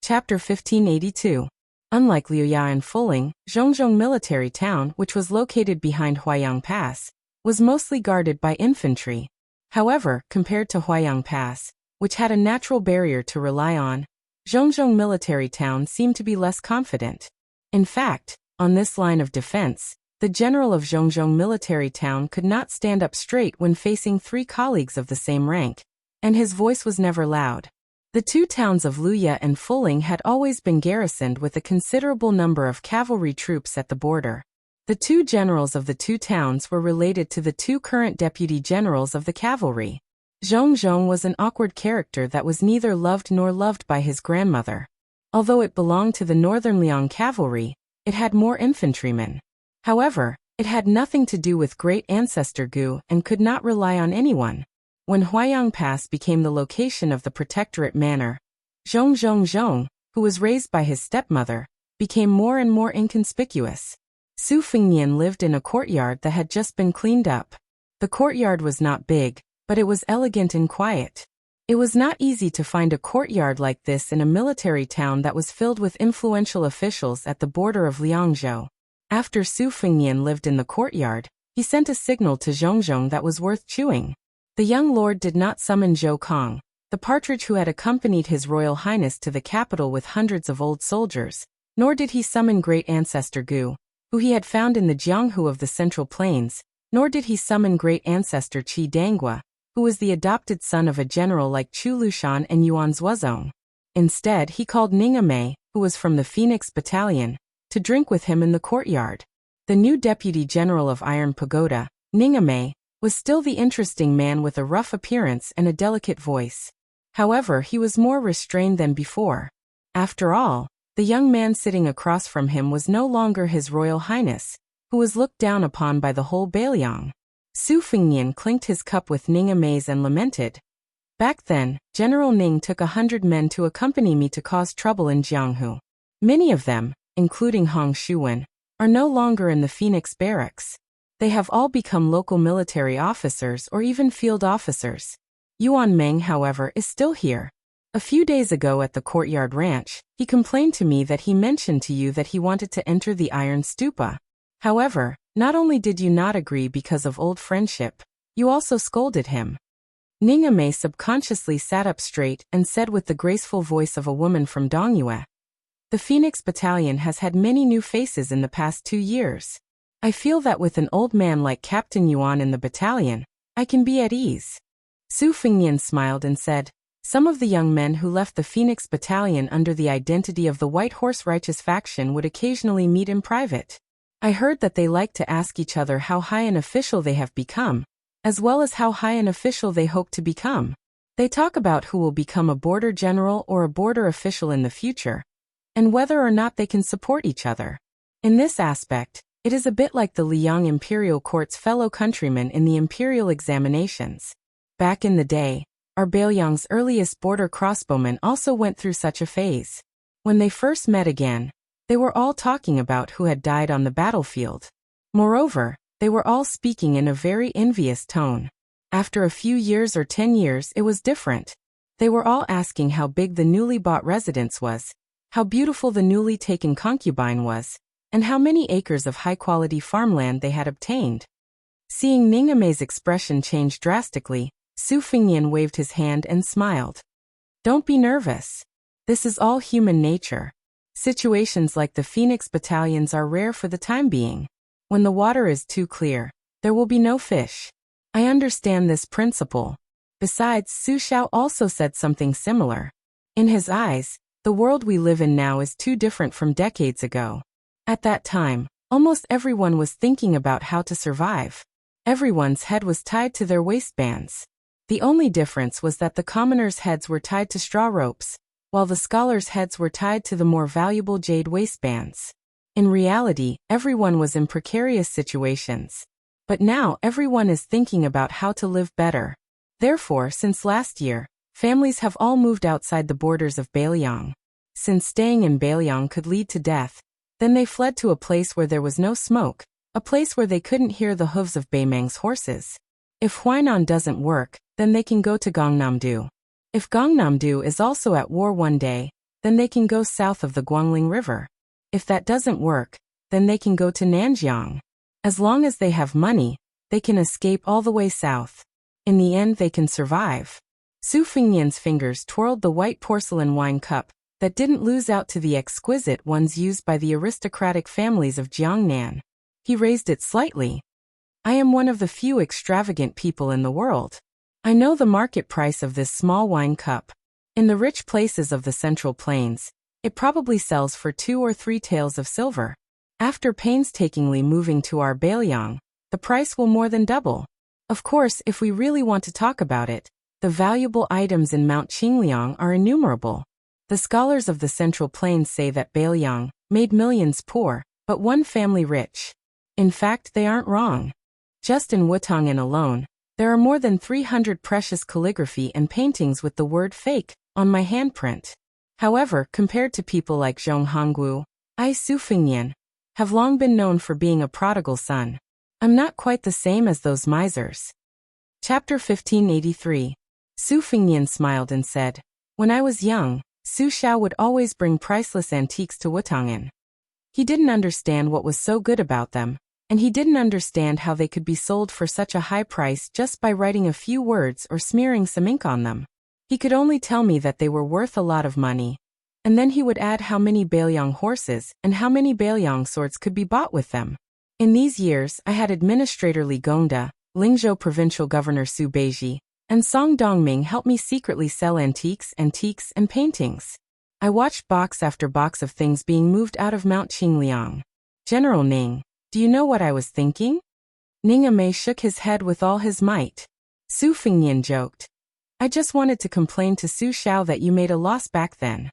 Chapter 1582. Unlike Liuya and Fuling, Zhongzhong military town, which was located behind Huayang Pass, was mostly guarded by infantry. However, compared to Huayang Pass, which had a natural barrier to rely on, Zhongzhong military town seemed to be less confident. In fact, on this line of defense, the general of Zhongzhong military town could not stand up straight when facing 3 colleagues of the same rank, and his voice was never loud. The 2 towns of Luya and Fuling had always been garrisoned with a considerable number of cavalry troops at the border. The 2 generals of the 2 towns were related to the 2 current deputy generals of the cavalry. Zhongzhong was an awkward character that was neither loved nor loved by his grandmother. Although it belonged to the Northern Liang cavalry, it had more infantrymen. However, it had nothing to do with great ancestor Gu and could not rely on anyone. When Huayang Pass became the location of the protectorate manor, Zhong, who was raised by his stepmother, became more and more inconspicuous. Su Fengnian lived in a courtyard that had just been cleaned up. The courtyard was not big, but it was elegant and quiet. It was not easy to find a courtyard like this in a military town that was filled with influential officials at the border of Liangzhou. After Su Fengnian lived in the courtyard, he sent a signal to Zhongzhong that was worth chewing. The young lord did not summon Zhou Kong, the partridge who had accompanied His Royal Highness to the capital with hundreds of old soldiers, nor did he summon great ancestor Gu, who he had found in the Jianghu of the Central Plains, nor did he summon great ancestor Qi Dangua, who was the adopted son of a general like Chu Lushan and Yuan Zuozong. Instead, he called Ningame, who was from the Phoenix Battalion, to drink with him in the courtyard. The new deputy general of Iron Pagoda, Ningame, was still the interesting man with a rough appearance and a delicate voice. However, he was more restrained than before. After all, the young man sitting across from him was no longer His Royal Highness, who was looked down upon by the whole Bailiang. Su Fengnian clinked his cup with Ningame's and lamented. Back then, General Ning took 100 men to accompany me to cause trouble in Jianghu. Many of them, including Hong Shuwen, are no longer in the Phoenix barracks. They have all become local military officers or even field officers. Yuan Meng, however, is still here. A few days ago at the Courtyard Ranch, he complained to me that he mentioned to you that he wanted to enter the Iron Stupa. However, not only did you not agree because of old friendship, you also scolded him. Ningame subconsciously sat up straight and said with the graceful voice of a woman from Dongyue, "The Phoenix Battalion has had many new faces in the past 2 years. I feel that with an old man like Captain Yuan in the battalion, I can be at ease." Su Fengnian smiled and said, "Some of the young men who left the Phoenix Battalion under the identity of the White Horse Righteous faction would occasionally meet in private. I heard that they like to ask each other how high an official they have become, as well as how high an official they hope to become. They talk about who will become a border general or a border official in the future, and whether or not they can support each other. In this aspect, it is a bit like the Liang Imperial Court's fellow countrymen in the imperial examinations. Back in the day, our Bailiang's earliest border crossbowmen also went through such a phase. When they first met again, they were all talking about who had died on the battlefield. Moreover, they were all speaking in a very envious tone. After a few years or 10 years, it was different. They were all asking how big the newly bought residence was, how beautiful the newly taken concubine was, and how many acres of high-quality farmland they had obtained. Seeing Ningame's expression change drastically, Su Fengnian waved his hand and smiled. "Don't be nervous. This is all human nature. Situations like the Phoenix battalions are rare for the time being. When the water is too clear, there will be no fish. I understand this principle." Besides, Su Xiao also said something similar. In his eyes, the world we live in now is too different from decades ago. At that time, almost everyone was thinking about how to survive. Everyone's head was tied to their waistbands. The only difference was that the commoners' heads were tied to straw ropes, while the scholars' heads were tied to the more valuable jade waistbands. In reality, everyone was in precarious situations. But now everyone is thinking about how to live better. Therefore, since last year, families have all moved outside the borders of Bailiang. Since staying in Bailiang could lead to death, then they fled to a place where there was no smoke, a place where they couldn't hear the hooves of Beimang's horses. If Huainan doesn't work, then they can go to Gangnam-do. If Gangnam-do is also at war one day, then they can go south of the Guangling River. If that doesn't work, then they can go to Nanjiang. As long as they have money, they can escape all the way south. In the end, they can survive. Su Fengnian's fingers twirled the white porcelain wine cup that didn't lose out to the exquisite ones used by the aristocratic families of Jiangnan. He raised it slightly. I am one of the few extravagant people in the world. I know the market price of this small wine cup. In the rich places of the Central Plains, it probably sells for 2 or 3 taels of silver. After painstakingly moving to our Bailiang, the price will more than double. Of course, if we really want to talk about it, the valuable items in Mount Qingliang are innumerable. The scholars of the Central Plains say that Bailiang made millions poor, but one family rich. In fact, they aren't wrong. Just in Wutangan alone, there are more than 300 precious calligraphy and paintings with the word fake on my handprint. However, compared to people like Zhong Hongguo, I Su Fengnian have long been known for being a prodigal son. I'm not quite the same as those misers. Chapter 1583. Su Fengnian smiled and said, when I was young, Su Xiao would always bring priceless antiques to Wutangan. He didn't understand what was so good about them, and he didn't understand how they could be sold for such a high price just by writing a few words or smearing some ink on them. He could only tell me that they were worth a lot of money, and then he would add how many Bailiang horses and how many Bailiang swords could be bought with them. In these years, I had Administrator Li Gongda, Lingzhou Provincial Governor Su Beiji, and Song Dongming help me secretly sell antiques, and paintings. I watched box after box of things being moved out of Mount Qingliang. General Ning, do you know what I was thinking? Ning Amei shook his head with all his might. Su Fengnian joked. I just wanted to complain to Su Xiao that you made a loss back then.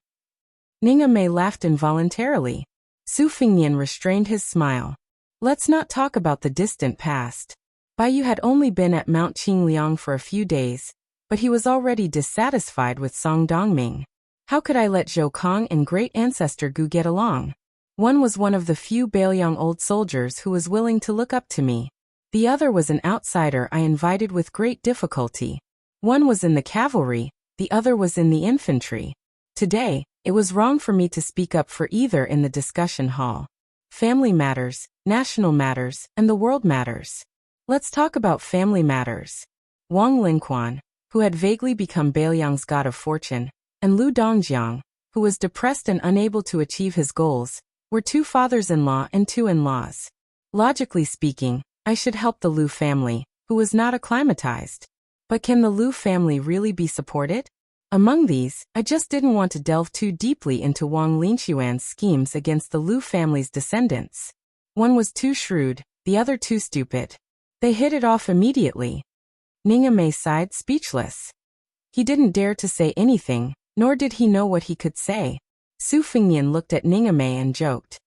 Ning Amei laughed involuntarily. Su Fengnian restrained his smile. Let's not talk about the distant past. Bai Yu had only been at Mount Qingliang for a few days, but he was already dissatisfied with Song Dongming. How could I let Zhou Kong and great ancestor Gu get along? One was one of the few Bailiang old soldiers who was willing to look up to me. The other was an outsider I invited with great difficulty. One was in the cavalry, the other was in the infantry. Today, it was wrong for me to speak up for either in the discussion hall. Family matters, national matters, and the world matters. Let's talk about family matters. Wang Lingquan, who had vaguely become Bailiang's god of fortune, and Lu Dongjiang, who was depressed and unable to achieve his goals, were 2 fathers-in-law and 2 in-laws. Logically speaking, I should help the Lu family, who was not acclimatized. But can the Lu family really be supported? Among these, I just didn't want to delve too deeply into Wang Lingquan's schemes against the Lu family's descendants. One was too shrewd, the other too stupid. They hit it off immediately. Ning Amei sighed, speechless. He didn't dare to say anything, nor did he know what he could say. Su Fengnian looked at Ning Amei and joked.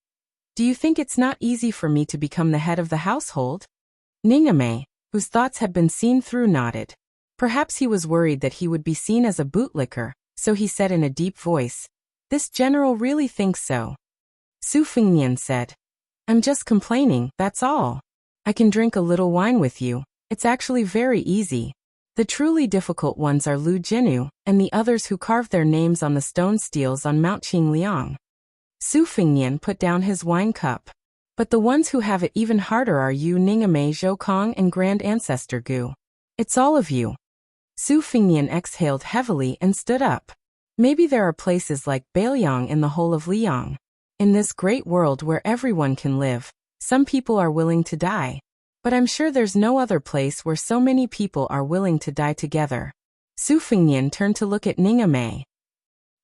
Do you think it's not easy for me to become the head of the household? Ning Amei, whose thoughts had been seen through, nodded. Perhaps he was worried that he would be seen as a bootlicker, so he said in a deep voice, this general really thinks so. Su Fengnian said, I'm just complaining, that's all. I can drink a little wine with you, it's actually very easy. The truly difficult ones are Lu Jinu, and the others who carved their names on the stone steels on Mount Qingliang. Su Fengnian put down his wine cup. But the ones who have it even harder are you, Ning Amei, Zhou Kong, and Grand Ancestor Gu. It's all of you. Su Fengnian exhaled heavily and stood up. Maybe there are places like Bailiang in the whole of Liang. In this great world where everyone can live, some people are willing to die. But I'm sure there's no other place where so many people are willing to die together. Su Fengnian turned to look at Ning Amei.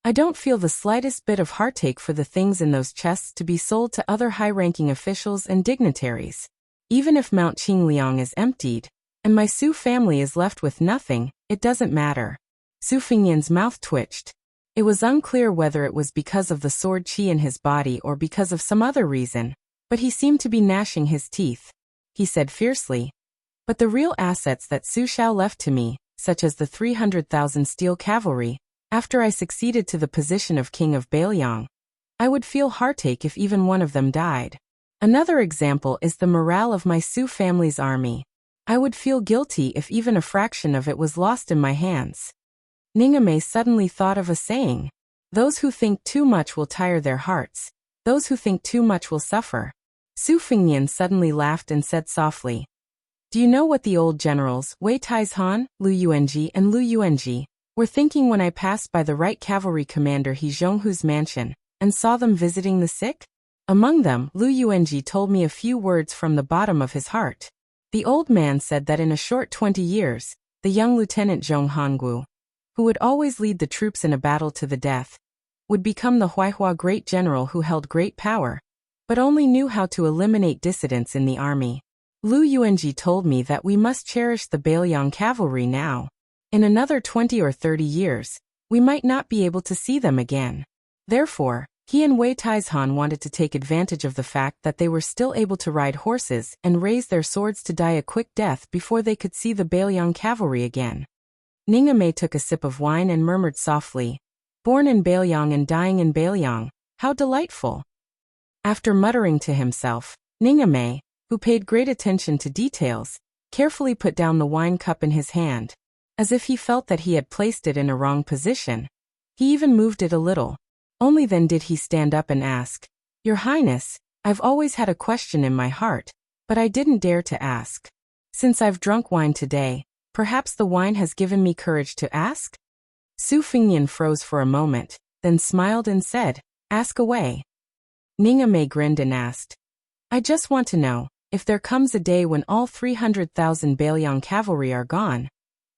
I don't feel the slightest bit of heartache for the things in those chests to be sold to other high-ranking officials and dignitaries. Even if Mount Qingliang is emptied, and my Su family is left with nothing, it doesn't matter. Su Fengnian's mouth twitched. It was unclear whether it was because of the sword qi in his body or because of some other reason, but he seemed to be gnashing his teeth. He said fiercely, but the real assets that Su Xiao left to me, such as the 300,000 steel cavalry, after I succeeded to the position of king of Bailiang, I would feel heartache if even one of them died. Another example is the morale of my Su family's army. I would feel guilty if even a fraction of it was lost in my hands. Ning Amei suddenly thought of a saying. Those who think too much will tire their hearts. Those who think too much will suffer. Su Fengnian suddenly laughed and said softly, "Do you know what the old generals, Wei Taizhan, Lu Yuanji and Lu Yuanji, were thinking when I passed by the right cavalry commander He Zhonghu's mansion and saw them visiting the sick? Among them, Lu Yuanji told me a few words from the bottom of his heart. The old man said that in a short 20 years, the young Lieutenant Zhong Honggu, who would always lead the troops in a battle to the death, would become the Huaihua great general who held great power, but only knew how to eliminate dissidents in the army. Lu Yuanji told me that we must cherish the Bailiang cavalry now. In another 20 or 30 years, we might not be able to see them again. Therefore, he and Wei Taizhan wanted to take advantage of the fact that they were still able to ride horses and raise their swords to die a quick death before they could see the Bailiang cavalry again." Ningame took a sip of wine and murmured softly, "Born in Bailiang and dying in Bailiang, how delightful." After muttering to himself, Ningame, who paid great attention to details, carefully put down the wine cup in his hand, as if he felt that he had placed it in a wrong position. He even moved it a little. Only then did he stand up and ask, "Your Highness, I've always had a question in my heart, but I didn't dare to ask. Since I've drunk wine today, perhaps the wine has given me courage to ask?" Su Fengnian froze for a moment, then smiled and said, "Ask away." Ningame grinned and asked, "I just want to know, if there comes a day when all 300,000 Bailiang cavalry are gone,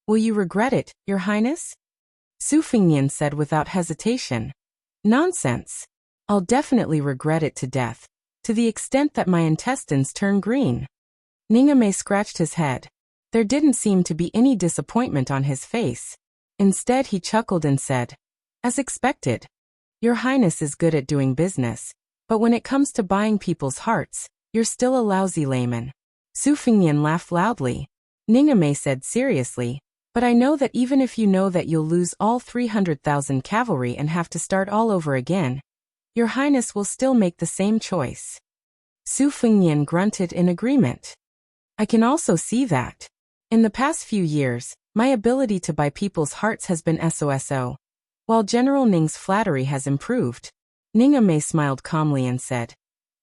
will you regret it, Your Highness?" Su Fengnian said without hesitation, "Nonsense. I'll definitely regret it to death, to the extent that my intestines turn green." Ningame scratched his head. There didn't seem to be any disappointment on his face. Instead he chuckled and said, "As expected. Your Highness is good at doing business, but when it comes to buying people's hearts, you're still a lousy layman." Su Fengnian laughed loudly. Ningame said seriously, "But I know that even if you know that you'll lose all 300,000 cavalry and have to start all over again, Your Highness will still make the same choice." Su Fengnian grunted in agreement. "I can also see that. In the past few years, my ability to buy people's hearts has been SOSO, while General Ning's flattery has improved." Ningame smiled calmly and said,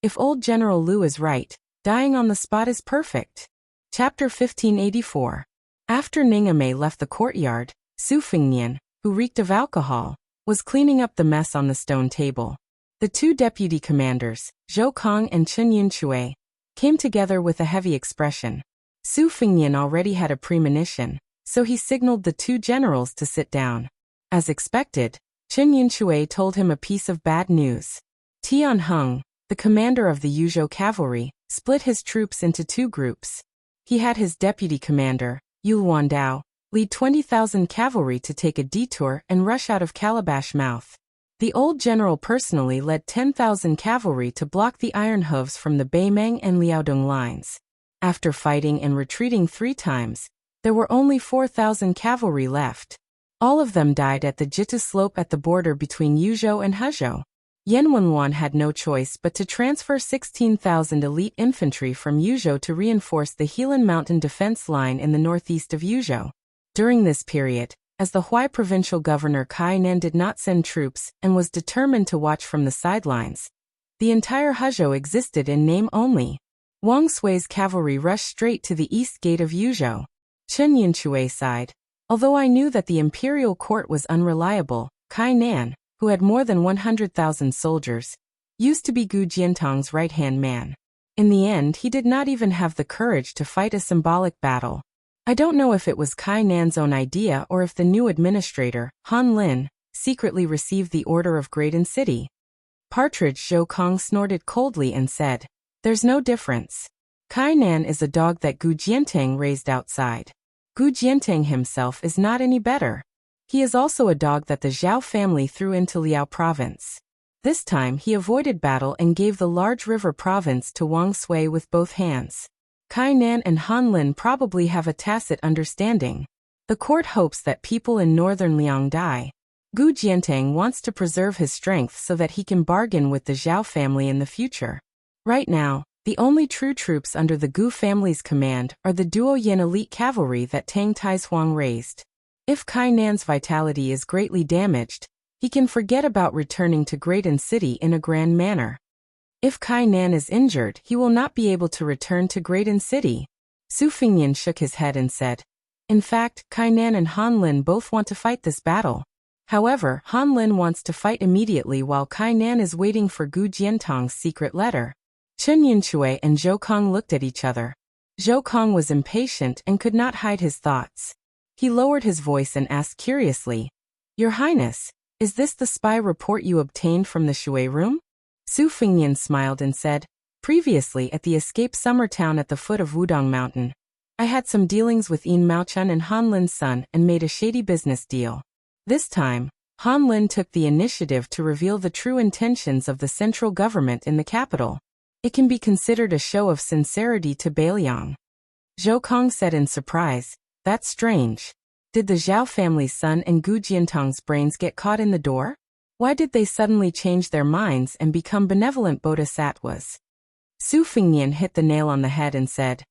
"If old General Lu is right, dying on the spot is perfect." Chapter 1584. After Ningame left the courtyard, Su Fengnian, who reeked of alcohol, was cleaning up the mess on the stone table. The two deputy commanders, Zhou Kong and Chen Yunshui, came together with a heavy expression. Su Fengnian already had a premonition, so he signaled the two generals to sit down. As expected, Chen Yunshui told him a piece of bad news. Tian Heng, the commander of the Yuzhou cavalry, split his troops into two groups. He had his deputy commander, Yu Luandao, lead 20,000 cavalry to take a detour and rush out of Calabash Mouth. The old general personally led 10,000 cavalry to block the Iron Hooves from the Beimeng and Liaodong lines. After fighting and retreating 3 times, there were only 4,000 cavalry left. All of them died at the Jitu slope at the border between Yuzhou and Hezhou. Yan Wenluan had no choice but to transfer 16,000 elite infantry from Yuzhou to reinforce the Helan Mountain defense line in the northeast of Yuzhou. During this period, as the Huai provincial governor Kai Nan did not send troops and was determined to watch from the sidelines, the entire Hezhou existed in name only. Wang Sui's cavalry rushed straight to the east gate of Yuzhou. Chen Yunshui sighed. Although I knew that the imperial court was unreliable, Kai Nan, who had more than 100,000 soldiers, used to be Gu Jiantong's right-hand man. In the end, he did not even have the courage to fight a symbolic battle. I don't know if it was Kai Nan's own idea or if the new administrator, Han Lin, secretly received the order of Graydon City. Partridge Zhou Kong snorted coldly and said, "There's no difference. Kai Nan is a dog that Gu Jiantang raised outside. Gu Jiantang himself is not any better. He is also a dog that the Zhao family threw into Liao province. This time he avoided battle and gave the large river province to Wang Sui with both hands. Kai Nan and Han Lin probably have a tacit understanding. The court hopes that people in northern Liang die. Gu Jiantang wants to preserve his strength so that he can bargain with the Zhao family in the future. Right now, the only true troops under the Gu family's command are the Duoyan elite cavalry that Tang Taihuang raised. If Kai Nan's vitality is greatly damaged, He can forget about returning to Graydon City in a grand manner. If Kai Nan is injured, he will not be able to return to Graydon City. Su Fingyan shook his head and said, in fact, Kai Nan and Han Lin both want to fight this battle. However, Han Lin wants to fight immediately while Kai Nan is waiting for Gu Jiantong's secret letter. Chen Yunshui and Zhou Kong looked at each other. Zhou Kong was impatient and could not hide his thoughts. He lowered his voice and asked curiously, Your Highness, is this the spy report you obtained from the Shui room? Su Fingyan smiled and said, previously at the escape summer town at the foot of Wudong Mountain, I had some dealings with Yin Maochun and Han Lin's son and made a shady business deal. This time, Han Lin took the initiative to reveal the true intentions of the central government in the capital. It can be considered a show of sincerity to Bailiang. Zhou Kong said in surprise, that's strange. Did the Zhao family's son and Gu Jiantong's brains get caught in the door? Why did they suddenly change their minds and become benevolent bodhisattvas? Su Fingyan hit the nail on the head and said,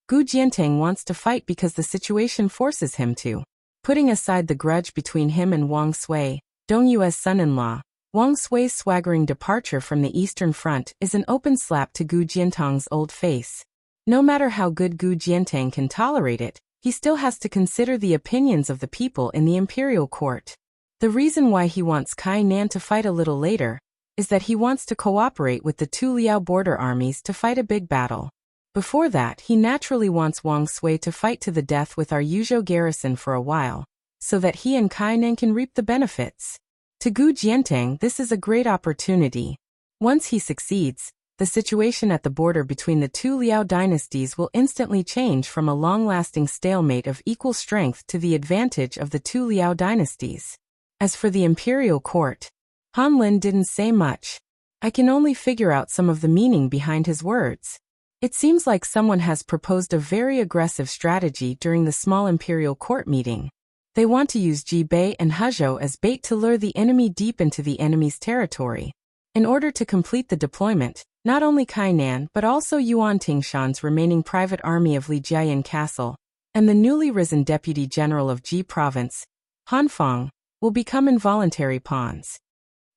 Gu Jiantang wants to fight because the situation forces him to. Putting aside the grudge between him and Wang Sui, Dong Yue's son-in-law, Wang Sui's swaggering departure from the Eastern Front is an open slap to Gu Jiantang's old face. No matter how good Gu Jiantang can tolerate it, he still has to consider the opinions of the people in the imperial court. The reason why he wants Kai Nan to fight a little later is that he wants to cooperate with the two Liao border armies to fight a big battle. Before that, he naturally wants Wang Sui to fight to the death with our Yuzhou garrison for a while, so that he and Kai Nan can reap the benefits. To Gu Jiantang, this is a great opportunity. Once he succeeds, the situation at the border between the two Liao dynasties will instantly change from a long-lasting stalemate of equal strength to the advantage of the two Liao dynasties. As for the imperial court, Han Lin didn't say much. I can only figure out some of the meaning behind his words. It seems like someone has proposed a very aggressive strategy during the small imperial court meeting. They want to use Ji Bei and Hezhou as bait to lure the enemy deep into the enemy's territory. In order to complete the deployment, not only Kai Nan but also Yuan Tingshan's remaining private army of Li Jiayan Castle, and the newly risen deputy general of Ji Province, Han Feng, will become involuntary pawns.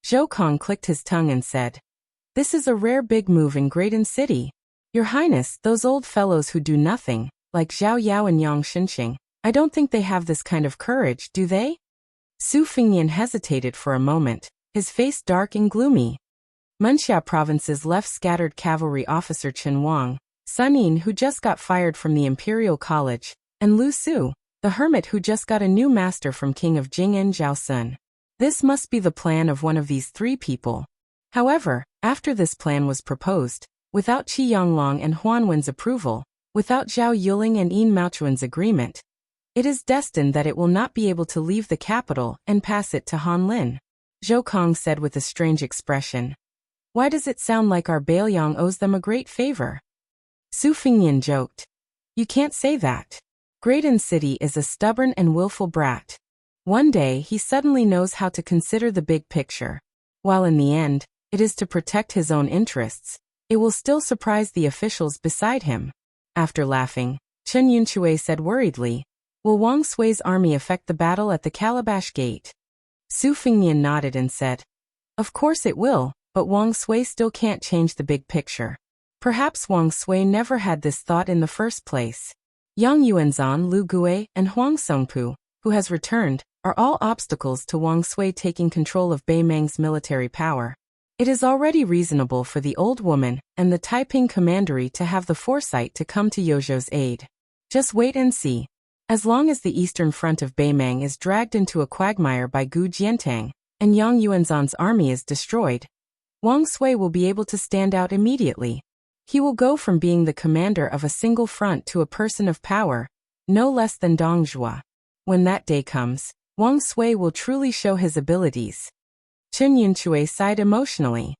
Zhou Kong clicked his tongue and said, This is a rare big move in Graydon City. Your Highness, those old fellows who do nothing, like Zhao Yao and Yang Xinqing, I don't think they have this kind of courage, do they? Su Fingyan hesitated for a moment, his face dark and gloomy. Munxia Province's left scattered cavalry officer Chen Wang, Sun Yin who just got fired from the Imperial College, and Lu Su, the hermit who just got a new master from King of Jing'an Zhao Sun. This must be the plan of one of these three people. However, after this plan was proposed, without Qi Yonglong and Huan Wen's approval, without Zhao Yuling and Yin Maochuan's agreement, it is destined that it will not be able to leave the capital and pass it to Han Lin. Zhou Kong said with a strange expression. Why does it sound like our Bailiang owes them a great favor? Su Fingyan joked. You can't say that. Graydon City is a stubborn and willful brat. One day he suddenly knows how to consider the big picture. While in the end, it is to protect his own interests, it will still surprise the officials beside him. After laughing, Chen Yunshui said worriedly, Will Wang Sui's army affect the battle at the Calabash Gate? Su Fingyan nodded and said, Of course it will, but Wang Sui still can't change the big picture. Perhaps Wang Sui never had this thought in the first place. Yang Yuanzan, Lu Gui, and Huang Songpu, who has returned, are all obstacles to Wang Sui taking control of Bei Meng's military power. It is already reasonable for the old woman and the Taiping commandery to have the foresight to come to Yozhou's aid. Just wait and see. As long as the eastern front of Bei Meng is dragged into a quagmire by Gu Jiantang, and Yang Yuanzan's army is destroyed, Wang Sui will be able to stand out immediately. He will go from being the commander of a single front to a person of power, no less than Dong Zhuo. When that day comes, Wang Sui will truly show his abilities. Chen Yunshui sighed emotionally.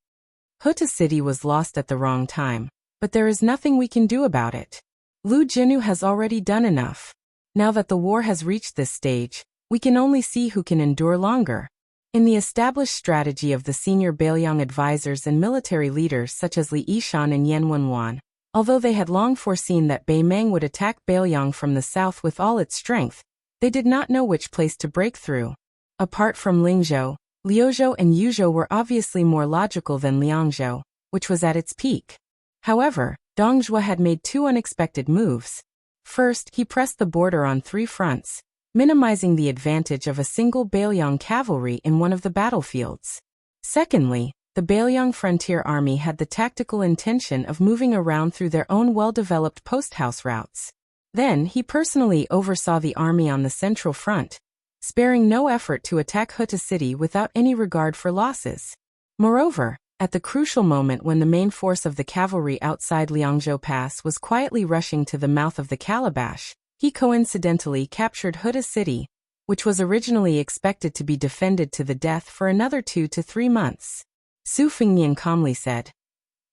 Huta City was lost at the wrong time, but there is nothing we can do about it. Lu Jinu has already done enough. Now that the war has reached this stage, we can only see who can endure longer. In the established strategy of the senior Bailiang advisors and military leaders such as Li Yishan and Yan Wenwan, although they had long foreseen that Bei Meng would attack Bailiang from the south with all its strength, they did not know which place to break through. Apart from Lingzhou, Liuzhou and Yuzhou were obviously more logical than Liangzhou, which was at its peak. However, Dongzhuo had made two unexpected moves. First, he pressed the border on three fronts, minimizing the advantage of a single Bailiang cavalry in one of the battlefields. Secondly, the Bailiang frontier army had the tactical intention of moving around through their own well-developed post-house routes. Then, he personally oversaw the army on the central front, sparing no effort to attack Huta City without any regard for losses. Moreover, at the crucial moment when the main force of the cavalry outside Liangzhou Pass was quietly rushing to the mouth of the Calabash, he coincidentally captured Huta City, which was originally expected to be defended to the death for another 2 to 3 months. Su Fengnian calmly said.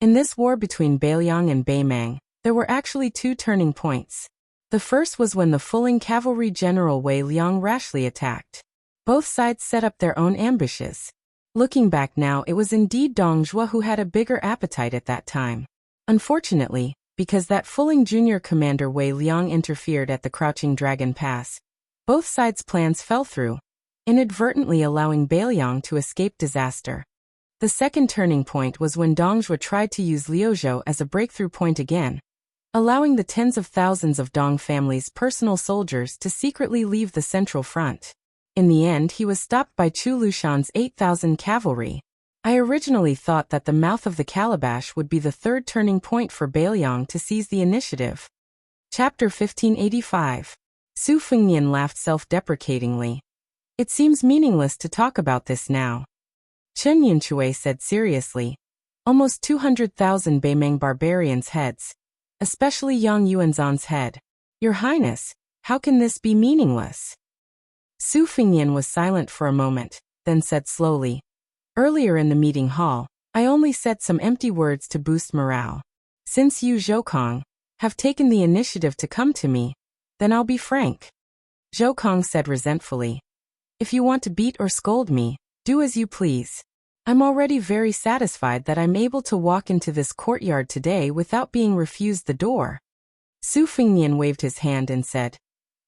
In this war between Bailiang and Beimang, there were actually two turning points. The first was when the Fuling cavalry general Wei Liang rashly attacked. Both sides set up their own ambushes. Looking back now, it was indeed Dongzhuo who had a bigger appetite at that time. Unfortunately, because that Fuling junior commander Wei Liang interfered at the Crouching Dragon Pass, both sides' plans fell through, inadvertently allowing Bailiang to escape disaster. The second turning point was when Dongzhuo tried to use Liuzhou as a breakthrough point again, allowing the tens of thousands of Dong family's personal soldiers to secretly leave the central front. In the end, he was stopped by Chu Lushan's 8,000 cavalry. I originally thought that the mouth of the Calabash would be the third turning point for Bailiang to seize the initiative. Chapter 1585. Su Fengnian laughed self-deprecatingly. It seems meaningless to talk about this now. Chen Yunchui said seriously. Almost 200,000 Beimang barbarians' heads, especially Yang Yuanzhan's head. Your Highness, how can this be meaningless? Su Fengnian was silent for a moment, then said slowly. Earlier in the meeting hall, I only said some empty words to boost morale. Since you, Zhoukong, have taken the initiative to come to me, then I'll be frank. Zhoukong said resentfully. If you want to beat or scold me, do as you please. I'm already very satisfied that I'm able to walk into this courtyard today without being refused the door. Su Fengnian waved his hand and said,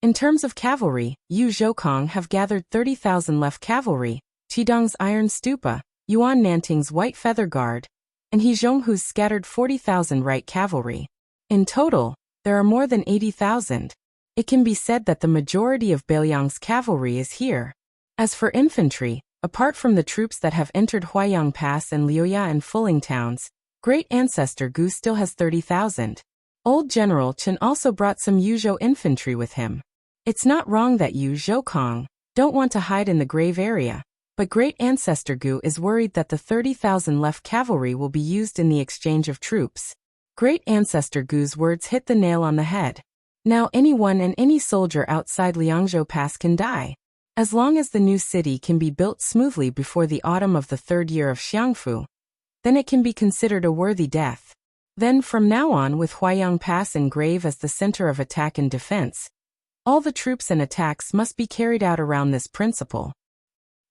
in terms of cavalry, you Zhoukong have gathered 30,000 left cavalry, Qidong's Iron Stupa, Yuan Nanting's White Feather Guard, and He Zhonghu's scattered 40,000 right cavalry. In total, there are more than 80,000. It can be said that the majority of Bailiang's cavalry is here. As for infantry, apart from the troops that have entered Huayang Pass and Liuya and Fuling towns, Great Ancestor Gu still has 30,000. Old General Chen also brought some Yuzhou infantry with him. It's not wrong that you, Zhoukong, don't want to hide in the grave area, but Great Ancestor Gu is worried that the 30,000 left cavalry will be used in the exchange of troops. Great Ancestor Gu's words hit the nail on the head. Now anyone and any soldier outside Liangzhou Pass can die. As long as the new city can be built smoothly before the autumn of the third year of Xiangfu, then it can be considered a worthy death. Then from now on, with Huayang Pass and Grave as the center of attack and defense, all the troops and attacks must be carried out around this principle.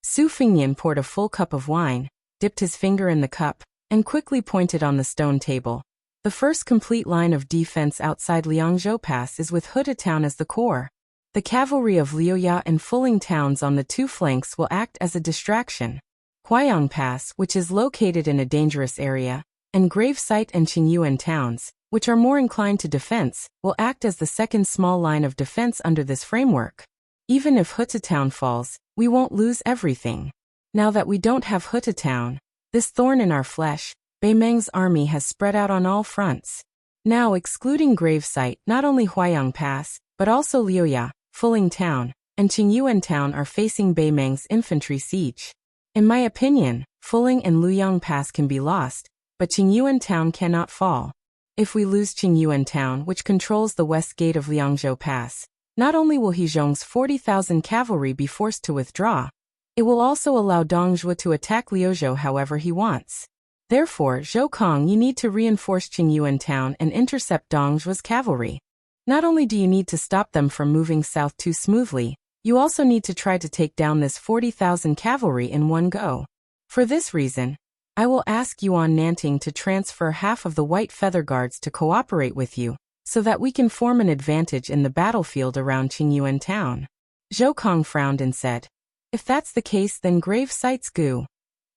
Su Fengnian poured a full cup of wine, dipped his finger in the cup, and quickly pointed on the stone table. The first complete line of defense outside Liangzhou Pass is with Huta Town as the core. The cavalry of Liuya and Fuling towns on the two flanks will act as a distraction. Huayang Pass, which is located in a dangerous area, and Grave Site and Qingyuan towns, which are more inclined to defense, will act as the second small line of defense under this framework. Even if Huta Town falls, we won't lose everything. Now that we don't have Huta Town, this thorn in our flesh, Beimang's army has spread out on all fronts. Now, excluding Grave Site, not only Huayang Pass, but also Liuya, Fuling Town, and Qingyuan Town are facing Beimang's infantry siege. In my opinion, Fuling and Luyang Pass can be lost, but Qingyuan Town cannot fall. If we lose Qingyuan Town, which controls the west gate of Liangzhou Pass, not only will Hezhong's 40,000 cavalry be forced to withdraw, it will also allow Dongzhuo to attack Liuzhou however he wants. Therefore, Zhoukong, you need to reinforce Qingyuan Town and intercept Dongzhuo's cavalry. Not only do you need to stop them from moving south too smoothly, you also need to try to take down this 40,000 cavalry in one go. For this reason, I will ask Yuan Nanting to transfer half of the White Feather Guards to cooperate with you, so that we can form an advantage in the battlefield around Qingyuan Town. Zhoukong frowned and said, If that's the case, then grave sites gu.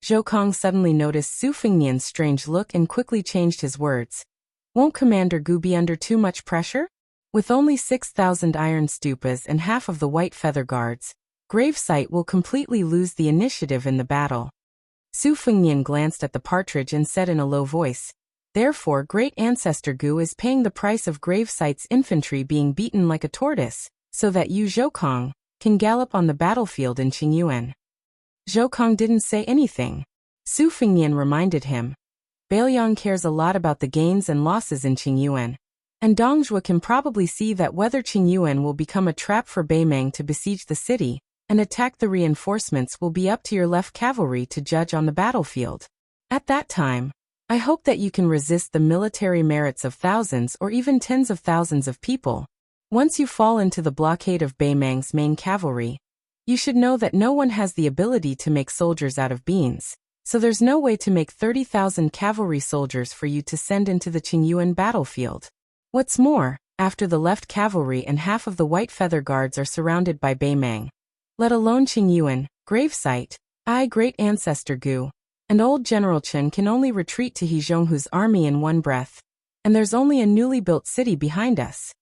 Zhou Kong suddenly noticed Su Fengnian's strange look and quickly changed his words. Won't Commander Gu be under too much pressure? With only 6,000 iron stupas and half of the white feather guards, gravesite will completely lose the initiative in the battle. Su Fengnian glanced at the partridge and said in a low voice, therefore Great Ancestor Gu is paying the price of gravesite's infantry being beaten like a tortoise, so that you Zhou Kong can gallop on the battlefield in Qingyuan. Zhou Kong didn't say anything. Su Fengnian reminded him. Bailiang cares a lot about the gains and losses in Qingyuan, and Dongzhuo can probably see that whether Qingyuan will become a trap for Beimeng to besiege the city and attack the reinforcements will be up to your left cavalry to judge on the battlefield. At that time, I hope that you can resist the military merits of thousands or even tens of thousands of people. Once you fall into the blockade of Beimeng's main cavalry, you should know that no one has the ability to make soldiers out of beans, so there's no way to make 30,000 cavalry soldiers for you to send into the Qingyuan battlefield. What's more, after the left cavalry and half of the white feather guards are surrounded by Beimeng, let alone Qingyuan, gravesite, Great Ancestor Gu, and old General Chen can only retreat to Hezhonghu's army in one breath, and there's only a newly built city behind us.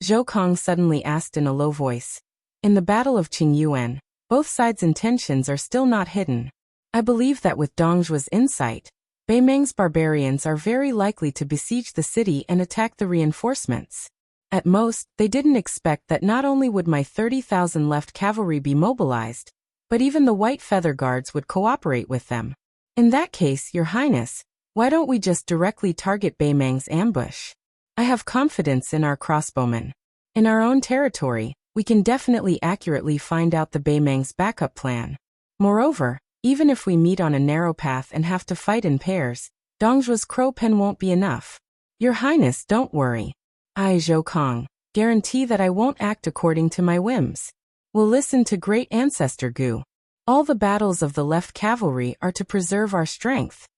Zhou Kong suddenly asked in a low voice. In the Battle of Qingyuan, both sides' intentions are still not hidden. I believe that with Dongzhuo's insight, Beimeng's barbarians are very likely to besiege the city and attack the reinforcements. At most, they didn't expect that not only would my 30,000 left cavalry be mobilized, but even the white feather guards would cooperate with them. In that case, Your Highness, why don't we just directly target Beimeng's ambush? I have confidence in our crossbowmen. In our own territory, we can definitely accurately find out the Beimeng's backup plan. Moreover, even if we meet on a narrow path and have to fight in pairs, Dongzhuo's crow pen won't be enough. Your Highness, don't worry. I, Zhou Kong, guarantee that I won't act according to my whims. We'll listen to Great Ancestor Gu. All the battles of the left cavalry are to preserve our strength.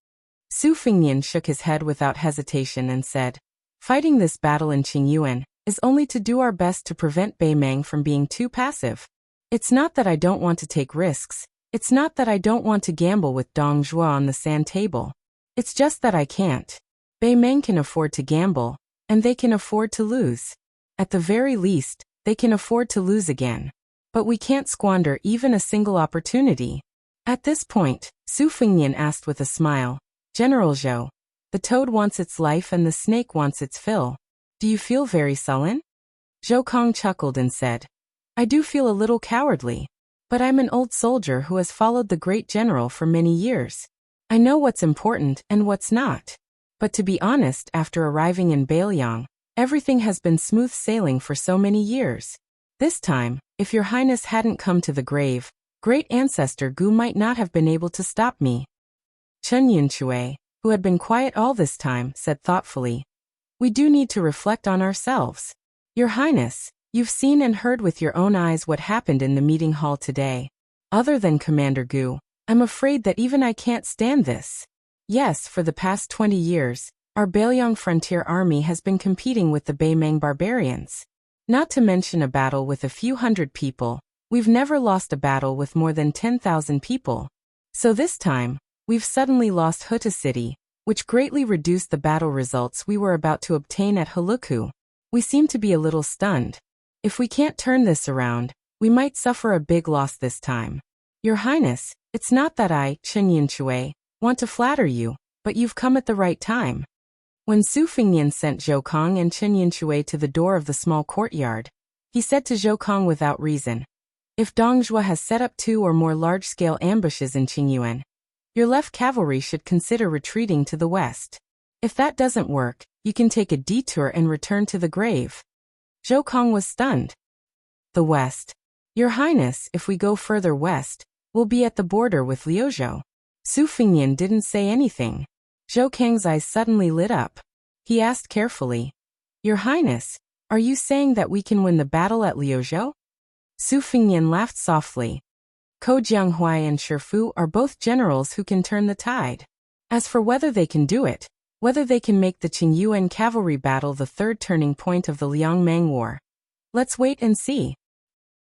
Su Fengnian shook his head without hesitation and said, fighting this battle in Qingyuan is only to do our best to prevent Beimeng from being too passive. It's not that I don't want to take risks. It's not that I don't want to gamble with Dongzhuo on the sand table. It's just that I can't. Beimeng can afford to gamble, and they can afford to lose. At the very least, they can afford to lose again. But we can't squander even a single opportunity. At this point, Su Fengnian asked with a smile, General Zhou, the toad wants its life and the snake wants its fill. Do you feel very sullen? Zhou Kong chuckled and said, I do feel a little cowardly. But I'm an old soldier who has followed the great general for many years. I know what's important and what's not. But to be honest, after arriving in Bailiang, everything has been smooth sailing for so many years. This time, if Your Highness hadn't come to the grave, Great Ancestor Gu might not have been able to stop me. Chen Yunshui, who had been quiet all this time, said thoughtfully, we do need to reflect on ourselves. Your Highness, you've seen and heard with your own eyes what happened in the meeting hall today. Other than Commander Gu, I'm afraid that even I can't stand this. Yes, for the past 20 years, our Bailiang frontier army has been competing with the Beimeng barbarians. Not to mention a battle with a few hundred people, we've never lost a battle with more than 10,000 people. So this time, we've suddenly lost Huta City, which greatly reduced the battle results we were about to obtain at Heluku. We seem to be a little stunned. If we can't turn this around, we might suffer a big loss this time. Your Highness, it's not that I, Chen Yunshui, want to flatter you, but you've come at the right time. When Su Fengnian sent Zhou Kong and Chen Yunshui to the door of the small courtyard, he said to Zhou Kong without reason, if Dongzhuo has set up 2 or more large-scale ambushes in Qingyuan, your left cavalry should consider retreating to the west. If that doesn't work, you can take a detour and return to the grave. Zhou Kong was stunned. The west. Your Highness, if we go further west, we'll be at the border with Liuzhou. Su Fengnian didn't say anything. Zhou Kang's eyes suddenly lit up. He asked carefully, Your Highness, are you saying that we can win the battle at Liuzhou? Su Fengnian laughed softly. Ko Jianghuai and Shifu are both generals who can turn the tide. As for whether they can do it, whether they can make the Qingyuan cavalry battle the third turning point of the Liangmang War, let's wait and see.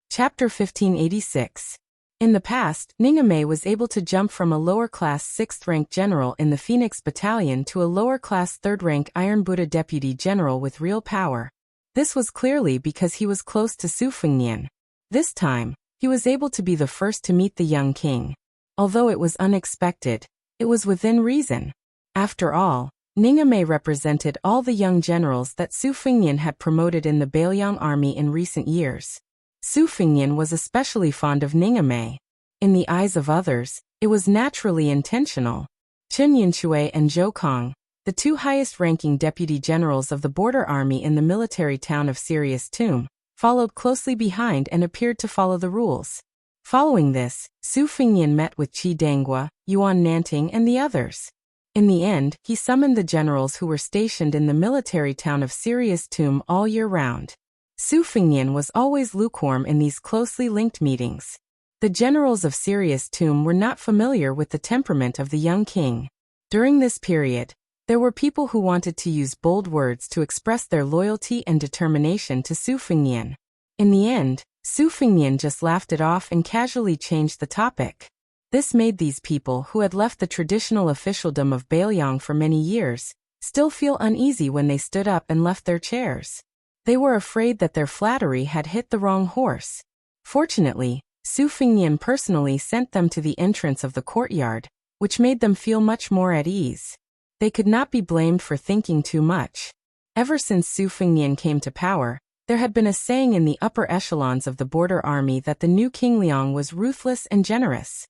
Chapter 1586. In the past, Ningame was able to jump from a lower-class 6th-rank general in the Phoenix Battalion to a lower-class 3rd-rank Iron Buddha deputy general with real power. This was clearly because he was close to Su Fengnian. This time, he was able to be the first to meet the young king. Although it was unexpected, it was within reason. After all, Ningame represented all the young generals that Su Fengnian had promoted in the Bailiang army in recent years. Su Fengnian was especially fond of Ningame. In the eyes of others, it was naturally intentional. Chen Yinxue and Zhou Kong, the two highest-ranking deputy generals of the border army in the military town of Sirius Tomb, followed closely behind and appeared to follow the rules. Following this, Su Fengnian met with Qi Danghua, Yuan Nanting and the others. In the end, he summoned the generals who were stationed in the military town of Sirius Tomb all year round. Su Fengnian was always lukewarm in these closely linked meetings. The generals of Sirius Tomb were not familiar with the temperament of the young king. During this period, there were people who wanted to use bold words to express their loyalty and determination to Su Fengnian. In the end, Su Fengnian just laughed it off and casually changed the topic. This made these people who had left the traditional officialdom of Bailiang for many years still feel uneasy when they stood up and left their chairs. They were afraid that their flattery had hit the wrong horse. Fortunately, Su Fengnian personally sent them to the entrance of the courtyard, which made them feel much more at ease. They could not be blamed for thinking too much. Ever since Su Fengnian came to power, there had been a saying in the upper echelons of the border army that the new King Liang was ruthless and generous.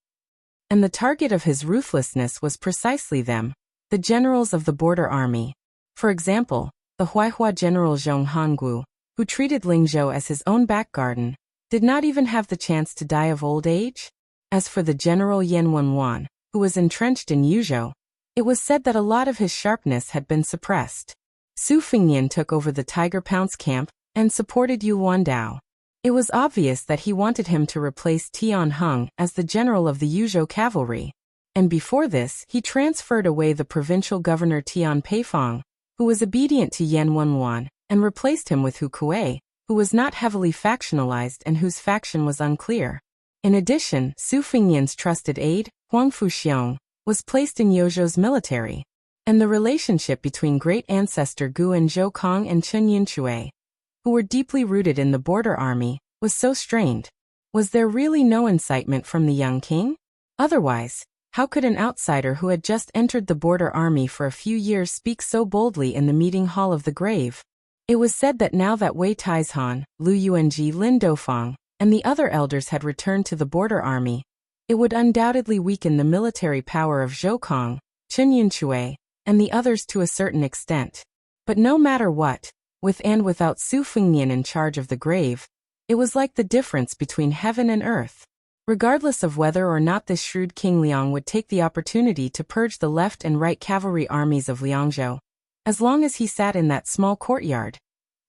And the target of his ruthlessness was precisely them, the generals of the border army. For example, the Huaihua general Zhong Hangu, who treated Lingzhou as his own back garden, did not even have the chance to die of old age. As for the general Yan Wenwan, who was entrenched in Yuzhou, it was said that a lot of his sharpness had been suppressed. Su Fengnian took over the Tiger Pounce camp and supported Yu Wandao. It was obvious that he wanted him to replace Tian Heng as the general of the Yuzhou cavalry. And before this, he transferred away the provincial governor Tian Peifong, who was obedient to Yan Wenwan, and replaced him with Hu Kuei, who was not heavily factionalized and whose faction was unclear. In addition, Su Fengnian's trusted aide, Huang Fuxiong, was placed in Yozhou's military. And the relationship between great ancestor Gu and Zhou Kong and Chen Yinxue, who were deeply rooted in the border army, was so strained. Was there really no incitement from the young king? Otherwise, how could an outsider who had just entered the border army for a few years speak so boldly in the meeting hall of the grave? It was said that now that Wei Taizhan, Lu Yuanji, Lin Dofang, and the other elders had returned to the border army, it would undoubtedly weaken the military power of Zhou Kong, Chen Yinxue, and the others to a certain extent. But no matter what, with and without Su Fengnian in charge of the grave, it was like the difference between heaven and earth. Regardless of whether or not this shrewd King Liang would take the opportunity to purge the left and right cavalry armies of Liangzhou, as long as he sat in that small courtyard,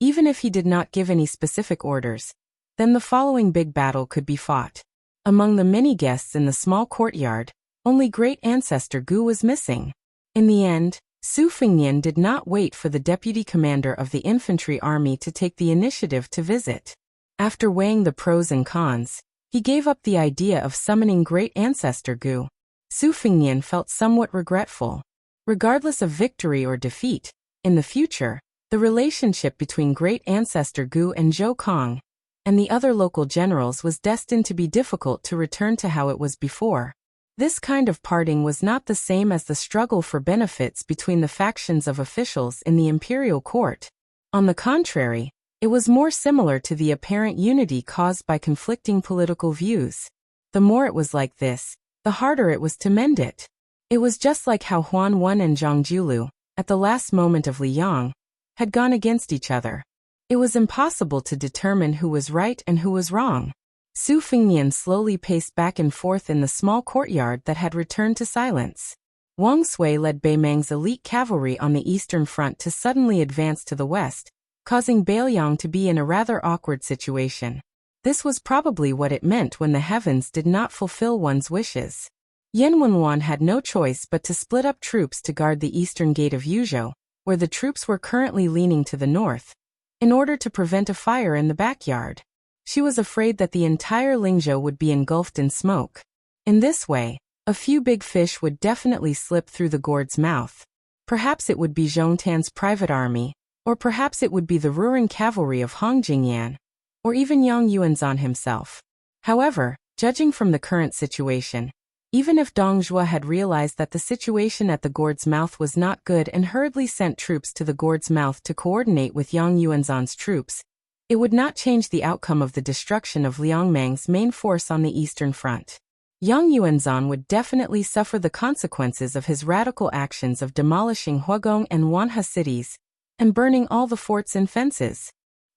even if he did not give any specific orders, then the following big battle could be fought. Among the many guests in the small courtyard, only great ancestor Gu was missing. In the end, Su Fengnian did not wait for the deputy commander of the infantry army to take the initiative to visit. After weighing the pros and cons, he gave up the idea of summoning great ancestor Gu. Su Fengnian felt somewhat regretful. Regardless of victory or defeat, in the future, the relationship between great ancestor Gu and Zhou Kong and the other local generals was destined to be difficult to return to how it was before. This kind of parting was not the same as the struggle for benefits between the factions of officials in the imperial court. On the contrary, it was more similar to the apparent unity caused by conflicting political views. The more it was like this, the harder it was to mend it. It was just like how Huan Wen and Zhang Julu, at the last moment of Liang, had gone against each other. It was impossible to determine who was right and who was wrong. Su Fengnian slowly paced back and forth in the small courtyard that had returned to silence. Wang Sui led Beimang's elite cavalry on the eastern front to suddenly advance to the west, causing Bailiang to be in a rather awkward situation. This was probably what it meant when the heavens did not fulfill one's wishes. Yan Wenwan had no choice but to split up troops to guard the eastern gate of Yuzhou, where the troops were currently leaning to the north, in order to prevent a fire in the backyard. She was afraid that the entire Lingzhou would be engulfed in smoke. In this way, a few big fish would definitely slip through the gourd's mouth. Perhaps it would be Zhongtan's private army, or perhaps it would be the Ruring cavalry of Hong Jingyan, or even Yang Yuanzhan himself. However, judging from the current situation, even if Dong Zhuo had realized that the situation at the gourd's mouth was not good and hurriedly sent troops to the gourd's mouth to coordinate with Yang Yuanzhan's troops, it would not change the outcome of the destruction of Liang Meng's main force on the Eastern Front. Yang Yuanzhan would definitely suffer the consequences of his radical actions of demolishing Huagong and Wanhe cities and burning all the forts and fences.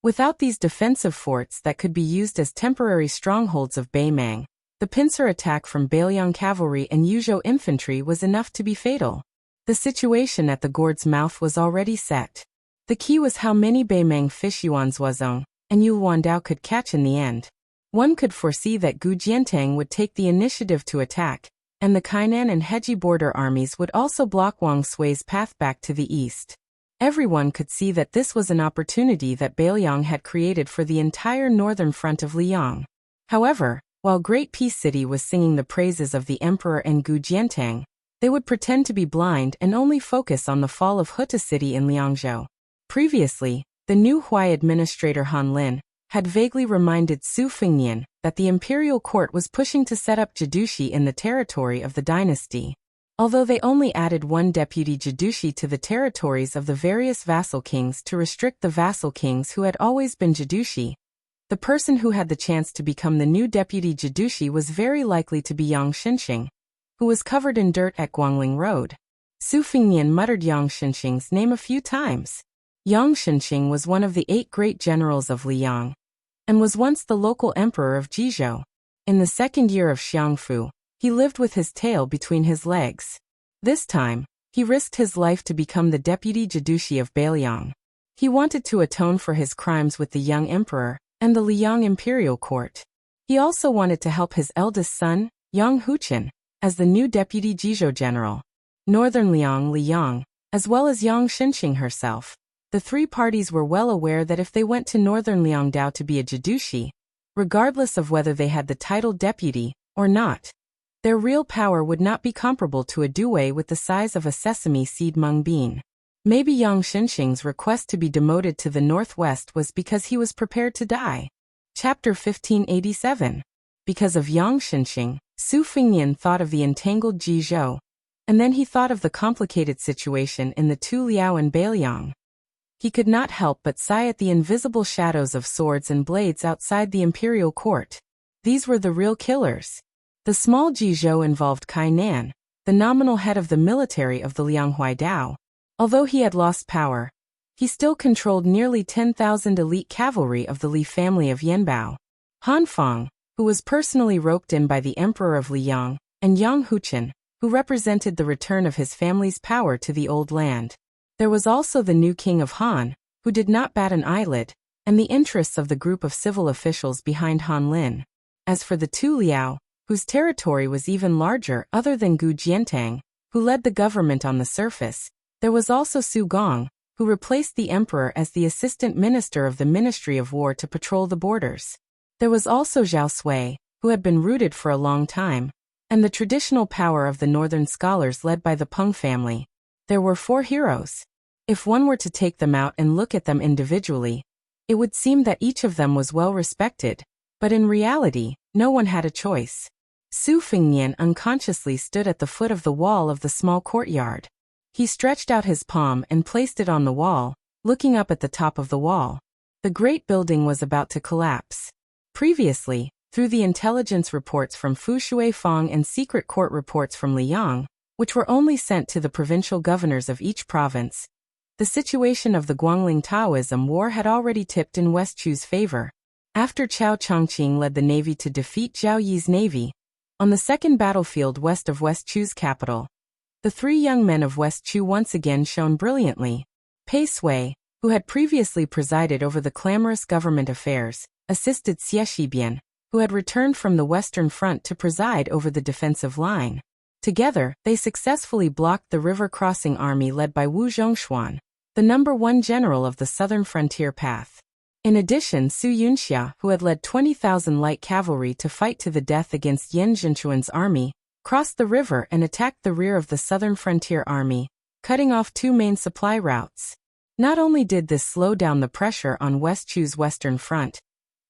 Without these defensive forts that could be used as temporary strongholds of Beimang, the pincer attack from Bailiang cavalry and Yuzhou infantry was enough to be fatal. The situation at the gourd's mouth was already set. The key was how many Beimang fish Yuanzuozong and Yulwandao could catch in the end. One could foresee that Gu Jiantang would take the initiative to attack, and the Kainan and Heji border armies would also block Wang Sui's path back to the east. Everyone could see that this was an opportunity that Bailiang had created for the entire northern front of Liang. However, while Great Peace City was singing the praises of the emperor and Gu Jiantang, they would pretend to be blind and only focus on the fall of Huta City in Liangzhou. Previously, the new Huai administrator Han Lin had vaguely reminded Su Fengnian that the imperial court was pushing to set up Jidushi in the territory of the dynasty. Although they only added one deputy Jidushi to the territories of the various vassal kings to restrict the vassal kings who had always been Jidushi, the person who had the chance to become the new deputy Jidushi was very likely to be Yang Xinxing, who was covered in dirt at Guangling Road. Su Fengnian muttered Yang Xinxing's name a few times. Yang Xinxing was one of the 8 great generals of Liang, and was once the local emperor of Jizhou. In the second year of Xiangfu, he lived with his tail between his legs. This time, he risked his life to become the deputy Jidushi of Bailiang. He wanted to atone for his crimes with the young emperor and the Liang imperial court. He also wanted to help his eldest son, Yang Huchen, as the new deputy Jizhou general. Northern Liang, as well as Yang Xinxing herself. The 3 parties were well aware that if they went to northern Liangdao to be a Jidushi, regardless of whether they had the title deputy or not, their real power would not be comparable to a duwei with the size of a sesame seed mung bean. Maybe Yang Xinxing's request to be demoted to the northwest was because he was prepared to die. Chapter 1587. Because of Yang Xinxing, Su Fengnian thought of the entangled Jizhou, and then he thought of the complicated situation in the Tu Liao and Bailiang. He could not help but sigh at the invisible shadows of swords and blades outside the imperial court. These were the real killers. The small Jizhou involved Kainan, the nominal head of the military of the Lianghuai Dao. Although he had lost power, he still controlled nearly 10,000 elite cavalry of the Li family of Yanbao. Han Fang, who was personally roped in by the emperor of Liang, and Yang Huchen, who represented the return of his family's power to the old land. There was also the new king of Han, who did not bat an eyelid, and the interests of the group of civil officials behind Han Lin. As for the Tu Liao, whose territory was even larger other than Gu Jiantang, who led the government on the surface, there was also Su Gong, who replaced the emperor as the assistant minister of the Ministry of War to patrol the borders. There was also Zhao Sui, who had been rooted for a long time, and the traditional power of the northern scholars led by the Peng family. There were 4 heroes. If one were to take them out and look at them individually, it would seem that each of them was well respected, but in reality, no one had a choice. Su Fengnian unconsciously stood at the foot of the wall of the small courtyard. He stretched out his palm and placed it on the wall, looking up at the top of the wall. The great building was about to collapse. Previously, through the intelligence reports from Fu Shuifang and secret court reports from Liang, which were only sent to the provincial governors of each province, the situation of the Guangling Taoism War had already tipped in West Chu's favor. After Chao Chongqing led the navy to defeat Zhao Yi's navy, on the second battlefield west of West Chu's capital, the 3 young men of West Chu once again shone brilliantly. Pei Sui, who had previously presided over the clamorous government affairs, assisted Xie Shibian, who had returned from the Western Front to preside over the defensive line. Together, they successfully blocked the river-crossing army led by Wu Zhongshuan, the #1 general of the southern frontier path. In addition, Su Yunxia, who had led 20,000 light cavalry to fight to the death against Yan Zhenchuan's army, crossed the river and attacked the rear of the southern frontier army, cutting off two main supply routes. Not only did this slow down the pressure on West Chu's western front,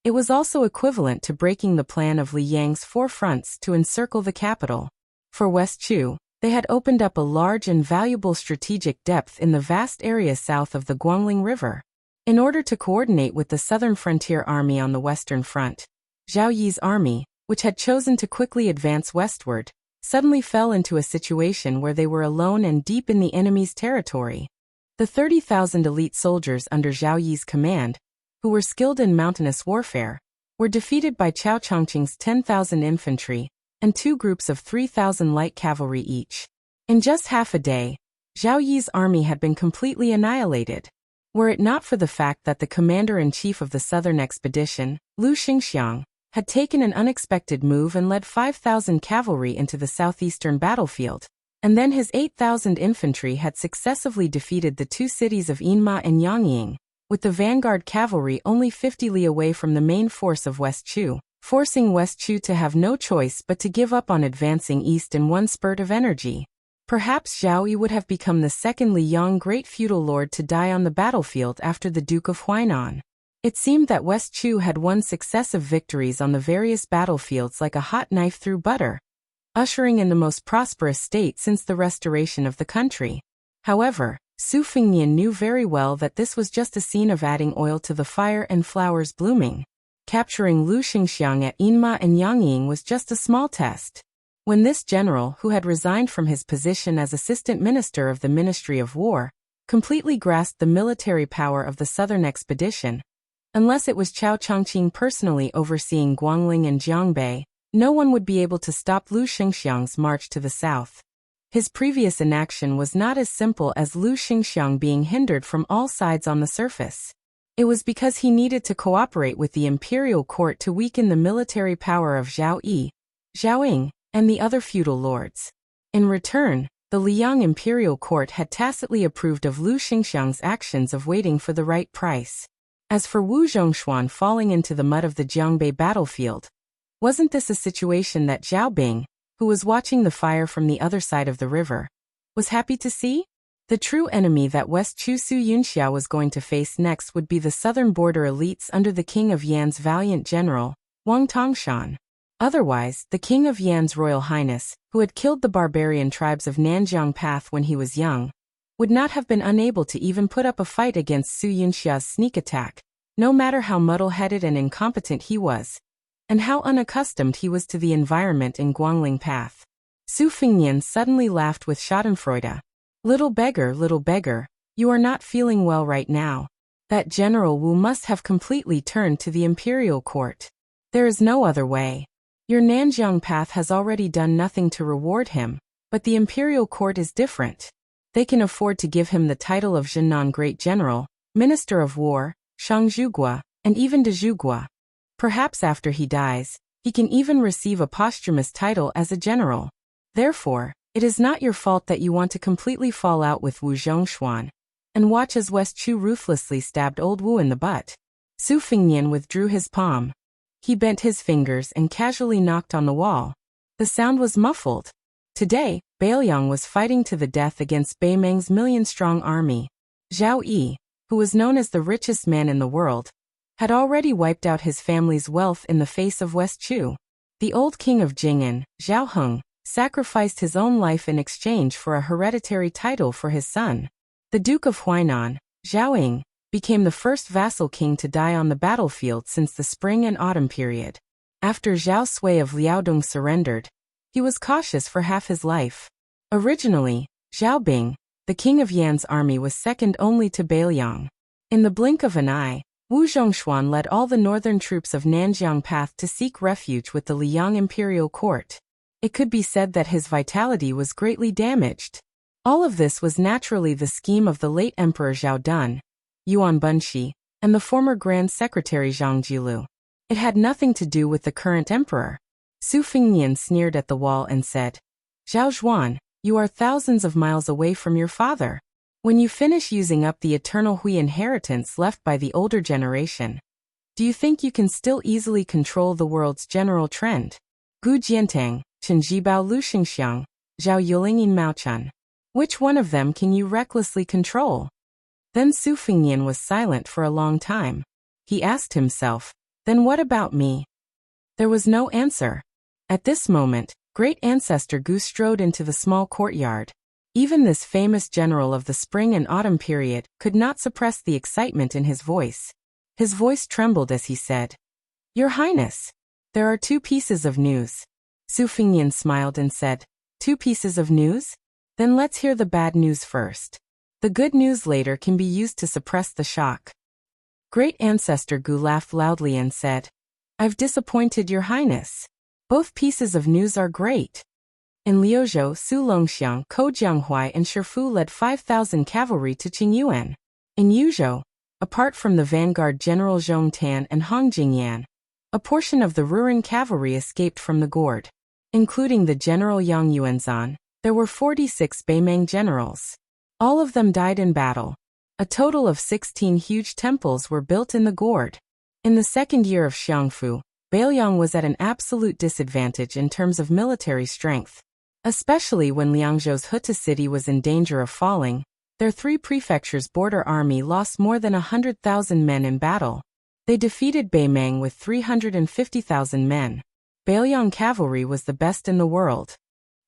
it was also equivalent to breaking the plan of Li Yang's four fronts to encircle the capital. For West Chu, they had opened up a large and valuable strategic depth in the vast area south of the Guangling River. In order to coordinate with the southern frontier army on the western front, Zhao Yi's army, which had chosen to quickly advance westward, suddenly fell into a situation where they were alone and deep in the enemy's territory. The 30,000 elite soldiers under Zhao Yi's command, who were skilled in mountainous warfare, were defeated by Cao Chongqing's 10,000 infantry and two groups of 3,000 light cavalry each. In just half a day, Zhao Yi's army had been completely annihilated. Were it not for the fact that the commander-in-chief of the southern expedition, Lu Xingxiang, had taken an unexpected move and led 5,000 cavalry into the southeastern battlefield, and then his 8,000 infantry had successively defeated the two cities of Yinma and Yangying, with the vanguard cavalry only 50 li away from the main force of West Chu, forcing West Chu to have no choice but to give up on advancing east in one spurt of energy. Perhaps Zhao Yi would have become the second Liang great feudal lord to die on the battlefield after the Duke of Huainan. It seemed that West Chu had won successive victories on the various battlefields like a hot knife through butter, ushering in the most prosperous state since the restoration of the country. However, Su Fengnian knew very well that this was just a scene of adding oil to the fire and flowers blooming. Capturing Lu Xingxiang at Yinma and Yangying was just a small test. When this general, who had resigned from his position as assistant minister of the Ministry of War, completely grasped the military power of the southern expedition, unless it was Cao Chongqing personally overseeing Guangling and Jiangbei, no one would be able to stop Lu Xingxiang's march to the south. His previous inaction was not as simple as Lu Xingxiang being hindered from all sides on the surface. It was because he needed to cooperate with the imperial court to weaken the military power of Zhao Yi, Zhao Ying, and the other feudal lords. In return, the Liang imperial court had tacitly approved of Lu Xingxiang's actions of waiting for the right price. As for Wu Zhongshuan falling into the mud of the Jiangbei battlefield, wasn't this a situation that Zhao Bing, who was watching the fire from the other side of the river, was happy to see? The true enemy that West Chu Su Yunxia was going to face next would be the southern border elites under the King of Yan's valiant general, Wang Tongshan. Otherwise, the King of Yan's Royal Highness, who had killed the barbarian tribes of Nanjiang Path when he was young, would not have been unable to even put up a fight against Su Yunxia's sneak attack, no matter how muddle-headed and incompetent he was, and how unaccustomed he was to the environment in Guangling Path. Su Fengnian suddenly laughed with schadenfreude. Little beggar, you are not feeling well right now. That General Wu must have completely turned to the imperial court. There is no other way. Your Nanjiang Path has already done nothing to reward him, but the imperial court is different. They can afford to give him the title of Zhennan Great General, Minister of War, Shangzhugua, and even Dezhugua. Perhaps after he dies, he can even receive a posthumous title as a general. Therefore, it is not your fault that you want to completely fall out with Wu Zhongshuan, and watch as West Chu ruthlessly stabbed old Wu in the butt. Su Fengnian withdrew his palm. He bent his fingers and casually knocked on the wall. The sound was muffled. Today, Bailiang was fighting to the death against Bei Meng's million-strong army. Zhao Yi, who was known as the richest man in the world, had already wiped out his family's wealth in the face of West Chu. The old king of Jing'an, Zhao Heng, sacrificed his own life in exchange for a hereditary title for his son. The Duke of Huainan, Zhao Ying, became the first vassal king to die on the battlefield since the spring and autumn period. After Zhao Sui of Liaodong surrendered, he was cautious for half his life. Originally, Zhao Bing, the king of Yan's army, was second only to Bailiang. In the blink of an eye, Wu Zhongshuan led all the northern troops of Nanjiang Path to seek refuge with the Liang imperial court. It could be said that his vitality was greatly damaged. All of this was naturally the scheme of the late Emperor Zhao Dun, Yuan Bunshi, and the former Grand Secretary Zhang Jilu. It had nothing to do with the current emperor. Su Fengnian sneered at the wall and said, Zhao Zhuan, you are thousands of miles away from your father. When you finish using up the eternal Hui inheritance left by the older generation, Do you think you can still easily control the world's general trend? Gu jiantang, chen jibao lu xingxiang, zhao yulingyin maochan. Which one of them can you recklessly control? Then Su Fingyan was silent for a long time. He asked himself, then what about me? There was no answer. At this moment, great ancestor Gu strode into the small courtyard. Even this famous general of the spring and autumn period could not suppress the excitement in his voice. His voice trembled as he said, Your Highness, there are 2 pieces of news. Su Fingyan smiled and said, 2 pieces of news? Then let's hear the bad news first. The good news later can be used to suppress the shock. Great ancestor Gu laughed loudly and said, I've disappointed your highness. Both pieces of news are great. In Liuzhou, Su Longxiang, Ko Jianghuai and Shifu led 5,000 cavalry to Qingyuan. In Yuzhou, apart from the vanguard General Zhong Tan and Hong Jingyan, a portion of the Ruran cavalry escaped from the gourd. Including the General Yang Yuanzan, there were 46 Beimang generals. All of them died in battle. A total of 16 huge temples were built in the gourd. In the second year of Xiangfu, Bailiang was at an absolute disadvantage in terms of military strength. Especially when Liangzhou's Huta city was in danger of falling, their 3 prefectures' border army lost more than 100,000 men in battle. They defeated Beimang with 350,000 men. Bailiang cavalry was the best in the world.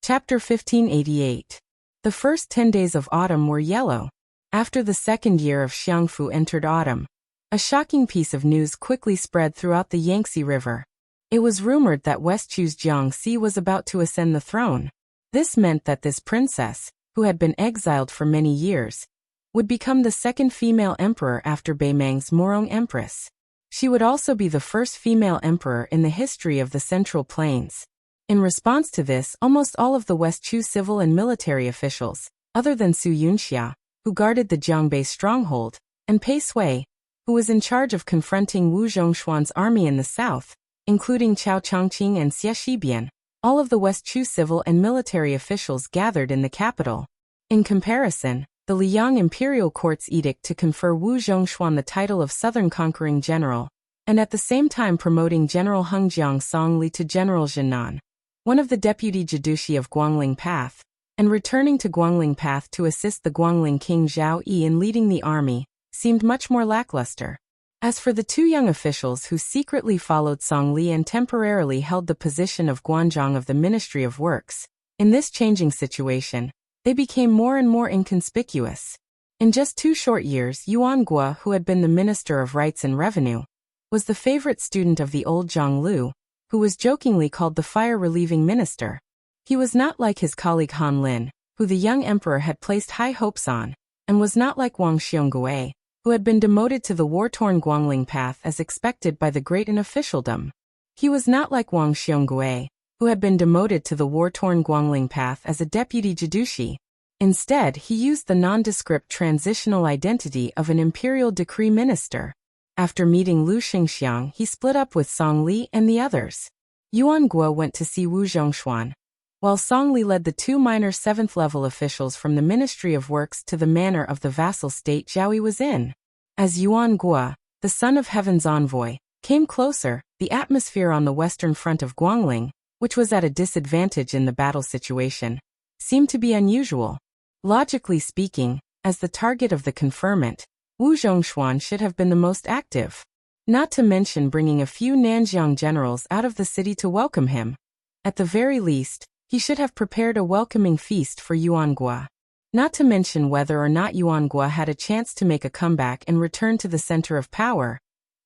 Chapter 1588. The first 10 days of autumn were yellow. After the second year of Xiangfu entered autumn, a shocking piece of news quickly spread throughout the Yangtze River. It was rumored that Westchu's Jiangxi was about to ascend the throne. This meant that this princess, who had been exiled for many years, would become the second female emperor after Beimang's Morong Empress. She would also be the first female emperor in the history of the Central Plains. In response to this, almost all of the Westchu civil and military officials, other than Su Yunxia, who guarded the Jiangbei stronghold, and Pei Sui, who was in charge of confronting Wu Zhongshuan's army in the south, including Chao Changqing and Xie Shibian, all of the Westchu civil and military officials gathered in the capital. In comparison, the Liang Imperial Court's edict to confer Wu Zhongshuan the title of Southern Conquering General, and at the same time promoting General Hengjiang Songli to General Jinan, one of the deputy Jidushi of Guangling Path, and returning to Guangling Path to assist the Guangling King Zhao Yi in leading the army, seemed much more lackluster. As for the 2 young officials who secretly followed Songli and temporarily held the position of Guanzhong of the Ministry of Works, in this changing situation, they became more and more inconspicuous. In just 2 short years, Yuan Guo, who had been the Minister of Rights and Revenue, was the favorite student of the old Zhang Lu, who was jokingly called the fire-relieving minister. He was not like his colleague Han Lin, who the young emperor had placed high hopes on, and was not like Wang Xiongui, who had been demoted to the war-torn Guangling Path as expected by the great in officialdom. He was not like Wang Xiongui, who had been demoted to the war-torn Guangling Path as a deputy Jidushi. Instead, he used the nondescript transitional identity of an imperial decree minister. After meeting Lu Xingxiang, he split up with Song Li and the others. Yuan Guo went to see Wu Zhongshuan, while Song Li led the 2 minor 7th-level officials from the Ministry of Works to the manor of the vassal state Zhaoyi was in. As Yuan Guo, the son of Heaven's envoy, came closer, the atmosphere on the western front of Guangling, which was at a disadvantage in the battle situation, seemed to be unusual. Logically speaking, as the target of the conferment, Wu Zhongshuan should have been the most active. Not to mention bringing a few Nanjiang generals out of the city to welcome him. At the very least, he should have prepared a welcoming feast for Yuan Guo. Not to mention whether or not Yuan Guo had a chance to make a comeback and return to the center of power.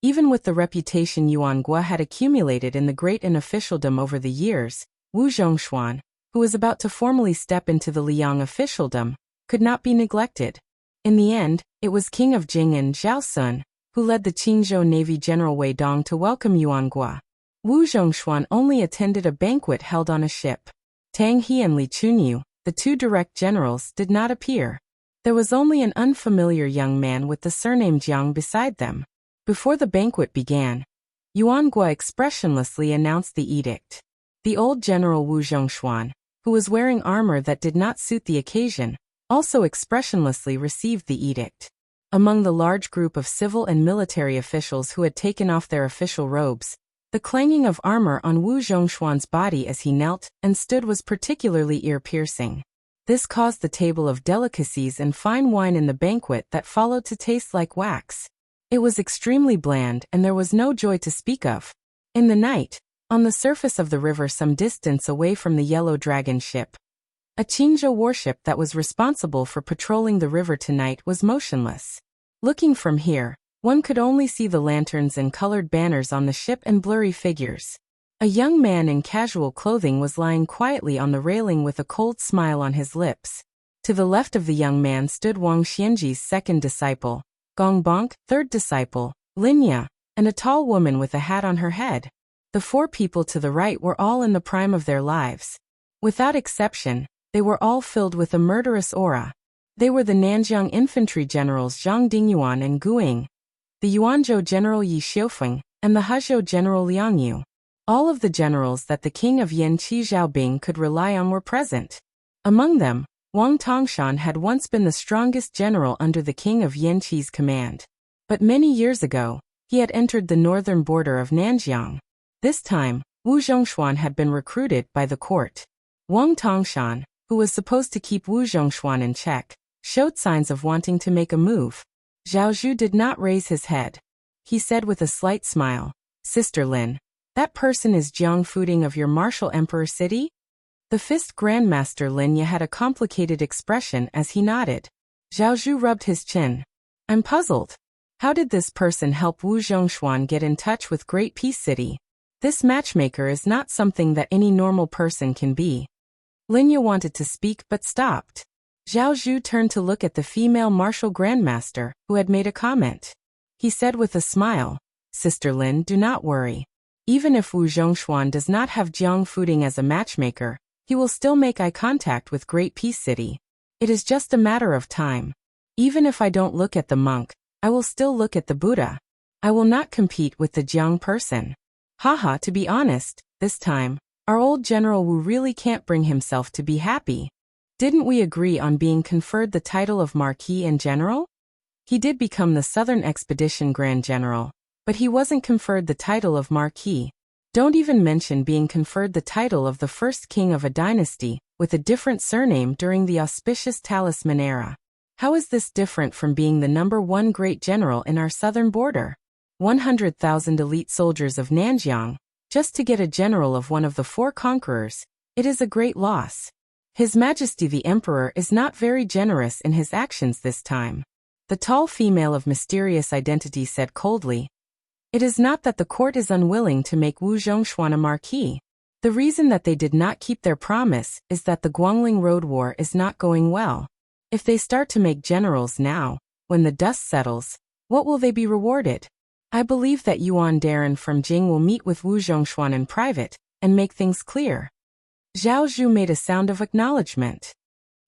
Even with the reputation Yuan Guo had accumulated in the great and officialdom over the years, Wu Zhongshuan, who was about to formally step into the Liang officialdom, could not be neglected. In the end, it was King of Jing and Zhao Sun, who led the Qingzhou Navy General Wei Dong to welcome Yuan Guo. Wu Zhongshuan only attended a banquet held on a ship. Tang He and Li Chunyu, the 2 direct generals, did not appear. There was only an unfamiliar young man with the surname Jiang beside them. Before the banquet began, Yuan Guo expressionlessly announced the edict. The old general Wu Zhongshuan, who was wearing armor that did not suit the occasion, also expressionlessly received the edict. Among the large group of civil and military officials who had taken off their official robes, the clanging of armor on Wu Zhongshuan's body as he knelt and stood was particularly ear-piercing. This caused the table of delicacies and fine wine in the banquet that followed to taste like wax. It was extremely bland and there was no joy to speak of. In the night, on the surface of the river some distance away from the Yellow Dragon ship, a Qingzhou warship that was responsible for patrolling the river tonight was motionless. Looking from here, one could only see the lanterns and colored banners on the ship and blurry figures. A young man in casual clothing was lying quietly on the railing with a cold smile on his lips. To the left of the young man stood Wang Xianji's second disciple, Gong Bonk, third disciple, Linya, and a tall woman with a hat on her head. The four people to the right were all in the prime of their lives. Without exception, they were all filled with a murderous aura. They were the Nanjiang infantry generals Zhang Dingyuan and Guing, the Yuanzhou general Yi Xiufeng, and the Hezhou general Liang Yu. All of the generals that the king of Yanqi Xiaobing could rely on were present. Among them, Wang Tongshan had once been the strongest general under the king of Yanqi's command. But many years ago, he had entered the northern border of Nanjiang. This time, Wu Zhongshuan had been recruited by the court. Wang Tongshan, who was supposed to keep Wu Zhongshuan in check, showed signs of wanting to make a move. Zhao Zhu did not raise his head. He said with a slight smile, "Sister Lin, that person is Jiang Fuding of your martial emperor city?" The fifth grandmaster Linya had a complicated expression as he nodded. Zhao Zhu rubbed his chin. "I'm puzzled. How did this person help Wu Zhongshuan get in touch with Great Peace City? This matchmaker is not something that any normal person can be." Linya wanted to speak but stopped. Zhao Zhu turned to look at the female martial grandmaster, who had made a comment. He said with a smile, "Sister Lin, do not worry. Even if Wu Zhongshuan does not have Jiang Fuding as a matchmaker, he will still make eye contact with Great Peace City. It is just a matter of time. Even if I don't look at the monk, I will still look at the Buddha. I will not compete with the Jiang person. Haha, to be honest, this time, our old General Wu really can't bring himself to be happy. Didn't we agree on being conferred the title of Marquis and General? He did become the Southern Expedition Grand General, but he wasn't conferred the title of Marquis. Don't even mention being conferred the title of the first king of a dynasty, with a different surname during the auspicious Talisman era. How is this different from being the #1 great general in our southern border? 100,000 elite soldiers of Nanjiang, just to get a general of one of the four conquerors, it is a great loss. His Majesty the Emperor is not very generous in his actions this time." The tall female of mysterious identity said coldly, "It is not that the court is unwilling to make Wu Zhongshuan a marquis. The reason that they did not keep their promise is that the Guangling Road War is not going well. If they start to make generals now, when the dust settles, what will they be rewarded? I believe that Yuan Darren from Jing will meet with Wu Zhongshuan in private and make things clear." Zhao Zhu made a sound of acknowledgement.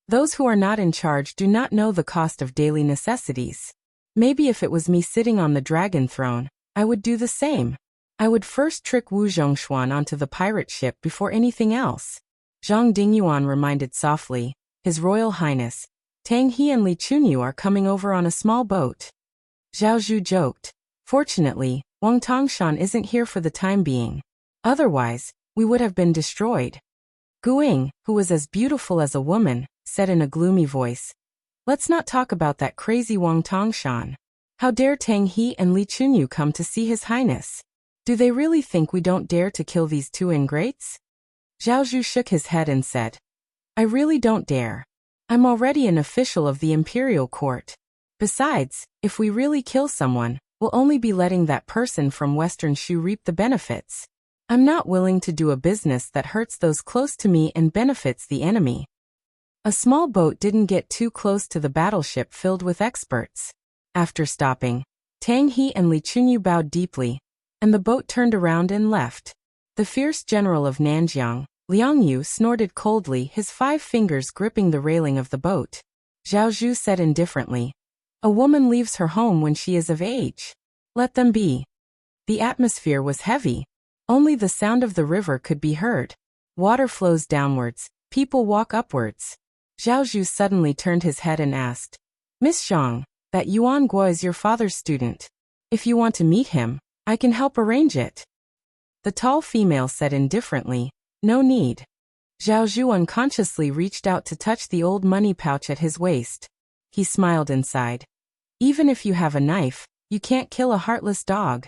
Those who are not in charge do not know the cost of daily necessities. Maybe if it was me sitting on the dragon throne, I would do the same. I would first trick Wu Zhongshuan onto the pirate ship before anything else. Zhang Dingyuan reminded softly, "His Royal Highness, Tang He and Li Chunyu are coming over on a small boat." Zhao Zhu joked, "Fortunately, Wang Tongshan isn't here for the time being. Otherwise, we would have been destroyed." Guing, who was as beautiful as a woman, said in a gloomy voice, "Let's not talk about that crazy Wang Tongshan. How dare Tang He and Li Chunyu come to see His Highness? Do they really think we don't dare to kill these two ingrates?" Zhao Zhu shook his head and said, "I really don't dare. I'm already an official of the imperial court. Besides, if we really kill someone, we'll only be letting that person from Western Shu reap the benefits. I'm not willing to do a business that hurts those close to me and benefits the enemy." A small boat didn't get too close to the battleship filled with experts. After stopping, Tang He and Li Chunyu bowed deeply, and the boat turned around and left. The fierce general of Nanjiang, Liang Yu, snorted coldly, his 5 fingers gripping the railing of the boat. Zhao Zhu said indifferently, "A woman leaves her home when she is of age. Let them be." The atmosphere was heavy. Only the sound of the river could be heard. Water flows downwards, people walk upwards. Zhao Zhu suddenly turned his head and asked, "Miss Zhang, That Yuan Guo is your father's student. If you want to meet him, I can help arrange it. The tall female said indifferently, no need. Zhao Zhu unconsciously reached out to touch the old money pouch at his waist. He smiled inside. Even if you have a knife, you can't kill a heartless dog.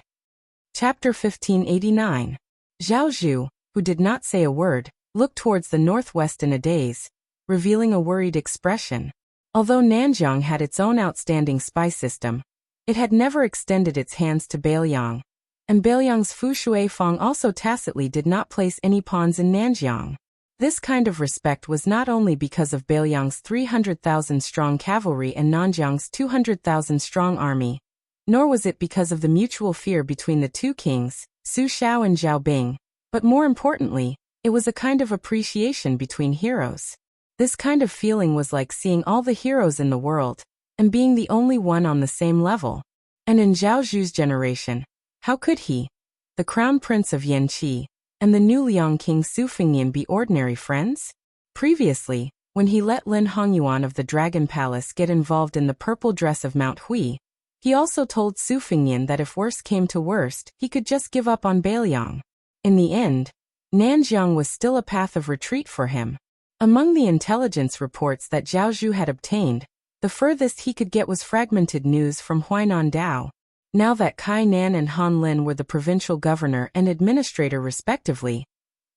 Chapter 1589. Zhao Zhu, who did not say a word, looked towards the northwest in a daze, revealing a worried expression. Although Nanjiang had its own outstanding spy system, it had never extended its hands to Beiliang, and Beiliang's Fu Shuifang also tacitly did not place any pawns in Nanjiang. This kind of respect was not only because of Beiliang's 300,000-strong cavalry and Nanjiang's 200,000-strong army, nor was it because of the mutual fear between the two kings, Su Xiao and Zhao Bing, but more importantly, it was a kind of appreciation between heroes. This kind of feeling was like seeing all the heroes in the world, and being the only one on the same level. And in Zhao Zhu's generation, how could he, the crown prince of Yanqi, and the new Liang king Su Fengnian be ordinary friends? Previously, when he let Lin Hongyuan of the Dragon Palace get involved in the purple dress of Mount Hui, he also told Su Fengnian that if worst came to worst, he could just give up on Beiliang. In the end, Nanjiang was still a path of retreat for him. Among the intelligence reports that Zhao Zhu had obtained, the furthest he could get was fragmented news from Huainan Dao. Now that Kai Nan and Han Lin were the provincial governor and administrator respectively,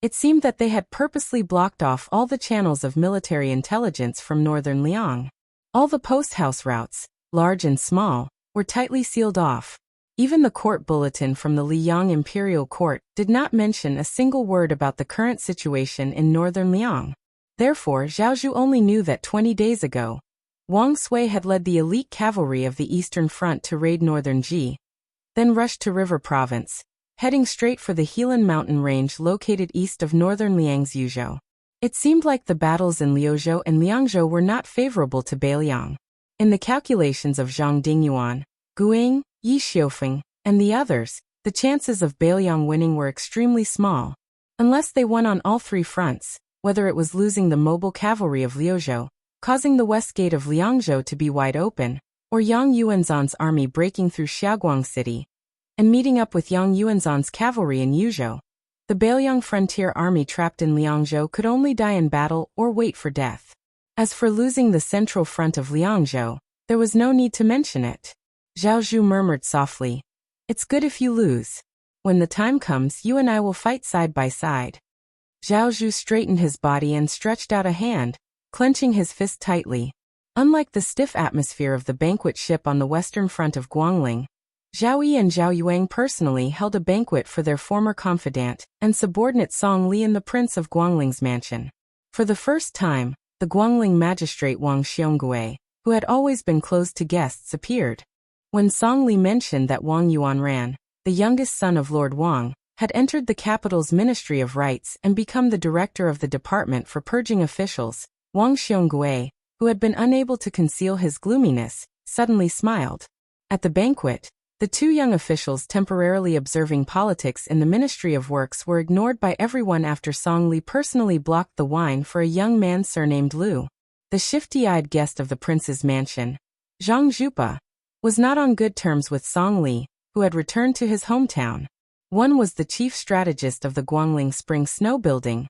it seemed that they had purposely blocked off all the channels of military intelligence from northern Liang. All the post-house routes, large and small, were tightly sealed off. Even the court bulletin from the Liang Imperial Court did not mention a single word about the current situation in northern Liang. Therefore, Zhao Zhu only knew that 20 days ago, Wang Sui had led the elite cavalry of the Eastern Front to raid northern Ji, then rushed to River Province, heading straight for the Helan mountain range located east of northern Liang's Yuzhou. It seemed like the battles in Liuzhou and Liangzhou were not favorable to Beiliang. In the calculations of Zhang Dingyuan, Guing, Yi Xiufeng, and the others, the chances of Beiliang winning were extremely small. Unless they won on all three fronts, whether it was losing the mobile cavalry of Liuzhou, causing the west gate of Liangzhou to be wide open, or Yang Yuanzhan's army breaking through Xiaoguang city, and meeting up with Yang Yuanzhan's cavalry in Yuzhou, the Beiliang frontier army trapped in Liangzhou could only die in battle or wait for death. As for losing the central front of Liangzhou, there was no need to mention it. Zhao Zhu murmured softly, "It's good if you lose. When the time comes, you and I will fight side by side." Zhao Zhu straightened his body and stretched out a hand, clenching his fist tightly. Unlike the stiff atmosphere of the banquet ship on the western front of Guangling, Zhao Yi and Zhao Yuang personally held a banquet for their former confidant and subordinate Song Li in the Prince of Guangling's mansion. For the first time, the Guangling magistrate Wang Xiongui, who had always been closed to guests, appeared. When Song Li mentioned that Wang Yuanran, the youngest son of Lord Wang, had entered the capital's Ministry of Rights and become the director of the department for purging officials, Wang Xiongui, who had been unable to conceal his gloominess, suddenly smiled. At the banquet, the two young officials temporarily observing politics in the Ministry of Works were ignored by everyone after Song Li personally blocked the wine for a young man surnamed Lu. The shifty-eyed guest of the prince's mansion, Zhang Zhupa, was not on good terms with Song Li, who had returned to his hometown. One was the chief strategist of the Guangling Spring Snow Building,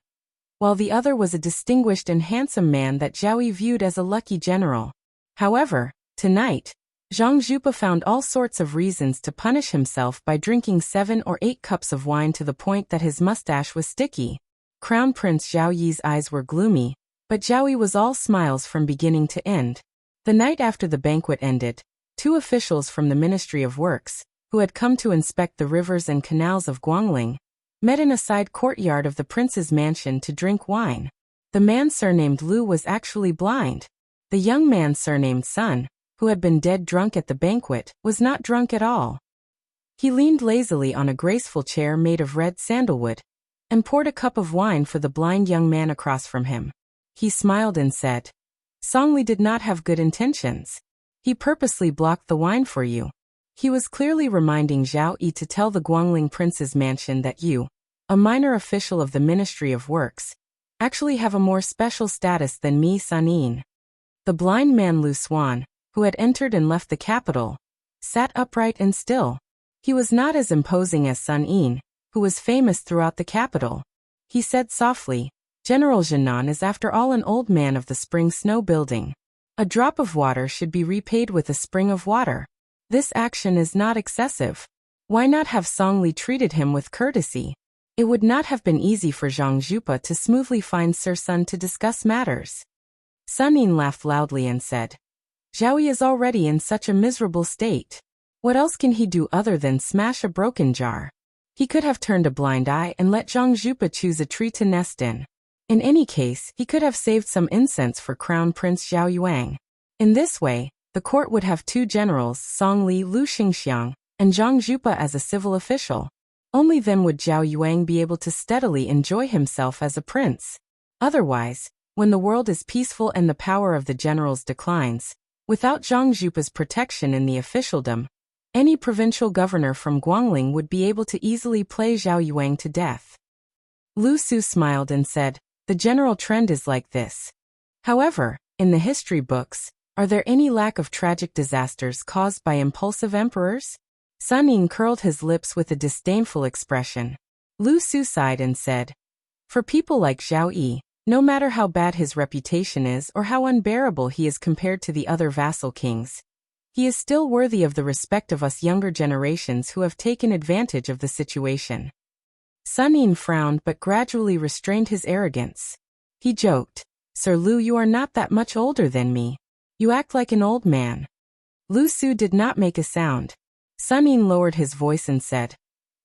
while the other was a distinguished and handsome man that Zhao Yi viewed as a lucky general. However, tonight, Zhang Zhupa found all sorts of reasons to punish himself by drinking 7 or 8 cups of wine to the point that his mustache was sticky. Crown Prince Zhao Yi's eyes were gloomy, but Zhao Yi was all smiles from beginning to end. The night after the banquet ended, 2 officials from the Ministry of Works, who had come to inspect the rivers and canals of Guangling, met in a side courtyard of the prince's mansion to drink wine. The man surnamed Lu was actually blind. The young man surnamed Sun, who had been dead drunk at the banquet, was not drunk at all. He leaned lazily on a graceful chair made of red sandalwood, and poured a cup of wine for the blind young man across from him. He smiled and said, "Song Li did not have good intentions. He purposely blocked the wine for you." He was clearly reminding Zhao Yi to tell the Guangling prince's mansion that you, a minor official of the Ministry of Works, actually have a more special status than me, Sanin. The blind man Lu Swan, who had entered and left the capital, sat upright and still. He was not as imposing as Sun In, who was famous throughout the capital. He said softly, "General Jinan is after all an old man of the spring snow building. A drop of water should be repaid with a spring of water. This action is not excessive. Why not have Song Li treated him with courtesy?" It would not have been easy for Zhang Zhupa to smoothly find Sir Sun to discuss matters. Sun In laughed loudly and said, "Zhao Yi is already in such a miserable state. What else can he do other than smash a broken jar? He could have turned a blind eye and let Zhang Zhupa choose a tree to nest in. In any case, he could have saved some incense for Crown Prince Zhao Yuang. In this way, the court would have two generals, Song Li, Lu Xingxiang, and Zhang Zhupa as a civil official. Only then would Zhao Yuang be able to steadily enjoy himself as a prince. Otherwise, when the world is peaceful and the power of the generals declines, without Zhang Zhupa's protection in the officialdom, any provincial governor from Guangling would be able to easily play Zhao Yuang to death." Lu Su smiled and said, "The general trend is like this. However, in the history books, are there any lack of tragic disasters caused by impulsive emperors?" Sun In curled his lips with a disdainful expression. Lu Su sighed and said, "For people like Zhao Yi, no matter how bad his reputation is or how unbearable he is compared to the other vassal kings, he is still worthy of the respect of us younger generations who have taken advantage of the situation." Sun In frowned but gradually restrained his arrogance. He joked, "Sir Lu, you are not that much older than me. You act like an old man." Lu Su did not make a sound. Sun In lowered his voice and said,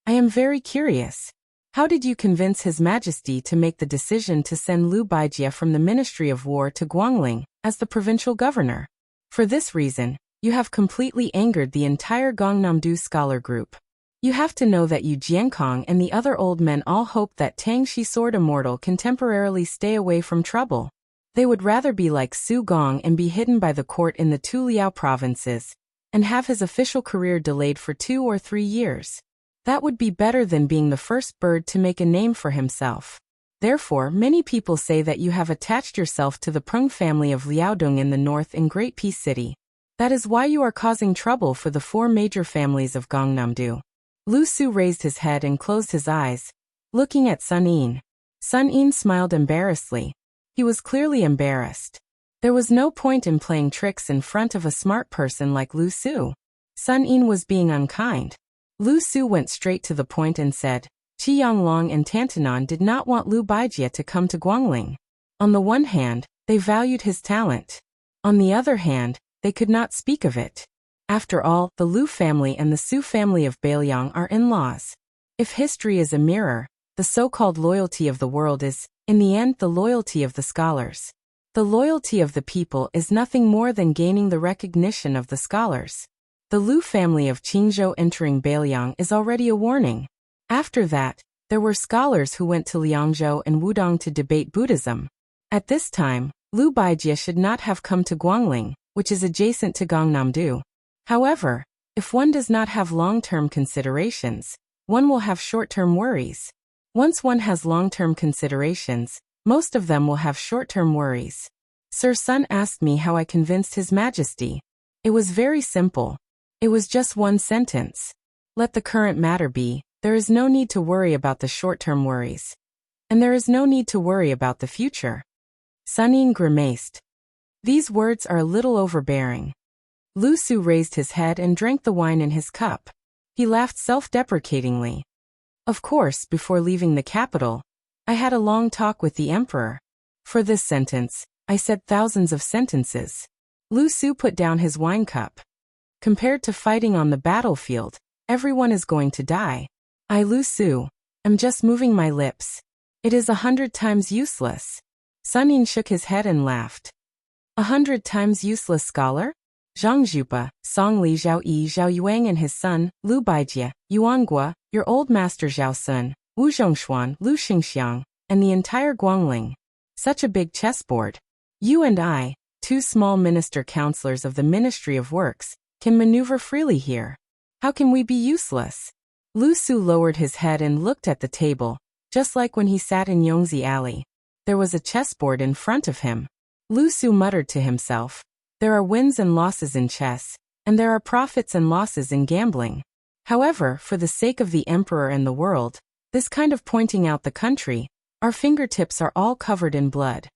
"I am very curious. How did you convince His Majesty to make the decision to send Lu Baijie from the Ministry of War to Guangling as the provincial governor? For this reason, you have completely angered the entire Gangnam-do scholar group. You have to know that Yu Jiankong and the other old men all hope that Tang Shi Sword Immortal can temporarily stay away from trouble. They would rather be like Su Gong and be hidden by the court in the two Liao provinces, and have his official career delayed for 2 or 3 years. That would be better than being the first bird to make a name for himself. Therefore, many people say that you have attached yourself to the Prung family of Liaodong in the north in Great Peace City. That is why you are causing trouble for the 4 major families of Gangnam-do." Lu Su raised his head and closed his eyes, looking at Sun In. Sun In smiled embarrassedly. He was clearly embarrassed. There was no point in playing tricks in front of a smart person like Lu Su. Sun In was being unkind. Lu Su went straight to the point and said, "Qi Yanglong and Tantanan did not want Lu Baijie to come to Guangling. On the one hand, they valued his talent. On the other hand, they could not speak of it. After all, the Lu family and the Su family of Bailiang are in-laws. If history is a mirror, the so-called loyalty of the world is, in the end, the loyalty of the scholars. The loyalty of the people is nothing more than gaining the recognition of the scholars. The Lu family of Qingzhou entering Bailiang is already a warning. After that, there were scholars who went to Liangzhou and Wudong to debate Buddhism. At this time, Lu Baijie should not have come to Guangling, which is adjacent to Gangnam-do. However, if one does not have long-term considerations, one will have short-term worries. Once one has long-term considerations, most of them will have short-term worries. Sir Sun asked me how I convinced His Majesty. It was very simple. It was just one sentence. Let the current matter be. There is no need to worry about the short-term worries. And there is no need to worry about the future." Sun In grimaced. These words are a little overbearing. Lu Su raised his head and drank the wine in his cup. He laughed self-deprecatingly. "Of course, before leaving the capital, I had a long talk with the emperor. For this sentence, I said thousands of sentences." Lu Su put down his wine cup. "Compared to fighting on the battlefield, everyone is going to die. I, Lu Su, am just moving my lips. It is 100 times useless." Sun In shook his head and laughed. 100 times useless scholar? Zhang Zhupa, Song Li, Zhao Yi, Zhao Yuang and his son, Lu Baijie, Yuangue, your old master Zhao Sun, Wu Zhongshuan, Lu Xingxiang, and the entire Guangling. Such a big chessboard. You and I, 2 small minister counselors of the Ministry of Works, can maneuver freely here. How can we be useless? Lu Su lowered his head and looked at the table, just like when he sat in Yongzi Alley. There was a chessboard in front of him. Lu Su muttered to himself, There are wins and losses in chess, and there are profits and losses in gambling. However, for the sake of the emperor and the world, this kind of pointing out the country, our fingertips are all covered in blood.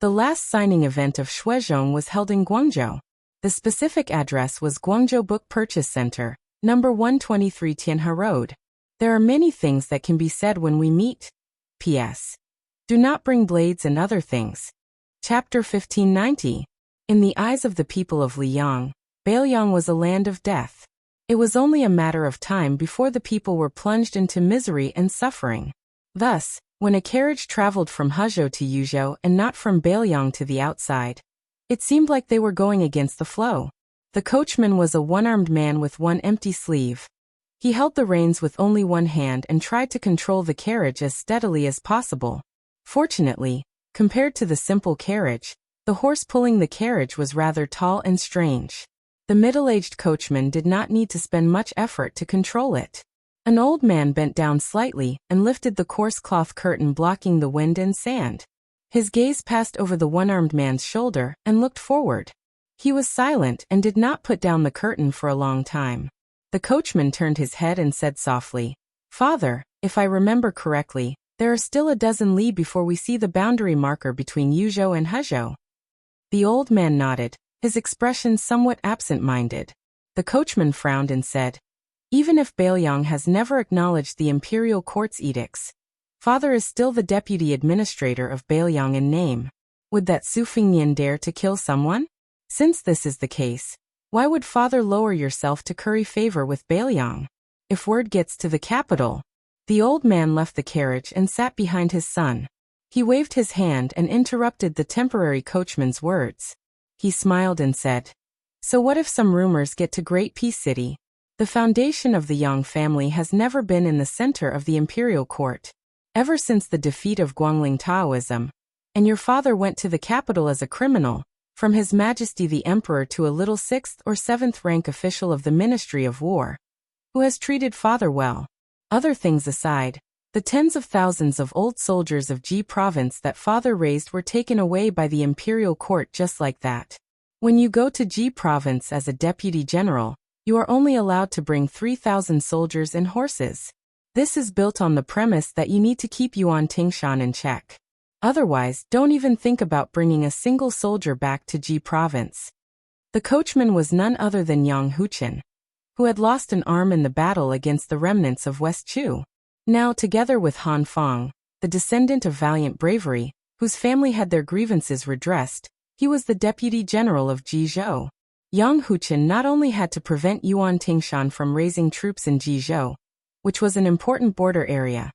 The last signing event of Shuizhong was held in Guangzhou. The specific address was Guangzhou Book Purchase Center, number 123 Tianhe Road. There are many things that can be said when we meet. P.S. Do not bring blades and other things. Chapter 1590. In the eyes of the people of Liyang, Bailiang was a land of death. It was only a matter of time before the people were plunged into misery and suffering. Thus, when a carriage traveled from Hezhou to Yuzhou and not from Bailiang to the outside, it seemed like they were going against the flow. The coachman was a one-armed man with one empty sleeve. He held the reins with only one hand and tried to control the carriage as steadily as possible. Fortunately, compared to the simple carriage, the horse pulling the carriage was rather tall and strange. The middle-aged coachman did not need to spend much effort to control it. An old man bent down slightly and lifted the coarse cloth curtain blocking the wind and sand. His gaze passed over the one-armed man's shoulder and looked forward. He was silent and did not put down the curtain for a long time. The coachman turned his head and said softly, "Father, if I remember correctly, there are still a dozen li before we see the boundary marker between Yuzhou and Hezhou." The old man nodded, his expression somewhat absent-minded. The coachman frowned and said, "Even if Bailiang has never acknowledged the imperial court's edicts, Father is still the deputy administrator of Bailiang in name. Would that Su Fengnian dare to kill someone? Since this is the case, why would Father lower yourself to curry favor with Bailiang? If word gets to the capital..." The old man left the carriage and sat behind his son. He waved his hand and interrupted the temporary coachman's words. He smiled and said, "So what if some rumors get to Great Peace City? The foundation of the Yang family has never been in the center of the imperial court. Ever since the defeat of Guangling Taoism, and your father went to the capital as a criminal, from His Majesty the Emperor to a little 6th or 7th rank official of the Ministry of War, who has treated father well. Other things aside, the tens of thousands of old soldiers of Ji province that father raised were taken away by the imperial court just like that. When you go to Ji province as a deputy general, you are only allowed to bring 3,000 soldiers and horses. This is built on the premise that you need to keep Yuan Tingshan in check. Otherwise, don't even think about bringing a single soldier back to Ji province." The coachman was none other than Yang Huchen, who had lost an arm in the battle against the remnants of West Chu. Now, together with Han Fang, the descendant of valiant bravery, whose family had their grievances redressed, he was the deputy general of Jizhou. Yang Huchen not only had to prevent Yuan Tingshan from raising troops in Jizhou, which was an important border area,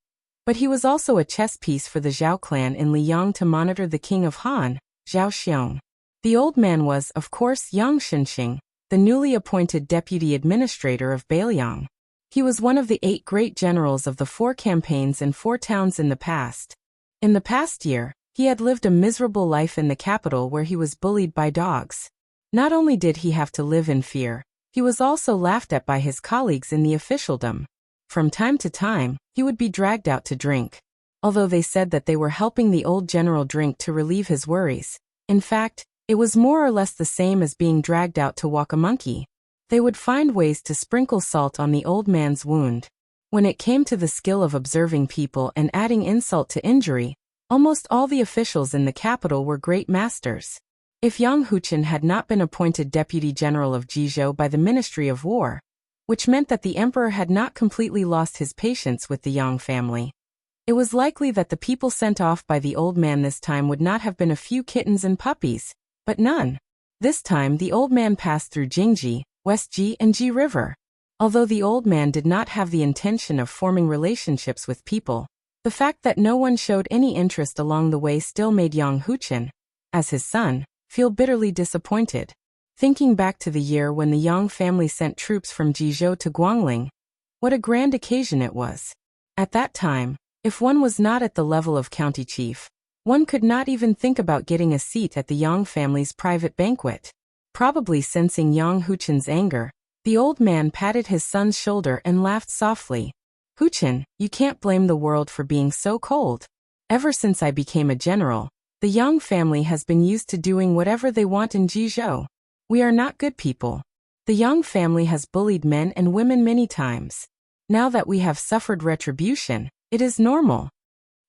but he was also a chess piece for the Zhao clan in Liyang to monitor the king of Han, Zhao Xiong. The old man was, of course, Yang Shenxing, the newly appointed deputy administrator of Bailiang. He was one of the 8 great generals of the 4 campaigns in 4 towns in the past. In the past year, he had lived a miserable life in the capital where he was bullied by dogs. Not only did he have to live in fear, he was also laughed at by his colleagues in the officialdom. From time to time, he would be dragged out to drink. Although they said that they were helping the old general drink to relieve his worries, in fact, it was more or less the same as being dragged out to walk a monkey. They would find ways to sprinkle salt on the old man's wound. When it came to the skill of observing people and adding insult to injury, almost all the officials in the capital were great masters. If Yang Huchen had not been appointed deputy general of Jizhou by the Ministry of War, which meant that the emperor had not completely lost his patience with the Yang family, it was likely that the people sent off by the old man this time would not have been a few kittens and puppies, but none. This time the old man passed through Jingji, West Ji and Ji River. Although the old man did not have the intention of forming relationships with people, the fact that no one showed any interest along the way still made Yang Huchen, as his son, feel bitterly disappointed. Thinking back to the year when the Yang family sent troops from Jizhou to Guangling, what a grand occasion it was. At that time, if one was not at the level of county chief, one could not even think about getting a seat at the Yang family's private banquet. Probably sensing Yang Huchen's anger, the old man patted his son's shoulder and laughed softly. "Huchen, you can't blame the world for being so cold. Ever since I became a general, the Yang family has been used to doing whatever they want in Jizhou. We are not good people. The Yang family has bullied men and women many times. Now that we have suffered retribution, it is normal.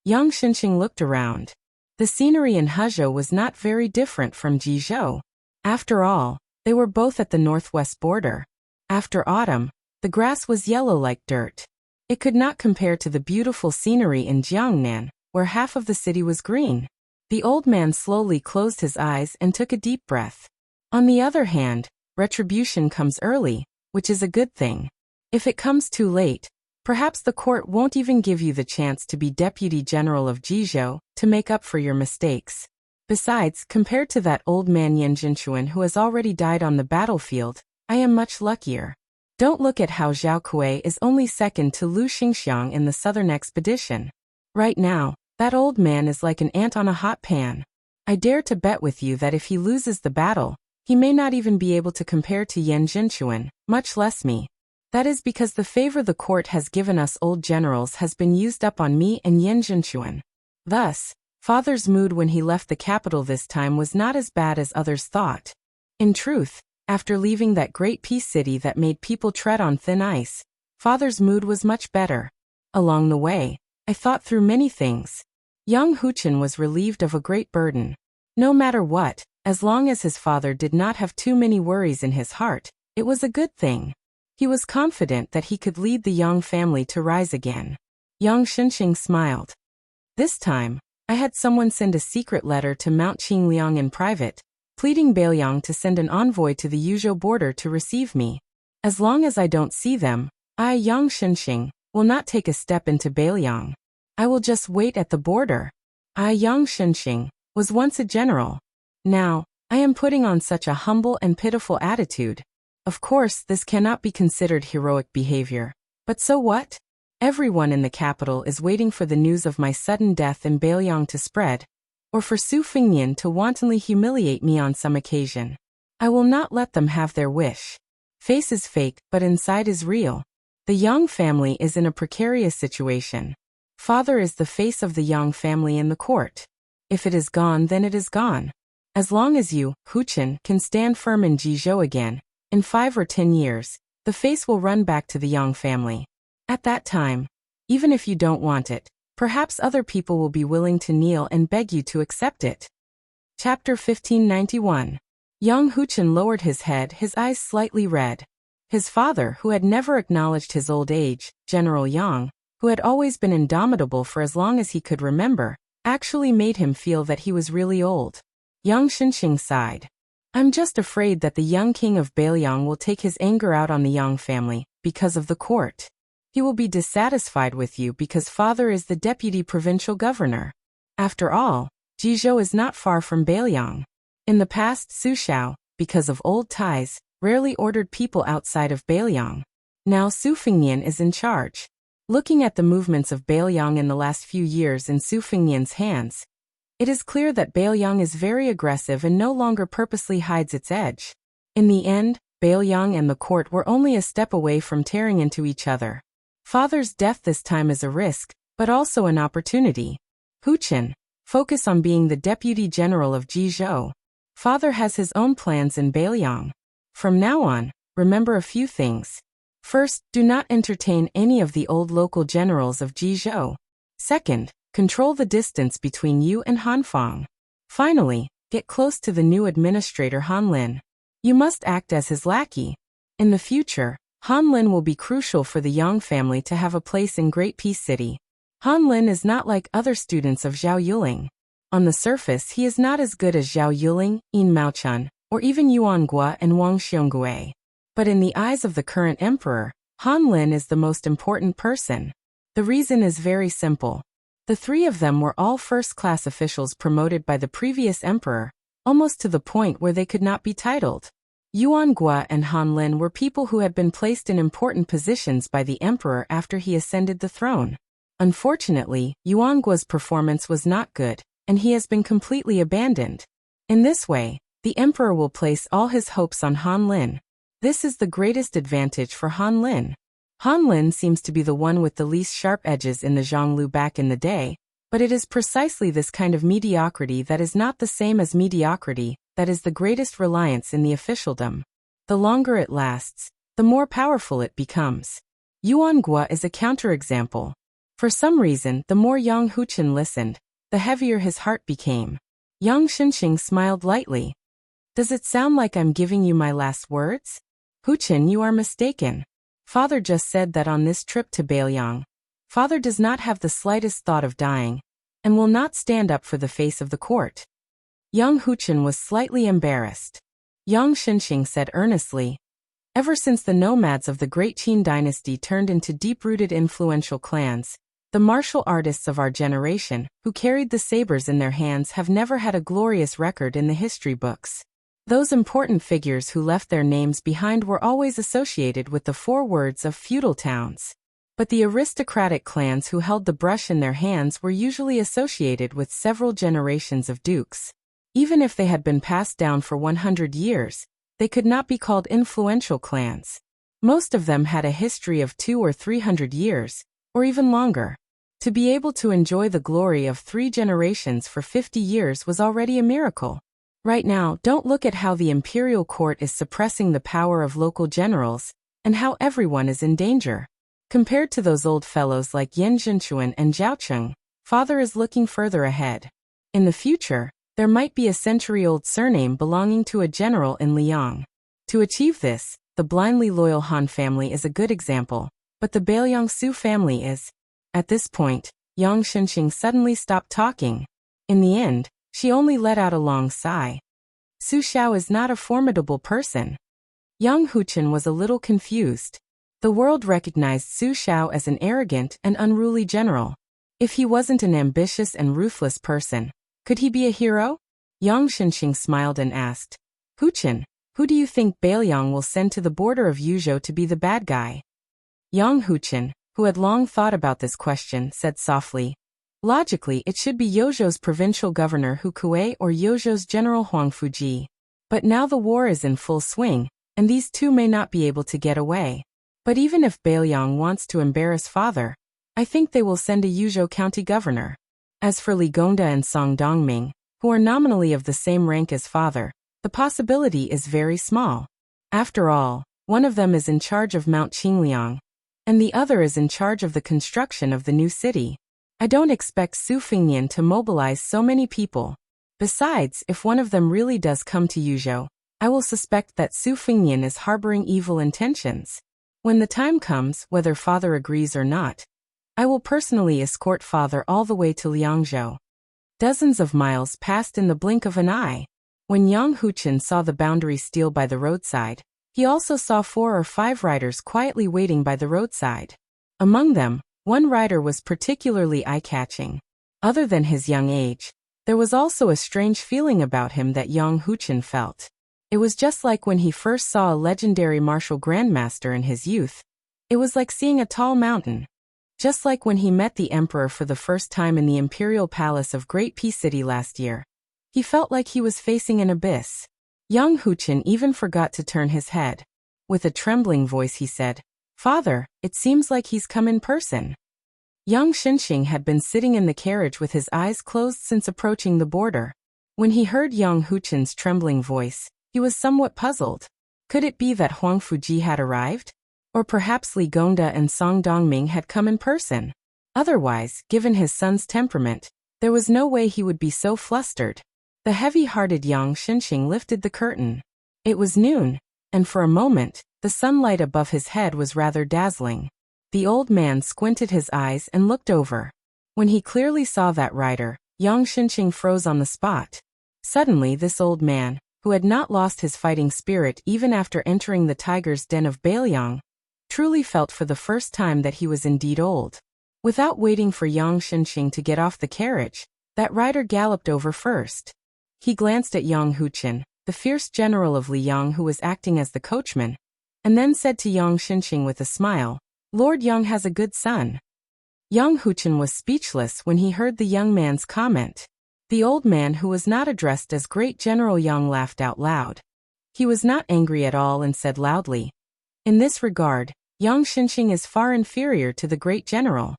Yang Xinxing looked around. The scenery in Hezhou was not very different from Jizhou. After all, they were both at the northwest border. After autumn, the grass was yellow like dirt. It could not compare to the beautiful scenery in Jiangnan, where half of the city was green. The old man slowly closed his eyes and took a deep breath. On the other hand, retribution comes early, which is a good thing. If it comes too late, perhaps the court won't even give you the chance to be Deputy General of Jizhou to make up for your mistakes. Besides, compared to that old man Yan Jinchuan who has already died on the battlefield, I am much luckier. Don't look at how Zhao Kuei is only second to Lu Xingxiang in the southern expedition. Right now, that old man is like an ant on a hot pan. I dare to bet with you that if he loses the battle, he may not even be able to compare to Yan Jinchuan, much less me. That is because the favor the court has given us old generals has been used up on me and Yan Jinchuan. Thus, Father's mood when he left the capital this time was not as bad as others thought. In truth, after leaving that great peace city that made people tread on thin ice, Father's mood was much better. Along the way, I thought through many things. Young Huchen was relieved of a great burden. No matter what, as long as his father did not have too many worries in his heart, it was a good thing. He was confident that he could lead the Yang family to rise again. Yang Xinxing smiled. This time, I had someone send a secret letter to Mount Qingliang in private, pleading Beiliang to send an envoy to the Yuzhou border to receive me. As long as I don't see them, I, Yang Xinxing, will not take a step into Beiliang. I will just wait at the border. I, Yang Xinxing, was once a general. Now, I am putting on such a humble and pitiful attitude. Of course, this cannot be considered heroic behavior. But so what? Everyone in the capital is waiting for the news of my sudden death in Beiliang to spread, or for Su Fengnian to wantonly humiliate me on some occasion. I will not let them have their wish. Face is fake, but inside is real. The Yang family is in a precarious situation. Father is the face of the Yang family in the court. If it is gone, then it is gone. As long as you, Huchen, can stand firm in Jizhou again, in 5 or 10 years, the face will run back to the Yang family. At that time, even if you don't want it, perhaps other people will be willing to kneel and beg you to accept it. Chapter 1591. Young Huchen lowered his head, his eyes slightly red. His father, who had never acknowledged his old age, General Yang, who had always been indomitable for as long as he could remember, actually made him feel that he was really old. Yang Xinxing sighed. I'm just afraid that the young king of Beiliang will take his anger out on the Yang family, because of the court. He will be dissatisfied with you because father is the deputy provincial governor. After all, Jizhou is not far from Beiliang. In the past, Su Xiao, because of old ties, rarely ordered people outside of Beiliang. Now Su Fengnian is in charge. Looking at the movements of Beiliang in the last few years in Su Fengnian's hands, it is clear that Beiliang is very aggressive and no longer purposely hides its edge. In the end, Beiliang and the court were only a step away from tearing into each other. Father's death this time is a risk, but also an opportunity. Huchen, focus on being the deputy general of Jizhou. Father has his own plans in Beiliang. From now on, remember a few things. First, do not entertain any of the old local generals of Jizhou. Second, control the distance between you and Hanfang. Finally, get close to the new administrator Han Lin. You must act as his lackey. In the future, Han Lin will be crucial for the Yang family to have a place in Great Peace City. Han Lin is not like other students of Zhao Yuling. On the surface, he is not as good as Zhao Yuling, Yin Maochun, or even Yuan Gua and Wang Xiongui. But in the eyes of the current emperor, Han Lin is the most important person. The reason is very simple. The three of them were all first-class officials promoted by the previous emperor, almost to the point where they could not be titled. Yuan Gua and Han Lin were people who had been placed in important positions by the emperor after he ascended the throne. Unfortunately, Yuan Gua's performance was not good, and he has been completely abandoned. In this way, the emperor will place all his hopes on Han Lin. This is the greatest advantage for Han Lin. Han Lin seems to be the one with the least sharp edges in the Zhonglu back in the day, but it is precisely this kind of mediocrity that is not the same as mediocrity that is the greatest reliance in the officialdom. The longer it lasts, the more powerful it becomes. Yuan is a counterexample. For some reason, the more Yang Huchen listened, the heavier his heart became. Yang Xinxing smiled lightly. Does it sound like I'm giving you my last words? Huchen, you are mistaken. Father just said that on this trip to Bailiang, Father does not have the slightest thought of dying, and will not stand up for the face of the court. Yang Huchen was slightly embarrassed. Yang Xinxing said earnestly, ever since the nomads of the Great Qin dynasty turned into deep-rooted influential clans, the martial artists of our generation, who carried the sabers in their hands, have never had a glorious record in the history books. Those important figures who left their names behind were always associated with the 4 words of feudal towns. But the aristocratic clans who held the brush in their hands were usually associated with several generations of dukes. Even if they had been passed down for 100 years, they could not be called influential clans. Most of them had a history of 200 or 300 years, or even longer. To be able to enjoy the glory of 3 generations for 50 years was already a miracle. Right now, don't look at how the imperial court is suppressing the power of local generals, and how everyone is in danger. Compared to those old fellows like Yan Zhenchuan and Zhao Cheng, Father is looking further ahead. In the future, there might be a century-old surname belonging to a general in Liang. To achieve this, the blindly loyal Han family is a good example, but the Bailiang Su family is. At this point, Yang Xinxing suddenly stopped talking. In the end, she only let out a long sigh. Su Xiao is not a formidable person. Yang Huchen was a little confused. The world recognized Su Xiao as an arrogant and unruly general. If he wasn't an ambitious and ruthless person, could he be a hero? Yang Xinxing smiled and asked, Huchen, who do you think Bailiang will send to the border of Yuzhou to be the bad guy? Yang Huchen, who had long thought about this question, said softly, logically it should be Yozhou's provincial governor Hu Kuei or Yozhou's general Huang Fuji. But now the war is in full swing, and these two may not be able to get away. But even if Bailiang wants to embarrass Father, I think they will send a Yuzhou county governor. As for Li Gongda and Song Dongming, who are nominally of the same rank as Father, the possibility is very small. After all, one of them is in charge of Mount Qingliang, and the other is in charge of the construction of the new city. I don't expect Su Fingnian to mobilize so many people. Besides, if one of them really does come to Yuzhou, I will suspect that Su Fingnian is harboring evil intentions. When the time comes, whether Father agrees or not, I will personally escort Father all the way to Liangzhou. Dozens of miles passed in the blink of an eye. When Yang Huchen saw the boundary steel by the roadside, he also saw 4 or 5 riders quietly waiting by the roadside. Among them, one rider was particularly eye-catching. Other than his young age, there was also a strange feeling about him that Yang Huchen felt. It was just like when he first saw a legendary martial grandmaster in his youth. It was like seeing a tall mountain. Just like when he met the emperor for the first time in the imperial palace of Great Peace City last year. He felt like he was facing an abyss. Yang Huchen even forgot to turn his head. With a trembling voice he said, Father, it seems like he's come in person. Yang Xinxing had been sitting in the carriage with his eyes closed since approaching the border. When he heard Yang Huchen's trembling voice, he was somewhat puzzled. Could it be that Huang Fuji had arrived? Or perhaps Li Gongda and Song Dongming had come in person? Otherwise, given his son's temperament, there was no way he would be so flustered. The heavy-hearted Yang Xinxing lifted the curtain. It was noon, and for a moment, the sunlight above his head was rather dazzling. The old man squinted his eyes and looked over. When he clearly saw that rider, Yang Xinxing froze on the spot. Suddenly this old man, who had not lost his fighting spirit even after entering the tiger's den of Bailiang, truly felt for the first time that he was indeed old. Without waiting for Yang Xinxing to get off the carriage, that rider galloped over first. He glanced at Yang Huchen, the fierce general of Liang who was acting as the coachman, and then said to Yang Xinxing with a smile, Lord Yang has a good son. Yang Huchen was speechless when he heard the young man's comment. The old man who was not addressed as Great General Yang laughed out loud. He was not angry at all and said loudly, In this regard, Yang Xinxing is far inferior to the Great General.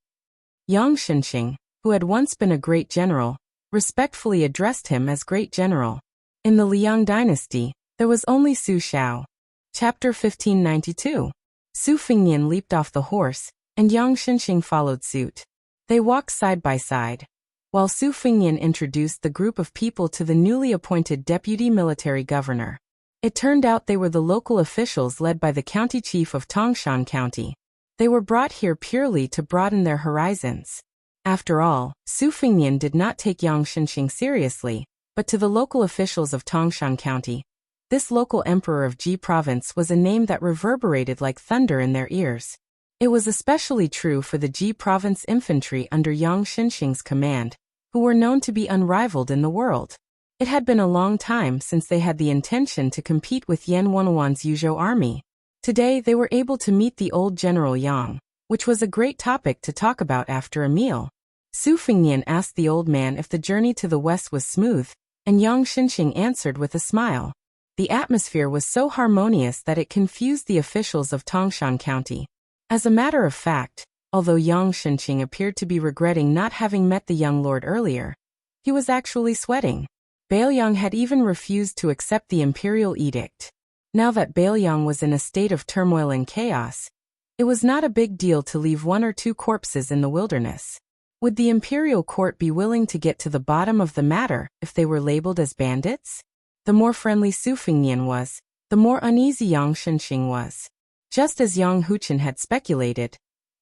Yang Xinxing, who had once been a Great General, respectfully addressed him as Great General. In the Liang dynasty, there was only Su Xiao. Chapter 1592. Su Fengnian leaped off the horse, and Yang Xinxing followed suit. They walked side by side, while Su Fengnian introduced the group of people to the newly appointed deputy military governor. It turned out they were the local officials led by the county chief of Tangshan County. They were brought here purely to broaden their horizons. After all, Su Fengnian did not take Yang Xinxing seriously, but to the local officials of Tangshan County, this local emperor of Ji province was a name that reverberated like thunder in their ears. It was especially true for the Ji province infantry under Yang Xinxing's command, who were known to be unrivaled in the world. It had been a long time since they had the intention to compete with Yan Wenwan's Yuzhou army. Today they were able to meet the old General Yang, which was a great topic to talk about after a meal. Su Fengnian asked the old man if the journey to the west was smooth, and Yang Xinxing answered with a smile. The atmosphere was so harmonious that it confused the officials of Tangshan County. As a matter of fact, although Yang Xinxing appeared to be regretting not having met the young lord earlier, he was actually sweating. Bailiang had even refused to accept the imperial edict. Now that Bailiang was in a state of turmoil and chaos, it was not a big deal to leave 1 or 2 corpses in the wilderness. Would the imperial court be willing to get to the bottom of the matter if they were labeled as bandits? The more friendly Su Fengnian was, the more uneasy Yang Xinxing was. Just as Yang Huchen had speculated,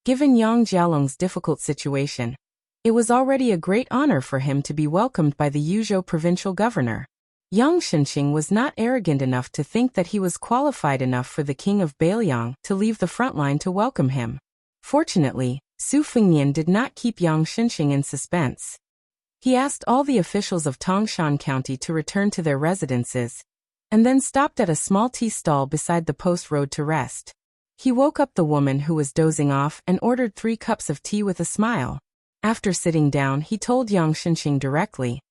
given Yang Jialong's difficult situation, it was already a great honor for him to be welcomed by the Yuzhou provincial governor. Yang Xinxing was not arrogant enough to think that he was qualified enough for the king of Bailiang to leave the front line to welcome him. Fortunately, Su Fengnian did not keep Yang Xinxing in suspense. He asked all the officials of Tangshan County to return to their residences, and then stopped at a small tea stall beside the post road to rest. He woke up the woman who was dozing off and ordered 3 cups of tea with a smile. After sitting down, he told Yang Xinxing directly,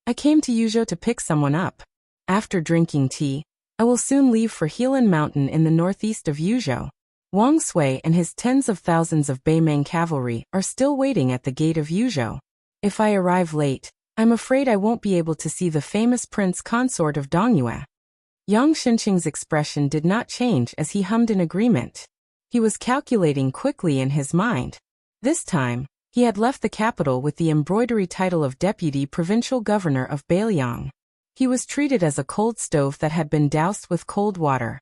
"I came to Yuzhou to pick someone up. After drinking tea, I will soon leave for Helan Mountain in the northeast of Yuzhou. Wang Sui and his tens of thousands of Beimeng cavalry are still waiting at the gate of Yuzhou. If I arrive late, I'm afraid I won't be able to see the famous prince consort of Dongyue." Yang Xinxing's expression did not change as he hummed in agreement. He was calculating quickly in his mind. This time, he had left the capital with the embroidery title of Deputy Provincial Governor of Bailiang. He was treated as a cold stove that had been doused with cold water.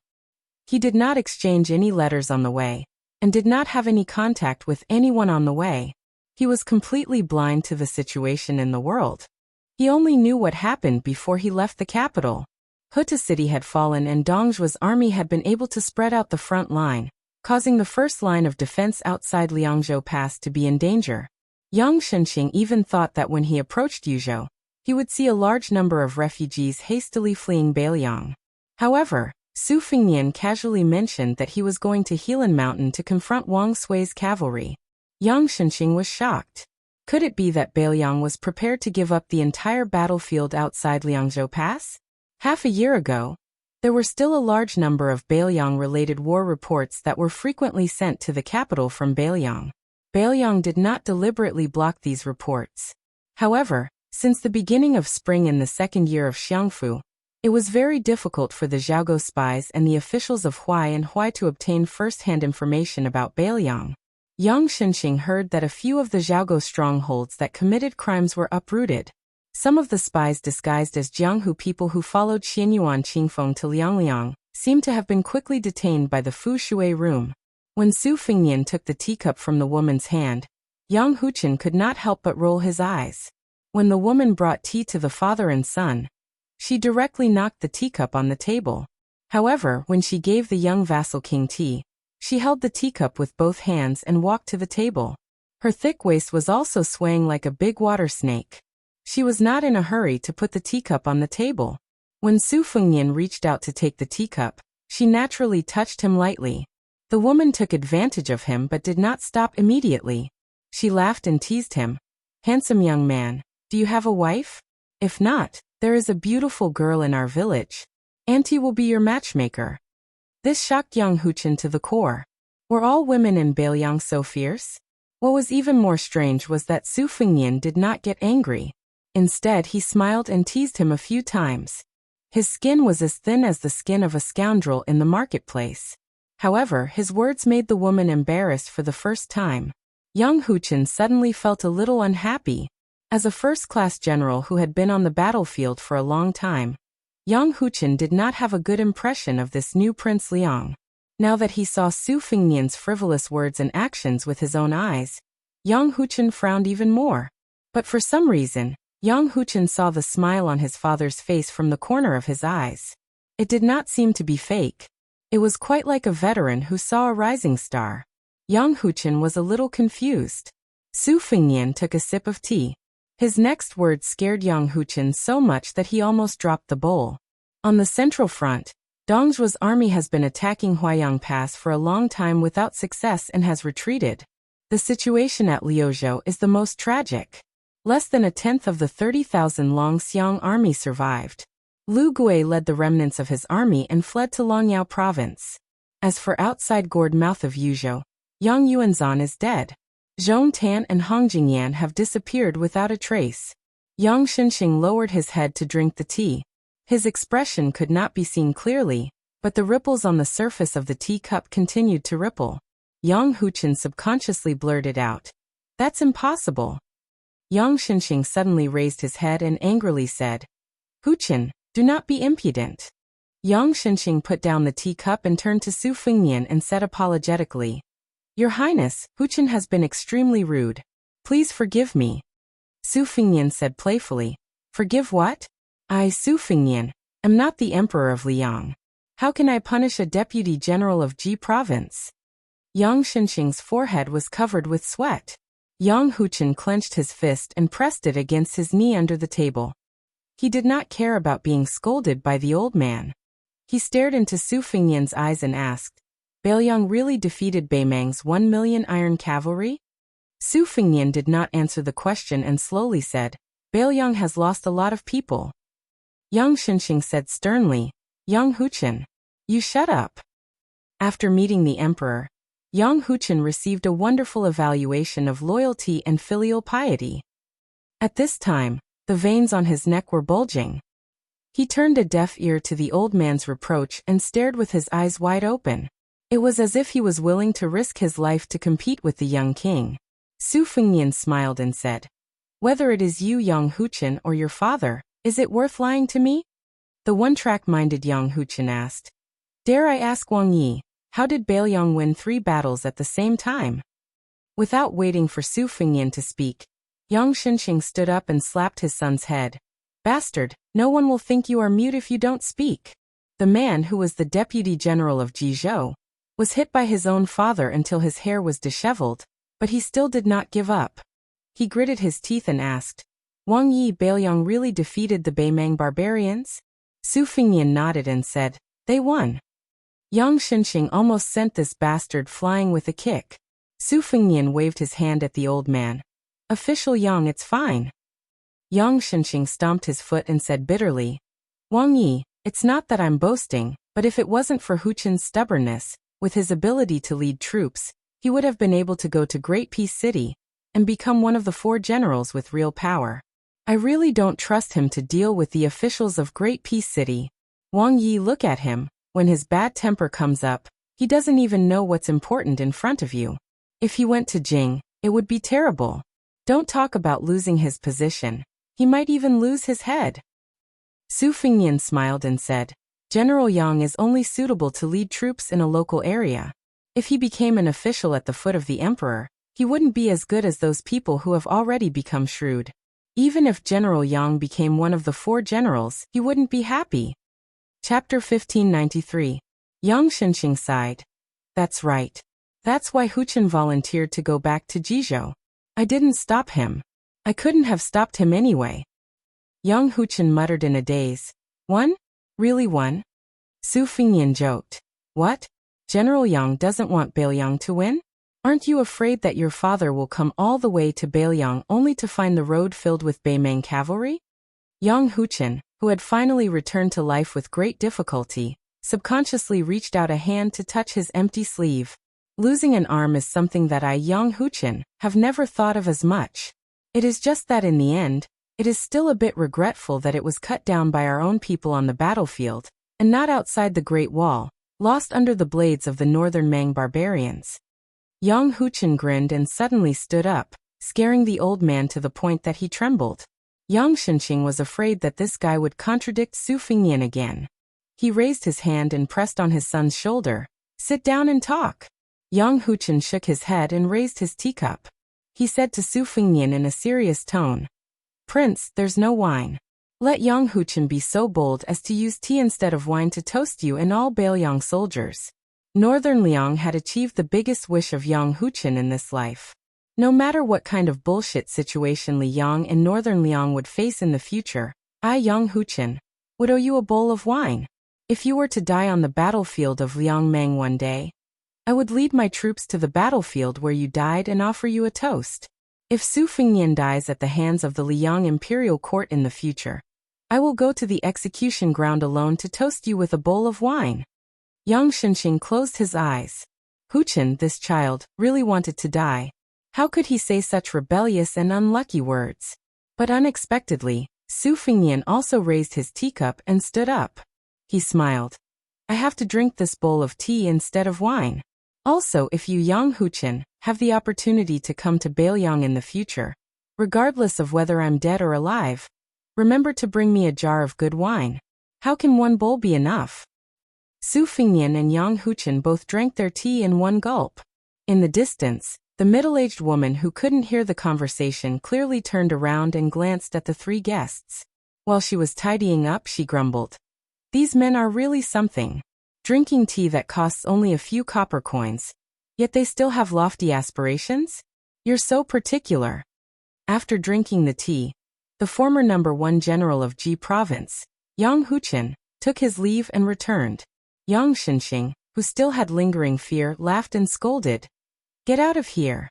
He did not exchange any letters on the way, and did not have any contact with anyone on the way. He was completely blind to the situation in the world. He only knew what happened before he left the capital. Huta City had fallen and Dongzhuo's army had been able to spread out the front line, causing the first line of defense outside Liangzhou Pass to be in danger. Yang Xinxing even thought that when he approached Yuzhou, he would see a large number of refugees hastily fleeing Bailiang. However, Su Fengnian casually mentioned that he was going to Helan Mountain to confront Wang Sui's cavalry. Yang Xinxing was shocked. Could it be that Bailiang was prepared to give up the entire battlefield outside Liangzhou Pass? Half a year ago, there were still a large number of Bailiang-related war reports that were frequently sent to the capital from Bailiang. Bailiang did not deliberately block these reports. However, since the beginning of spring in the 2nd year of Xiangfu, it was very difficult for the Zhaoguo spies and the officials of Huai and Huai to obtain first-hand information about Bailiang. Yang Xinxing heard that a few of the Zhaoguo strongholds that committed crimes were uprooted. Some of the spies disguised as Jianghu people who followed Xianyuan Qingfeng to Liangliang seemed to have been quickly detained by the Fu Shui room. When Su Fengnian took the teacup from the woman's hand, Yang Huchen could not help but roll his eyes. When the woman brought tea to the father and son, she directly knocked the teacup on the table. However, when she gave the young vassal king tea, she held the teacup with both hands and walked to the table. Her thick waist was also swaying like a big water snake. She was not in a hurry to put the teacup on the table. When Su Fengnian reached out to take the teacup, she naturally touched him lightly. The woman took advantage of him but did not stop immediately. She laughed and teased him. "Handsome young man, do you have a wife? If not, there is a beautiful girl in our village. Auntie will be your matchmaker." This shocked Yang Huchen to the core. Were all women in Bailiang so fierce? What was even more strange was that Su Fengnian did not get angry. Instead, he smiled and teased him a few times. His skin was as thin as the skin of a scoundrel in the marketplace. However, his words made the woman embarrassed for the first time. Young Huchen suddenly felt a little unhappy. As a first-class general who had been on the battlefield for a long time, Young Huchen did not have a good impression of this new Prince Liang. Now that he saw Su Fengnian's frivolous words and actions with his own eyes, Young Huchen frowned even more. But for some reason, Young Huchen saw the smile on his father's face from the corner of his eyes. It did not seem to be fake. It was quite like a veteran who saw a rising star. Young Huchen was a little confused. Su Fengnian took a sip of tea. His next words scared Young Huchen so much that he almost dropped the bowl. On the central front, Dongzhuo's army has been attacking Huayang Pass for a long time without success and has retreated. The situation at Liuzhou is the most tragic. Less than a tenth of the 30,000 Longxiang army survived. Lu Gui led the remnants of his army and fled to Longyao province. As for outside gourd mouth of Yuzhou, Yang Yuanzhan is dead. Zhong Tan and Hong Jingyan have disappeared without a trace. Yang Xinxing lowered his head to drink the tea. His expression could not be seen clearly, but the ripples on the surface of the teacup continued to ripple. Yang Huchen subconsciously blurted out, "That's impossible." Yang Xinxing suddenly raised his head and angrily said, "Huchen, do not be impudent." Yang Xinxing put down the teacup and turned to Su Fengnian and said apologetically, "Your Highness, Huchen has been extremely rude. Please forgive me." Su Fengnian said playfully, "Forgive what? I, Su Fengnian, am not the Emperor of Liang. How can I punish a Deputy General of Ji Province?" Yang Xinxing's forehead was covered with sweat. Yang Huchen clenched his fist and pressed it against his knee under the table. He did not care about being scolded by the old man. He stared into Su Fengnian's eyes and asked, "Bailiang really defeated Beimang's 1 million iron cavalry?" Su Fengnian did not answer the question and slowly said, "Bailiang has lost a lot of people." Yang Xinxing said sternly, "Yang Huchen, you shut up." After meeting the emperor, Yang Huchen received a wonderful evaluation of loyalty and filial piety. At this time, the veins on his neck were bulging. He turned a deaf ear to the old man's reproach and stared with his eyes wide open. It was as if he was willing to risk his life to compete with the young king. Su Fengnian smiled and said, "Whether it is you, Yang Huchen, or your father, is it worth lying to me?" The one-track-minded Yang Huchen asked, "Dare I ask Wang Yi, how did Bailiang win 3 battles at the same time?" Without waiting for Su Fengnian to speak, Yang Xinxing stood up and slapped his son's head. "Bastard, no one will think you are mute if you don't speak." The man who was the deputy general of Jizhou was hit by his own father until his hair was disheveled, but he still did not give up. He gritted his teeth and asked, "Wang Yi, Bailiang really defeated the Beimang barbarians?" Su Fengnian nodded and said, "They won." Yang Xinxing almost sent this bastard flying with a kick. Su Fengnian waved his hand at the old man. "Official Yang, it's fine." Yang Xinxing stomped his foot and said bitterly, "Wang Yi, it's not that I'm boasting, but if it wasn't for Huchen's stubbornness, with his ability to lead troops, he would have been able to go to Great Peace City and become one of the 4 generals with real power. I really don't trust him to deal with the officials of Great Peace City. Wang Yi, look at him. When his bad temper comes up, he doesn't even know what's important in front of you. If he went to Jing, it would be terrible. Don't talk about losing his position. He might even lose his head." Su Fengnian smiled and said, "General Yang is only suitable to lead troops in a local area. If he became an official at the foot of the emperor, he wouldn't be as good as those people who have already become shrewd. Even if General Yang became one of the 4 generals, he wouldn't be happy." Chapter 1593. Yang Xinxing sighed. "That's right. That's why Huchen volunteered to go back to Jizhou. I didn't stop him. I couldn't have stopped him anyway." Yang Huchen muttered in a daze. "Won? Really won?" Su Fengnian joked. "What? General Yang doesn't want Bailiang to win? Aren't you afraid that your father will come all the way to Bailiang only to find the road filled with Beimang cavalry?" Yang Huchen, who had finally returned to life with great difficulty, subconsciously reached out a hand to touch his empty sleeve. "Losing an arm is something that I, Yang Huchen, have never thought of as much. It is just that in the end, It is still a bit regretful that it was cut down by our own people on the battlefield, and not outside the Great Wall, lost under the blades of the northern Mang barbarians. Yang Huchen grinned and suddenly stood up, scaring the old man to the point that he trembled. Yang Shenxing was afraid that this guy would contradict Su Fingyan again. He raised his hand and pressed on his son's shoulder. "Sit down and talk." Yang Huchen shook his head and raised his teacup. He said to Su Fingyan in a serious tone, "Prince, there's no wine. Let Yang Huchen be so bold as to use tea instead of wine to toast you and all Bailiang soldiers." Northern Liang had achieved the biggest wish of Yang Huchen in this life. No matter what kind of bullshit situation Liang and Northern Liang would face in the future, I, Yang Huchen, would owe you a bowl of wine. If you were to die on the battlefield of Liangmang one day, I would lead my troops to the battlefield where you died and offer you a toast. If Su Fingyan dies at the hands of the Liang imperial court in the future, I will go to the execution ground alone to toast you with a bowl of wine. Yang Shenxing closed his eyes. Huchen, this child, really wanted to die. How could he say such rebellious and unlucky words? But unexpectedly, Su Fingyan also raised his teacup and stood up. He smiled. "I have to drink this bowl of tea instead of wine. Also, if you, Yang Huchen, have the opportunity to come to Bailiang in the future, regardless of whether I'm dead or alive, remember to bring me a jar of good wine. How can one bowl be enough?" Su Fingyan and Yang Huchen both drank their tea in one gulp. In the distance, the middle-aged woman who couldn't hear the conversation clearly turned around and glanced at the three guests. While she was tidying up, she grumbled, "These men are really something. Drinking tea that costs only a few copper coins, yet they still have lofty aspirations? You're so particular." After drinking the tea, the former #1 general of Ji province, Yang Huchen, took his leave and returned. Yang Shenxing, who still had lingering fear, laughed and scolded, "Get out of here."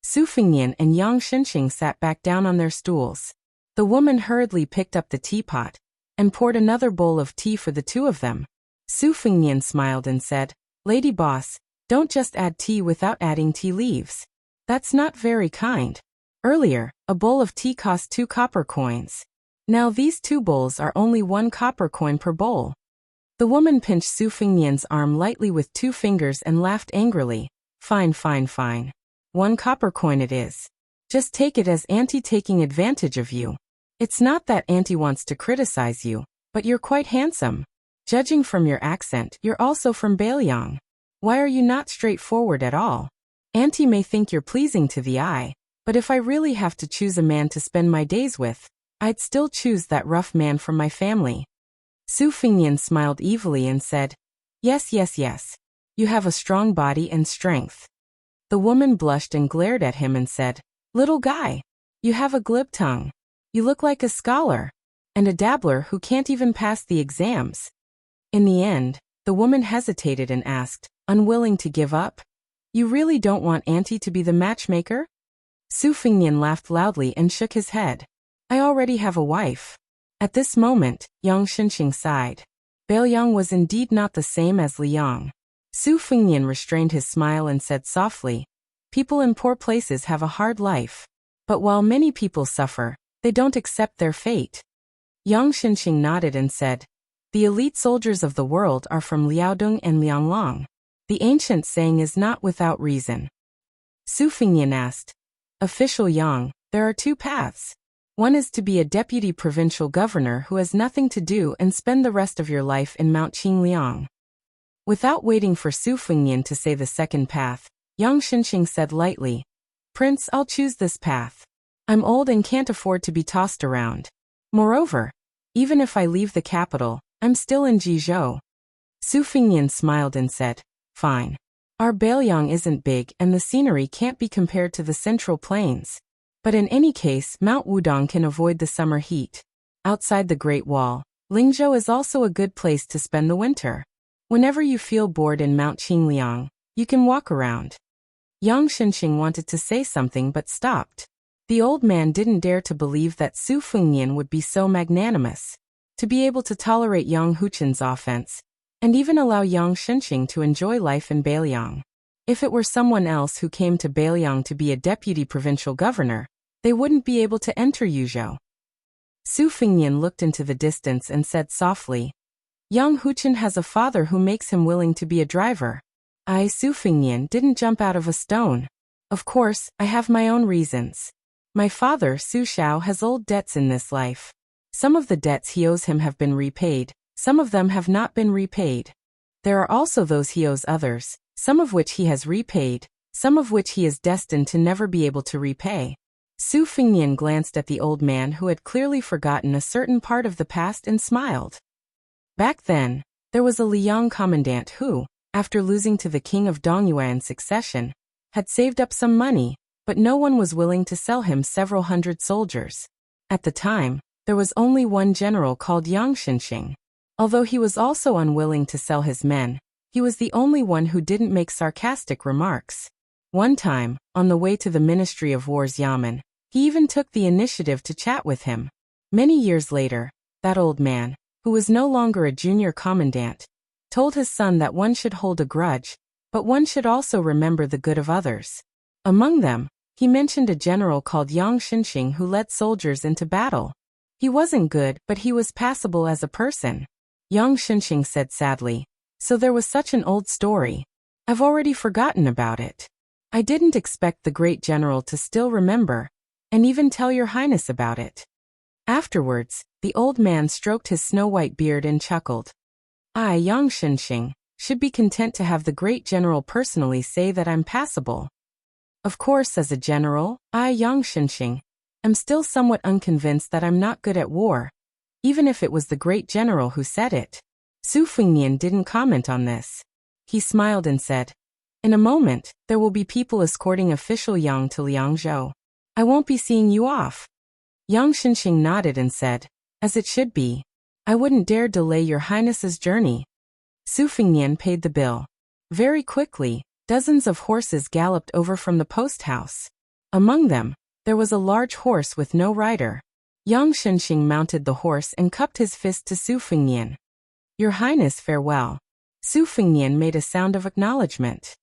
Su Fingyan and Yang Shenxing sat back down on their stools. The woman hurriedly picked up the teapot and poured another bowl of tea for the two of them. Su Fingyan smiled and said, "Lady boss, don't just add tea without adding tea leaves. That's not very kind. Earlier, a bowl of tea cost 2 copper coins. Now these 2 bowls are only 1 copper coin per bowl." The woman pinched Su Fingyan's arm lightly with 2 fingers and laughed angrily. Fine, fine, fine. 1 copper coin it is. Just take it as Auntie taking advantage of you. It's not that Auntie wants to criticize you, but you're quite handsome. Judging from your accent, you're also from Bailiang. Why are you not straightforward at all? Auntie may think you're pleasing to the eye, but if I really have to choose a man to spend my days with, I'd still choose that rough man from my family. Su Fingyan smiled evilly and said, "Yes, yes, yes. You have a strong body and strength." The woman blushed and glared at him and said, "Little guy, you have a glib tongue. You look like a scholar, and a dabbler who can't even pass the exams." In the end, the woman hesitated and asked, unwilling to give up, "You really don't want Auntie to be the matchmaker?" Su Fingyan laughed loudly and shook his head. "I already have a wife." At this moment, Yang Shenxing sighed. Bailiang was indeed not the same as Liang. Su Fingyan restrained his smile and said softly, "People in poor places have a hard life. But while many people suffer, they don't accept their fate." Yang Shenxing nodded and said, "The elite soldiers of the world are from Liaodong and Lianglong. The ancient saying is not without reason." Su Fingyan asked, "Official Yang, there are 2 paths. One is to be a deputy provincial governor who has nothing to do and spend the rest of your life in Mount Qingliang." Without waiting for Su Fingyan to say the second path, Yang Shenxing said lightly, "Prince, I'll choose this path. I'm old and can't afford to be tossed around. Moreover, even if I leave the capital, I'm still in Jizhou." Su Fingyan smiled and said, "Fine. Our Bailiang isn't big and the scenery can't be compared to the Central Plains. But in any case, Mount Wudong can avoid the summer heat. Outside the Great Wall, Lingzhou is also a good place to spend the winter. Whenever you feel bored in Mount Qingliang, you can walk around." Yang Shenxing wanted to say something but stopped. The old man didn't dare to believe that Su Fingyan would be so magnanimous, to be able to tolerate Yang Huchen's offense, and even allow Yang Shenxing to enjoy life in Bailiang. If it were someone else who came to Bailiang to be a deputy provincial governor, they wouldn't be able to enter Yuzhou. Su Fingnian looked into the distance and said softly, Yang Huchen has a father who makes him willing to be a driver. Su Fingnian didn't jump out of a stone. Of course, I have my own reasons. My father, Su Xiao, has old debts in this life. Some of the debts he owes him have been repaid, some of them have not been repaid. There are also those he owes others, some of which he has repaid, some of which he is destined to never be able to repay. Su Fingnian glanced at the old man who had clearly forgotten a certain part of the past and smiled. Back then, there was a Liang commandant who, after losing to the king of Dongyue in succession, had saved up some money, but no one was willing to sell him several hundred soldiers. At the time, there was only one general called Yang Xinxing. Although he was also unwilling to sell his men, he was the only one who didn't make sarcastic remarks. One time, on the way to the Ministry of War's Yamen, he even took the initiative to chat with him. Many years later, that old man, who was no longer a junior commandant, told his son that one should hold a grudge, but one should also remember the good of others. Among them, he mentioned a general called Yang Xinxing who led soldiers into battle. He wasn't good, but he was passable as a person. Yang Xinxing said sadly, so there was such an old story. I've already forgotten about it. I didn't expect the great general to still remember, and even tell your highness about it. Afterwards, the old man stroked his snow-white beard and chuckled. I, Yang Xinxing, should be content to have the great general personally say that I'm passable. Of course, as a general, I, Yang Xinxing, am still somewhat unconvinced that I'm not good at war, even if it was the great general who said it. Su Fingnian didn't comment on this. He smiled and said, in a moment, there will be people escorting official Yang to Liangzhou. I won't be seeing you off. Yang Xinxing nodded and said, as it should be. I wouldn't dare delay your highness's journey. Su Fingnian paid the bill. Very quickly, dozens of horses galloped over from the post house. Among them, there was a large horse with no rider. Yang Xinxing mounted the horse and cupped his fist to Su Fingnian. Your highness, farewell. Su Fingnian made a sound of acknowledgement.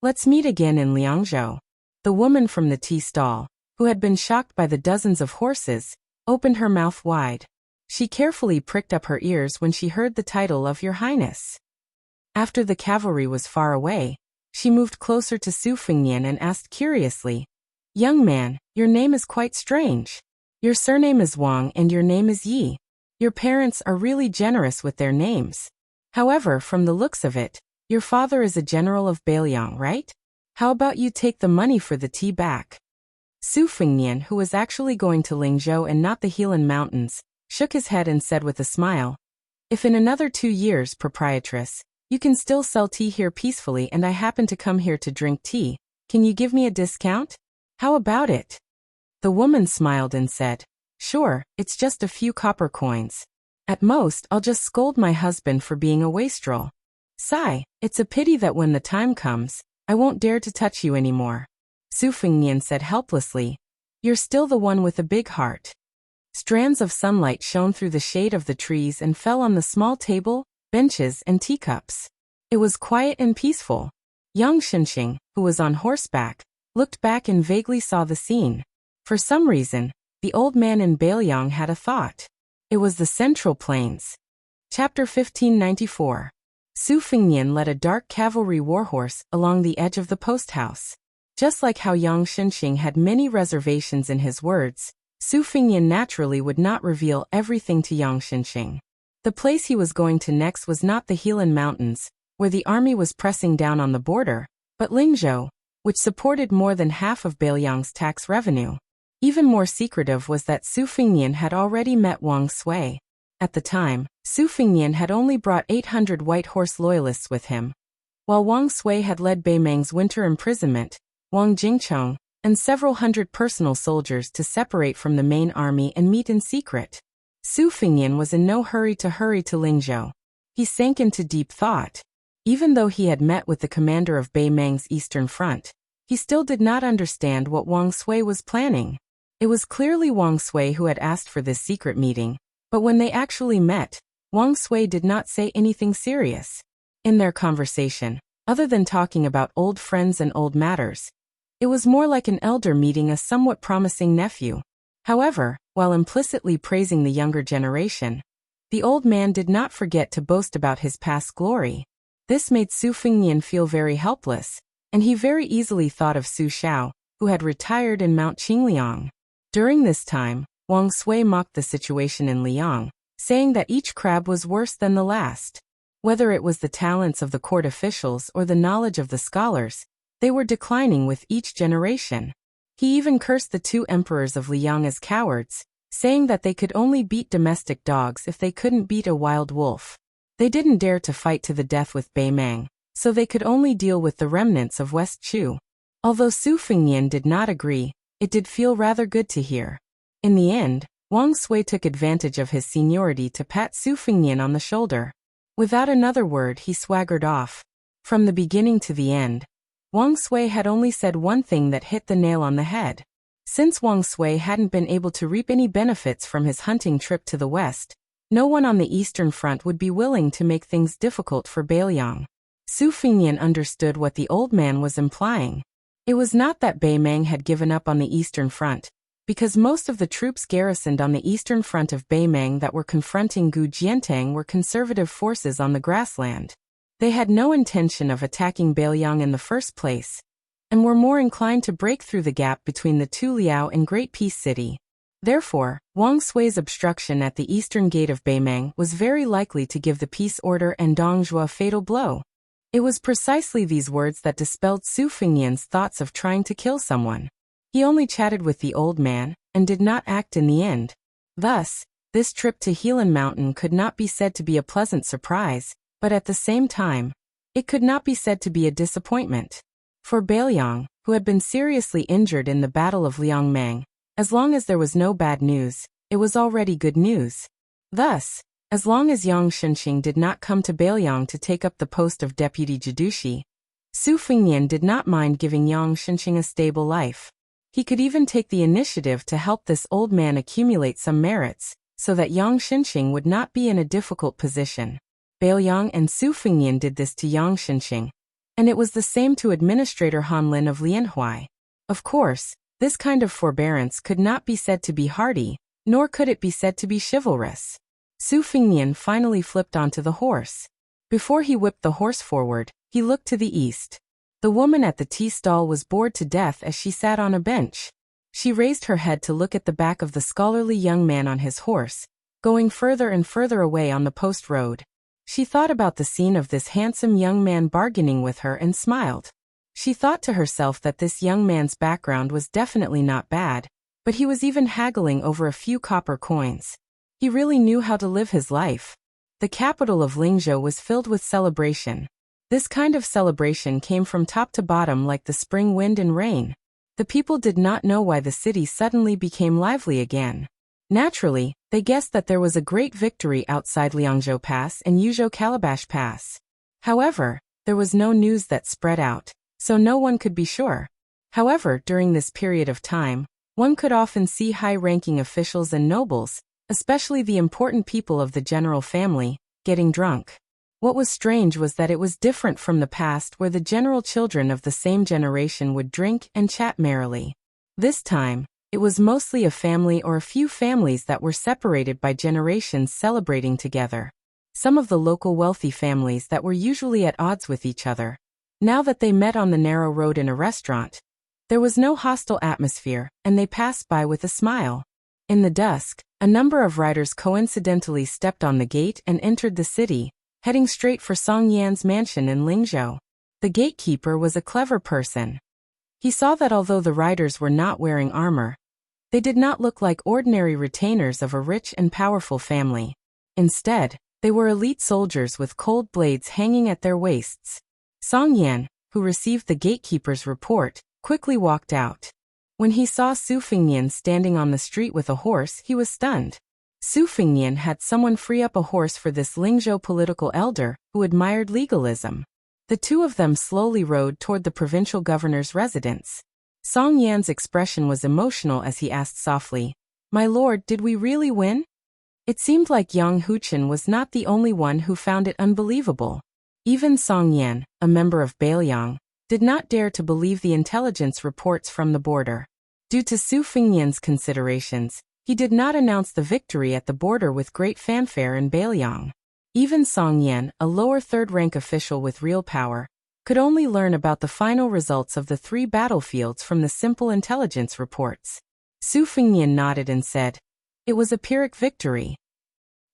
Let's meet again in Liangzhou. The woman from the tea stall, who had been shocked by the dozens of horses, opened her mouth wide. She carefully pricked up her ears when she heard the title of Your Highness. After the cavalry was far away, she moved closer to Su Fingnian and asked curiously, young man, your name is quite strange. Your surname is Wang and your name is Yi. Your parents are really generous with their names. However, from the looks of it, your father is a general of Bailiang, right? How about you take the money for the tea back? Su Fingnian, who was actually going to Lingzhou and not the Helan Mountains, shook his head and said with a smile, if in another 2 years, proprietress, you can still sell tea here peacefully and I happen to come here to drink tea, can you give me a discount? How about it? The woman smiled and said, sure, it's just a few copper coins. At most, I'll just scold my husband for being a wastrel. Sigh, it's a pity that when the time comes, I won't dare to touch you anymore. Su Fingnian said helplessly, you're still the one with a big heart. Strands of sunlight shone through the shade of the trees and fell on the small table, benches, and teacups. It was quiet and peaceful. Yang Xinxing, who was on horseback, looked back and vaguely saw the scene. For some reason, the old man in Bailiang had a thought. It was the Central Plains. Chapter 1594. Su Fingnian led a dark cavalry warhorse along the edge of the post house. Just like how Yang Xinxing had many reservations in his words, Su Fingnian naturally would not reveal everything to Yang Xinxing. The place he was going to next was not the Helan Mountains, where the army was pressing down on the border, but Lingzhou, which supported more than half of Bailiang's tax revenue. Even more secretive was that Su Fingnian had already met Wang Sui. At the time, Su Fingnian had only brought 800 White Horse loyalists with him. While Wang Sui had led Bei Meng's winter imprisonment, Wang Jingcheng, and several hundred personal soldiers to separate from the main army and meet in secret. Su Fingnian was in no hurry to Lingzhou. He sank into deep thought. Even though he had met with the commander of Bei Meng's eastern front, he still did not understand what Wang Sui was planning. It was clearly Wang Sui who had asked for this secret meeting, but when they actually met, Wang Sui did not say anything serious. In their conversation, other than talking about old friends and old matters, it was more like an elder meeting a somewhat promising nephew. However, while implicitly praising the younger generation, the old man did not forget to boast about his past glory. This made Su Fengnian feel very helpless, and he very easily thought of Su Xiao, who had retired in Mount Qingliang. During this time, Wang Sui mocked the situation in Liang, saying that each crab was worse than the last. Whether it was the talents of the court officials or the knowledge of the scholars, they were declining with each generation. He even cursed the two emperors of Liang as cowards, saying that they could only beat domestic dogs if they couldn't beat a wild wolf. They didn't dare to fight to the death with Bei Mang, so they could only deal with the remnants of West Chu. Although Su Fengnian did not agree, it did feel rather good to hear. In the end, Wang Sui took advantage of his seniority to pat Su Fengnian on the shoulder. Without another word, he swaggered off. From the beginning to the end, Wang Sui had only said one thing that hit the nail on the head. Since Wang Sui hadn't been able to reap any benefits from his hunting trip to the west, no one on the Eastern Front would be willing to make things difficult for Beiliang. Su Fengnian understood what the old man was implying. It was not that Bei Mang had given up on the Eastern Front, because most of the troops garrisoned on the Eastern Front of Bei Mang that were confronting Gu Jiantang were conservative forces on the grassland. They had no intention of attacking Beiliang in the first place, and were more inclined to break through the gap between the two Liao and Great Peace City. Therefore, Wang Sui's obstruction at the eastern gate of Bei Mang was very likely to give the peace order and Dongzhuo a fatal blow. It was precisely these words that dispelled Su Fengnian's thoughts of trying to kill someone. He only chatted with the old man, and did not act in the end. Thus, this trip to Helan Mountain could not be said to be a pleasant surprise, but at the same time, it could not be said to be a disappointment. For Beiliang, who had been seriously injured in the Battle of Liangmang, as long as there was no bad news, it was already good news. Thus, as long as Yang Shenxing did not come to Beiliang to take up the post of deputy Jidushi, Su Fengnian did not mind giving Yang Shenxing a stable life. He could even take the initiative to help this old man accumulate some merits, so that Yang Shenxing would not be in a difficult position. Beiliang and Su Fengnian did this to Yang Shenxing, and it was the same to Administrator Han Lin of Lianhuai. Of course, this kind of forbearance could not be said to be hearty, nor could it be said to be chivalrous. Su Fengnian finally flipped onto the horse. Before he whipped the horse forward, he looked to the east. The woman at the tea stall was bored to death as she sat on a bench. She raised her head to look at the back of the scholarly young man on his horse, going further and further away on the post road. She thought about the scene of this handsome young man bargaining with her and smiled. She thought to herself that this young man's background was definitely not bad, but he was even haggling over a few copper coins. He really knew how to live his life. The capital of Lingzhou was filled with celebration. This kind of celebration came from top to bottom like the spring wind and rain. The people did not know why the city suddenly became lively again. Naturally, they guessed that there was a great victory outside Liangzhou Pass and Yuzhou Calabash Pass. However, there was no news that spread out, so no one could be sure. However, during this period of time, one could often see high-ranking officials and nobles, especially the important people of the general family, getting drunk. What was strange was that it was different from the past where the general children of the same generation would drink and chat merrily. This time, it was mostly a family or a few families that were separated by generations celebrating together. Some of the local wealthy families that were usually at odds with each other. Now that they met on the narrow road in a restaurant, there was no hostile atmosphere, and they passed by with a smile. In the dusk, a number of riders coincidentally stepped on the gate and entered the city, heading straight for Song Yan's mansion in Lingzhou. The gatekeeper was a clever person. He saw that although the riders were not wearing armor, they did not look like ordinary retainers of a rich and powerful family. Instead, they were elite soldiers with cold blades hanging at their waists. Song Yan, who received the gatekeeper's report, quickly walked out. When he saw Su Fengnian standing on the street with a horse, he was stunned. Su Fengnian had someone free up a horse for this Lingzhou political elder, who admired legalism. The two of them slowly rode toward the provincial governor's residence. Song Yan's expression was emotional as he asked softly, "My lord, did we really win?" It seemed like Yang Huchen was not the only one who found it unbelievable. Even Song Yan, a member of Beiliang, did not dare to believe the intelligence reports from the border. Due to Su Fengnian's considerations, he did not announce the victory at the border with great fanfare in Bailiang. Even Song Yan, a lower third-rank official with real power, could only learn about the final results of the 3 battlefields from the simple intelligence reports. Su Fengnian nodded and said, "It was a Pyrrhic victory."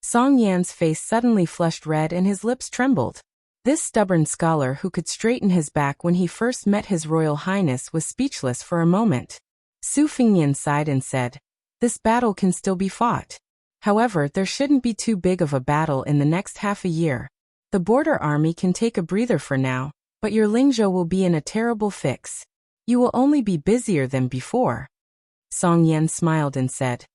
Song Yan's face suddenly flushed red and his lips trembled. This stubborn scholar who could straighten his back when he first met His Royal Highness was speechless for a moment. Su Fengnian sighed and said, "This battle can still be fought. However, there shouldn't be too big of a battle in the next half a year. The border army can take a breather for now, but your Lingzhou will be in a terrible fix. You will only be busier than before." Song Yan smiled and said,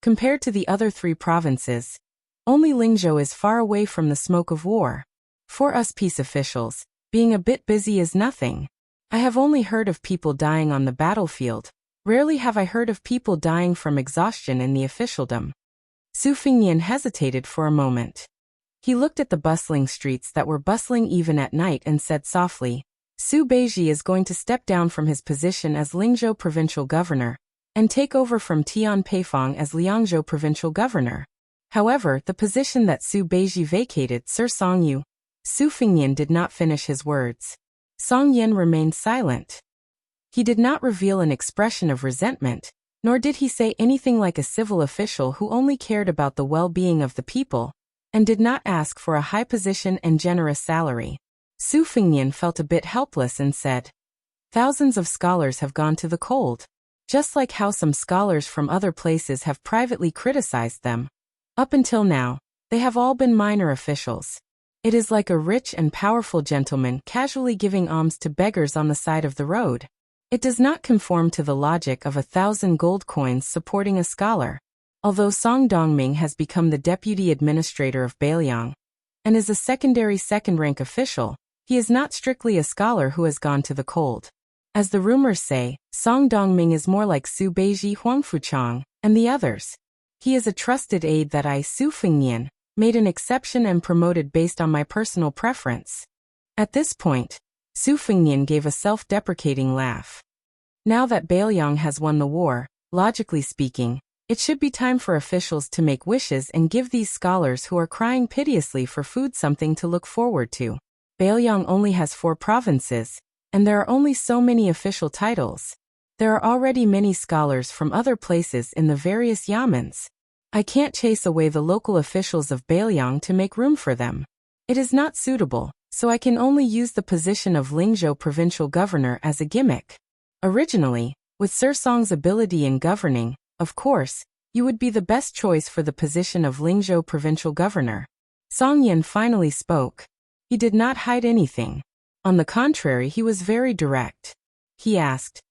"Compared to the other 3 provinces, only Lingzhou is far away from the smoke of war. For us peace officials, being a bit busy is nothing. I have only heard of people dying on the battlefield. Rarely have I heard of people dying from exhaustion in the officialdom." Su Fengnian hesitated for a moment. He looked at the bustling streets that were bustling even at night and said softly, "Su Beiji is going to step down from his position as Lingzhou provincial governor and take over from Tian Peifong as Liangzhou provincial governor. However, the position that Su Beiji vacated, Sir Song Yu." Su Fengnian did not finish his words. Song Yan remained silent. He did not reveal an expression of resentment, nor did he say anything like a civil official who only cared about the well-being of the people and did not ask for a high position and generous salary. Su Fengnian felt a bit helpless and said, "Thousands of scholars have gone to the cold. Just like how some scholars from other places have privately criticized them. Up until now, they have all been minor officials. It is like a rich and powerful gentleman casually giving alms to beggars on the side of the road. It does not conform to the logic of 1,000 gold coins supporting a scholar." Although Song Dongming has become the deputy administrator of Bailiang and is a secondary second-rank official, he is not strictly a scholar who has gone to the cold. As the rumors say, Song Dongming is more like Su Beiji, Huang Fuchang, and the others. He is a trusted aide that I, Su Fengnian, made an exception and promoted based on my personal preference. At this point, Su Fengnian gave a self-deprecating laugh. Now that Bailiang has won the war, logically speaking, it should be time for officials to make wishes and give these scholars who are crying piteously for food something to look forward to. Bailiang only has 4 provinces, and there are only so many official titles. There are already many scholars from other places in the various yamens. I can't chase away the local officials of Bailiang to make room for them. It is not suitable, so I can only use the position of Lingzhou provincial governor as a gimmick. Originally, with Sir Song's ability in governing, of course, you would be the best choice for the position of Lingzhou provincial governor." Song Yan finally spoke. He did not hide anything. On the contrary, he was very direct. He asked,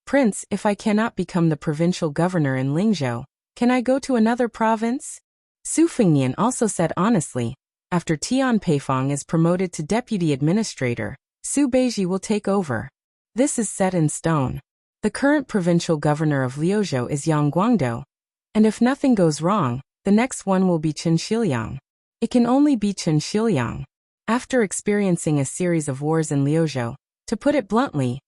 "Prince, if I cannot become the provincial governor in Lingzhou, can I go to another province?" Su Fengnian also said honestly, "After Tian Peifong is promoted to deputy administrator, Su Beiji will take over. This is set in stone. The current provincial governor of Liuzhou is Yang Guangdou, and if nothing goes wrong, the next one will be Chen Shiliang. It can only be Chen Shiliang. After experiencing a series of wars in Liuzhou, to put it bluntly,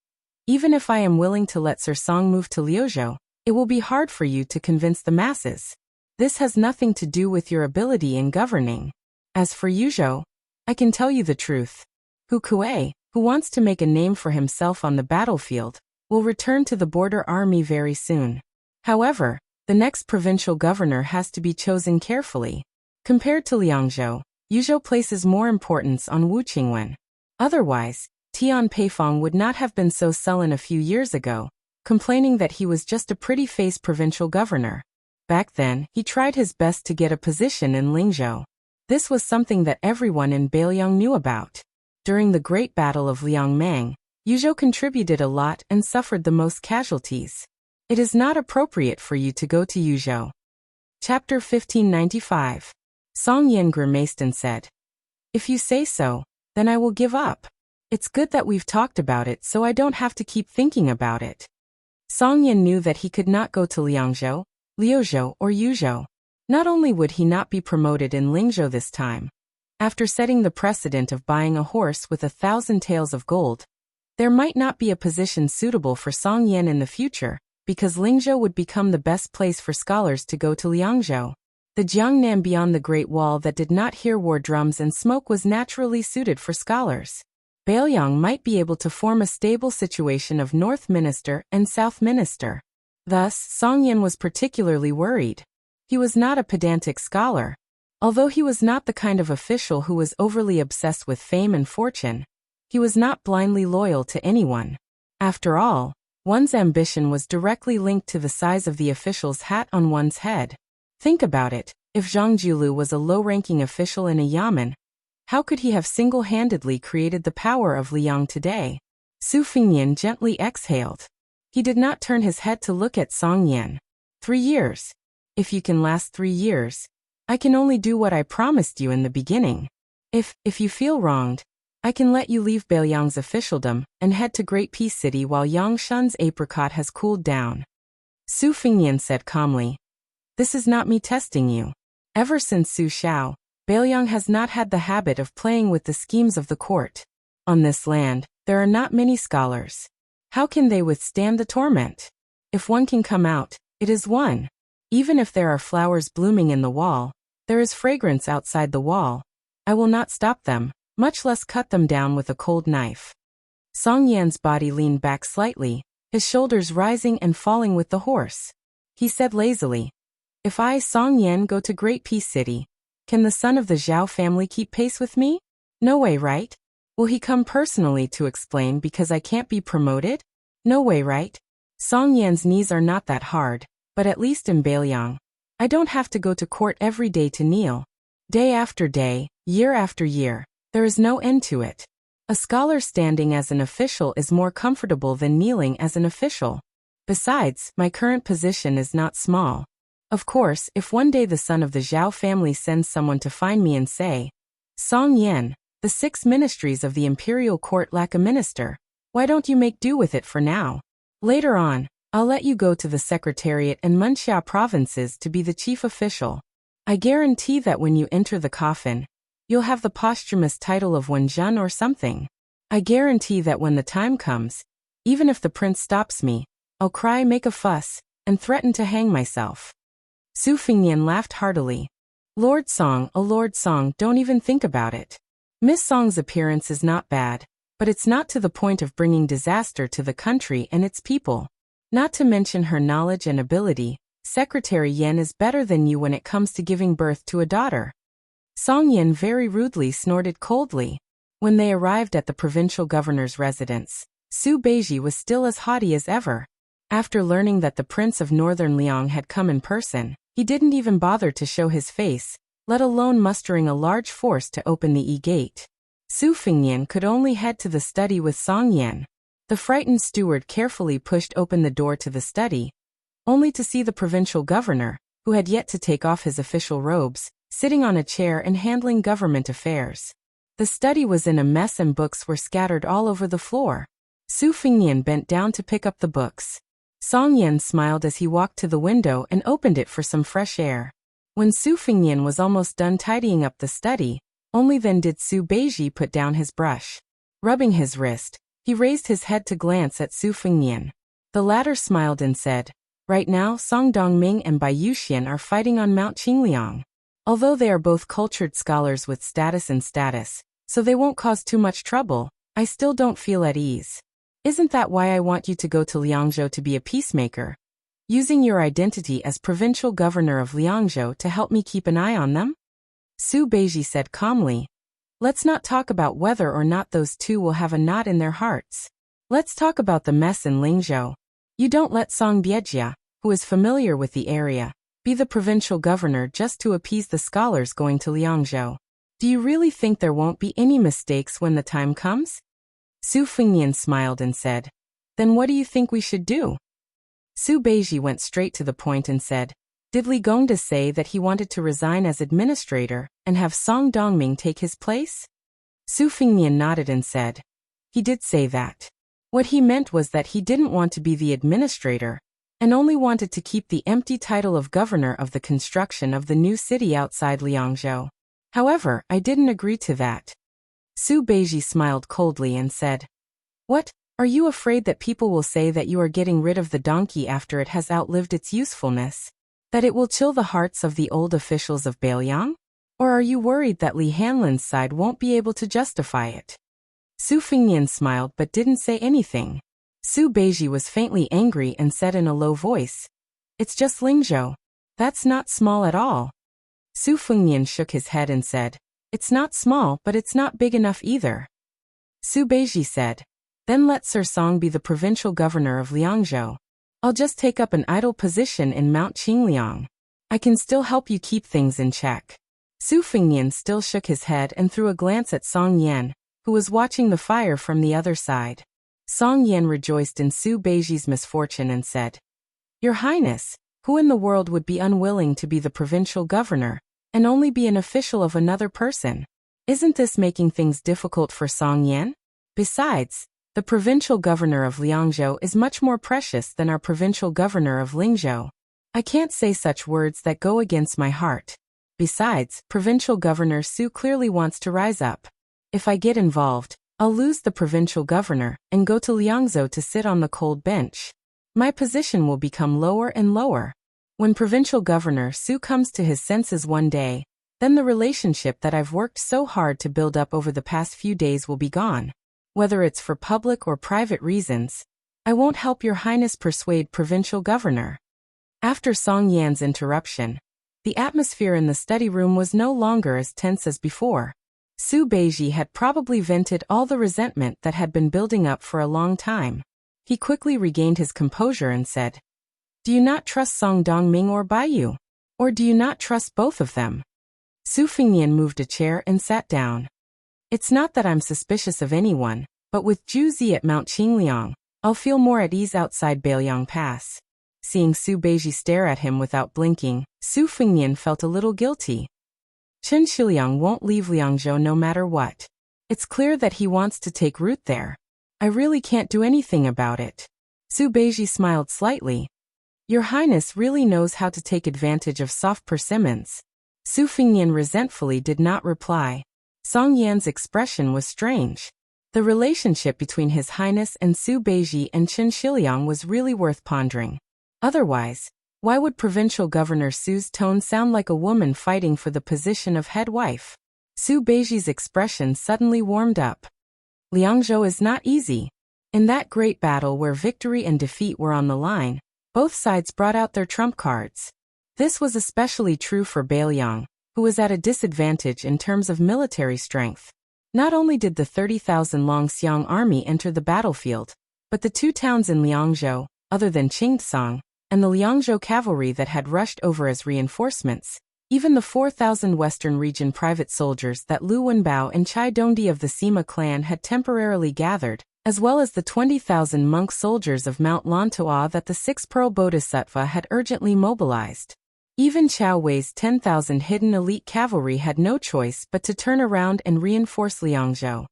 even if I am willing to let Sir Song move to Liuzhou, it will be hard for you to convince the masses. This has nothing to do with your ability in governing. As for Yuzhou, I can tell you the truth. Hu Kuei, who wants to make a name for himself on the battlefield, will return to the border army very soon. However, the next provincial governor has to be chosen carefully. Compared to Liangzhou, Yuzhou places more importance on Wu Qingwen. Otherwise, Tian Peifong would not have been so sullen a few years ago, complaining that he was just a pretty-face provincial governor. Back then, he tried his best to get a position in Lingzhou. This was something that everyone in Bailiang knew about. During the Great Battle of Liangmang, Yuzhou contributed a lot and suffered the most casualties. It is not appropriate for you to go to Yuzhou. Chapter 1595. Song Yan grimaced and said, "If you say so, then I will give up. It's good that we've talked about it so I don't have to keep thinking about it." Song Yan knew that he could not go to Liangzhou, Liuzhou or Yuzhou. Not only would he not be promoted in Lingzhou this time, after setting the precedent of buying a horse with 1,000 taels of gold, there might not be a position suitable for Song Yan in the future, because Lingzhou would become the best place for scholars to go to Liangzhou. The Jiangnan beyond the Great Wall that did not hear war drums and smoke was naturally suited for scholars. Beiliang might be able to form a stable situation of North Minister and South Minister. Thus, Song Yan was particularly worried. He was not a pedantic scholar. Although he was not the kind of official who was overly obsessed with fame and fortune, he was not blindly loyal to anyone. After all, one's ambition was directly linked to the size of the official's hat on one's head. Think about it, if Zhang Jiulu was a low-ranking official in a yamen, how could he have single-handedly created the power of Liang today? Su Fengnian gently exhaled. He did not turn his head to look at Song Yan. 3 years. If you can last 3 years, I can only do what I promised you in the beginning. If you feel wronged, I can let you leave Beiliang's officialdom and head to Great Peace City while Yangshan's apricot has cooled down. Su Fengnian said calmly. This is not me testing you. Ever since Su Xiao, Beiliang has not had the habit of playing with the schemes of the court. On this land, there are not many scholars. How can they withstand the torment? If one can come out, it is one. Even if there are flowers blooming in the wall, there is fragrance outside the wall. I will not stop them, much less cut them down with a cold knife. Song Yan's body leaned back slightly, his shoulders rising and falling with the horse. He said lazily, if I, Song Yan, go to Great Peace City, can the son of the Zhao family keep pace with me? No way, right? Will he come personally to explain because I can't be promoted? No way, right? Song Yan's knees are not that hard, but at least in Beiliang, I don't have to go to court every day to kneel. Day after day, year after year, there is no end to it. A scholar standing as an official is more comfortable than kneeling as an official. Besides, my current position is not small. Of course, if one day the son of the Zhao family sends someone to find me and say, Song Yan, the 6 ministries of the imperial court lack a minister, why don't you make do with it for now? Later on, I'll let you go to the Secretariat and Munxia provinces to be the chief official. I guarantee that when you enter the coffin, you'll have the posthumous title of Wenjun or something. I guarantee that when the time comes, even if the prince stops me, I'll cry, make a fuss, and threaten to hang myself. Su Fengnian laughed heartily. Lord Song, oh Lord Song, don't even think about it. Miss Song's appearance is not bad, but it's not to the point of bringing disaster to the country and its people. Not to mention her knowledge and ability, Secretary Yan is better than you when it comes to giving birth to a daughter. Song Yan very rudely snorted coldly. When they arrived at the provincial governor's residence, Su Beiji was still as haughty as ever. After learning that the prince of northern Liang had come in person, he didn't even bother to show his face, let alone mustering a large force to open the e-gate. Su Fengnian could only head to the study with Song Yan. The frightened steward carefully pushed open the door to the study, only to see the provincial governor, who had yet to take off his official robes, sitting on a chair and handling government affairs. The study was in a mess and books were scattered all over the floor. Su Fengnian bent down to pick up the books. Song Yan smiled as he walked to the window and opened it for some fresh air. When Su Fengnian was almost done tidying up the study, only then did Su Beiji put down his brush. Rubbing his wrist, he raised his head to glance at Su Fengnian. The latter smiled and said, right now Song Dongming and Bai Yuxian are fighting on Mount Qingliang. Although they are both cultured scholars with status, so they won't cause too much trouble, I still don't feel at ease. Isn't that why I want you to go to Liangzhou to be a peacemaker? Using your identity as provincial governor of Liangzhou to help me keep an eye on them? Su Beiji said calmly. Let's not talk about whether or not those two will have a knot in their hearts. Let's talk about the mess in Lingzhou. You don't let Song Biejia, who is familiar with the area, be the provincial governor just to appease the scholars going to Liangzhou. Do you really think there won't be any mistakes when the time comes? Su Fengnian smiled and said, then what do you think we should do? Su Beiji went straight to the point and said, did Li Gongda say that he wanted to resign as administrator and have Song Dongming take his place? Su Fengnian nodded and said, he did say that. What he meant was that he didn't want to be the administrator, and only wanted to keep the empty title of governor of the construction of the new city outside Liangzhou. However, I didn't agree to that. Su Beiji smiled coldly and said, what, Are you afraid that people will say that you are getting rid of the donkey after it has outlived its usefulness? That it will chill the hearts of the old officials of Bailiang? Or are you worried that Li Hanlin's side won't be able to justify it? Su Fengnian smiled but didn't say anything. Su Beiji was faintly angry and said in a low voice, "It's just Lingzhou. That's not small at all." Su Fengnian shook his head and said, "It's not small, but it's not big enough either." Su Beiji said, "Then let Sir Song be the provincial governor of Liangzhou. I'll just take up an idle position in Mount Qingliang. I can still help you keep things in check." Su Fengnian still shook his head and threw a glance at Song Yan, who was watching the fire from the other side. Song Yan rejoiced in Su Beiji's misfortune and said, "Your Highness, who in the world would be unwilling to be the provincial governor, and only be an official of another person? Isn't this making things difficult for Song Yan? Besides, the provincial governor of Liangzhou is much more precious than our provincial governor of Lingzhou. I can't say such words that go against my heart. Besides, Provincial Governor Su clearly wants to rise up. If I get involved, I'll lose the provincial governor and go to Liangzhou to sit on the cold bench. My position will become lower and lower. When Provincial Governor Su comes to his senses one day, then the relationship that I've worked so hard to build up over the past few days will be gone. Whether it's for public or private reasons, I won't help your Highness persuade Provincial Governor." After Song Yan's interruption, the atmosphere in the study room was no longer as tense as before. Su Beiji had probably vented all the resentment that had been building up for a long time. He quickly regained his composure and said, "Do you not trust Song Dongming or Baiyu? Or do you not trust both of them?" Su Fengnian moved a chair and sat down. "It's not that I'm suspicious of anyone, but with Zhu Zi at Mount Qingliang, I'll feel more at ease outside Bailiang Pass." Seeing Su Beiji stare at him without blinking, Su Fengnian felt a little guilty. Chen Shiliang won't leave Liangzhou no matter what. It's clear that he wants to take root there. I really can't do anything about it. Su Beiji smiled slightly. "Your Highness really knows how to take advantage of soft persimmons." Su Fengnian resentfully did not reply. Song Yan's expression was strange. The relationship between His Highness and Su Beiji and Chen Shiliang was really worth pondering. Otherwise, why would Provincial Governor Su's tone sound like a woman fighting for the position of head wife? Su Beiji's expression suddenly warmed up. Liangzhou is not easy. In that great battle where victory and defeat were on the line, both sides brought out their trump cards. This was especially true for Bailiang, who was at a disadvantage in terms of military strength. Not only did the 30,000 Longxiang army enter the battlefield, but the two towns in Liangzhou, other than Qingtsang, and the Liangzhou cavalry that had rushed over as reinforcements, even the 4,000 Western Region private soldiers that Lu Wenbao and Chai Dongdi of the Sima clan had temporarily gathered, as well as the 20,000 monk soldiers of Mount Lantoa that the 6 Pearl Bodhisattva had urgently mobilized. Even Chao Wei's 10,000 hidden elite cavalry had no choice but to turn around and reinforce Liangzhou.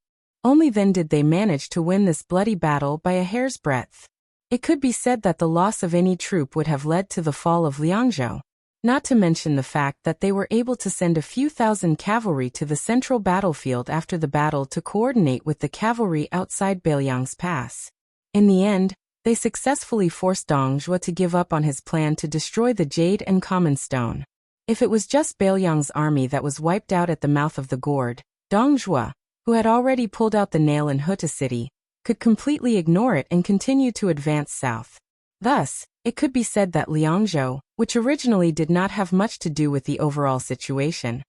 Only then did they manage to win this bloody battle by a hair's breadth. It could be said that the loss of any troop would have led to the fall of Liangzhou, not to mention the fact that they were able to send a few thousand cavalry to the central battlefield after the battle to coordinate with the cavalry outside Bailiang's pass. In the end, they successfully forced Dong Zhuo to give up on his plan to destroy the Jade and Common Stone. If it was just Bailiang's army that was wiped out at the mouth of the gourd, Dong Zhuo, who had already pulled out the nail in Huta City, could completely ignore it and continue to advance south. Thus, it could be said that Liangzhou, which originally did not have much to do with the overall situation,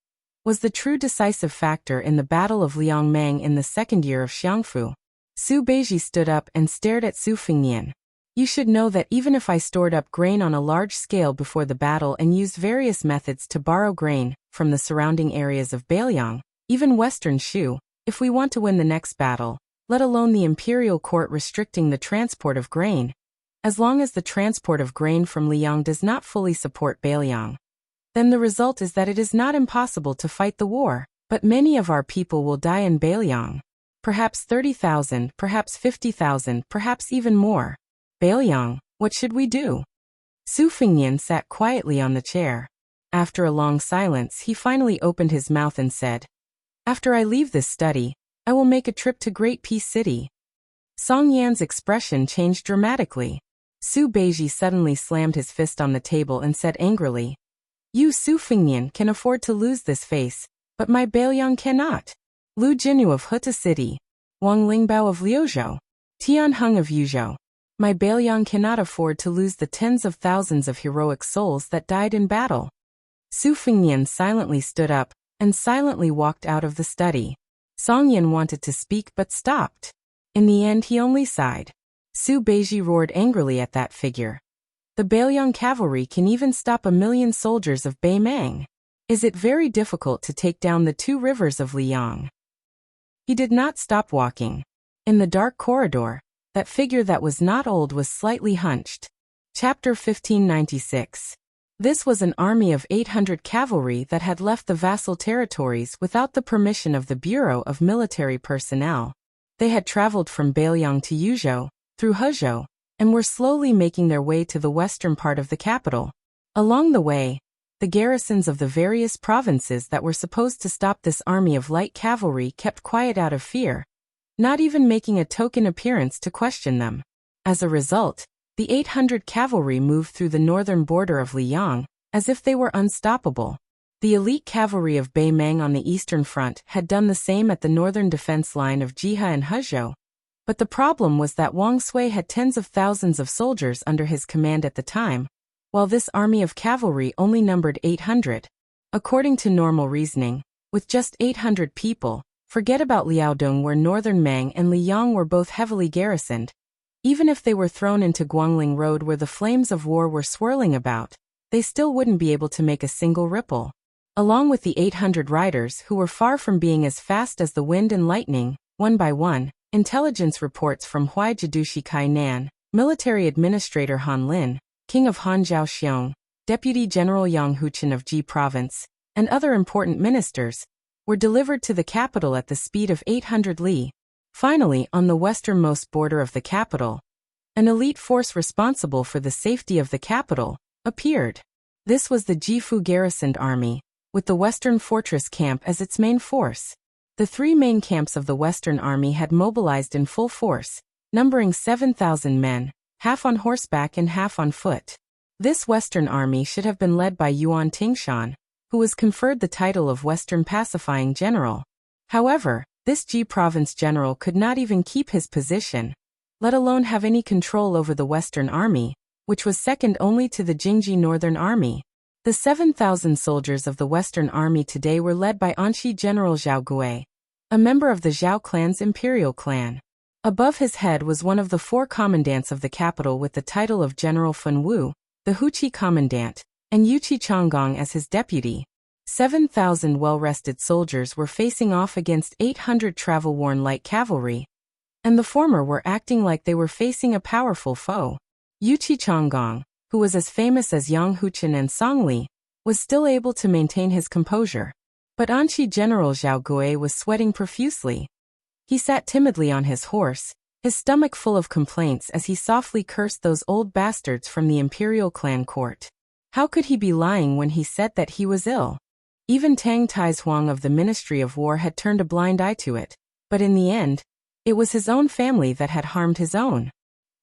was the true decisive factor in the Battle of Liangmang in the second year of Xiangfu. Su Beiji stood up and stared at Su Fengnian. "You should know that even if I stored up grain on a large scale before the battle and used various methods to borrow grain from the surrounding areas of Bailiang, even Western Shu, if we want to win the next battle, let alone the imperial court restricting the transport of grain, as long as the transport of grain from Liang does not fully support Bailiang, then the result is that it is not impossible to fight the war, but many of our people will die in Bailiang. Perhaps 30,000, perhaps 50,000, perhaps even more. Bailiang, what should we do?" Su Fengnian sat quietly on the chair. After a long silence, he finally opened his mouth and said, "After I leave this study, I will make a trip to Great Peace City." Song Yan's expression changed dramatically. Su Beiji suddenly slammed his fist on the table and said angrily, "You Su Fengnian can afford to lose this face, but my Baoyang cannot. Lu Jinu of Huta City, Wang Lingbao of Liuzhou, Tian Heng of Yuzhou. My Baoyang cannot afford to lose the tens of thousands of heroic souls that died in battle." Su Fengnian silently stood up and silently walked out of the study. Song Yan wanted to speak but stopped. In the end he only sighed. Su Beiji roared angrily at that figure. "The Baoyang cavalry can even stop 1,000,000 soldiers of Bei Mang. Is it very difficult to take down the 2 rivers of Liang?" He did not stop walking. In the dark corridor, that figure that was not old was slightly hunched. Chapter 1596. This was an army of 800 cavalry that had left the vassal territories without the permission of the Bureau of Military Personnel. They had traveled from Baoyang to Yuzhou, through Hezhou, and were slowly making their way to the western part of the capital. Along the way, the garrisons of the various provinces that were supposed to stop this army of light cavalry kept quiet out of fear, not even making a token appearance to question them. As a result, the 800 cavalry moved through the northern border of Liang, as if they were unstoppable. The elite cavalry of Bei Mang on the eastern front had done the same at the northern defense line of Jihe and Hezhou. But the problem was that Wang Sui had tens of thousands of soldiers under his command at the time, while this army of cavalry only numbered 800. According to normal reasoning, with just 800 people, forget about Liaodong where northern Mang and Liang were both heavily garrisoned. Even if they were thrown into Guangling Road where the flames of war were swirling about, they still wouldn't be able to make a single ripple. Along with the 800 riders who were far from being as fast as the wind and lightning, one by one, intelligence reports from Huai Jidushi Kainan, military administrator Han Lin, king of Hanzhou Xiong, deputy general Yang Huchen of Ji province, and other important ministers, were delivered to the capital at the speed of 800 li. Finally, on the westernmost border of the capital, an elite force responsible for the safety of the capital appeared. This was the Jifu garrisoned army, with the western fortress camp as its main force. The 3 main camps of the Western Army had mobilized in full force, numbering 7,000 men, half on horseback and half on foot. This Western Army should have been led by Yuan Tingshan, who was conferred the title of Western Pacifying General. However, this Ji province general could not even keep his position, let alone have any control over the Western Army, which was second only to the Jingji Northern Army. The 7,000 soldiers of the Western Army today were led by Anshi General Zhao Gui, a member of the Zhao clan's imperial clan. Above his head was one of the 4 commandants of the capital with the title of General Fun Wu, the Huqi commandant, and Yuqi Chonggong as his deputy. 7,000 well-rested soldiers were facing off against 800 travel-worn light cavalry, and the former were acting like they were facing a powerful foe. Yuqi Chonggong, who was as famous as Yang Huchen and Song Li, was still able to maintain his composure. But Anshi General Zhao Gui was sweating profusely. He sat timidly on his horse, his stomach full of complaints as he softly cursed those old bastards from the imperial clan court. How could he be lying when he said that he was ill? Even Tang Taizuang of the Ministry of War had turned a blind eye to it, but in the end, it was his own family that had harmed his own.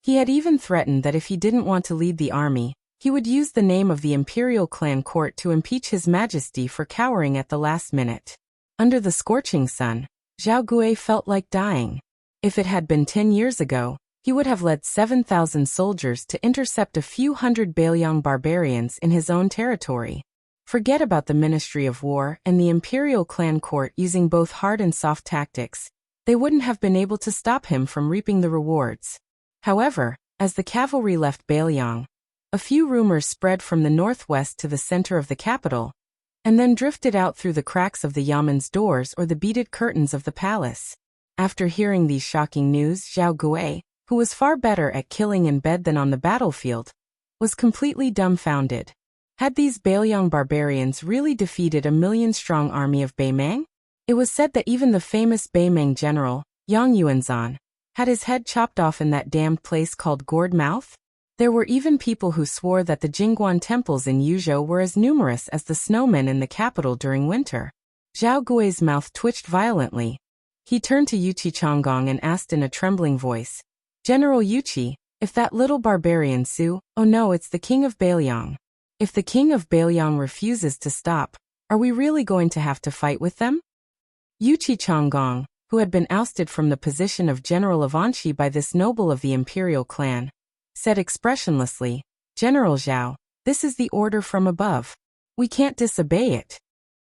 He had even threatened that if he didn't want to lead the army, he would use the name of the imperial clan court to impeach his majesty for cowering at the last minute. Under the scorching sun, Zhao Gui felt like dying. If it had been 10 years ago, he would have led 7,000 soldiers to intercept a few hundred Baoyang barbarians in his own territory. Forget about the Ministry of War and the imperial clan court using both hard and soft tactics. They wouldn't have been able to stop him from reaping the rewards. However, as the cavalry left Baoyang, a few rumors spread from the northwest to the center of the capital, and then drifted out through the cracks of the yaman's doors or the beaded curtains of the palace. After hearing these shocking news, Zhao Gui, who was far better at killing in bed than on the battlefield, was completely dumbfounded. Had these Baoyang barbarians really defeated a 1,000,000-strong army of Bei Mang? It was said that even the famous Bei Mang general, Yang Yuanzhan, had his head chopped off in that damned place called Gourd Mouth. There were even people who swore that the Jingguan temples in Yuzhou were as numerous as the snowmen in the capital during winter. Zhao Gui's mouth twitched violently. He turned to Yuqi Chonggong and asked in a trembling voice, General Yuqi, if that little barbarian Su, oh no, it's the king of Bailiang. If the king of Bailiang refuses to stop, are we really going to have to fight with them? Yuqi Chonggong, who had been ousted from the position of general of Anxi by this noble of the imperial clan, said expressionlessly, General Zhao, this is the order from above. We can't disobey it.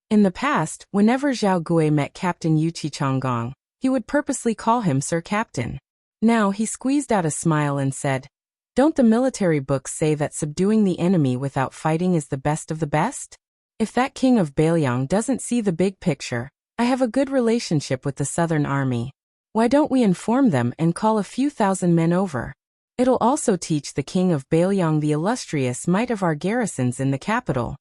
In the past, whenever Zhao Gui met Captain Yuqi Chonggong, he would purposely call him Sir Captain. Now he squeezed out a smile and said, don't the military books say that subduing the enemy without fighting is the best of the best? If that king of Bailiang doesn't see the big picture, I have a good relationship with the Southern Army. Why don't we inform them and call a few thousand men over? It'll also teach the king of Bailiang the illustrious might of our garrisons in the capital.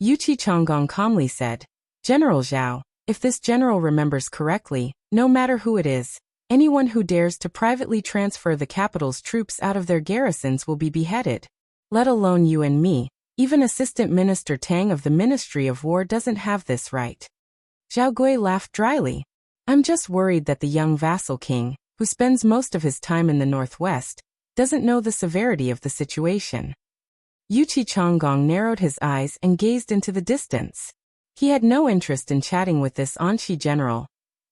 Yuqi Chonggong calmly said, General Zhao, if this general remembers correctly, no matter who it is, anyone who dares to privately transfer the capital's troops out of their garrisons will be beheaded. Let alone you and me, even Assistant Minister Tang of the Ministry of War doesn't have this right. Zhao Gui laughed dryly. I'm just worried that the young vassal king, who spends most of his time in the northwest, doesn't know the severity of the situation. Yuqi Chonggong narrowed his eyes and gazed into the distance. He had no interest in chatting with this Anxi general,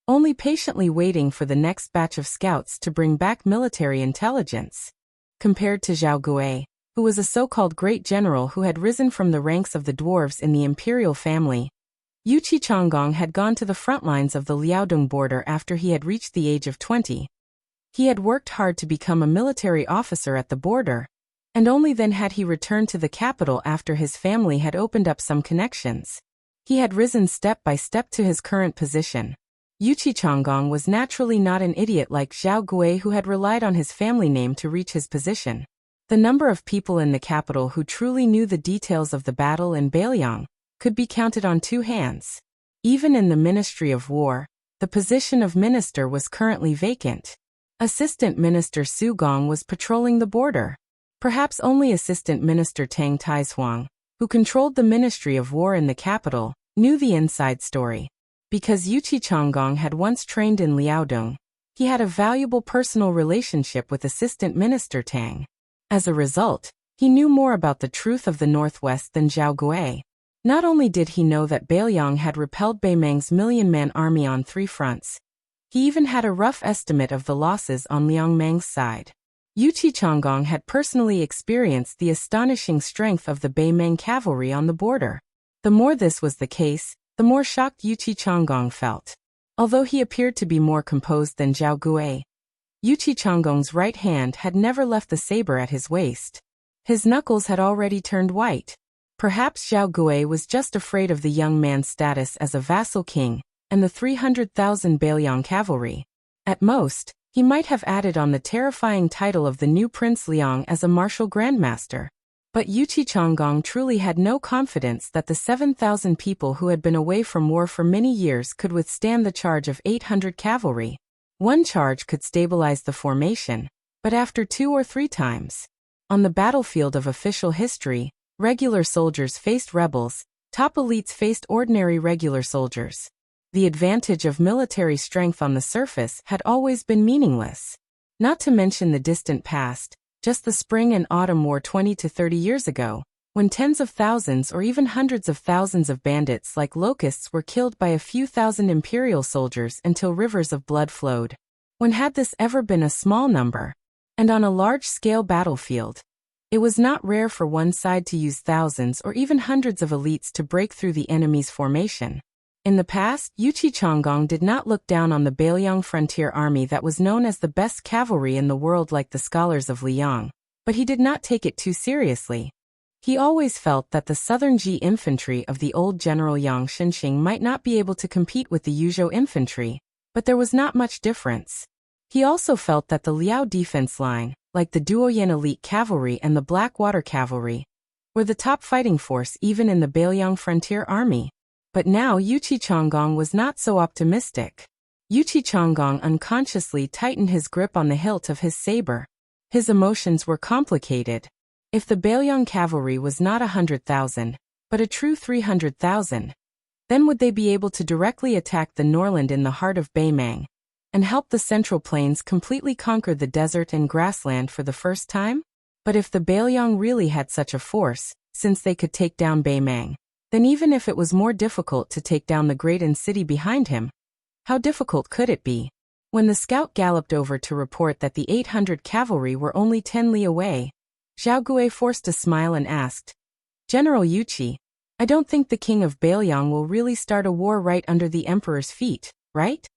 only patiently waiting for the next batch of scouts to bring back military intelligence. Compared to Zhao Gui, who was a so-called great general who had risen from the ranks of the dwarves in the imperial family, Yuqi Chonggong had gone to the front lines of the Liaodong border after he had reached the age of 20. He had worked hard to become a military officer at the border, and only then had he returned to the capital after his family had opened up some connections. He had risen step by step to his current position. Yuqi Chonggong was naturally not an idiot like Zhao Gui, who had relied on his family name to reach his position. The number of people in the capital who truly knew the details of the battle in Bailiang could be counted on two hands. Even in the Ministry of War, the position of minister was currently vacant. Assistant Minister Su Gong was patrolling the border. Perhaps only Assistant Minister Tang Taizuang, who controlled the Ministry of War in the capital, knew the inside story. Because Yuqi Chonggong had once trained in Liaodong, he had a valuable personal relationship with Assistant Minister Tang. As a result, he knew more about the truth of the Northwest than Zhao Gui. Not only did he know that Bailiang had repelled Beimang's million-man army on 3 fronts, he even had a rough estimate of the losses on Liang Mang's side. Yuqi Chonggong had personally experienced the astonishing strength of the Beimang cavalry on the border. The more this was the case, the more shocked Yuqi Chonggong felt. Although he appeared to be more composed than Zhao Gui, Yuqi Chonggong's right hand had never left the saber at his waist. His knuckles had already turned white. Perhaps Zhao Gui was just afraid of the young man's status as a vassal king and the 300,000 Bailiang cavalry. At most, he might have added on the terrifying title of the new Prince Liang as a martial grandmaster. But Yuqi Chonggong truly had no confidence that the 7,000 people who had been away from war for many years could withstand the charge of 800 cavalry. One charge could stabilize the formation, but after 2 or 3 times. On the battlefield of official history, regular soldiers faced rebels, top elites faced ordinary regular soldiers. The advantage of military strength on the surface had always been meaningless. Not to mention the distant past, just the spring and autumn war 20 to 30 years ago, when tens of thousands or even hundreds of thousands of bandits like locusts were killed by a few thousand imperial soldiers until rivers of blood flowed. When had this ever been a small number? And on a large-scale battlefield, it was not rare for one side to use thousands or even hundreds of elites to break through the enemy's formation. In the past, Yuqi Chonggong did not look down on the Bailiang frontier army that was known as the best cavalry in the world like the scholars of Liang, but he did not take it too seriously. He always felt that the southern Ji infantry of the old General Yang Shenxing might not be able to compete with the Yuzhou infantry, but there was not much difference. He also felt that the Liao defense line, like the Duoyan elite cavalry and the Blackwater cavalry, were the top fighting force even in the Bailiang frontier army. But now Yuqi Chonggong was not so optimistic. Yuqi Chonggong unconsciously tightened his grip on the hilt of his saber. His emotions were complicated. If the Bailiang cavalry was not 100,000, but a true 300,000, then would they be able to directly attack the Norland in the heart of Beimang, and help the Central Plains completely conquer the desert and grassland for the first time? But if the Bailiang really had such a force, since they could take down Baimang, then even if it was more difficult to take down the great city behind him, how difficult could it be? When the scout galloped over to report that the 800 cavalry were only 10 li away, Zhao Gui forced a smile and asked, "General Yuqi, I don't think the king of Bailiang will really start a war right under the emperor's feet, right?"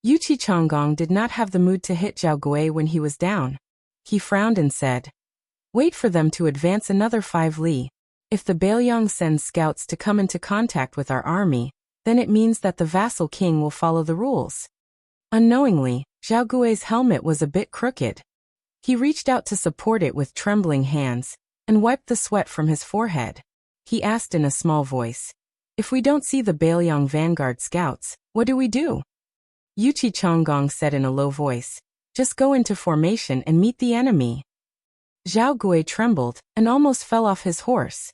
Yuqi Chonggong did not have the mood to hit Zhao Gui when he was down. He frowned and said, "Wait for them to advance another 5 li. If the Bailiang sends scouts to come into contact with our army, then it means that the vassal king will follow the rules." Unknowingly, Zhao Gui's helmet was a bit crooked. He reached out to support it with trembling hands, and wiped the sweat from his forehead. He asked in a small voice, "If we don't see the Bailiang vanguard scouts, what do we do?" Yuqi Chonggong said in a low voice, "Just go into formation and meet the enemy." Zhao Gui trembled and almost fell off his horse.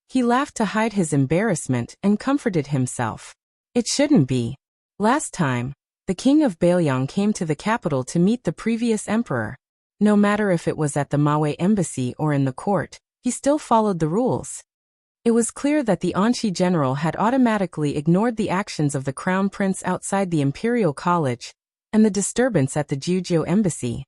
He laughed to hide his embarrassment and comforted himself. It shouldn't be. Last time, the king of Bailiang came to the capital to meet the previous emperor. No matter if it was at the Maui embassy or in the court, he still followed the rules. It was clear that the Anqi general had automatically ignored the actions of the crown prince outside the imperial college and the disturbance at the Juzhou embassy.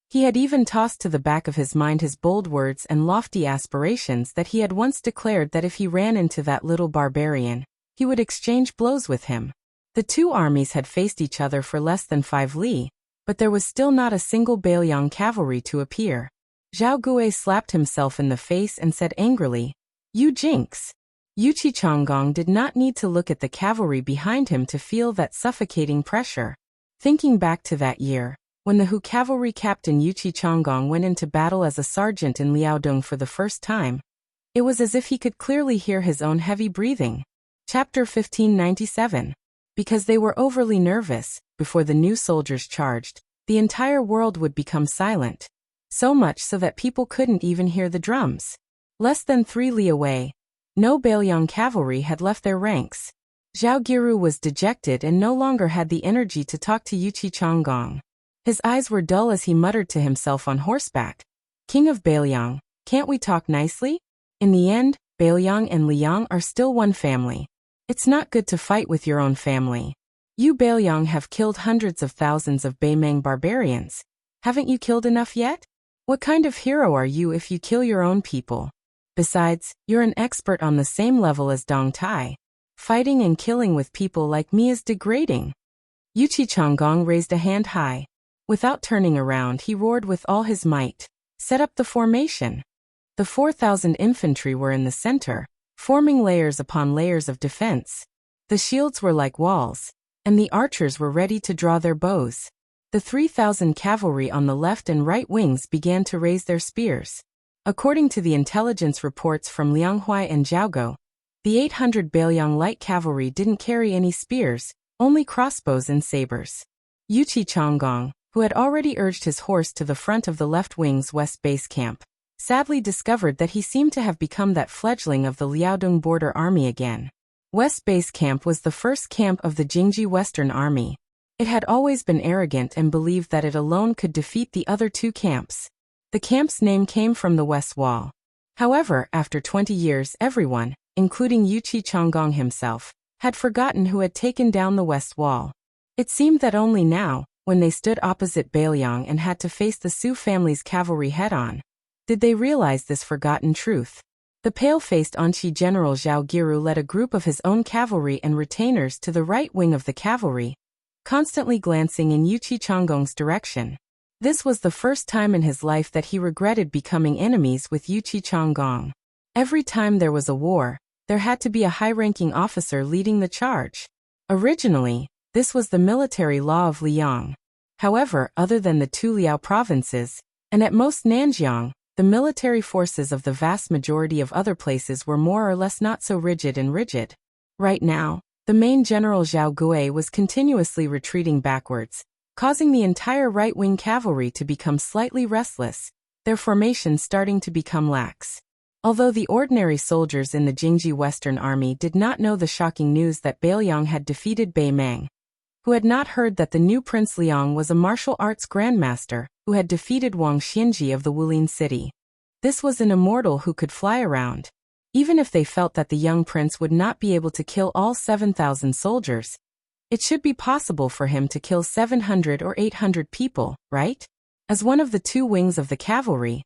He had even tossed to the back of his mind his bold words and lofty aspirations that he had once declared that if he ran into that little barbarian, he would exchange blows with him. The two armies had faced each other for less than 5 li, but there was still not a single Bailiang cavalry to appear. Zhao Gui slapped himself in the face and said angrily, "You jinx!" Yuqi Chonggong did not need to look at the cavalry behind him to feel that suffocating pressure. Thinking back to that year, when the Hu cavalry captain Yuqi Chonggong went into battle as a sergeant in Liaodong for the first time, it was as if he could clearly hear his own heavy breathing. Chapter 1597. Because they were overly nervous, before the new soldiers charged, the entire world would become silent. So much so that people couldn't even hear the drums. Less than 3 li away, no Bailiang cavalry had left their ranks. Zhao Giru was dejected and no longer had the energy to talk to Yuqi Chonggong. His eyes were dull as he muttered to himself on horseback, "King of Bailiang, can't we talk nicely? In the end, Bailiang and Liang are still one family. It's not good to fight with your own family. You Bailiang have killed hundreds of thousands of Baimang barbarians. Haven't you killed enough yet? What kind of hero are you if you kill your own people? Besides, you're an expert on the same level as Dong Tai. Fighting and killing with people like me is degrading." Yuqi Chonggong raised a hand high. Without turning around, he roared with all his might, "Set up the formation." The 4,000 infantry were in the center, forming layers upon layers of defense. The shields were like walls, and the archers were ready to draw their bows. The 3,000 cavalry on the left and right wings began to raise their spears. According to the intelligence reports from Lianghuai and Zhaogo, the 800 Bailiang light cavalry didn't carry any spears, only crossbows and sabers. Yuqi Chonggong, who had already urged his horse to the front of the left wing's west base camp, sadly discovered that he seemed to have become that fledgling of the Liaodong border army again. West Base Camp was the first camp of the Jingji Western Army. It had always been arrogant and believed that it alone could defeat the other two camps. The camp's name came from the West Wall. However, after 20 years, everyone, including Yuqi Chonggong himself, had forgotten who had taken down the West Wall. It seemed that only now, when they stood opposite Bailiang and had to face the Su family's cavalry head-on, did they realize this forgotten truth. The pale-faced Anqi general Zhao Giru led a group of his own cavalry and retainers to the right wing of the cavalry, constantly glancing in Yuqi Chonggong's direction. This was the first time in his life that he regretted becoming enemies with Yuqi Chonggong. Every time there was a war, there had to be a high-ranking officer leading the charge. Originally, this was the military law of Liang. However, other than the two Liao provinces, and at most Nanjiang, the military forces of the vast majority of other places were more or less not so rigid and rigid. Right now, the main general Zhao Gui was continuously retreating backwards, causing the entire right-wing cavalry to become slightly restless, their formation starting to become lax. Although the ordinary soldiers in the Jingji Western Army did not know the shocking news that Bailiang had defeated Baimang, who had not heard that the new Prince Liang was a martial arts grandmaster who had defeated Wang Xinji of the Wulin city. This was an immortal who could fly around. Even if they felt that the young prince would not be able to kill all 7,000 soldiers, it should be possible for him to kill 700 or 800 people, right? As one of the two wings of the cavalry,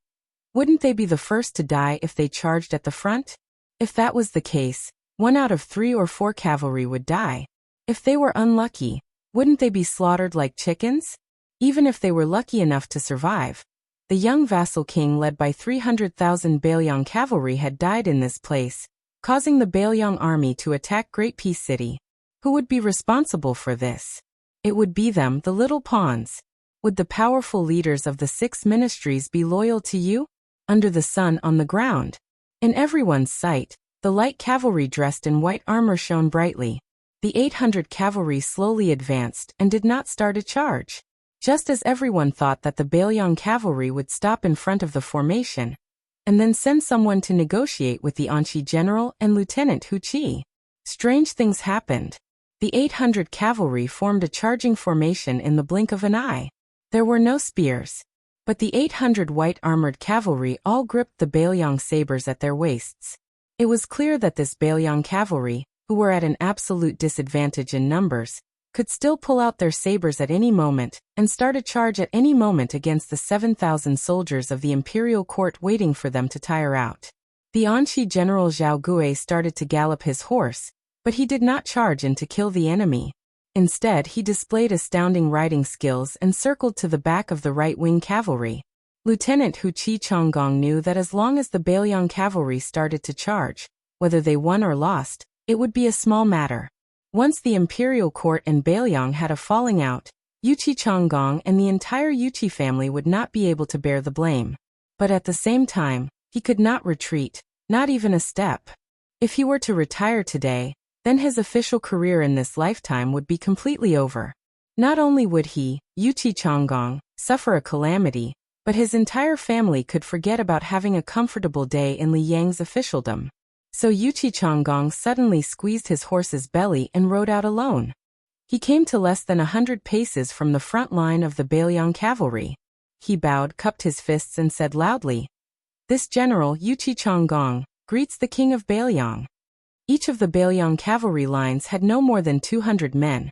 wouldn't they be the first to die if they charged at the front? If that was the case, 1 out of 3 or 4 cavalry would die. If they were unlucky, wouldn't they be slaughtered like chickens? Even if they were lucky enough to survive, the young vassal king led by 300,000 Bailiang cavalry had died in this place, causing the Bailiang army to attack Great Peace City. Who would be responsible for this? It would be them, the little pawns. Would the powerful leaders of the 6 ministries be loyal to you? Under the sun on the ground, in everyone's sight, the light cavalry dressed in white armor shone brightly. The 800 cavalry slowly advanced and did not start a charge. Just as everyone thought that the Bailiang cavalry would stop in front of the formation, and then send someone to negotiate with the Anqi general and Lieutenant Hu Qi. Strange things happened. The 800 cavalry formed a charging formation in the blink of an eye. There were no spears, but the 800 white-armored cavalry all gripped the Bailiang sabers at their waists. It was clear that this Bailiang cavalry, who were at an absolute disadvantage in numbers, could still pull out their sabers at any moment and start a charge at any moment against the 7,000 soldiers of the imperial court waiting for them to tire out. The Anqi general Zhao Gui started to gallop his horse, but he did not charge in to kill the enemy. Instead, he displayed astounding riding skills and circled to the back of the right-wing cavalry. Lieutenant Hu Qi Chonggong knew that as long as the Bailiang cavalry started to charge, whether they won or lost, it would be a small matter. Once the imperial court and Bailiang had a falling out, Yuqi Chonggong and the entire Yuqi family would not be able to bear the blame. But at the same time, he could not retreat, not even a step. If he were to retire today, then his official career in this lifetime would be completely over. Not only would he, Yuqi Chonggong, suffer a calamity, but his entire family could forget about having a comfortable day in Li Yang's officialdom. So Yuqi Chonggong suddenly squeezed his horse's belly and rode out alone. He came to less than 100 paces from the front line of the Bailiang cavalry. He bowed, cupped his fists and said loudly, "This general, Yuqi Chonggong, greets the king of Bailiang." Each of the Bailiang cavalry lines had no more than 200 men,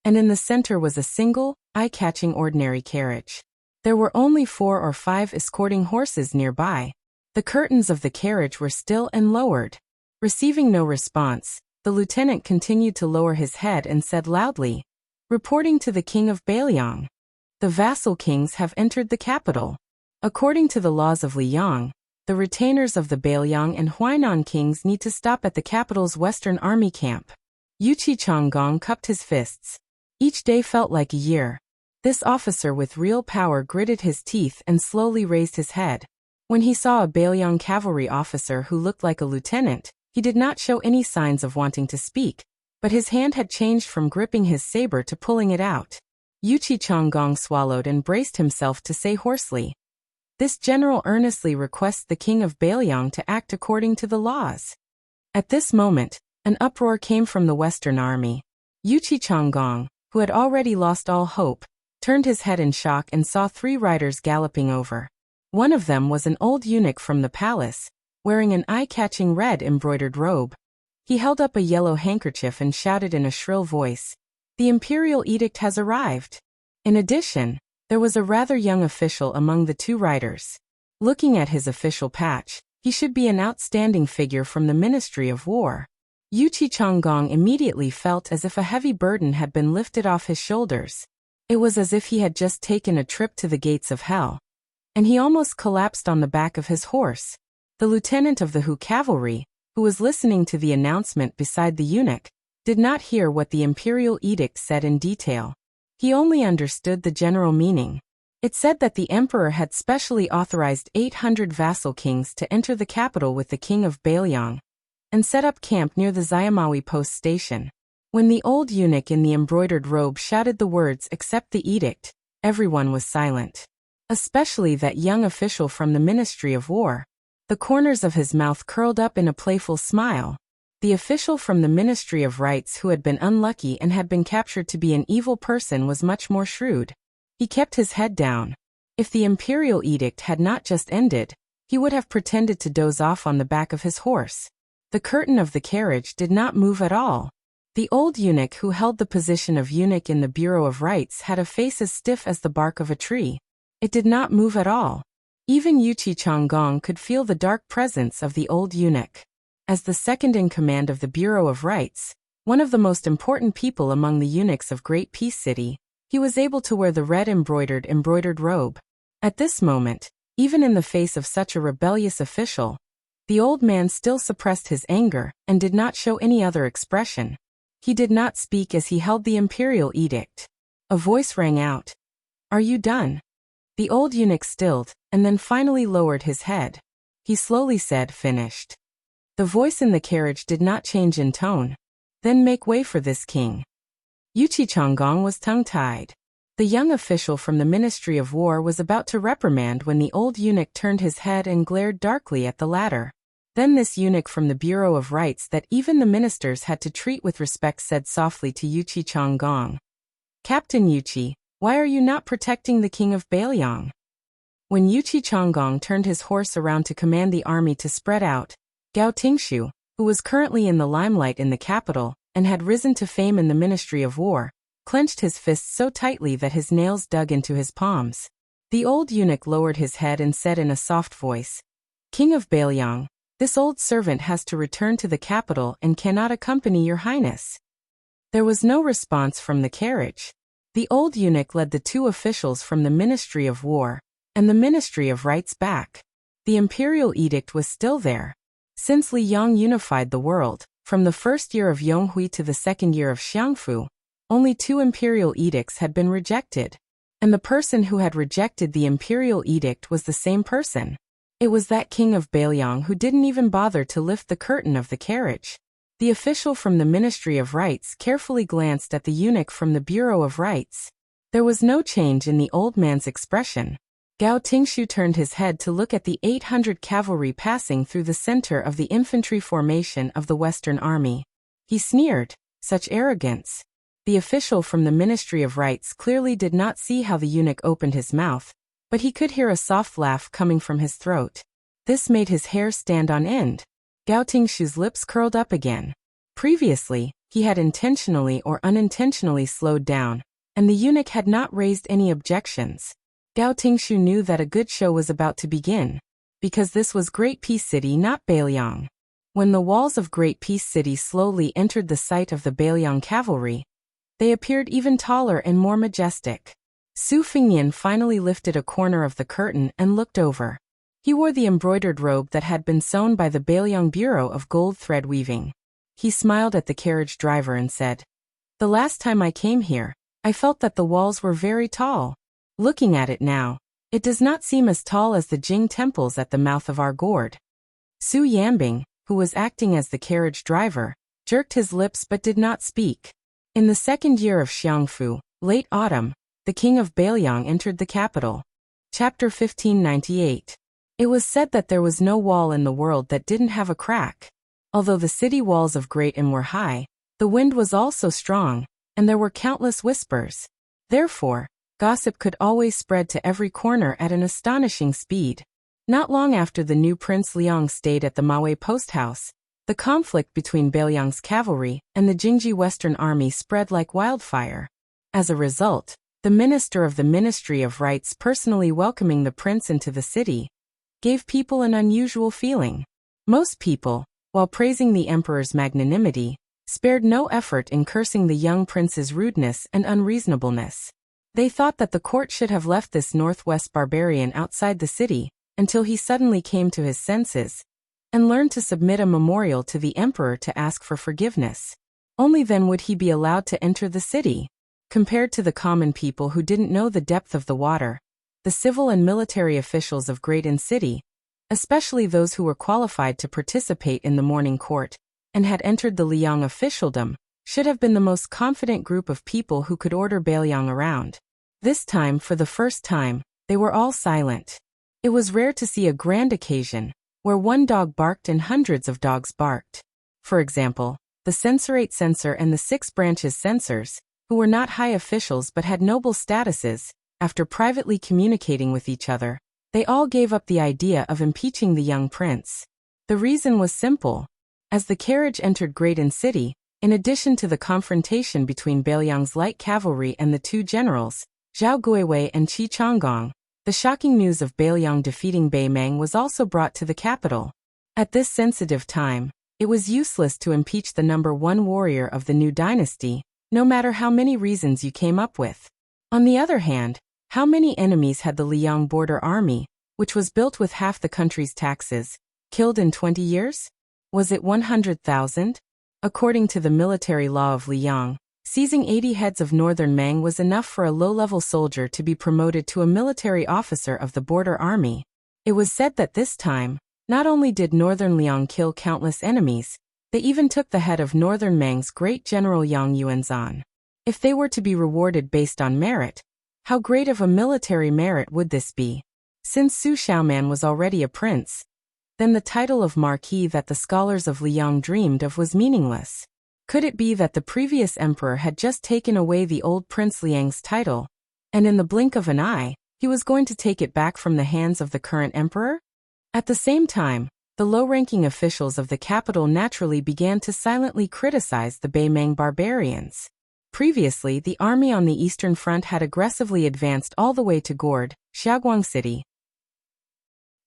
and in the center was a single, eye-catching ordinary carriage. There were only 4 or 5 escorting horses nearby. The curtains of the carriage were still and lowered. Receiving no response, the lieutenant continued to lower his head and said loudly, "Reporting to the king of Bailiang. The vassal kings have entered the capital. According to the laws of Liang, the retainers of the Bailiang and Huainan kings need to stop at the capital's western army camp." Yuqi Chonggong cupped his fists. Each day felt like a year. This officer with real power gritted his teeth and slowly raised his head. When he saw a Bailiang cavalry officer who looked like a lieutenant, he did not show any signs of wanting to speak, but his hand had changed from gripping his saber to pulling it out. Yuqi Chonggong swallowed and braced himself to say hoarsely, "This general earnestly requests the king of Bailiang to act according to the laws." At this moment, an uproar came from the western army. Yuqi Chonggong, who had already lost all hope, turned his head in shock and saw 3 riders galloping over. One of them was an old eunuch from the palace, wearing an eye-catching red embroidered robe. He held up a yellow handkerchief and shouted in a shrill voice, "The imperial edict has arrived." In addition, there was a rather young official among the 2 riders. Looking at his official patch, he should be an outstanding figure from the Ministry of War. Yuqi Chonggong immediately felt as if a heavy burden had been lifted off his shoulders. It was as if he had just taken a trip to the gates of hell. And he almost collapsed on the back of his horse. The lieutenant of the Hu cavalry, who was listening to the announcement beside the eunuch, did not hear what the imperial edict said in detail. He only understood the general meaning. It said that the emperor had specially authorized 800 vassal kings to enter the capital with the king of Bailiang and set up camp near the Xiamawi post station. When the old eunuch in the embroidered robe shouted the words "accept the edict," everyone was silent. Especially that young official from the Ministry of War. The corners of his mouth curled up in a playful smile. The official from the Ministry of Rights who had been unlucky and had been captured to be an evil person was much more shrewd. He kept his head down. If the imperial edict had not just ended, he would have pretended to doze off on the back of his horse. The curtain of the carriage did not move at all. The old eunuch who held the position of eunuch in the Bureau of Rights had a face as stiff as the bark of a tree. It did not move at all. Even Yuchi Changgong could feel the dark presence of the old eunuch. As the second in command of the Bureau of Rights, one of the most important people among the eunuchs of Great Peace City, he was able to wear the red embroidered robe. At this moment, even in the face of such a rebellious official, the old man still suppressed his anger and did not show any other expression. He did not speak as he held the imperial edict. A voice rang out. "Are you done?" The old eunuch stilled, and then finally lowered his head. He slowly said, "Finished." The voice in the carriage did not change in tone. "Then make way for this king." Yuchi Changgong was tongue-tied. The young official from the Ministry of War was about to reprimand when the old eunuch turned his head and glared darkly at the latter. Then this eunuch from the Bureau of Rights that even the ministers had to treat with respect said softly to Yuchi Changgong, "Captain Yuchi, why are you not protecting the king of Bailiang?" When Yuchi Changgong turned his horse around to command the army to spread out, Gao Tingshu, who was currently in the limelight in the capital and had risen to fame in the Ministry of War, clenched his fists so tightly that his nails dug into his palms. The old eunuch lowered his head and said in a soft voice, "King of Bailiang, this old servant has to return to the capital and cannot accompany your highness." There was no response from the carriage. The old eunuch led the two officials from the Ministry of War and the Ministry of Rights back. The imperial edict was still there. Since Li Yong unified the world, from the first year of Yonghui to the second year of Xiangfu, only 2 imperial edicts had been rejected. And the person who had rejected the imperial edict was the same person. It was that king of Bailiang who didn't even bother to lift the curtain of the carriage. The official from the Ministry of Rights carefully glanced at the eunuch from the Bureau of Rights. There was no change in the old man's expression. Gao Tingshu turned his head to look at the 800 cavalry passing through the center of the infantry formation of the Western Army. He sneered, "Such arrogance." The official from the Ministry of Rights clearly did not see how the eunuch opened his mouth, but he could hear a soft laugh coming from his throat. This made his hair stand on end. Gao Tingshu's lips curled up again. Previously, he had intentionally or unintentionally slowed down, and the eunuch had not raised any objections. Gao Tingshu knew that a good show was about to begin, because this was Great Peace City, not Bailiang. When the walls of Great Peace City slowly entered the sight of the Bailiang cavalry, they appeared even taller and more majestic. Su Fingyan finally lifted a corner of the curtain and looked over. He wore the embroidered robe that had been sewn by the Bailiang Bureau of Gold Thread Weaving. He smiled at the carriage driver and said, "The last time I came here, I felt that the walls were very tall. Looking at it now, it does not seem as tall as the Jing temples at the mouth of our gorge." Su Yambing, who was acting as the carriage driver, jerked his lips but did not speak. In the second year of Xiangfu, late autumn, the king of Bailiang entered the capital. Chapter 1598. It was said that there was no wall in the world that didn't have a crack. Although the city walls of Great Im were high, the wind was also strong, and there were countless whispers. Therefore, gossip could always spread to every corner at an astonishing speed. Not long after the new Prince Liang stayed at the Maui post house, the conflict between Bailiang's cavalry and the Jingji Western Army spread like wildfire. As a result, the minister of the Ministry of Rights personally welcoming the prince into the city gave people an unusual feeling. Most people, while praising the emperor's magnanimity, spared no effort in cursing the young prince's rudeness and unreasonableness. They thought that the court should have left this northwest barbarian outside the city until he suddenly came to his senses and learned to submit a memorial to the emperor to ask for forgiveness. Only then would he be allowed to enter the city. Compared to the common people who didn't know the depth of the water, the civil and military officials of Great Inn City, especially those who were qualified to participate in the morning court and had entered the Liang officialdom, should have been the most confident group of people who could order Bailiang around. This time, for the first time, they were all silent. It was rare to see a grand occasion where one dog barked and hundreds of dogs barked. For example, the censorate censor and the 6 branches censors, who were not high officials but had noble statuses, after privately communicating with each other, they all gave up the idea of impeaching the young prince. The reason was simple. As the carriage entered Graden City, in addition to the confrontation between Bailiang's light cavalry and the 2 generals, Zhao Guiwei and Qi Changgong, the shocking news of Bailiang defeating Bei Meng was also brought to the capital. At this sensitive time, it was useless to impeach the number 1 warrior of the new dynasty, no matter how many reasons you came up with. On the other hand, how many enemies had the Liang border army, which was built with half the country's taxes, killed in 20 years? Was it 100,000? According to the military law of Liang, seizing 80 heads of northern Meng was enough for a low-level soldier to be promoted to a military officer of the border army. It was said that this time, not only did northern Liang kill countless enemies, they even took the head of northern Meng's great general Yang Yuanzhan. If they were to be rewarded based on merit, how great of a military merit would this be? Since Su Xiaoman was already a prince, then the title of marquis that the scholars of Liang dreamed of was meaningless. Could it be that the previous emperor had just taken away the old Prince Liang's title, and in the blink of an eye, he was going to take it back from the hands of the current emperor? At the same time, the low-ranking officials of the capital naturally began to silently criticize the Bei Meng barbarians. Previously, the army on the eastern front had aggressively advanced all the way to Gord, Xiaoguang City.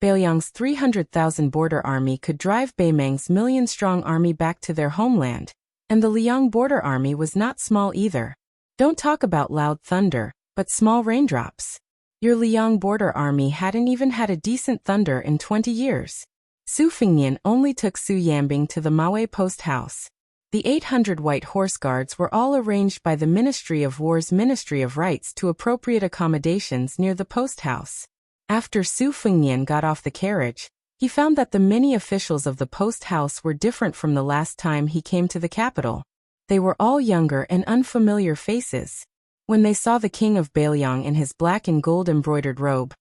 Bailiang's 300,000 border army could drive Bei Meng's million-strong army back to their homeland, and the Liang border army was not small either. Don't talk about loud thunder, but small raindrops. Your Liang border army hadn't even had a decent thunder in 20 years. Su Fengnian only took Su Yambing to the Maui post house. The 800 white horse guards were all arranged by the Ministry of War's Ministry of Rights to appropriate accommodations near the post house. After Su Fengnian got off the carriage, he found that the many officials of the post house were different from the last time he came to the capital. They were all younger and unfamiliar faces. When they saw the king of Bailiang in his black and gold embroidered robe,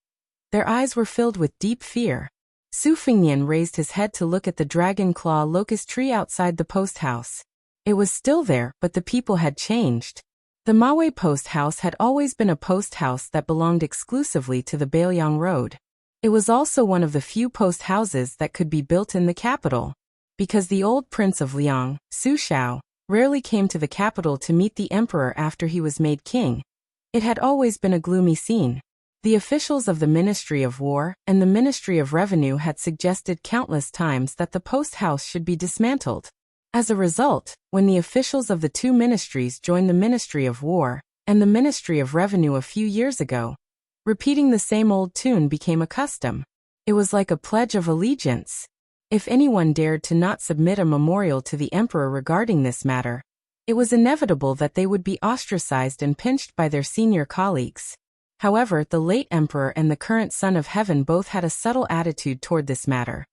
their eyes were filled with deep fear. Su Fengnian raised his head to look at the dragon claw locust tree outside the post house. It was still there, but the people had changed. The Maui post house had always been a post house that belonged exclusively to the Bailiang Road. It was also one of the few post houses that could be built in the capital. Because the old prince of Liang, Su Xiao, rarely came to the capital to meet the emperor after he was made king, it had always been a gloomy scene. The officials of the Ministry of War and the Ministry of Revenue had suggested countless times that the post house should be dismantled. As a result, when the officials of the 2 ministries joined the Ministry of War and the Ministry of Revenue a few years ago, repeating the same old tune became a custom. It was like a pledge of allegiance. If anyone dared to not submit a memorial to the emperor regarding this matter, it was inevitable that they would be ostracized and pinched by their senior colleagues. However, the late emperor and the current son of heaven both had a subtle attitude toward this matter.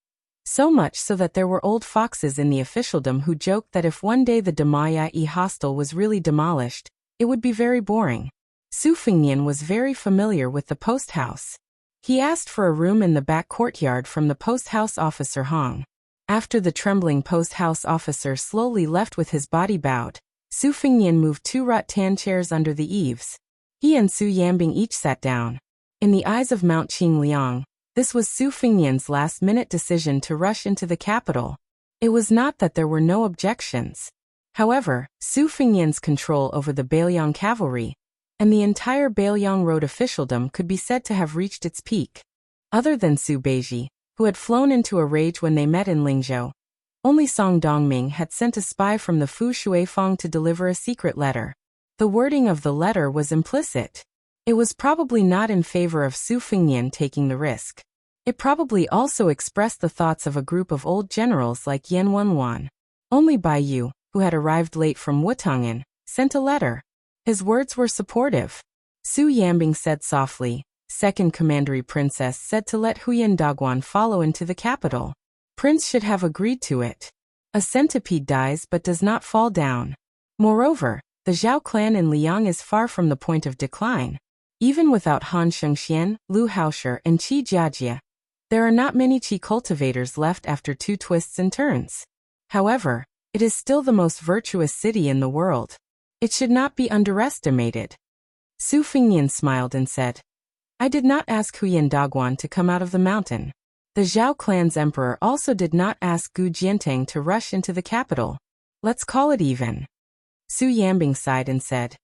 So much so that there were old foxes in the officialdom who joked that if one day the Damaya-e hostel was really demolished, it would be very boring. Su Fengnian was very familiar with the post house. He asked for a room in the back courtyard from the post house officer Hong. After the trembling post house officer slowly left with his body bowed, Su Fengnian moved 2 rattan chairs under the eaves. He and Su Yambing each sat down. In the eyes of Mount Qingliang, this was Su Fengnian's last-minute decision to rush into the capital. It was not that there were no objections. However, Su Fengnian's control over the Bailiang cavalry and the entire Bailiang Road officialdom could be said to have reached its peak. Other than Su Beiji, who had flown into a rage when they met in Lingzhou, only Song Dongming had sent a spy from the Fu Shuifeng to deliver a secret letter. The wording of the letter was implicit. It was probably not in favor of Su Fengnian taking the risk. It probably also expressed the thoughts of a group of old generals like Yan Wenwan. Only Bai Yu, who had arrived late from Wutong'an, sent a letter. His words were supportive. Su Yambing said softly, Second Commandery Princess said to let Huyan Dagwan follow into the capital. Prince should have agreed to it. A centipede dies but does not fall down. Moreover, the Zhao clan in Liang is far from the point of decline. Even without Han Shengxian, Lu Haosher, and Qi Jiajie, there are not many Qi cultivators left after 2 twists and turns. However, It is still the most virtuous city in the world. It should not be underestimated. Su Fengnian smiled and said, I did not ask Huyan Dagwan to come out of the mountain. The Zhao clan's emperor also did not ask Gu Jiantang to rush into the capital. Let's call it even. Su Yambing sighed and said,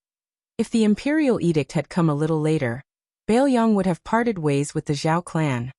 if the imperial edict had come a little later, Bailiang would have parted ways with the Zhao clan.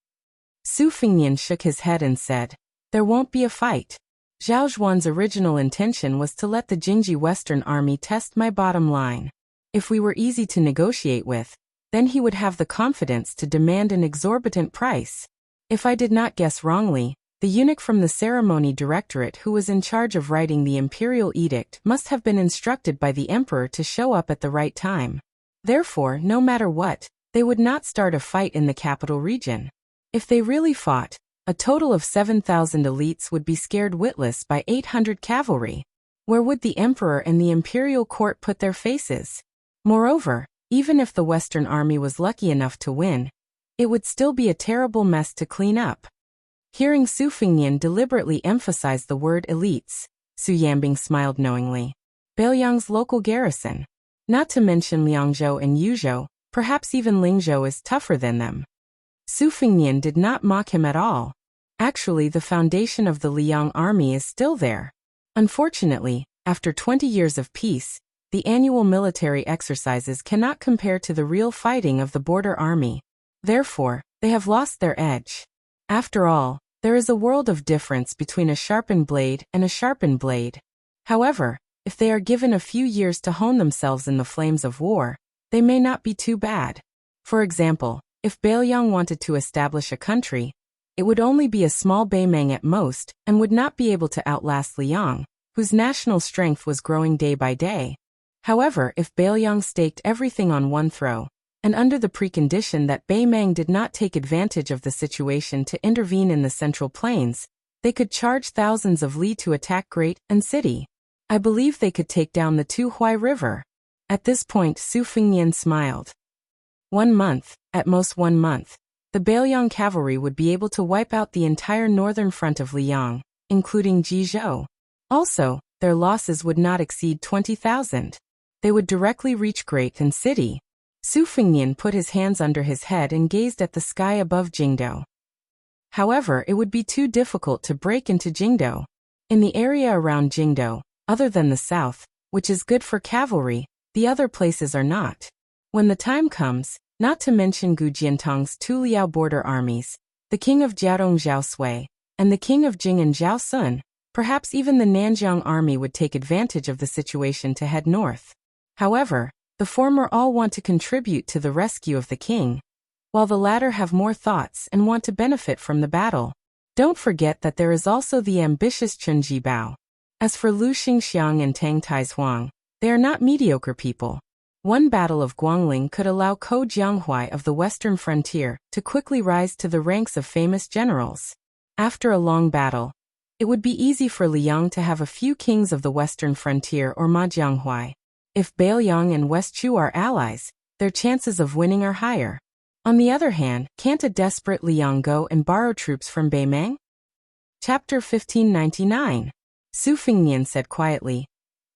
Su Fengnian shook his head and said, there won't be a fight. Zhao Zhuan's original intention was to let the Jingji Western Army test my bottom line. If we were easy to negotiate with, then he would have the confidence to demand an exorbitant price. If I did not guess wrongly, the eunuch from the ceremony directorate who was in charge of writing the imperial edict must have been instructed by the emperor to show up at the right time. Therefore, no matter what, they would not start a fight in the capital region. If they really fought, a total of 7,000 elites would be scared witless by 800 cavalry. Where would the emperor and the imperial court put their faces? Moreover, even if the Western army was lucky enough to win, it would still be a terrible mess to clean up. Hearing Su Fengnian deliberately emphasize the word elites, Su Yambing smiled knowingly. Bailiang's local garrison. Not to mention Liangzhou and Yuzhou, perhaps even Lingzhou is tougher than them. Su Fengnian did not mock him at all. Actually, the foundation of the Liang army is still there. Unfortunately, after 20 years of peace, the annual military exercises cannot compare to the real fighting of the border army. Therefore, they have lost their edge. After all, there is a world of difference between a sharpened blade and a sharpened blade. However, if they are given a few years to hone themselves in the flames of war, they may not be too bad. For example, if Bailiang wanted to establish a country, it would only be a small Baimang at most and would not be able to outlast Liang, whose national strength was growing day by day. However, if Bailiang staked everything on one throw, and under the precondition that Baimang did not take advantage of the situation to intervene in the Central Plains, they could charge thousands of li to attack Great and City. I believe they could take down the Tuhuai River. At this point, Su Fengnian smiled. 1 month, at most 1 month, the Bailiang cavalry would be able to wipe out the entire northern front of Liang, including Jizhou. Also, their losses would not exceed 20,000. They would directly reach Great and City. Su Fengnian put his hands under his head and gazed at the sky above Jingdou. However, it would be too difficult to break into Jingdou. In the area around Jingdou, other than the south, which is good for cavalry, the other places are not. When the time comes, not to mention Gu Jiantang's 2 Liao border armies, the king of Jiaodong Zhao Sui, and the king of Jing and Zhao Sun, perhaps even the Nanjiang army would take advantage of the situation to head north. However, the former all want to contribute to the rescue of the king, while the latter have more thoughts and want to benefit from the battle. Don't forget that there is also the ambitious Chen Jibao. As for Lu Xingxiang and Tang Taizuang, they are not mediocre people. One battle of Guangling could allow Ko Jianghuai of the western frontier to quickly rise to the ranks of famous generals. After a long battle, it would be easy for Liang to have a few kings of the western frontier or Ma Jianghuai. If Bailiang and West Chu are allies, their chances of winning are higher. On the other hand, can't a desperate Liang go and borrow troops from Baimang? Chapter 1599. Su Fengnian said quietly,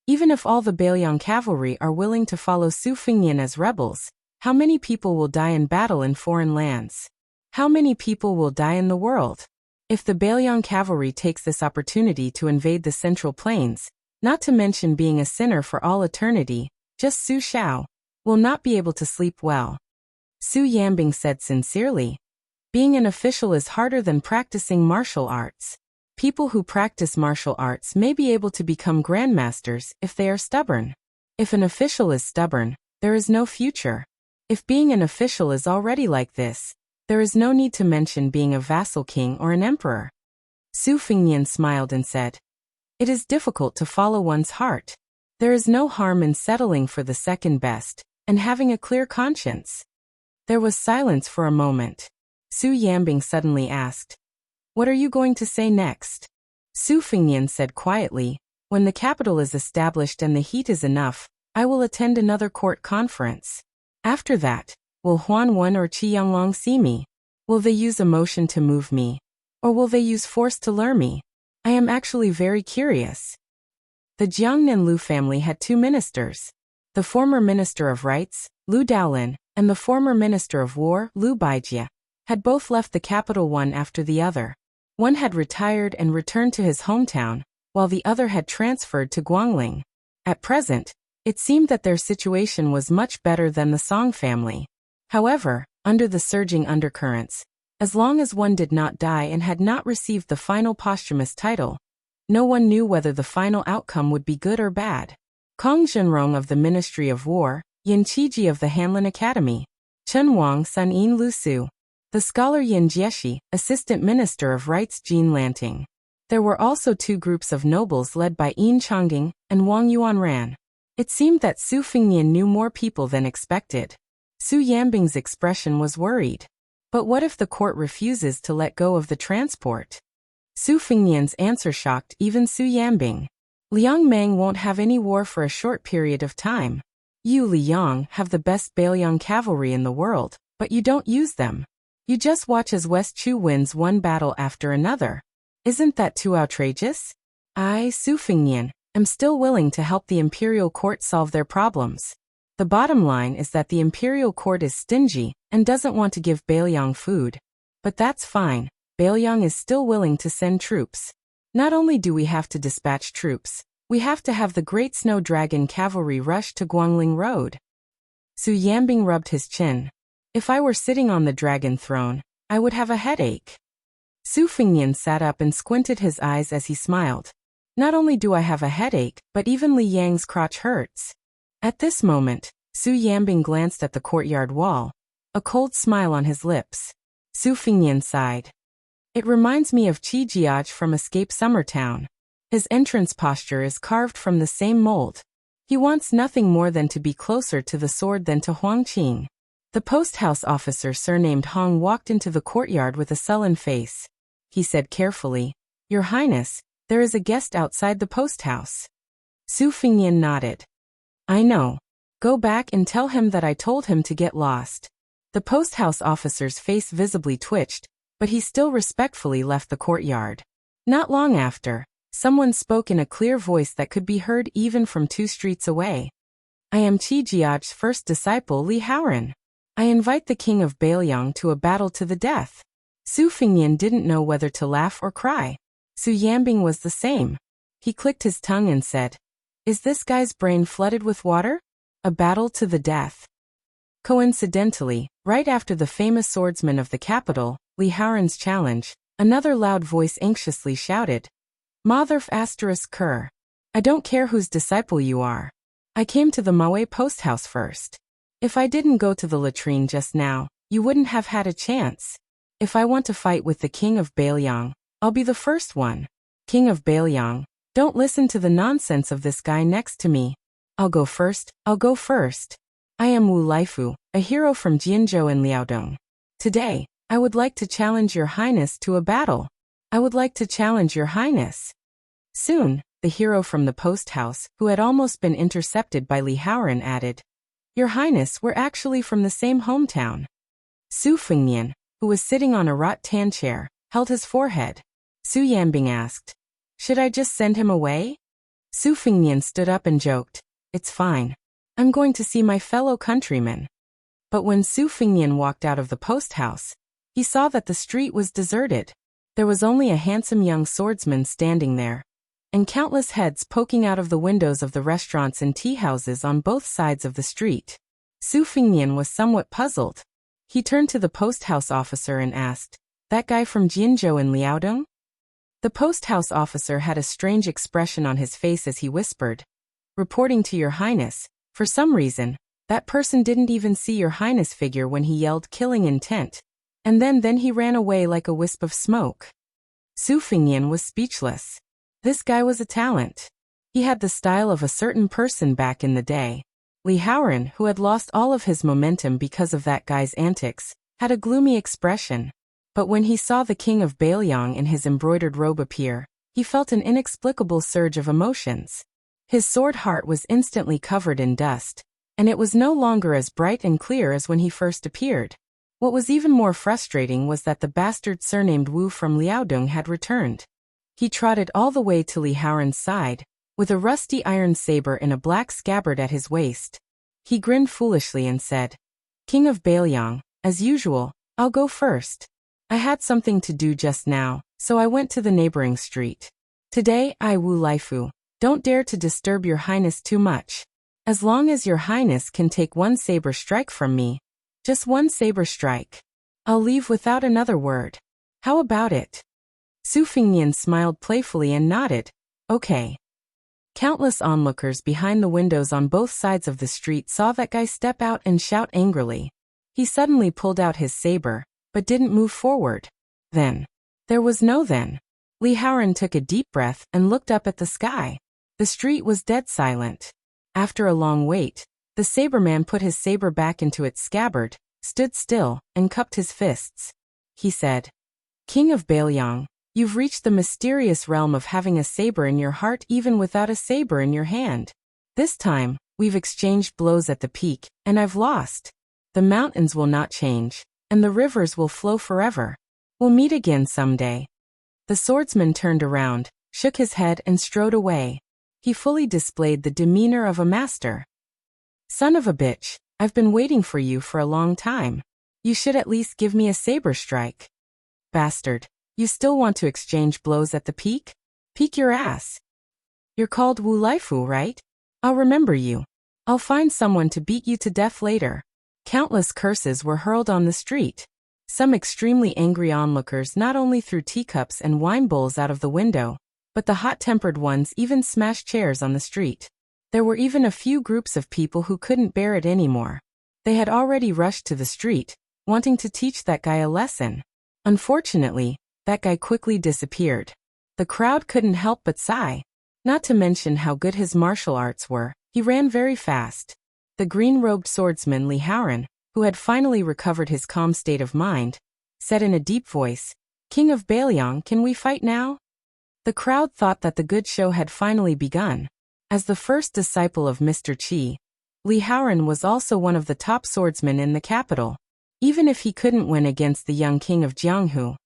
even if all the Bailiang cavalry are willing to follow Su Fengnian as rebels, how many people will die in battle in foreign lands? How many people will die in the world? If the Bailiang cavalry takes this opportunity to invade the Central Plains, not to mention being a sinner for all eternity, just Su Shao will not be able to sleep well. Su Yambing said sincerely, being an official is harder than practicing martial arts. People who practice martial arts may be able to become grandmasters if they are stubborn. If an official is stubborn, there is no future. If being an official is already like this, there is no need to mention being a vassal king or an emperor. Su Fengnian smiled and said, it is difficult to follow one's heart. There is no harm in settling for the second best, and having a clear conscience. There was silence for a moment. Su Yambing suddenly asked, what are you going to say next? Su Fengnian said quietly, when the capital is established and the heat is enough, I will attend another court conference. After that, will Huan Wen or Qi Yanglong see me? Will they use emotion to move me? Or will they use force to lure me? I am actually very curious. The Jiangnan Lu family had two ministers. The former Minister of Rights, Lu Daolin, and the former Minister of War, Lu Baijie, had both left the capital one after the other. One had retired and returned to his hometown, while the other had transferred to Guangling. At present, it seemed that their situation was much better than the Song family. However, under the surging undercurrents, as long as one did not die and had not received the final posthumous title, no one knew whether the final outcome would be good or bad. Kong Zhenrong of the Ministry of War, Yin Qiji of the Hanlin Academy, Chen Wang Sun Yin Lu Su, the scholar Yin Jieshi, Assistant Minister of Rights Jean Lanting. There were also two groups of nobles led by Yin Chongying and Wang Yuanran. It seemed that Su Fingnian knew more people than expected. Su Yambing's expression was worried. But what if the court refuses to let go of the transport? Su Fingnian's answer shocked even Su Yambing. Liang Meng won't have any war for a short period of time. You, Liang, have the best Bailiang cavalry in the world, but you don't use them. You just watch as West Chu wins one battle after another. Isn't that too outrageous? I, Su Fingnian, am still willing to help the imperial court solve their problems. The bottom line is that the imperial court is stingy and doesn't want to give Bailiang food. But that's fine, Bailiang is still willing to send troops. Not only do we have to dispatch troops, we have to have the Great Snow Dragon cavalry rush to Guangling Road. Su Yambing rubbed his chin. If I were sitting on the dragon throne, I would have a headache. Su Fingnian sat up and squinted his eyes as he smiled. Not only do I have a headache, but even Li Yang's crotch hurts. At this moment, Su Yambing glanced at the courtyard wall, a cold smile on his lips. Su Fingnian sighed. It reminds me of Qi Jiaj from Escape Summertown. His entrance posture is carved from the same mold. He wants nothing more than to be closer to the sword than to Huang Qing. The post-house officer surnamed Hong walked into the courtyard with a sullen face. He said carefully, "Your Highness, there is a guest outside the post-house." Su Fingnian nodded. "I know. Go back and tell him that I told him to get lost." The post-house officer's face visibly twitched, but he still respectfully left the courtyard. Not long after, someone spoke in a clear voice that could be heard even from 2 streets away. "I am Qi Jiaj's first disciple Li Haoran. I invite the king of Bailiang to a battle to the death." Su Fingnian didn't know whether to laugh or cry. Su Yambing was the same. He clicked his tongue and said, "Is this guy's brain flooded with water? A battle to the death." Coincidentally, right after the famous swordsman of the capital, Li Haoran's challenge, another loud voice anxiously shouted, "Motherf asterisk cur. I don't care whose disciple you are. I came to the Maui post house first. If I didn't go to the latrine just now, you wouldn't have had a chance. If I want to fight with the king of Bailiang, I'll be the first one. King of Bailiang, don't listen to the nonsense of this guy next to me. I'll go first, I'll go first. I am Wu Laifu, a hero from Jianzhou in Liaodong. Today, I would like to challenge your highness to a battle. I would like to challenge your highness." Soon, the hero from the post house, who had almost been intercepted by Li Haoran, added, "Your highness, we're actually from the same hometown." Su Fingnian, who was sitting on a rattan chair, held his forehead. Su Yambing asked, "Should I just send him away?" Su Fingnian stood up and joked, "It's fine. I'm going to see my fellow countrymen." But when Su Fingnian walked out of the post house, he saw that the street was deserted. There was only a handsome young swordsman standing there, and countless heads poking out of the windows of the restaurants and tea houses on both sides of the street. Su Fingnian was somewhat puzzled. He turned to the post house officer and asked, "That guy from Jianzhou in Liaodong?" The post house officer had a strange expression on his face as he whispered, "Reporting to your highness, for some reason, that person didn't even see your highness figure when he yelled killing intent, and then he ran away like a wisp of smoke." Su Fingnian was speechless. This guy was a talent. He had the style of a certain person back in the day. Li Haoran, who had lost all of his momentum because of that guy's antics, had a gloomy expression. But when he saw the king of Bailiang in his embroidered robe appear, he felt an inexplicable surge of emotions. His sword heart was instantly covered in dust, and it was no longer as bright and clear as when he first appeared. What was even more frustrating was that the bastard surnamed Wu from Liaodong had returned. He trotted all the way to Li Haoran's side, with a rusty iron saber in a black scabbard at his waist. He grinned foolishly and said, "King of Baelyang, as usual, I'll go first. I had something to do just now, so I went to the neighboring street. Today I Wu Laifu, don't dare to disturb your highness too much. As long as your highness can take one saber strike from me, just one saber strike, I'll leave without another word. How about it?" Su Fingnian smiled playfully and nodded. "Okay." Countless onlookers behind the windows on both sides of the street saw that guy step out and shout angrily. He suddenly pulled out his saber, but didn't move forward. Then. There was no then. Li Haoran took a deep breath and looked up at the sky. The street was dead silent. After a long wait, the saberman put his saber back into its scabbard, stood still, and cupped his fists. He said, "King of Baelyang, you've reached the mysterious realm of having a saber in your heart even without a saber in your hand. This time, we've exchanged blows at the peak, and I've lost. The mountains will not change, and the rivers will flow forever. We'll meet again someday." The swordsman turned around, shook his head and strode away. He fully displayed the demeanor of a master. "Son of a bitch, I've been waiting for you for a long time. You should at least give me a saber strike." "Bastard, you still want to exchange blows at the peak? Peek your ass. You're called Wu Laifu, right? I'll remember you. I'll find someone to beat you to death later." Countless curses were hurled on the street. Some extremely angry onlookers not only threw teacups and wine bowls out of the window, but the hot-tempered ones even smashed chairs on the street. There were even a few groups of people who couldn't bear it anymore. They had already rushed to the street, wanting to teach that guy a lesson. Unfortunately, that guy quickly disappeared. The crowd couldn't help but sigh. Not to mention how good his martial arts were, he ran very fast. The green-robed swordsman Li Haoran, who had finally recovered his calm state of mind, said in a deep voice, "King of Baelyang, can we fight now?" The crowd thought that the good show had finally begun. As the first disciple of Mr. Qi, Li Haoran was also one of the top swordsmen in the capital. Even if he couldn't win against the young king of Jianghu,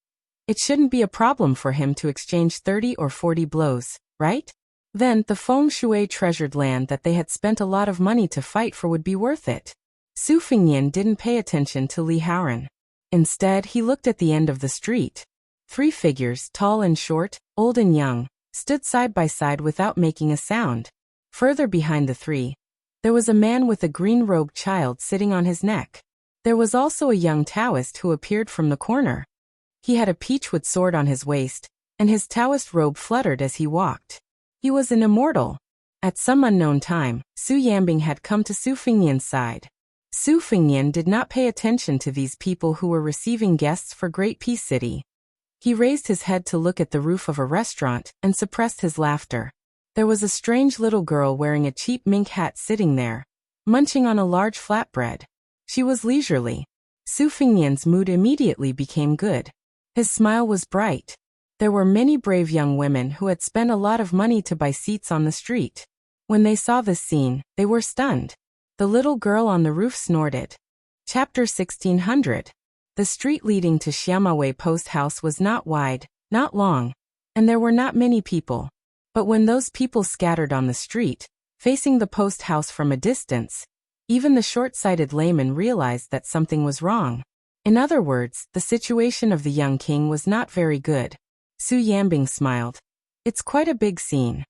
it shouldn't be a problem for him to exchange 30 or 40 blows, right? Then the Feng Shui treasured land that they had spent a lot of money to fight for would be worth it. Su Fingnian didn't pay attention to Li Haoran. Instead, he looked at the end of the street. 3 figures, tall and short, old and young, stood side by side without making a sound. Further behind the 3, there was a man with a green-robed child sitting on his neck. There was also a young Taoist who appeared from the corner. He had a peachwood sword on his waist, and his Taoist robe fluttered as he walked. He was an immortal. At some unknown time, Su Yambing had come to Su Fingnian's side. Su Fingnian did not pay attention to these people who were receiving guests for Great Peace City. He raised his head to look at the roof of a restaurant and suppressed his laughter. There was a strange little girl wearing a cheap mink hat sitting there, munching on a large flatbread. She was leisurely. Su Fingnian's mood immediately became good. His smile was bright. There were many brave young women who had spent a lot of money to buy seats on the street. When they saw this scene, they were stunned. The little girl on the roof snorted. Chapter 1600. The street leading to Xiamawei Post House was not wide, not long, and there were not many people. But when those people scattered on the street, facing the post house from a distance, even the short-sighted layman realized that something was wrong. In other words, the situation of the young king was not very good. Su Yambing smiled. "It's quite a big scene."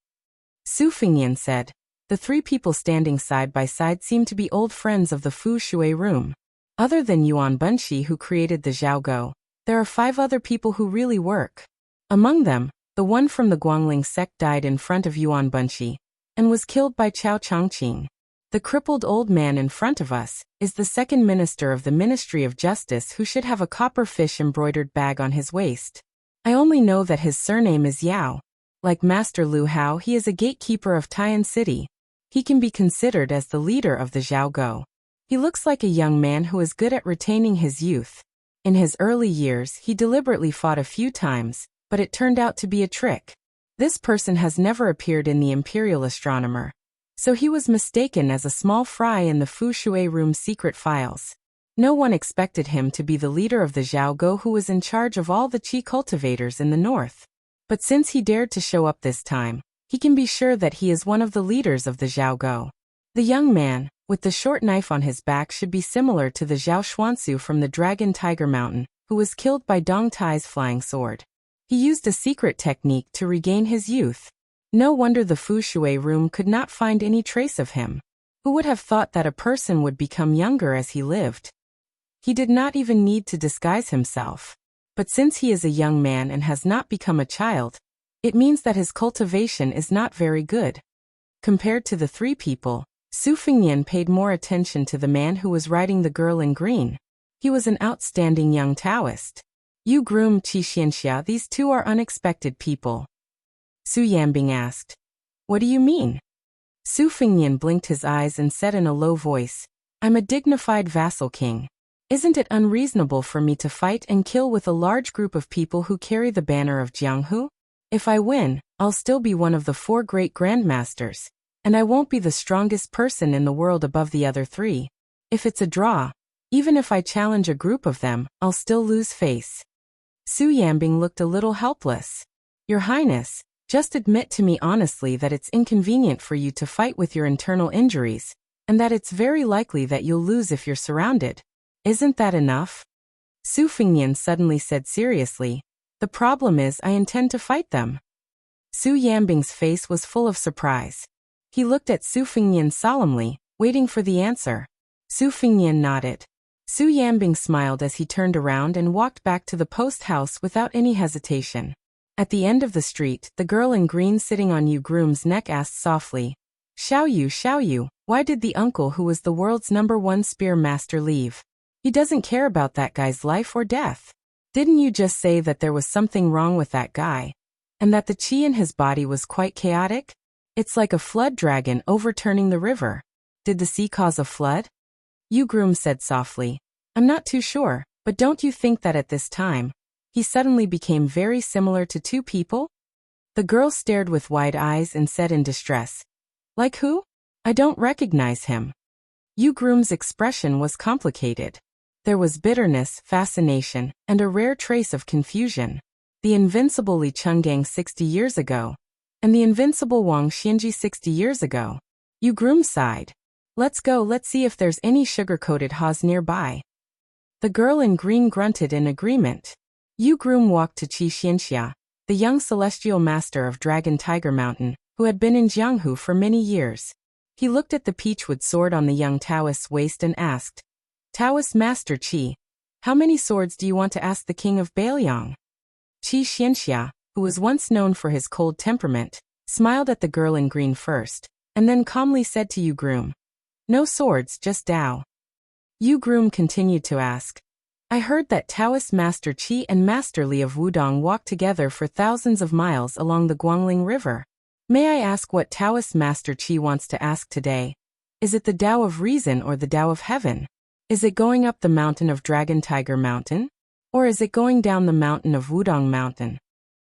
Su Fingnian said. The 3 people standing side by side seemed to be old friends of the Fu Shui room. Other than Yuan Bunshi who created the Xiaogou, there are 5 other people who really work. Among them, the one from the Guangling sect died in front of Yuan Bunshi, and was killed by Chao Chongqing. The crippled old man in front of us is the second minister of the Ministry of Justice who should have a copper fish embroidered bag on his waist. I only know that his surname is Yao. Like Master Lu Hao, he is a gatekeeper of Taiyan City. He can be considered as the leader of the Xiaogou. He looks like a young man who is good at retaining his youth. In his early years, he deliberately fought a few times, but it turned out to be a trick. This person has never appeared in the Imperial Astronomer, so he was mistaken as a small fry in the Fu Shui room's secret files. No one expected him to be the leader of the Xiaogou who was in charge of all the qi cultivators in the north. But since he dared to show up this time, he can be sure that he is one of the leaders of the Zhao Go. The young man, with the short knife on his back, should be similar to the Zhao Xuansu from the Dragon Tiger Mountain, who was killed by Dong Tai's flying sword. He used a secret technique to regain his youth. No wonder the Fu Shui room could not find any trace of him. Who would have thought that a person would become younger as he lived? He did not even need to disguise himself. But since he is a young man and has not become a child, it means that his cultivation is not very good. Compared to the three people, Su Fengnian paid more attention to the man who was riding the girl in green. He was an outstanding young Taoist. You groom Qi Xianxia, these two are unexpected people. Su Yambing asked. What do you mean? Su Fengnian blinked his eyes and said in a low voice, I'm a dignified vassal king. Isn't it unreasonable for me to fight and kill with a large group of people who carry the banner of Jianghu? If I win, I'll still be one of the 4 great grandmasters, and I won't be the strongest person in the world above the other 3. If it's a draw, even if I challenge a group of them, I'll still lose face. Su Yambing looked a little helpless. Your Highness, just admit to me honestly that it's inconvenient for you to fight with your internal injuries, and that it's very likely that you'll lose if you're surrounded. Isn't that enough? Su Fengnian suddenly said seriously, the problem is I intend to fight them. Su Yambing's face was full of surprise. He looked at Su Fengnian solemnly, waiting for the answer. Su Fengnian nodded. Su Yambing smiled as he turned around and walked back to the post house without any hesitation. At the end of the street, the girl in green sitting on Yu Groom's neck asked softly, Xiao Yu, why did the uncle who was the world's #1 spear master leave? He doesn't care about that guy's life or death. Didn't you just say that there was something wrong with that guy? And that the qi in his body was quite chaotic? It's like a flood dragon overturning the river. Did the sea cause a flood? Yu Groom said softly, I'm not too sure, but don't you think that at this time, he suddenly became very similar to 2 people? The girl stared with wide eyes and said in distress, Like who? I don't recognize him. Yu Groom's expression was complicated. There was bitterness, fascination, and a rare trace of confusion. The invincible Li Chenggang 60 years ago, and the invincible Wang Xianji 60 years ago. Yu Groom sighed. Let's see if there's any sugar-coated haws nearby. The girl in green grunted in agreement. Yu Groom walked to Qi Xianxia, the young celestial master of Dragon Tiger Mountain, who had been in Jianghu for many years. He looked at the peachwood sword on the young Taoist's waist and asked, Taoist Master Qi, how many swords do you want to ask the king of Bailiang? Qi Xianxia, who was once known for his cold temperament, smiled at the girl in green first, and then calmly said to Yu Groom, No swords, just Dao. Yu Groom continued to ask, I heard that Taoist Master Qi and Master Li of Wudong walked together for thousands of miles along the Guangling River. May I ask what Taoist Master Qi wants to ask today? Is it the Tao of Reason or the Tao of Heaven? Is it going up the mountain of Dragon Tiger Mountain? Or is it going down the mountain of Wudong Mountain?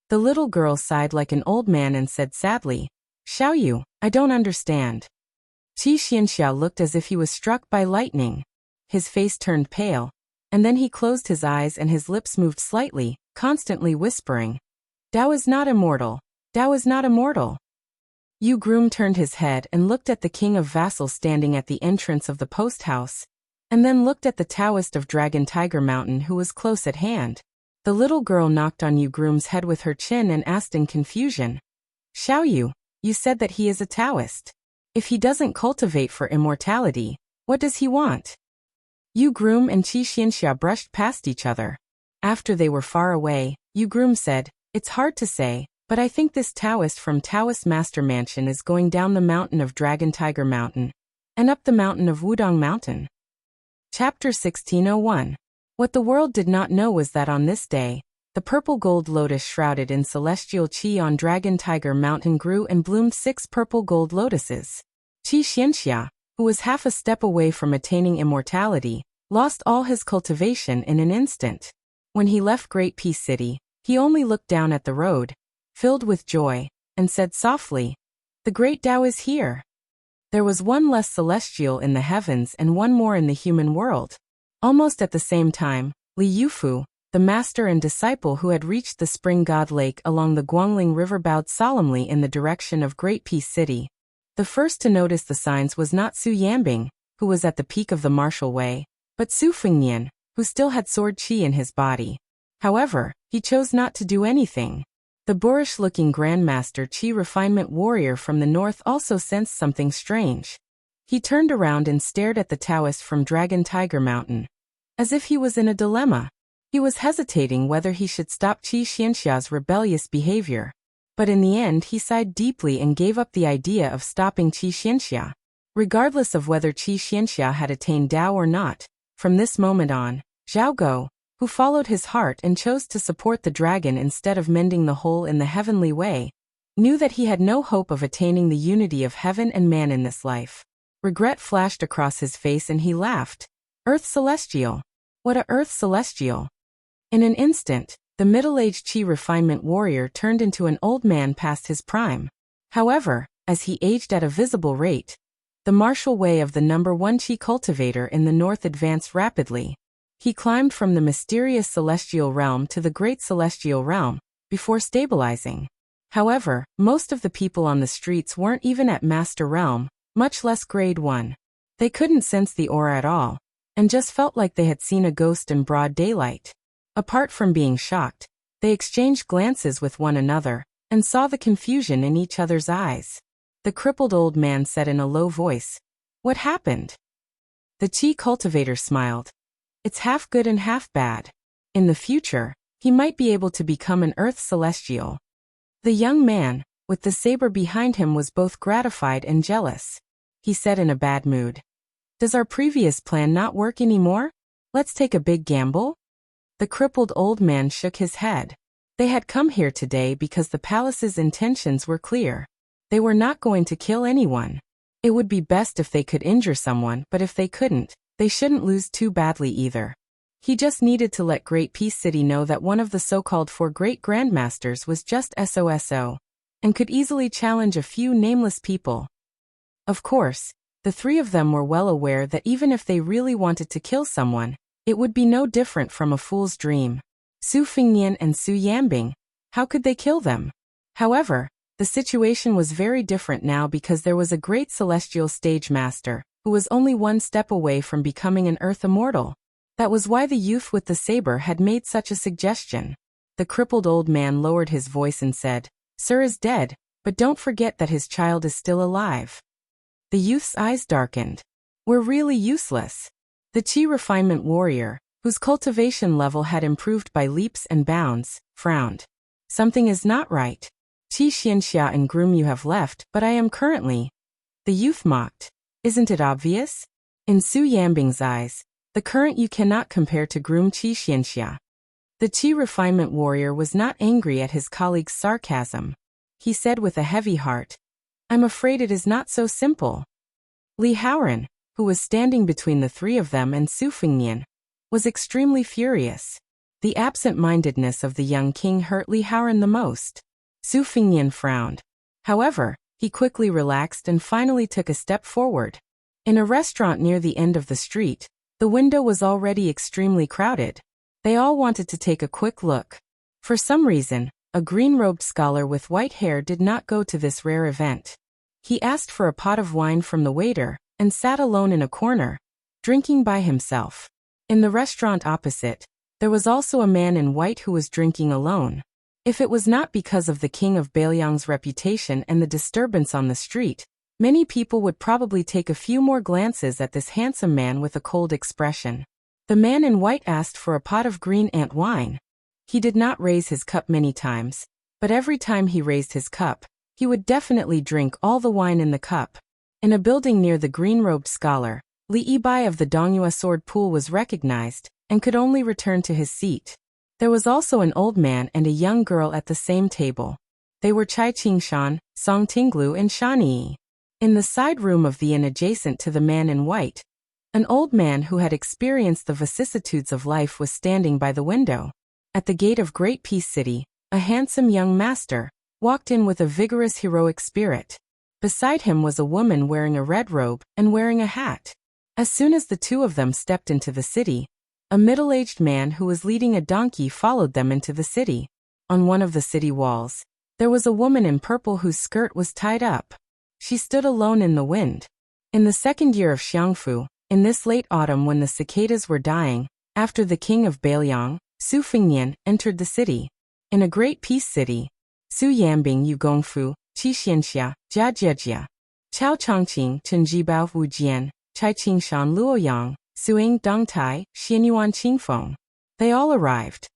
The little girl sighed like an old man and said sadly, Xiao Yu, I don't understand. Qi Xianxia looked as if he was struck by lightning. His face turned pale, and then he closed his eyes and his lips moved slightly, constantly whispering, Tao is not immortal. Tao is not immortal. Yu Groom turned his head and looked at the king of vassals standing at the entrance of the post house, and then looked at the Taoist of Dragon Tiger Mountain who was close at hand. The little girl knocked on Yu Groom's head with her chin and asked in confusion, Xiao Yu, you said that he is a Taoist. If he doesn't cultivate for immortality, what does he want? Yu Groom and Qi Xianxia brushed past each other. After they were far away, Yu Groom said, It's hard to say, but I think this Taoist from Taoist Master Mansion is going down the mountain of Dragon Tiger Mountain, and up the mountain of Wudong Mountain. Chapter 1601. What the world did not know was that on this day, the purple gold lotus shrouded in celestial qi on Dragon Tiger Mountain grew and bloomed 6 purple gold lotuses. Qi Xianxia, who was half a step away from attaining immortality, lost all his cultivation in an instant. When he left Great Peace City, he only looked down at the road, filled with joy, and said softly, The great Tao is here. There was one less celestial in the heavens and one more in the human world. Almost at the same time, Li Yufu, the master and disciple who had reached the spring god lake along the Guangling River, bowed solemnly in the direction of Great Peace City. The first to notice the signs was not Su Yambing, who was at the peak of the martial way, but Su Fengnian, who still had sword qi in his body. However, he chose not to do anything. The boorish-looking Grandmaster Qi Refinement Warrior from the north also sensed something strange. He turned around and stared at the Taoist from Dragon Tiger Mountain, as if he was in a dilemma. He was hesitating whether he should stop Qi Xianxia's rebellious behavior. But in the end he sighed deeply and gave up the idea of stopping Qi Xianxia. Regardless of whether Qi Xianxia had attained Tao or not, from this moment on, Zhao Guo, who followed his heart and chose to support the dragon instead of mending the hole in the heavenly way, knew that he had no hope of attaining the unity of heaven and man in this life. Regret flashed across his face and he laughed. Earth Celestial. What a Earth Celestial. In an instant, the middle-aged Qi Refinement Warrior turned into an old man past his prime. However, as he aged at a visible rate, the martial way of the #1 Qi cultivator in the north advanced rapidly. He climbed from the mysterious celestial realm to the great celestial realm, before stabilizing. However, most of the people on the streets weren't even at Master Realm, much less Grade 1. They couldn't sense the aura at all, and just felt like they had seen a ghost in broad daylight. Apart from being shocked, they exchanged glances with one another, and saw the confusion in each other's eyes. The crippled old man said in a low voice, "What happened?" The Qi cultivator smiled. "It's half good and half bad. In the future, he might be able to become an Earth Celestial." The young man, with the saber behind him, was both gratified and jealous. He said in a bad mood, "Does our previous plan not work anymore? Let's take a big gamble?" The crippled old man shook his head. They had come here today because the palace's intentions were clear. They were not going to kill anyone. It would be best if they could injure someone, but if they couldn't, they shouldn't lose too badly either. He just needed to let Great Peace City know that one of the so-called 4 great grandmasters was just SOSO, and could easily challenge a few nameless people. Of course, the 3 of them were well aware that even if they really wanted to kill someone, it would be no different from a fool's dream. Su Fengnian and Su Yambing, how could they kill them? However, the situation was very different now because there was a great celestial stage master, who was only one step away from becoming an Earth Immortal. That was why the youth with the saber had made such a suggestion. The crippled old man lowered his voice and said, "Sir is dead, but don't forget that his child is still alive." The youth's eyes darkened. "We're really useless." The Qi Refinement Warrior, whose cultivation level had improved by leaps and bounds, frowned. "Something is not right. Qi Xianxia and Groom, you have left, but I am currently..." The youth mocked. "Isn't it obvious?" In Su Yambing's eyes, the current you cannot compare to Groom Qi Xianxia. The Qi Refinement Warrior was not angry at his colleague's sarcasm. He said with a heavy heart, "I'm afraid it is not so simple." Li Haoran, who was standing between the 3 of them and Su Fengnian, was extremely furious. The absent-mindedness of the young king hurt Li Haoran the most. Su Fengnian frowned. However, he quickly relaxed and finally took a step forward. In a restaurant near the end of the street, the window was already extremely crowded. They all wanted to take a quick look. For some reason, a green-robed scholar with white hair did not go to this rare event. He asked for a pot of wine from the waiter, and sat alone in a corner, drinking by himself. In the restaurant opposite, there was also a man in white who was drinking alone. If it was not because of the King of Bailiang's reputation and the disturbance on the street, many people would probably take a few more glances at this handsome man with a cold expression. The man in white asked for a pot of green ant wine. He did not raise his cup many times, but every time he raised his cup, he would definitely drink all the wine in the cup. In a building near the green-robed scholar, Li Yibai of the Dongyue sword pool was recognized, and could only return to his seat. There was also an old man and a young girl at the same table. They were Chai Qingshan, Song Tinglu and Shan Yi. In the side room of the inn adjacent to the man in white, an old man who had experienced the vicissitudes of life was standing by the window. At the gate of Great Peace City, a handsome young master walked in with a vigorous heroic spirit. Beside him was a woman wearing a red robe and wearing a hat. As soon as the 2 of them stepped into the city, A middle-aged man who was leading a donkey followed them into the city. On one of the city walls, there was a woman in purple whose skirt was tied up. She stood alone in the wind. In the second year of Xiangfu, in this late autumn when the cicadas were dying, after the king of Bailiang, Su Fengnian, entered the city. In a great peace city, Su Yanbing Yu Gongfu, Qi Xianxia, Jia Jiejia, Chao Chongqing, Chen Jibao Wu Jian, Chai Qingshan Luoyang, Suing Dongtai, Xianyuan Qingfeng. They all arrived.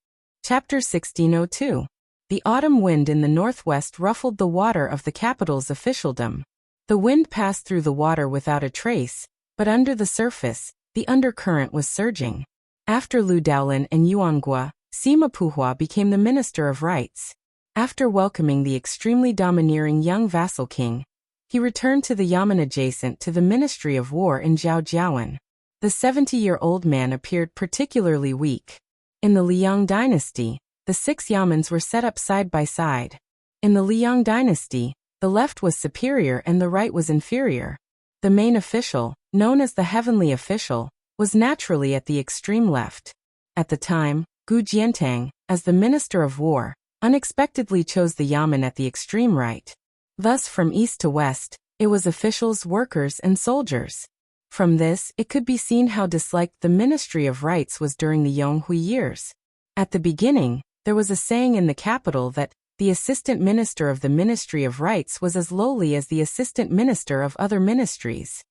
Chapter 1602. The autumn wind in the northwest ruffled the water of the capital's officialdom. The wind passed through the water without a trace, but under the surface, the undercurrent was surging. After Lu Daolin and Yuanhua, Sima Puhua became the Minister of Rights. After welcoming the extremely domineering young vassal king, he returned to the yamen adjacent to the Ministry of War in Zhaojiawan. The 70-year-old man appeared particularly weak. In the Liang dynasty, the 6 yamens were set up side by side. In the Liang dynasty, the left was superior and the right was inferior. The main official, known as the heavenly official, was naturally at the extreme left. At the time, Gu Jiantang, as the Minister of War, unexpectedly chose the yamen at the extreme right. Thus from east to west, it was officials, workers, and soldiers. From this, it could be seen how disliked the Ministry of Rights was during the Yonghui years. At the beginning, there was a saying in the capital that the assistant minister of the Ministry of Rights was as lowly as the assistant minister of other ministries.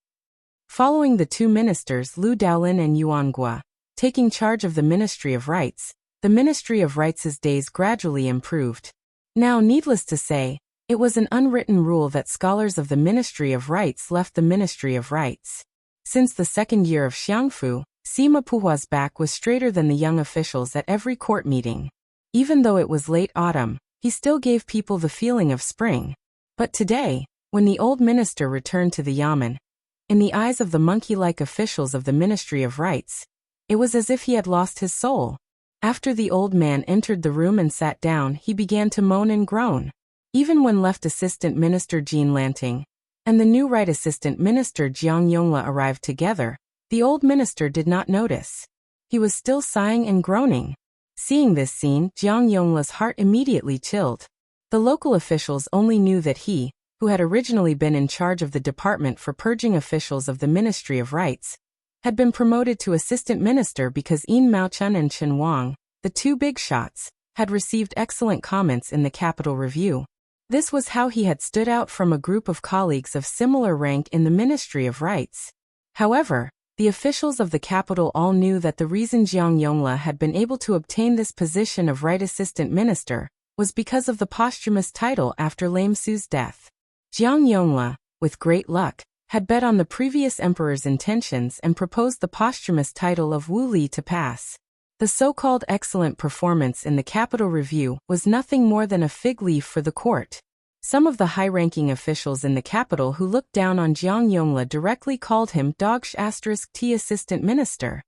Following the 2 ministers Lu Daolin and Yuanhua, taking charge of the Ministry of Rights, the Ministry of Rights' days gradually improved. Now, needless to say, it was an unwritten rule that scholars of the Ministry of Rights left the Ministry of Rights. Since the second year of Xiangfu, Sima Puhua's back was straighter than the young officials at every court meeting. Even though it was late autumn, he still gave people the feeling of spring. But today, when the old minister returned to the yamen, in the eyes of the monkey-like officials of the Ministry of Rights, it was as if he had lost his soul. After the old man entered the room and sat down, he began to moan and groan. Even when left assistant minister Jean Lanting and the new right assistant minister Jiang Yongla arrived together, the old minister did not notice. He was still sighing and groaning. Seeing this scene, Jiang Yongla's heart immediately chilled. The local officials only knew that he, who had originally been in charge of the department for purging officials of the Ministry of Rights, had been promoted to assistant minister because Yin Maochun and Chen Wang, the 2 big shots, had received excellent comments in the Capital Review. This was how he had stood out from a group of colleagues of similar rank in the Ministry of Rights. However, the officials of the capital all knew that the reason Jiang Yongla had been able to obtain this position of right assistant minister was because of the posthumous title after Lame Su's death. Jiang Yongla, with great luck, had bet on the previous emperor's intentions and proposed the posthumous title of Wu Li to pass. The so-called excellent performance in the Capital Review was nothing more than a fig leaf for the court. Some of the high-ranking officials in the capital who looked down on Jiang Yongla directly called him Dog*T assistant minister.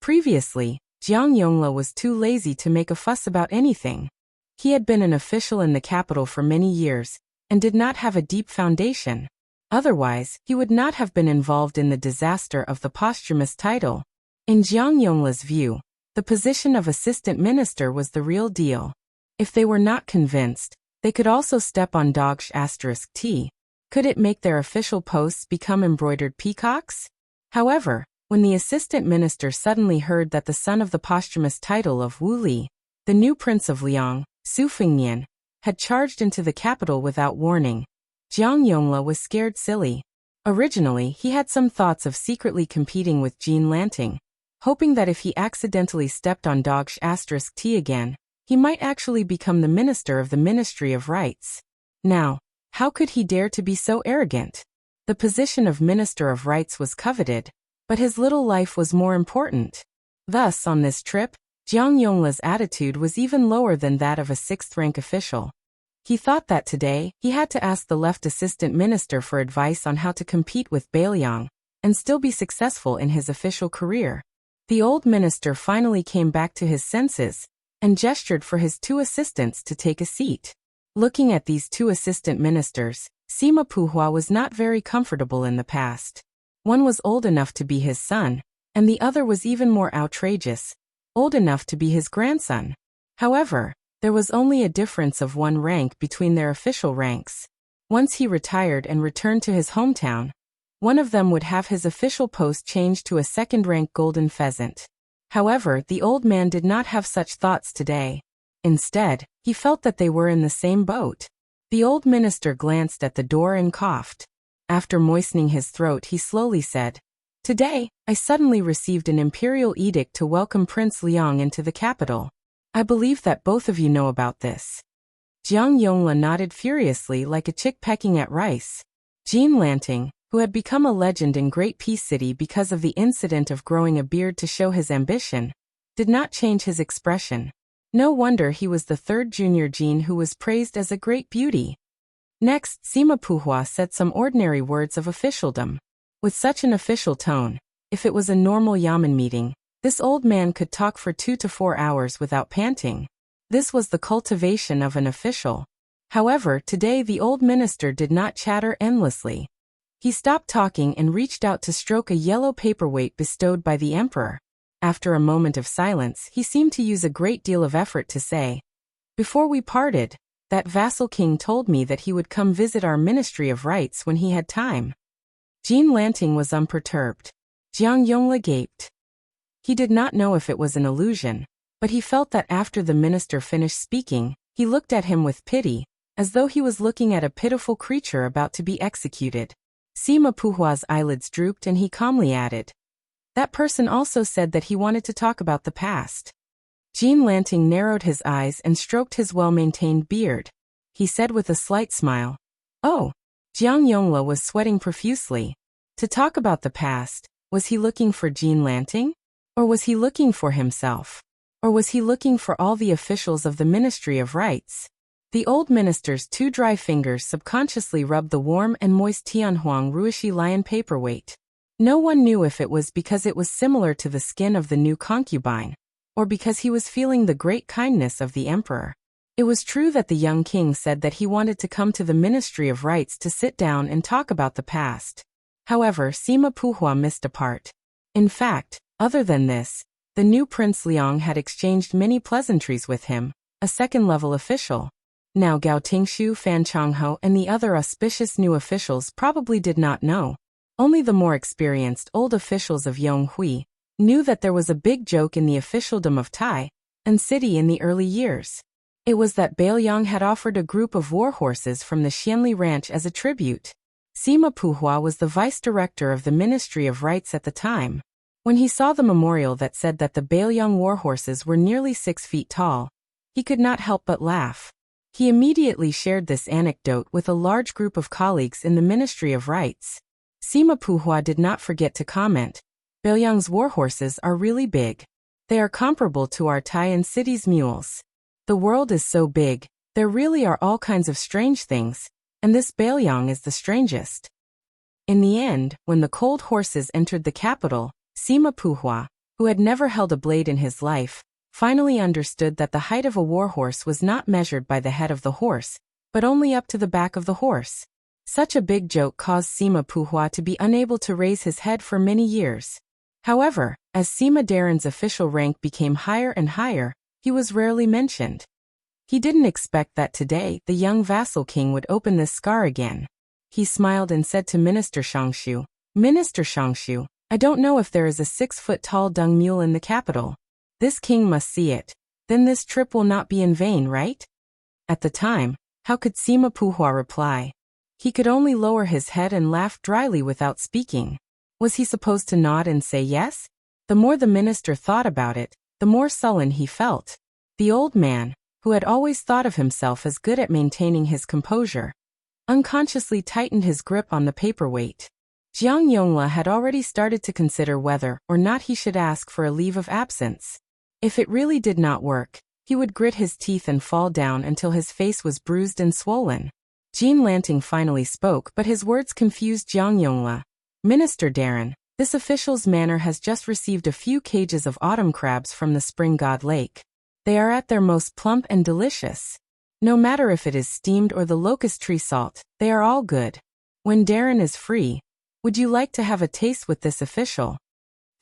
Previously, Jiang Yongla was too lazy to make a fuss about anything. He had been an official in the capital for many years and did not have a deep foundation. Otherwise, he would not have been involved in the disaster of the posthumous title. In Jiang Yongla's view, the position of assistant minister was the real deal. If they were not convinced, they could also step on Dog*T. Could it make their official posts become embroidered peacocks? However, when the assistant minister suddenly heard that the son of the posthumous title of Wu Li, the new prince of Liang, Su Fengnian, had charged into the capital without warning, Jiang Yongla was scared silly. Originally, he had some thoughts of secretly competing with Jean Lanting, hoping that if he accidentally stepped on Dog*T again, he might actually become the minister of the Ministry of Rights. Now, how could he dare to be so arrogant? The position of Minister of Rights was coveted, but his little life was more important. Thus, on this trip, Jiang Yongla's attitude was even lower than that of a 6th-rank official. He thought that today, he had to ask the left assistant minister for advice on how to compete with Bailiang and still be successful in his official career. The old minister finally came back to his senses and gestured for his 2 assistants to take a seat. Looking at these 2 assistant ministers, Sima Puhua was not very comfortable in the past. One was old enough to be his son, and the other was even more outrageous, old enough to be his grandson. However, there was only a difference of one rank between their official ranks. Once he retired and returned to his hometown, one of them would have his official post changed to a second-rank golden pheasant. However, the old man did not have such thoughts today. Instead, he felt that they were in the same boat. The old minister glanced at the door and coughed. After moistening his throat, he slowly said, "Today, I suddenly received an imperial edict to welcome Prince Liang into the capital. I believe that both of you know about this." Jiang Yongla nodded furiously like a chick pecking at rice. Jean Lanting, who had become a legend in Great Peace City because of the incident of growing a beard to show his ambition, did not change his expression. No wonder he was the third junior Jean who was praised as a great beauty. Next, Sima Puhua said some ordinary words of officialdom. With such an official tone, if it was a normal yamen meeting, this old man could talk for 2 to 4 hours without panting. This was the cultivation of an official. However, today the old minister did not chatter endlessly. He stopped talking and reached out to stroke a yellow paperweight bestowed by the emperor. After a moment of silence, he seemed to use a great deal of effort to say, "Before we parted, that vassal king told me that he would come visit our Ministry of Rights when he had time." Jean Lanting was unperturbed. Jiang Yongla gaped. He did not know if it was an illusion, but he felt that after the minister finished speaking, he looked at him with pity, as though he was looking at a pitiful creature about to be executed. Sima Puhua's eyelids drooped and he calmly added, "That person also said that he wanted to talk about the past." Jean Lanting narrowed his eyes and stroked his well-maintained beard. He said with a slight smile, "Oh." Jiang Yongla was sweating profusely. To talk about the past, was he looking for Jean Lanting? Or was he looking for himself? Or was he looking for all the officials of the Ministry of Rights? The old minister's 2 dry fingers subconsciously rubbed the warm and moist Tianhuang Ruishi lion paperweight. No one knew if it was because it was similar to the skin of the new concubine, or because he was feeling the great kindness of the emperor. It was true that the young king said that he wanted to come to the Ministry of Rights to sit down and talk about the past. However, Sima Puhua missed a part. In fact, other than this, the new Prince Liang had exchanged many pleasantries with him, a second-level official. Now Gao Tingshu, Fan Changho, and the other auspicious new officials probably did not know. Only the more experienced old officials of Yonghui knew that there was a big joke in the officialdom of Tai and city in the early years. It was that Bailiang had offered a group of war horses from the Xianli ranch as a tribute. Sima Puhua was the vice-director of the Ministry of Rights at the time. When he saw the memorial that said that the Bailiang war horses were nearly 6 feet tall, he could not help but laugh. He immediately shared this anecdote with a large group of colleagues in the Ministry of Rights. Sima Puhua did not forget to comment, "Bailiang's war horses are really big. They are comparable to our Tai and city's mules. The world is so big, there really are all kinds of strange things, and this Bailiang is the strangest." In the end, when the cold horses entered the capital, Sima Puhua, who had never held a blade in his life, finally understood that the height of a warhorse was not measured by the head of the horse, but only up to the back of the horse. Such a big joke caused Sima Puhua to be unable to raise his head for many years. However, as Sima Daren's official rank became higher and higher, he was rarely mentioned. He didn't expect that today the young vassal king would open this scar again. He smiled and said to Minister Shangshu, "Minister Shangshu, I don't know if there is a 6-foot-tall dung mule in the capital. This king must see it. Then this trip will not be in vain, right?" At the time, how could Sima Puhua reply? He could only lower his head and laugh dryly without speaking. Was he supposed to nod and say yes? The more the minister thought about it, the more sullen he felt. The old man, who had always thought of himself as good at maintaining his composure, unconsciously tightened his grip on the paperweight. Jiang Yongla had already started to consider whether or not he should ask for a leave of absence. If it really did not work, he would grit his teeth and fall down until his face was bruised and swollen. Jean Lanting finally spoke, but his words confused Jiang Yongla. "Minister Daren, this official's manor has just received a few cages of autumn crabs from the spring god lake. They are at their most plump and delicious. No matter if it is steamed or the locust tree salt, they are all good. When Daren is free, would you like to have a taste with this official?"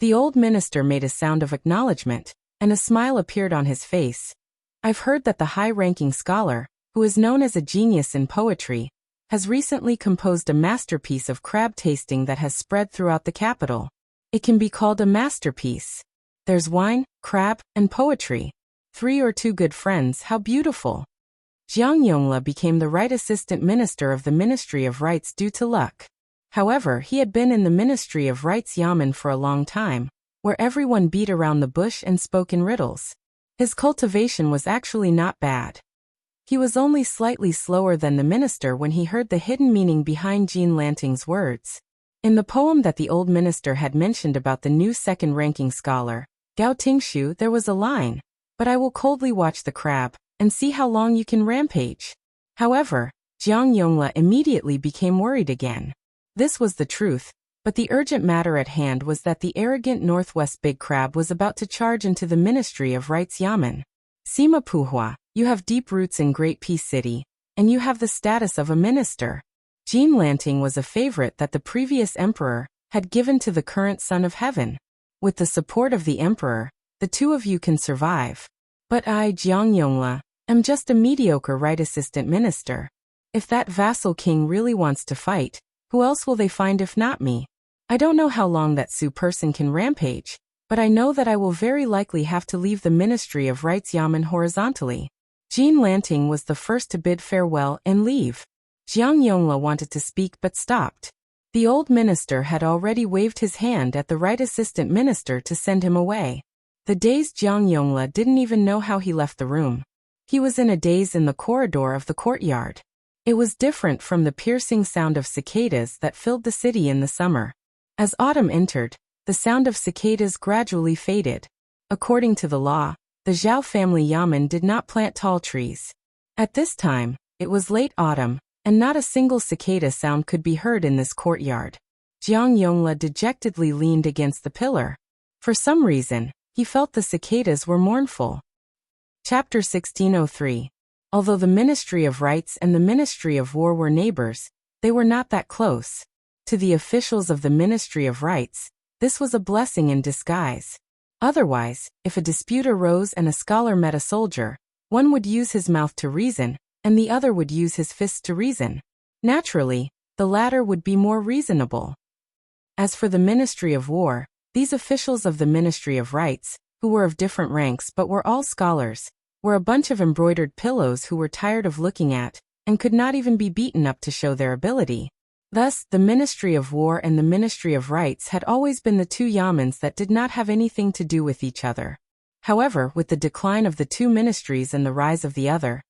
The old minister made a sound of acknowledgement, and a smile appeared on his face. I've heard that the high-ranking scholar, who is known as a genius in poetry, has recently composed a masterpiece of crab tasting that has spread throughout the capital. It can be called a masterpiece. There's wine, crab, and poetry. 3 or 2 good friends, how beautiful. Jiang Yongla became the right assistant minister of the Ministry of Rites due to luck. However, he had been in the Ministry of Rites Yamen for a long time, where everyone beat around the bush and spoke in riddles. His cultivation was actually not bad. He was only slightly slower than the minister when he heard the hidden meaning behind Jean Lanting's words. In the poem that the old minister had mentioned about the new second-ranking scholar, Gao Tingshu, there was a line, "But I will coldly watch the crab, and see how long you can rampage." However, Jiang Yongla immediately became worried again. This was the truth, but the urgent matter at hand was that the arrogant Northwest Big Crab was about to charge into the Ministry of Rites Yamen. Sima Puhua, you have deep roots in Great Peace City, and you have the status of a minister. Jean Lanting was a favorite that the previous emperor had given to the current son of heaven. With the support of the emperor, the 2 of you can survive. But I, Jiang Yongla, am just a mediocre right assistant minister. If that vassal king really wants to fight, who else will they find if not me? I don't know how long that Su person can rampage, but I know that I will very likely have to leave the Ministry of Rites Yamen horizontally. Jean Lanting was the first to bid farewell and leave. Jiang Yongla wanted to speak but stopped. The old minister had already waved his hand at the right assistant minister to send him away. The dazed Jiang Yongla didn't even know how he left the room. He was in a daze in the corridor of the courtyard. It was different from the piercing sound of cicadas that filled the city in the summer. As autumn entered, the sound of cicadas gradually faded. According to the law, the Zhao family Yamen did not plant tall trees. At this time, it was late autumn, and not a single cicada sound could be heard in this courtyard. Jiang Yongla dejectedly leaned against the pillar. For some reason, he felt the cicadas were mournful. Chapter 1603. Although the Ministry of Rites and the Ministry of War were neighbors, they were not that close. To the officials of the Ministry of Rites, this was a blessing in disguise. Otherwise, if a dispute arose and a scholar met a soldier, one would use his mouth to reason, and the other would use his fists to reason. Naturally, the latter would be more reasonable. As for the Ministry of War, these officials of the Ministry of Rites, who were of different ranks but were all scholars, were a bunch of embroidered pillows who were tired of looking at, and could not even be beaten up to show their ability. Thus, the Ministry of War and the Ministry of Rites had always been the 2 yamens that did not have anything to do with each other. However, with the decline of the 2 ministries and the rise of the other,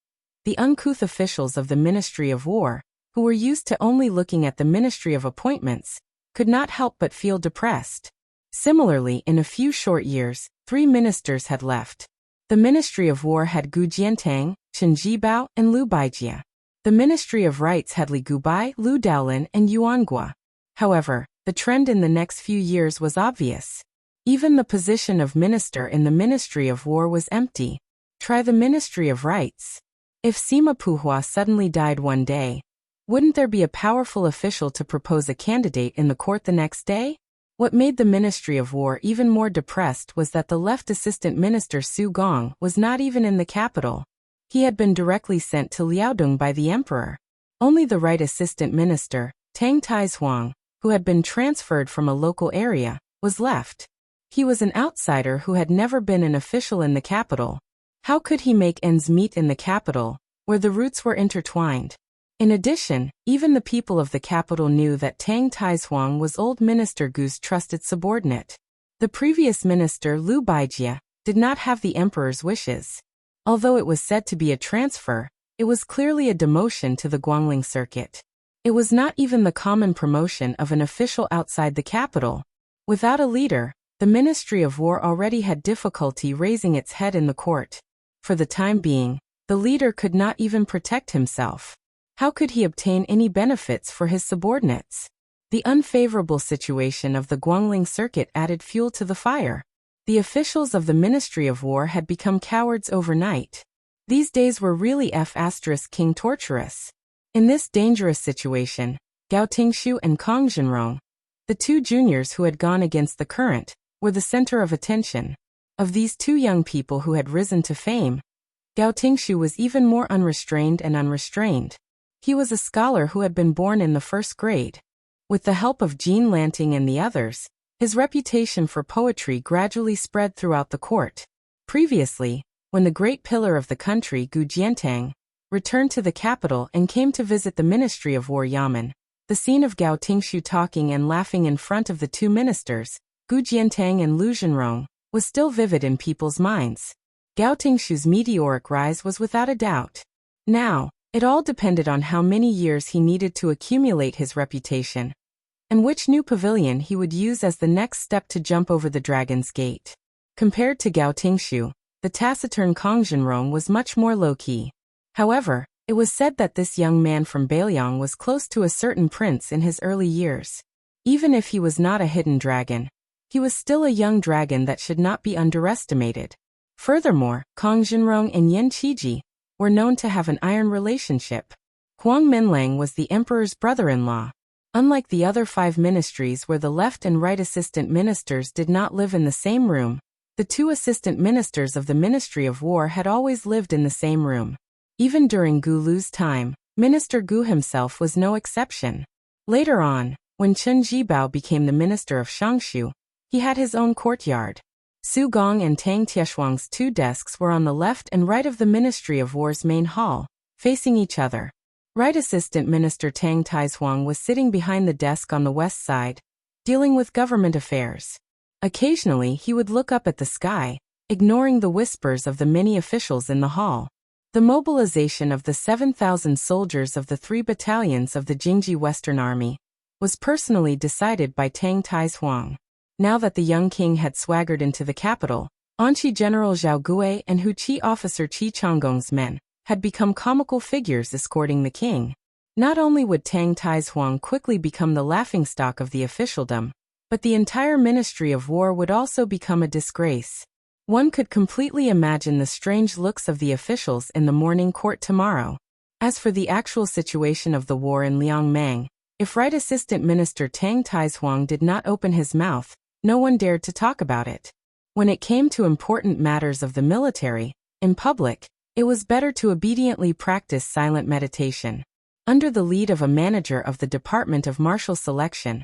the uncouth officials of the Ministry of War, who were used to only looking at the Ministry of Appointments, could not help but feel depressed. Similarly, in a few short years, 3 ministers had left. The Ministry of War had Gu Jiantang, Chen Jibao, and Lu Baijia. The Ministry of Rites had Li Gubai, Lu Daolin, and Yuan Gua. However, the trend in the next few years was obvious. Even the position of minister in the Ministry of War was empty. Try the Ministry of Rites. If Sima Puhua suddenly died one day, wouldn't there be a powerful official to propose a candidate in the court the next day? What made the Ministry of War even more depressed was that the left assistant minister Su Gong was not even in the capital. He had been directly sent to Liaodong by the emperor. Only the right assistant minister, Tang Taizuang, who had been transferred from a local area, was left. He was an outsider who had never been an official in the capital. How could he make ends meet in the capital, where the roots were intertwined? In addition, even the people of the capital knew that Tang Taizuang was old Minister Gu's trusted subordinate. The previous minister Lu Baijia did not have the emperor's wishes. Although it was said to be a transfer, it was clearly a demotion to the Guangling circuit. It was not even the common promotion of an official outside the capital. Without a leader, the Ministry of War already had difficulty raising its head in the court. For the time being, the leader could not even protect himself. How could he obtain any benefits for his subordinates? The unfavorable situation of the Guangling circuit added fuel to the fire. The officials of the Ministry of War had become cowards overnight. These days were really King torturous. In this dangerous situation, Gao Tingshu and Kong Zhenrong, the 2 juniors who had gone against the current, were the center of attention. Of these two young people who had risen to fame, Gao Tingshu was even more unrestrained and unrestrained. He was a scholar who had been born in the first grade. With the help of Jean Lanting and the others, his reputation for poetry gradually spread throughout the court. Previously, when the great pillar of the country, Gu Jiantang, returned to the capital and came to visit the Ministry of War Yamen, the scene of Gao Tingshu talking and laughing in front of the two ministers, Gu Jiantang and Lu Zhenrong, was still vivid in people's minds. Gao Tingshu's meteoric rise was without a doubt. Now, it all depended on how many years he needed to accumulate his reputation, and which new pavilion he would use as the next step to jump over the Dragon's Gate. Compared to Gao Tingshu, the taciturn Kong Zhenrong was much more low-key. However, it was said that this young man from Bailiang was close to a certain prince in his early years. Even if he was not a hidden dragon, he was still a young dragon that should not be underestimated. Furthermore, Kong Zhenrong and Yen Qiji were known to have an iron relationship. Huang Minlang was the emperor's brother-in-law. Unlike the other 5 ministries where the left and right assistant ministers did not live in the same room, the 2 assistant ministers of the Ministry of War had always lived in the same room. Even during Gu Lu's time, Minister Gu himself was no exception. Later on, when Chen Jibao became the minister of Shangshu, he had his own courtyard. Su Gong and Tang Tieshuang's 2 desks were on the left and right of the Ministry of War's main hall, facing each other. Right Assistant Minister Tang Taizuang was sitting behind the desk on the west side, dealing with government affairs. Occasionally he would look up at the sky, ignoring the whispers of the many officials in the hall. The mobilization of the 7,000 soldiers of the 3 battalions of the Jingji Western Army was personally decided by Tang Taizuang. Now that the young king had swaggered into the capital, Anqi General Zhao Gui and Huqi officer Qi Changgong's men had become comical figures escorting the king. Not only would Tang Taizuang quickly become the laughingstock of the officialdom, but the entire Ministry of War would also become a disgrace. One could completely imagine the strange looks of the officials in the morning court tomorrow. As for the actual situation of the war in Liangmang, if Right Assistant Minister Tang Taizuang did not open his mouth, no one dared to talk about it. When it came to important matters of the military, in public, it was better to obediently practice silent meditation. Under the lead of a manager of the Department of Martial Selection,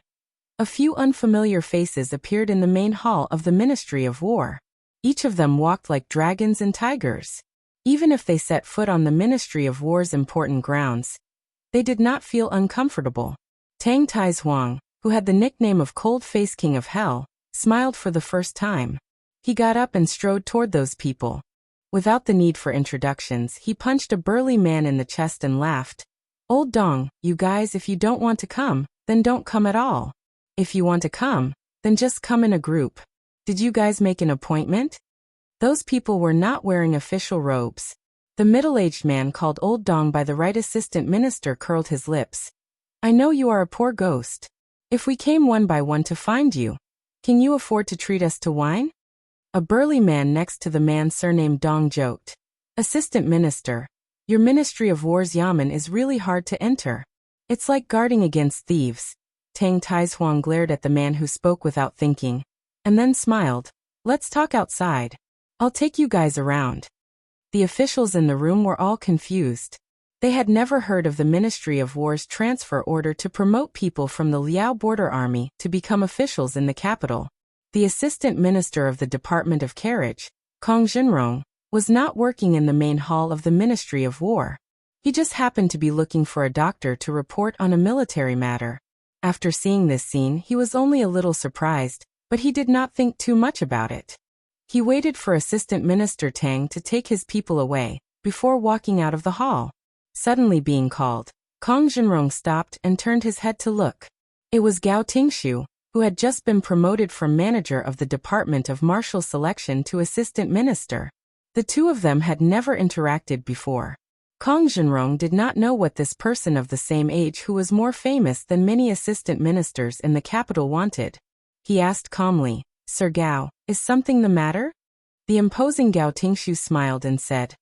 a few unfamiliar faces appeared in the main hall of the Ministry of War. Each of them walked like dragons and tigers. Even if they set foot on the Ministry of War's important grounds, they did not feel uncomfortable. Tang Taizuang, who had the nickname of Cold Face King of Hell, smiled for the first time. He got up and strode toward those people. Without the need for introductions, he punched a burly man in the chest and laughed. "Old Dong, you guys, if you don't want to come, then don't come at all. If you want to come, then just come in a group. Did you guys make an appointment?" Those people were not wearing official robes. The middle-aged man called Old Dong by the Right Assistant Minister curled his lips. "I know you are a poor ghost. If we came one by one to find you, can you afford to treat us to wine?" A burly man next to the man surnamed Dong joked. "Assistant Minister, your Ministry of War's Yamen is really hard to enter. It's like guarding against thieves." Tang Taizuang glared at the man who spoke without thinking, and then smiled. "Let's talk outside. I'll take you guys around." The officials in the room were all confused. They had never heard of the Ministry of War's transfer order to promote people from the Liao Border Army to become officials in the capital. The Assistant Minister of the Department of Carriage, Kong Zhenrong, was not working in the main hall of the Ministry of War. He just happened to be looking for a doctor to report on a military matter. After seeing this scene, he was only a little surprised, but he did not think too much about it. He waited for Assistant Minister Tang to take his people away, before walking out of the hall. Suddenly being called, Kong Zhenrong stopped and turned his head to look. It was Gao Tingshu, who had just been promoted from manager of the Department of Martial Selection to assistant minister. The two of them had never interacted before. Kong Zhenrong did not know what this person of the same age who was more famous than many assistant ministers in the capital wanted. He asked calmly, "Sir Gao, is something the matter?" The imposing Gao Tingshu smiled and said,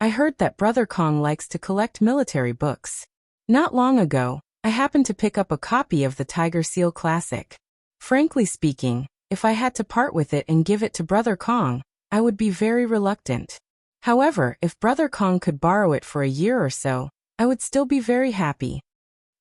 "I heard that Brother Kong likes to collect military books. Not long ago, I happened to pick up a copy of the Tiger Seal Classic. Frankly speaking, if I had to part with it and give it to Brother Kong, I would be very reluctant. However, if Brother Kong could borrow it for a year or so, I would still be very happy.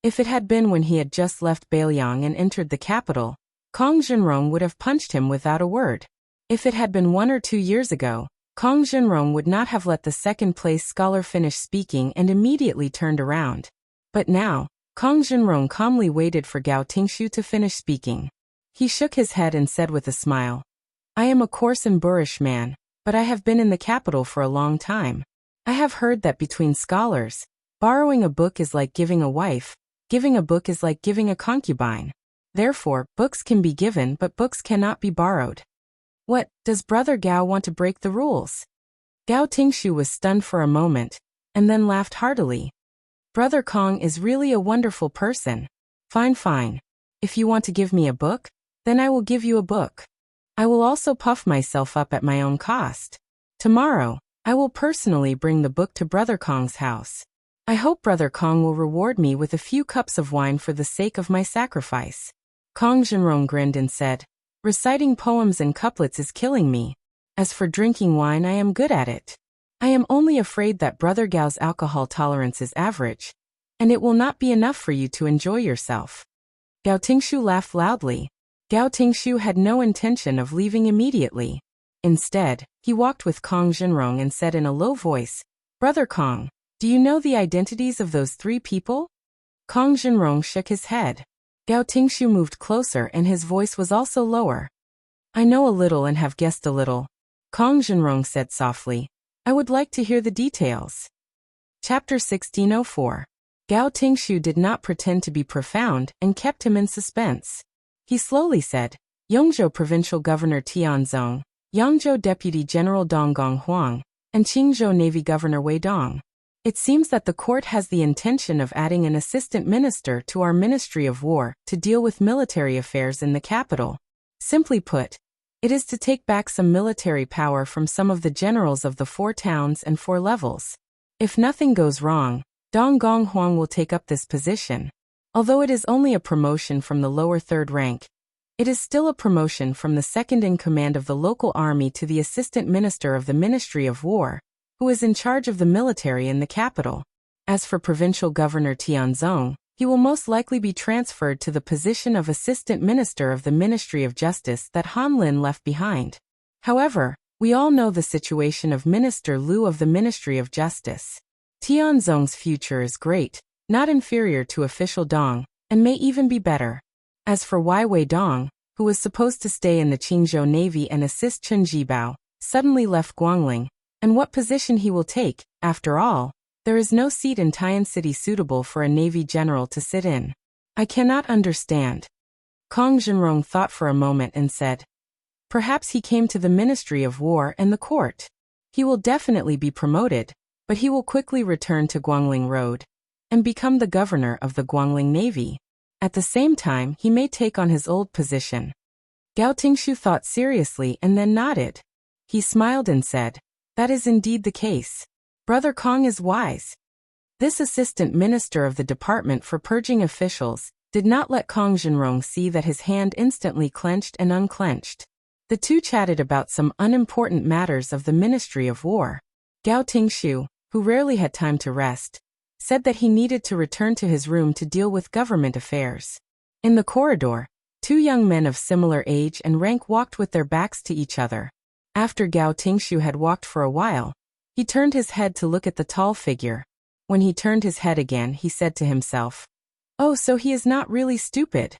If it had been when he had just left Bailiang and entered the capital, Kong Jinrong would have punched him without a word. If it had been 1 or 2 years ago, Kong Jinrong would not have let the second-place scholar finish speaking and immediately turned around. But now, Kong Jinrong calmly waited for Gao Tingshu to finish speaking. He shook his head and said with a smile, I am a coarse and boorish man, but I have been in the capital for a long time. I have heard that between scholars, borrowing a book is like giving a wife, giving a book is like giving a concubine. Therefore, books can be given but books cannot be borrowed. What, does Brother Gao want to break the rules? Gao Tingshu was stunned for a moment, and then laughed heartily. Brother Kong is really a wonderful person. Fine, fine. If you want to give me a book, then I will give you a book. I will also puff myself up at my own cost. Tomorrow, I will personally bring the book to Brother Kong's house. I hope Brother Kong will reward me with a few cups of wine for the sake of my sacrifice. Kong Jinrong grinned and said, Reciting poems and couplets is killing me. As for drinking wine, I am good at it. I am only afraid that Brother Gao's alcohol tolerance is average, and it will not be enough for you to enjoy yourself. Gao Tingshu laughed loudly. Gao Tingshu had no intention of leaving immediately. Instead, he walked with Kong Jinrong and said in a low voice, Brother Kong, do you know the identities of those 3 people? Kong Jinrong shook his head. Gao Tingshu moved closer and his voice was also lower. I know a little and have guessed a little, Kong Jinrong said softly. I would like to hear the details. Chapter 1604. Gao Tingshu did not pretend to be profound and kept him in suspense. He slowly said, Yongzhou Provincial Governor Tianzong, Yangzhou Deputy General Donggong Huang, and Qingzhou Navy Governor Wei Dong. It seems that the court has the intention of adding an assistant minister to our Ministry of War to deal with military affairs in the capital. Simply put, it is to take back some military power from some of the generals of the 4 towns and 4 levels. If nothing goes wrong, Donggong Huang will take up this position. Although it is only a promotion from the lower 3rd rank, it is still a promotion from the 2nd in command of the local army to the assistant minister of the Ministry of War, who is in charge of the military in the capital. As for Provincial Governor Tianzong, he will most likely be transferred to the position of Assistant Minister of the Ministry of Justice that Han Lin left behind. However, we all know the situation of Minister Liu of the Ministry of Justice. Tianzong's future is great, not inferior to official Dong, and may even be better. As for Wei Dong, who was supposed to stay in the Qingzhou Navy and assist Chen Jibao, suddenly left Guangling, and what position he will take, after all, there is no seat in Tian City suitable for a Navy general to sit in. I cannot understand. Kong Jinrong thought for a moment and said, Perhaps he came to the Ministry of War and the court. He will definitely be promoted, but he will quickly return to Guangling Road and become the governor of the Guangling Navy. At the same time, he may take on his old position. Gao Tingshu thought seriously and then nodded. He smiled and said, That is indeed the case. Brother Kong is wise. This assistant minister of the department for purging officials did not let Kong Jinrong see that his hand instantly clenched and unclenched. The two chatted about some unimportant matters of the Ministry of War. Gao Tingshu, who rarely had time to rest, said that he needed to return to his room to deal with government affairs. In the corridor, 2 young men of similar age and rank walked with their backs to each other. After Gao Tingshu had walked for a while, he turned his head to look at the tall figure. When he turned his head again, he said to himself, Oh, so he is not really stupid.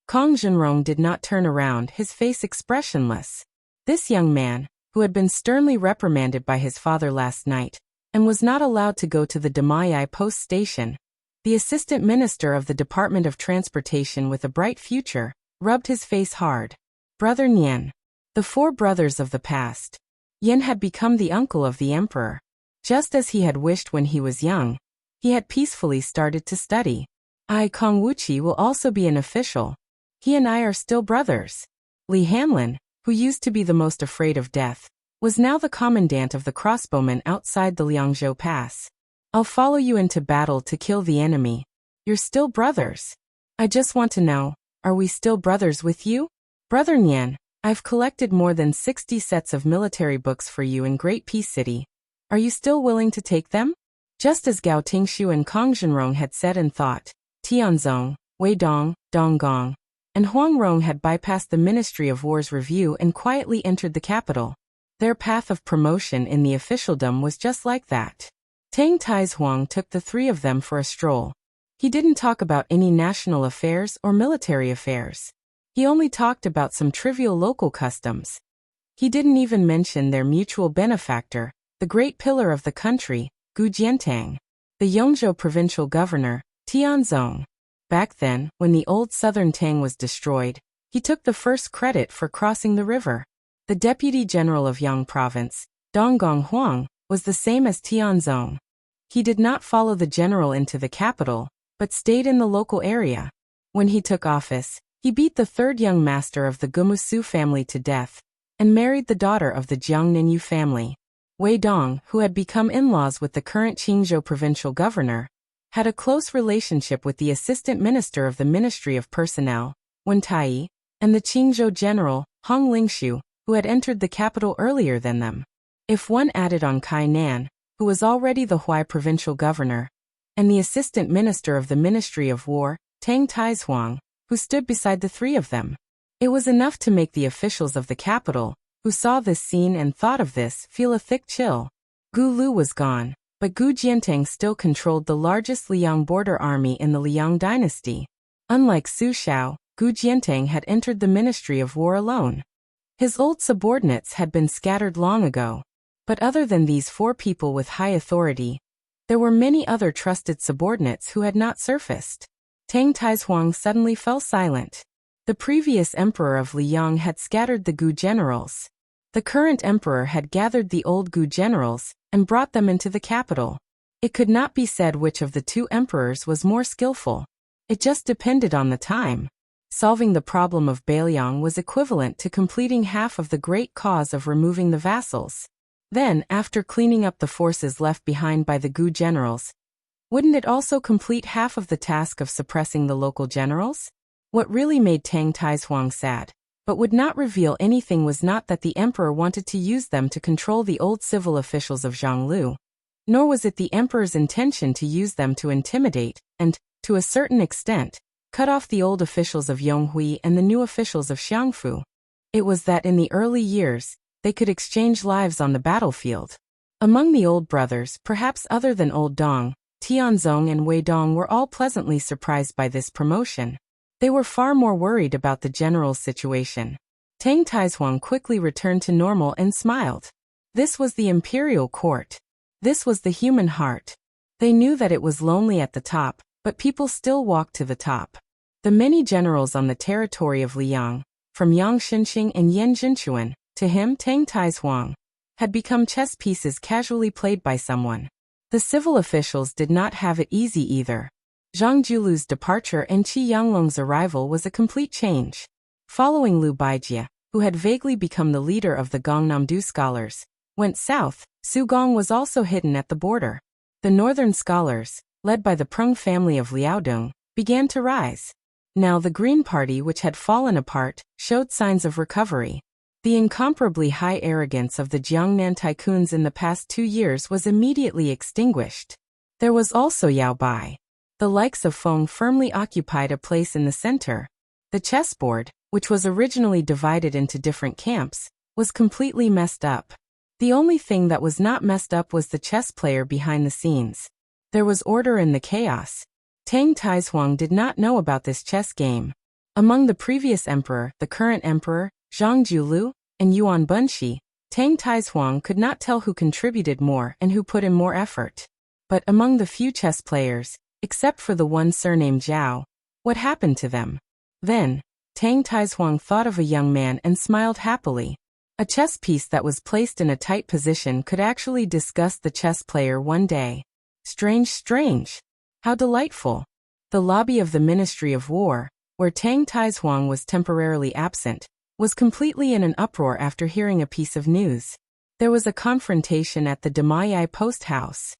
Kong Jinrong did not turn around, his face expressionless. This young man, who had been sternly reprimanded by his father last night, and was not allowed to go to the Damayai post station, the assistant minister of the Department of Transportation with a bright future, rubbed his face hard. Brother Nian. The 4 brothers of the past. Yen had become the uncle of the emperor. Just as he had wished when he was young, he had peacefully started to study. I, Kong Wuqi, will also be an official. He and I are still brothers. Li Hanlin, who used to be the most afraid of death, was now the commandant of the crossbowmen outside the Liangzhou Pass. I'll follow you into battle to kill the enemy. You're still brothers. I just want to know, are we still brothers with you? Brother Nian, I've collected more than 60 sets of military books for you in Great Peace City. Are you still willing to take them? Just as Gao Tingshu and Kong Zhenrong had said and thought, Tianzong, Weidong, Donggong, and Huangrong had bypassed the Ministry of War's review and quietly entered the capital. Their path of promotion in the officialdom was just like that. Tang Taizhuang took the three of them for a stroll. He didn't talk about any national affairs or military affairs. He only talked about some trivial local customs. He didn't even mention their mutual benefactor, the great pillar of the country, Gu Jiantang, the Yongzhou provincial governor, Tianzong. Back then, when the old southern Tang was destroyed, he took the first credit for crossing the river. The deputy general of Yang province, Donggong Huang, was the same as Tianzong. He did not follow the general into the capital, but stayed in the local area. When he took office, he beat the third young master of the Gumusu family to death, and married the daughter of the Jiangninyu family. Wei Dong, who had become in-laws with the current Qingzhou provincial governor, had a close relationship with the assistant minister of the Ministry of Personnel, Wen Tai, and the Qingzhou general, Hong Lingshu, who had entered the capital earlier than them. If one added on Kai Nan, who was already the Huai provincial governor, and the assistant minister of the Ministry of War, Tang Taizhuang, who stood beside the three of them, it was enough to make the officials of the capital, who saw this scene and thought of this, feel a thick chill. Gu Lu was gone, but Gu Jiantang still controlled the largest Liang border army in the Liang dynasty. Unlike Su Shao, Gu Jiantang had entered the Ministry of War alone. His old subordinates had been scattered long ago. But other than these four people with high authority, there were many other trusted subordinates who had not surfaced. Tang Taizhuang suddenly fell silent. The previous emperor of Liang had scattered the Gu generals. The current emperor had gathered the old Gu generals and brought them into the capital. It could not be said which of the two emperors was more skillful. It just depended on the time. Solving the problem of Beiliang was equivalent to completing half of the great cause of removing the vassals. Then, after cleaning up the forces left behind by the Gu generals, wouldn't it also complete half of the task of suppressing the local generals? What really made Tang Taizhuang sad, but would not reveal anything, was not that the emperor wanted to use them to control the old civil officials of Zhonglu, nor was it the emperor's intention to use them to intimidate and, to a certain extent, cut off the old officials of Yonghui and the new officials of Xiangfu. It was that in the early years, they could exchange lives on the battlefield. Among the old brothers, perhaps other than old Dong, Tianzong and Wei Dong were all pleasantly surprised by this promotion. They were far more worried about the general's situation. Tang Taizhuang quickly returned to normal and smiled. This was the imperial court. This was the human heart. They knew that it was lonely at the top, but people still walked to the top. The many generals on the territory of Liang, from Yang Xinqing and Yan Jinchuan, to him, Tang Taizhuang, had become chess pieces casually played by someone. The civil officials did not have it easy either. Zhang Julu's departure and Qi Yanglong's arrival was a complete change. Following Liu Baijie, who had vaguely become the leader of the Gongnamdu scholars, went south, Su Gong was also hidden at the border. The northern scholars, led by the Prung family of Liaodong, began to rise. Now the Green Party, which had fallen apart, showed signs of recovery. The incomparably high arrogance of the Jiangnan tycoons in the past 2 years was immediately extinguished. There was also Yao Bai. The likes of Feng firmly occupied a place in the center. The chessboard, which was originally divided into different camps, was completely messed up. The only thing that was not messed up was the chess player behind the scenes. There was order in the chaos. Tang Taizhuang did not know about this chess game. Among the previous emperor, the current emperor, Zhang Julu, and Yuan Bunshi, Tang Taizhuang could not tell who contributed more and who put in more effort. But among the few chess players, except for the one surnamed Zhao, what happened to them? Then, Tang Taizhuang thought of a young man and smiled happily. A chess piece that was placed in a tight position could actually disgust the chess player one day. Strange, strange. How delightful. The lobby of the Ministry of War, where Tang Taizhuang was temporarily absent, was completely in an uproar after hearing a piece of news. There was a confrontation at the Damayai post house.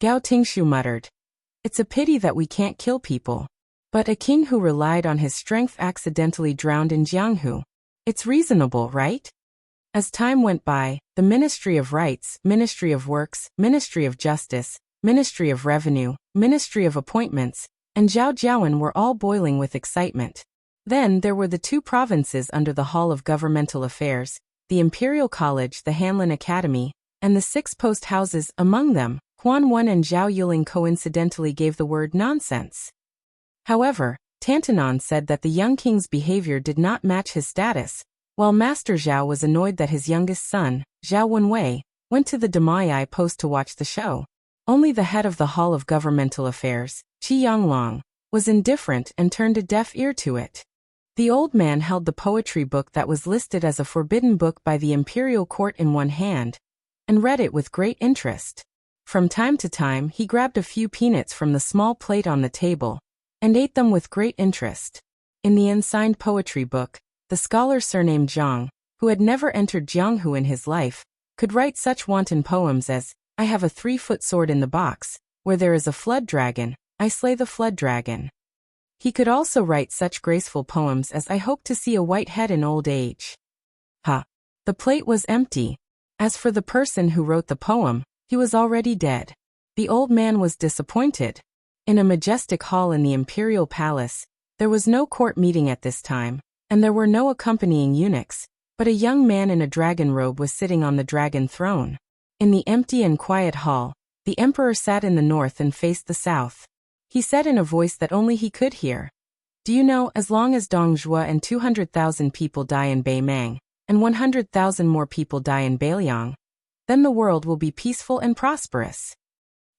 Gao Tingshu muttered, "It's a pity that we can't kill people." But a king who relied on his strength accidentally drowned in Jianghu. It's reasonable, right? As time went by, the Ministry of Rights, Ministry of Works, Ministry of Justice, Ministry of Revenue, Ministry of Appointments, and Zhao Jiawen were all boiling with excitement. Then there were the two provinces under the Hall of Governmental Affairs, the Imperial College, the Hanlin Academy, and the 6 post houses. Among them, Huan Wen and Zhao Yuling coincidentally gave the word nonsense. However, Tantanon said that the young king's behavior did not match his status, while Master Zhao was annoyed that his youngest son, Zhao Wenwei, went to the Damayai post to watch the show. Only the head of the Hall of Governmental Affairs, Qi Yonglong, was indifferent and turned a deaf ear to it. The old man held the poetry book that was listed as a forbidden book by the imperial court in one hand, and read it with great interest. From time to time he grabbed a few peanuts from the small plate on the table, and ate them with great interest. In the unsigned poetry book, the scholar surnamed Zhang, who had never entered Jianghu in his life, could write such wanton poems as, I have a 3-foot sword in the box, where there is a flood dragon, I slay the flood dragon. He could also write such graceful poems as I hope to see a white head in old age. The plate was empty. As for the person who wrote the poem, he was already dead. The old man was disappointed. In a majestic hall in the imperial palace, there was no court meeting at this time, and there were no accompanying eunuchs, but a young man in a dragon robe was sitting on the dragon throne. In the empty and quiet hall, the emperor sat in the north and faced the south. He said in a voice that only he could hear, Do you know, as long as Dong Zhuo and 200,000 people die in Beimang, and 100,000 more people die in Beiliang, then the world will be peaceful and prosperous.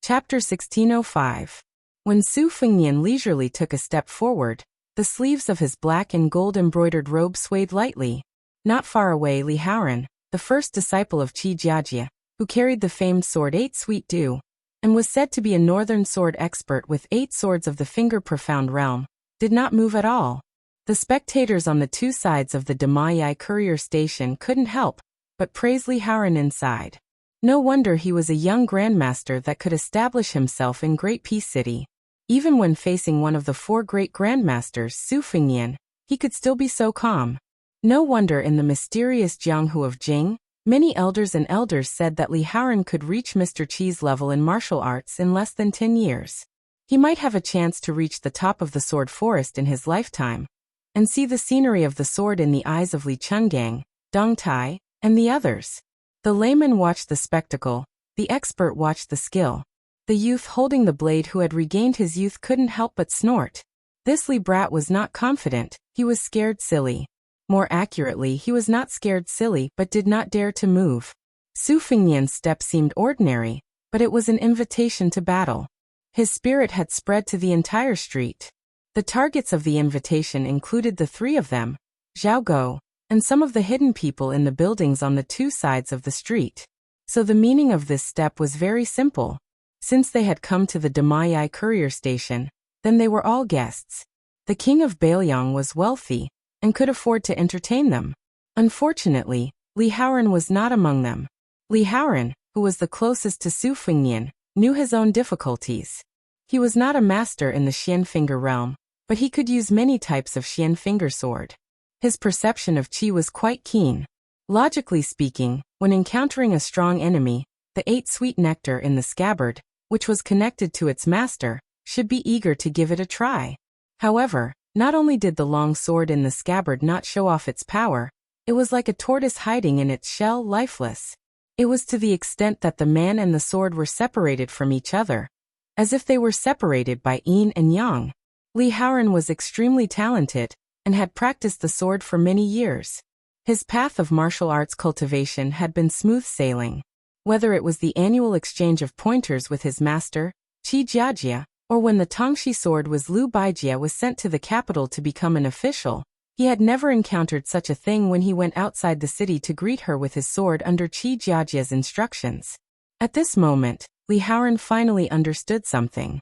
Chapter 1605. When Su Fengnian leisurely took a step forward, the sleeves of his black and gold-embroidered robe swayed lightly. Not far away Li Haoran, the first disciple of Qi Jiajie, who carried the famed sword 8 Sweet Dew, and was said to be a northern sword expert with 8 swords of the finger-profound realm, did not move at all. The spectators on the 2 sides of the Damayai courier station couldn't help but praise Li Haoran inside. No wonder he was a young grandmaster that could establish himself in Great Peace City. Even when facing one of the 4 great grandmasters, Su Fengnian, he could still be so calm. No wonder in the mysterious Jianghu of Jing, many elders and elders said that Li Haoran could reach Mr. Qi's level in martial arts in less than 10 years. He might have a chance to reach the top of the sword forest in his lifetime, and see the scenery of the sword in the eyes of Li Chungang, Dong Tai, and the others. The layman watched the spectacle, the expert watched the skill. The youth holding the blade who had regained his youth couldn't help but snort. This Li brat was not confident, he was scared silly. More accurately, he was not scared silly but did not dare to move. Su Fengnian's step seemed ordinary, but it was an invitation to battle. His spirit had spread to the entire street. The targets of the invitation included the 3 of them, Zhao Go, and some of the hidden people in the buildings on the 2 sides of the street. So the meaning of this step was very simple. Since they had come to the Damayai courier station, then they were all guests. The king of Beiliang was wealthy, and could afford to entertain them. Unfortunately, Li Haoran was not among them. Li Haoran, who was the closest to Su Fengnian, knew his own difficulties. He was not a master in the Xian finger realm, but he could use many types of Xian finger sword. His perception of Qi was quite keen. Logically speaking, when encountering a strong enemy, the 8 sweet nectar in the scabbard, which was connected to its master, should be eager to give it a try. However, not only did the long sword in the scabbard not show off its power, it was like a tortoise hiding in its shell, lifeless. It was to the extent that the man and the sword were separated from each other, as if they were separated by yin and yang. Li Haoran was extremely talented, and had practiced the sword for many years. His path of martial arts cultivation had been smooth sailing. Whether it was the annual exchange of pointers with his master, Qi Jiajie, or when the Tongxi sword was Liu Baijie was sent to the capital to become an official, he had never encountered such a thing when he went outside the city to greet her with his sword under Qi Jiajie's instructions. At this moment, Li Haoran finally understood something.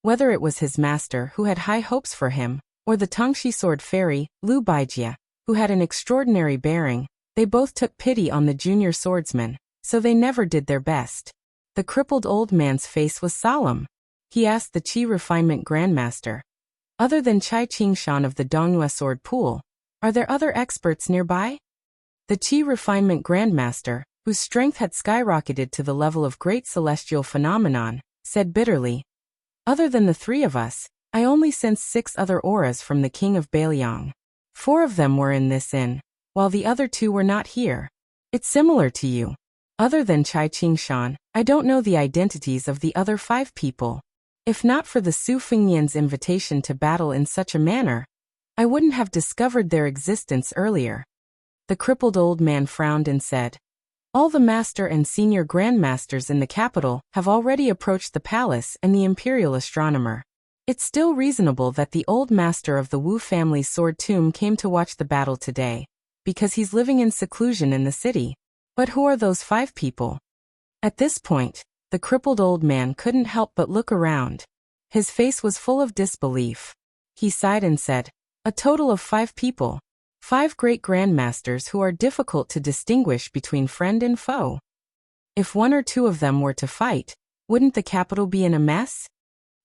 Whether it was his master who had high hopes for him, or the Tongxi sword fairy, Liu Baijie, who had an extraordinary bearing, they both took pity on the junior swordsman, so they never did their best. The crippled old man's face was solemn. He asked the Qi refinement grandmaster, other than Chai Qingshan of the Dongyue sword pool, Are there other experts nearby? The Qi Refinement Grandmaster, whose strength had skyrocketed to the level of great celestial phenomenon, said bitterly, "Other than the three of us, I only sensed 6 other auras from the King of Bailiang. 4 of them were in this inn, while the other 2 were not here. It's similar to you. Other than Chai Qingshan, I don't know the identities of the other 5 people. If not for the Su Fengnian's invitation to battle in such a manner, I wouldn't have discovered their existence earlier." The crippled old man frowned and said, "All the master and senior grandmasters in the capital have already approached the palace and the imperial astronomer. It's still reasonable that the old master of the Wu family's sword tomb came to watch the battle today, because he's living in seclusion in the city. But who are those 5 people?" At this point, the crippled old man couldn't help but look around. His face was full of disbelief. He sighed and said, "A total of 5 people. 5 great grandmasters who are difficult to distinguish between friend and foe. If 1 or 2 of them were to fight, wouldn't the capital be in a mess?"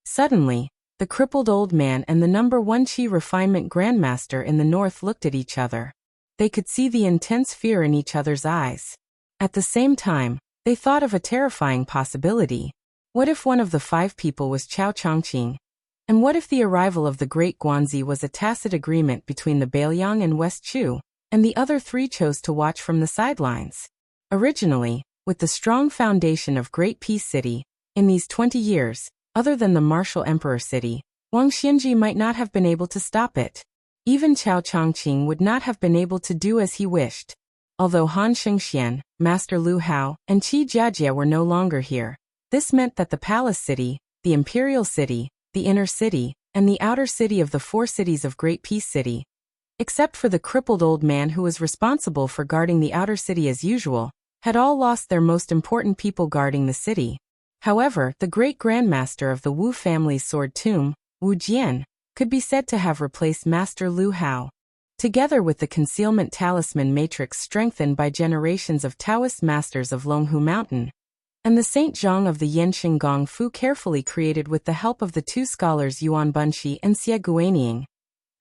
Suddenly, the crippled old man and the number 1 Qi Refinement Grandmaster in the north looked at each other. They could see the intense fear in each other's eyes. At the same time, they thought of a terrifying possibility. What if one of the 5 people was Chao Chongqing? And what if the arrival of the Great Guanzi was a tacit agreement between the Bailiang and West Chu, and the other 3 chose to watch from the sidelines? Originally, with the strong foundation of Great Peace City, in these 20 years, other than the martial emperor city, Wang Xianji might not have been able to stop it. Even Chao Chongqing would not have been able to do as he wished. Although Han Shengxian, Master Lu Hao, and Qi Jiajie were no longer here, this meant that the palace city, the imperial city, the inner city, and the outer city of the 4 cities of Great Peace City, except for the crippled old man who was responsible for guarding the outer city as usual, had all lost their most important people guarding the city. However, the great grandmaster of the Wu family's sword tomb, Wu Jian, could be said to have replaced Master Lu Hao. Together with the concealment talisman matrix strengthened by generations of Taoist masters of Longhu Mountain, and the Saint Zhang of the Yensheng Gong Fu carefully created with the help of the 2 scholars Yuan Bunshi and Xie Guanying,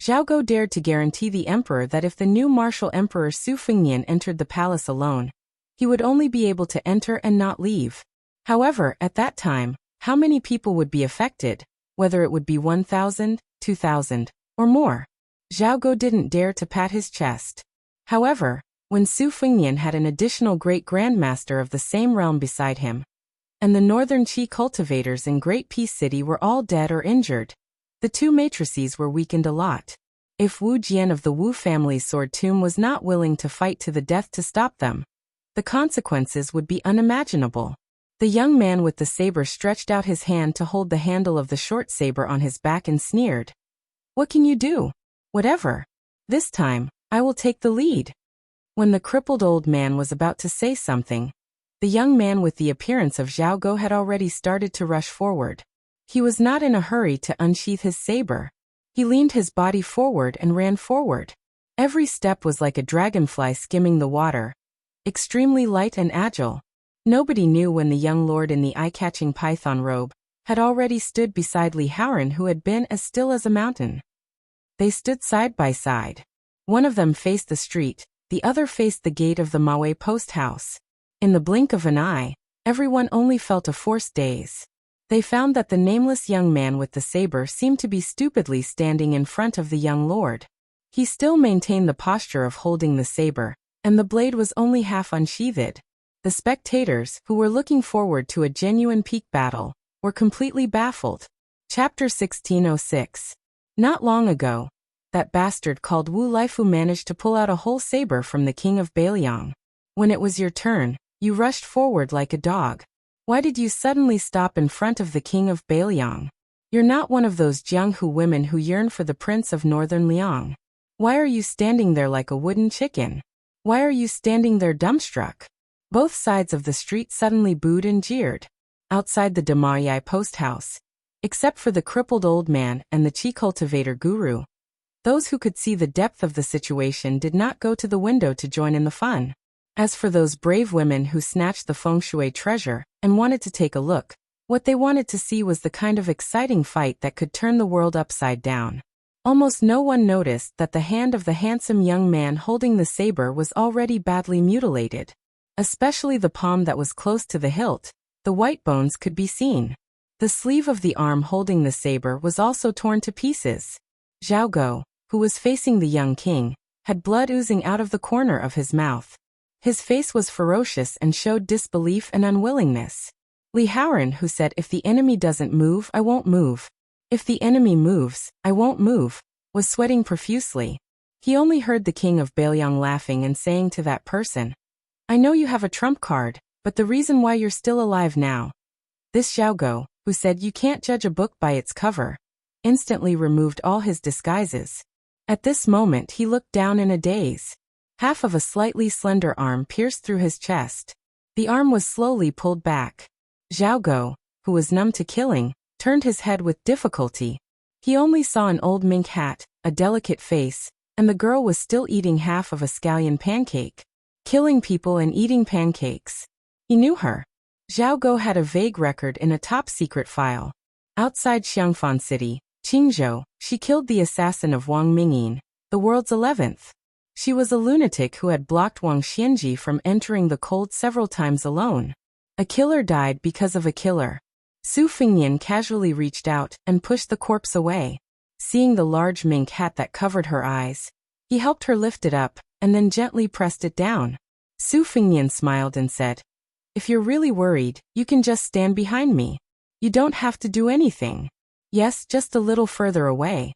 Zhao Go dared to guarantee the emperor that if the new martial emperor Su Fengnian entered the palace alone, he would only be able to enter and not leave. However, at that time, how many people would be affected, whether it would be 1,000, 2,000, or more? Zhao Go didn't dare to pat his chest. However, when Su Fengnian had an additional great grandmaster of the same realm beside him, and the northern Qi cultivators in Great Peace City were all dead or injured, the 2 matrices were weakened a lot. If Wu Jian of the Wu family's sword tomb was not willing to fight to the death to stop them, the consequences would be unimaginable. The young man with the saber stretched out his hand to hold the handle of the short saber on his back and sneered, "What can you do?" "Whatever. This time, I will take the lead." When the crippled old man was about to say something, the young man with the appearance of Zhao Go had already started to rush forward. He was not in a hurry to unsheath his saber. He leaned his body forward and ran forward. Every step was like a dragonfly skimming the water, extremely light and agile. Nobody knew when the young lord in the eye-catching python robe had already stood beside Li Haoran, who had been as still as a mountain. They stood side by side. One of them faced the street, the other faced the gate of the Maui post house. In the blink of an eye, everyone only felt a forced daze. They found that the nameless young man with the saber seemed to be stupidly standing in front of the young lord. He still maintained the posture of holding the saber, and the blade was only half unsheathed. The spectators, who were looking forward to a genuine peak battle, were completely baffled. Chapter 1606. Not long ago, that bastard called Wu Laifu managed to pull out a whole saber from the king of Bailiang. When it was your turn, you rushed forward like a dog. Why did you suddenly stop in front of the king of Bailiang? You're not one of those Jianghu women who yearn for the prince of northern Liang. Why are you standing there like a wooden chicken? Why are you standing there dumbstruck? Both sides of the street suddenly booed and jeered. Outside the Damayai post house, except for the crippled old man and the Qi cultivator guru, those who could see the depth of the situation did not go to the window to join in the fun. As for those brave women who snatched the feng shui treasure and wanted to take a look, what they wanted to see was the kind of exciting fight that could turn the world upside down. Almost no one noticed that the hand of the handsome young man holding the saber was already badly mutilated. Especially the palm that was close to the hilt, the white bones could be seen. The sleeve of the arm holding the saber was also torn to pieces. Zhao Guo, who was facing the young king, had blood oozing out of the corner of his mouth. His face was ferocious and showed disbelief and unwillingness. Li Haoran, who said, "If the enemy doesn't move, I won't move. If the enemy moves, I won't move," was sweating profusely. He only heard the king of Bailiang laughing and saying to that person, "I know you have a trump card, but the reason why you're still alive now." This Zhao Guo, who said you can't judge a book by its cover, instantly removed all his disguises. At this moment he looked down in a daze. Half of a slightly slender arm pierced through his chest. The arm was slowly pulled back. Zhao Guo, who was numb to killing, turned his head with difficulty. He only saw an old mink hat, a delicate face, and the girl was still eating half of a scallion pancake. Killing people and eating pancakes. He knew her. Zhao Guo had a vague record in a top-secret file. Outside Xiangfan City, Qingzhou, she killed the assassin of Wang Mingyin, the world's 11th. She was a lunatic who had blocked Wang Xianji from entering the cold several times alone. A killer died because of a killer. Su Fingyan casually reached out and pushed the corpse away. Seeing the large mink hat that covered her eyes, he helped her lift it up and then gently pressed it down. Su Fingyan smiled and said, "If you're really worried, you can just stand behind me. You don't have to do anything. Yes, just a little further away."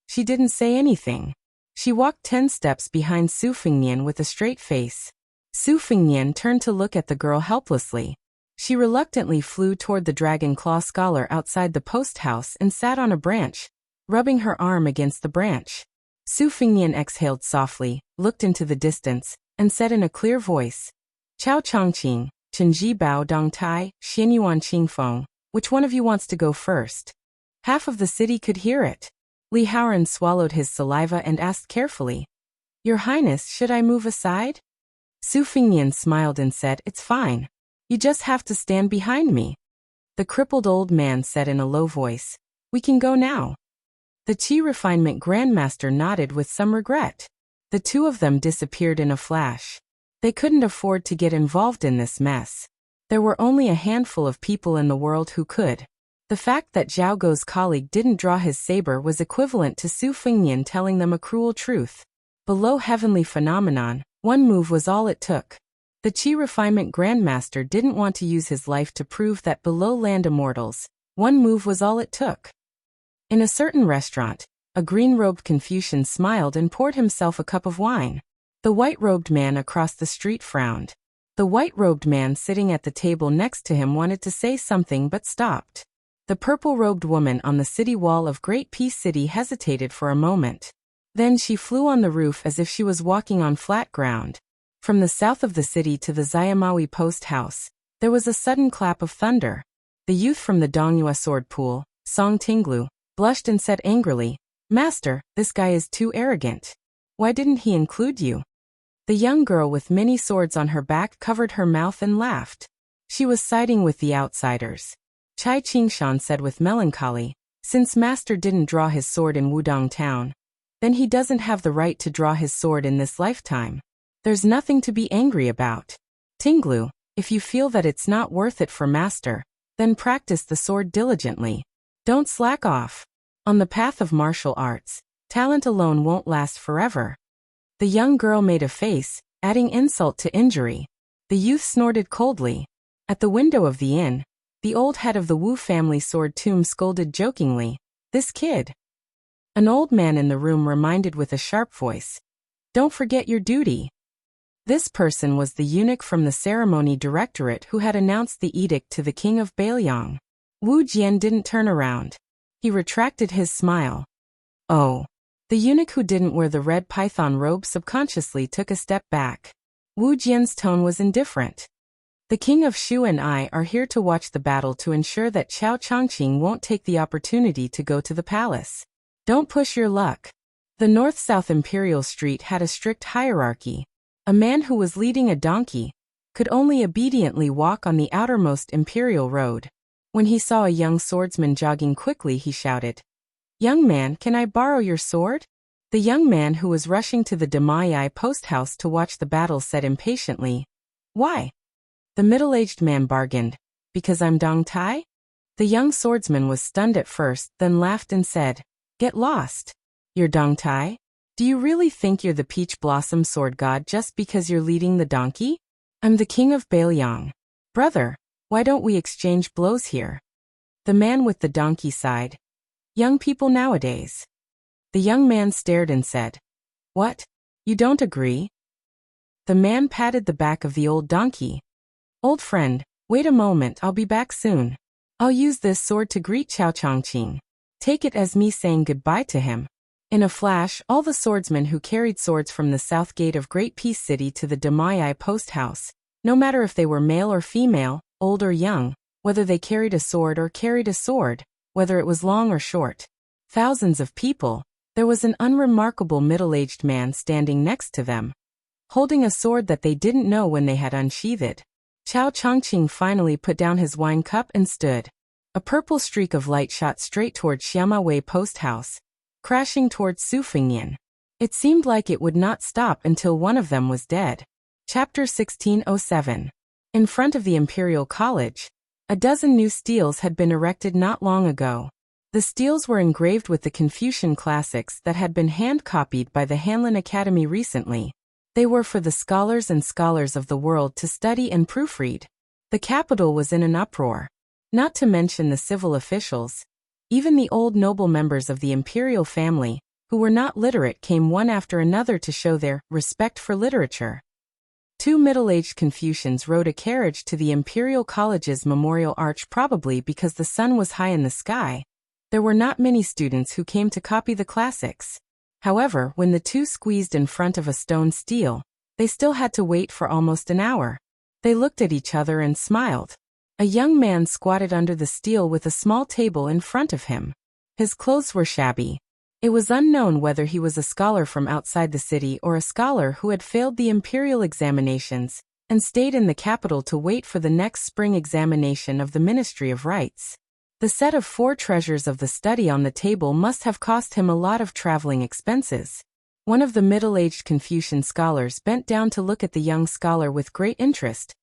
She didn't say anything. She walked 10 steps behind Su Fingyan with a straight face. Su Fingyan turned to look at the girl helplessly. She reluctantly flew toward the Dragon Claw Scholar outside the post house and sat on a branch, rubbing her arm against the branch. Su Fingyan exhaled softly, looked into the distance, and said in a clear voice, "Chao Chongqing, Chenji Bao Dong Tai, Xianyuan Qingfeng, which one of you wants to go first?" Half of the city could hear it. Li Haoran swallowed his saliva and asked carefully, "Your Highness, should I move aside?" Su Fingyan smiled and said, "It's fine. You just have to stand behind me." The crippled old man said in a low voice, "We can go now." The Qi Refinement Grandmaster nodded with some regret. The two of them disappeared in a flash. They couldn't afford to get involved in this mess. There were only a handful of people in the world who could. The fact that Zhao Guo's colleague didn't draw his saber was equivalent to Su Fingyan telling them a cruel truth. Below Heavenly Phenomenon, one move was all it took. The Qi Refinement Grandmaster didn't want to use his life to prove that below Land Immortals, one move was all it took. In a certain restaurant, a green-robed Confucian smiled and poured himself a cup of wine. The white-robed man across the street frowned. The white-robed man sitting at the table next to him wanted to say something but stopped. The purple-robed woman on the city wall of Great Peace City hesitated for a moment. Then she flew on the roof as if she was walking on flat ground. From the south of the city to the Zayamawi post house, there was a sudden clap of thunder. The youth from the Dongyue sword pool, Song Tinglu, blushed and said angrily, "Master, this guy is too arrogant. Why didn't he include you?" The young girl with many swords on her back covered her mouth and laughed. She was siding with the outsiders. Chai Qingshan said with melancholy, "Since Master didn't draw his sword in Wudong town, then he doesn't have the right to draw his sword in this lifetime. There's nothing to be angry about. Tinglu, if you feel that it's not worth it for Master, then practice the sword diligently. Don't slack off. On the path of martial arts, talent alone won't last forever." The young girl made a face, adding insult to injury. The youth snorted coldly. At the window of the inn, the old head of the Wu family sword tomb scolded jokingly, "This kid." An old man in the room reminded with a sharp voice, "Don't forget your duty." This person was the eunuch from the ceremony directorate who had announced the edict to the king of Bailiang. Wu Jian didn't turn around. He retracted his smile. "Oh." The eunuch who didn't wear the red python robe subconsciously took a step back. Wu Jian's tone was indifferent. "The king of Shu and I are here to watch the battle to ensure that Chao Chongqing won't take the opportunity to go to the palace. Don't push your luck." The north-south Imperial Street had a strict hierarchy. A man who was leading a donkey could only obediently walk on the outermost Imperial Road. When he saw a young swordsman jogging quickly, he shouted, "Young man, can I borrow your sword?" The young man who was rushing to the Damayai post house to watch the battle said impatiently. "Why?" The middle-aged man bargained. "Because I'm Dong Tai?" The young swordsman was stunned at first, then laughed and said, "Get lost. You're Dong Tai? Do you really think you're the peach blossom sword god just because you're leading the donkey? I'm the king of Bailiang. Brother, why don't we exchange blows here?" The man with the donkey sighed. "Young people nowadays." The young man stared and said, "What? You don't agree?" The man patted the back of the old donkey. "Old friend, wait a moment, I'll be back soon. I'll use this sword to greet Chao Chongqing. Take it as me saying goodbye to him." In a flash, all the swordsmen who carried swords from the south gate of Great Peace City to the Damayai post house, no matter if they were male or female, old or young, whether they carried a sword or carried a sword, whether it was long or short, thousands of people, there was an unremarkable middle-aged man standing next to them, holding a sword that they didn't know when they had unsheathed. Chao Chongqing finally put down his wine cup and stood. A purple streak of light shot straight toward Xiamawei post house, crashing towards Su Fengyan. It seemed like it would not stop until one of them was dead. Chapter 1607. In front of the Imperial College, a dozen new steles had been erected not long ago. The steles were engraved with the Confucian classics that had been hand-copied by the Hanlin Academy recently. They were for the scholars and scholars of the world to study and proofread. The capital was in an uproar. Not to mention the civil officials. Even the old noble members of the imperial family, who were not literate, came one after another to show their respect for literature. Two middle-aged Confucians rode a carriage to the Imperial College's memorial arch, probably because the sun was high in the sky. There were not many students who came to copy the classics. However, when the two squeezed in front of a stone stele, they still had to wait for almost an hour. They looked at each other and smiled. A young man squatted under the stele with a small table in front of him. His clothes were shabby. It was unknown whether he was a scholar from outside the city or a scholar who had failed the imperial examinations and stayed in the capital to wait for the next spring examination of the Ministry of Rites. The set of 4 treasures of the study on the table must have cost him a lot of traveling expenses. One of the middle-aged Confucian scholars bent down to look at the young scholar with great interest,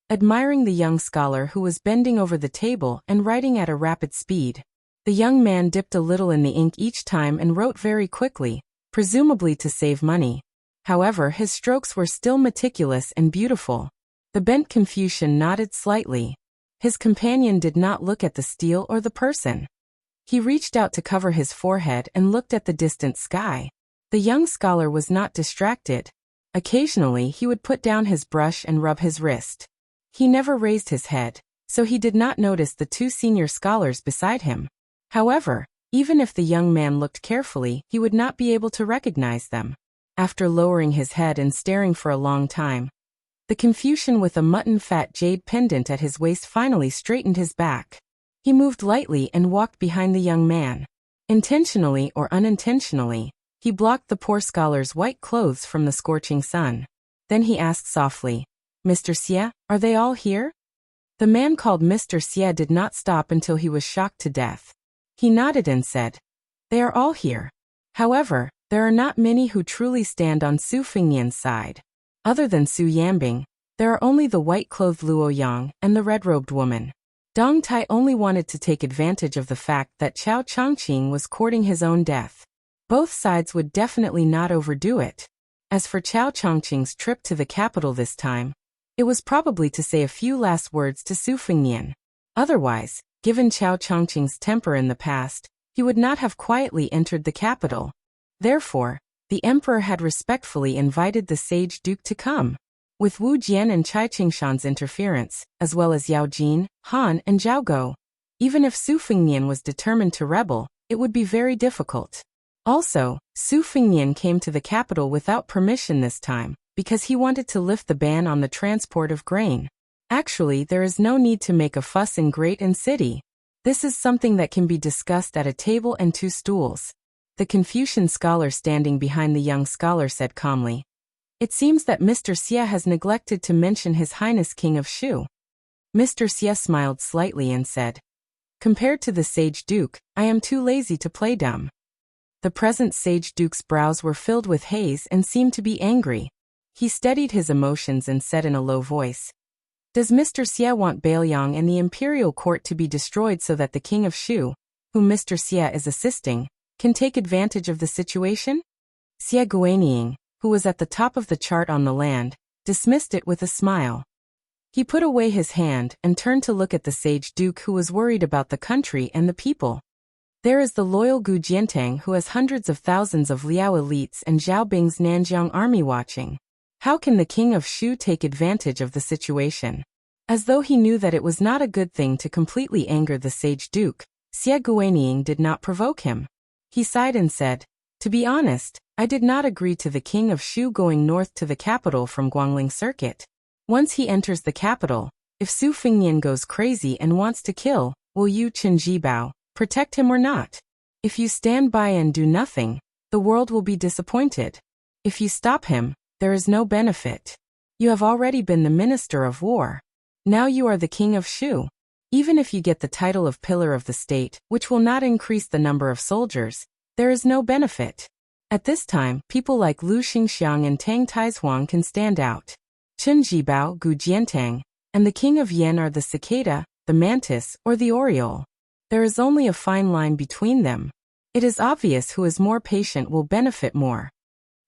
admiring the young scholar who was bending over the table and writing at a rapid speed. The young man dipped a little in the ink each time and wrote very quickly, presumably to save money. However, his strokes were still meticulous and beautiful. The bent Confucian nodded slightly. His companion did not look at the stele or the person. He reached out to cover his forehead and looked at the distant sky. The young scholar was not distracted. Occasionally he would put down his brush and rub his wrist. He never raised his head, so he did not notice the 2 senior scholars beside him. However, even if the young man looked carefully, he would not be able to recognize them. After lowering his head and staring for a long time, the Confucian with a mutton-fat jade pendant at his waist finally straightened his back. He moved lightly and walked behind the young man. Intentionally or unintentionally, he blocked the poor scholar's white clothes from the scorching sun. Then he asked softly, "Mr. Xie, are they all here?" The man called Mr. Xie did not stop until he was shocked to death. He nodded and said, "They are all here. However, there are not many who truly stand on Su Fengyan's side. Other than Su Yambing, there are only the white-clothed Luo Yang and the red-robed woman." Dong Tai only wanted to take advantage of the fact that Chao Chongqing was courting his own death. Both sides would definitely not overdo it. As for Chao Chongqing's trip to the capital this time, it was probably to say a few last words to Su Fengyan. Otherwise, given Chao Chongqing's temper in the past, he would not have quietly entered the capital. Therefore, the emperor had respectfully invited the sage duke to come. With Wu Jian and Chai Qingshan's interference, as well as Yao Jin, Han, and Zhao Go, even if Su Fengyan was determined to rebel, it would be very difficult. Also, Su Fengyan came to the capital without permission this time, because he wanted to lift the ban on the transport of grain. Actually, there is no need to make a fuss in Great and City. This is something that can be discussed at a table and 2 stools. The Confucian scholar standing behind the young scholar said calmly, "It seems that Mr. Xie has neglected to mention His Highness King of Shu." Mr. Xie smiled slightly and said, "Compared to the sage duke, I am too lazy to play dumb. The present sage duke's brows were filled with haze and seemed to be angry. He steadied his emotions and said in a low voice, "Does Mr. Xie want Bailiang and the imperial court to be destroyed so that the king of Shu, whom Mr. Xie is assisting, can take advantage of the situation?" Xie Guanying, who was at the top of the chart on the land, dismissed it with a smile. He put away his hand and turned to look at the sage duke who was worried about the country and the people. "There is the loyal Gu Jiantang who has hundreds of thousands of Liao elites and Zhao Bing's Nanjiang army watching. How can the king of Shu take advantage of the situation?" As though he knew that it was not a good thing to completely anger the sage duke, Xie Guanying did not provoke him. He sighed and said, "To be honest, I did not agree to the king of Shu going north to the capital from Guangling Circuit. Once he enters the capital, if Su Fingyan goes crazy and wants to kill, will you, Chen Jibao, protect him or not? If you stand by and do nothing, the world will be disappointed. If you stop him, there is no benefit. You have already been the minister of war. Now you are the king of Shu. Even if you get the title of pillar of the state, which will not increase the number of soldiers, there is no benefit. At this time, people like Lu Xingxiang and Tang Taizuang can stand out. Chen Jibao, Gu Jiantang, and the king of Yen are the cicada, the mantis, or the oriole. There is only a fine line between them. It is obvious who is more patient will benefit more."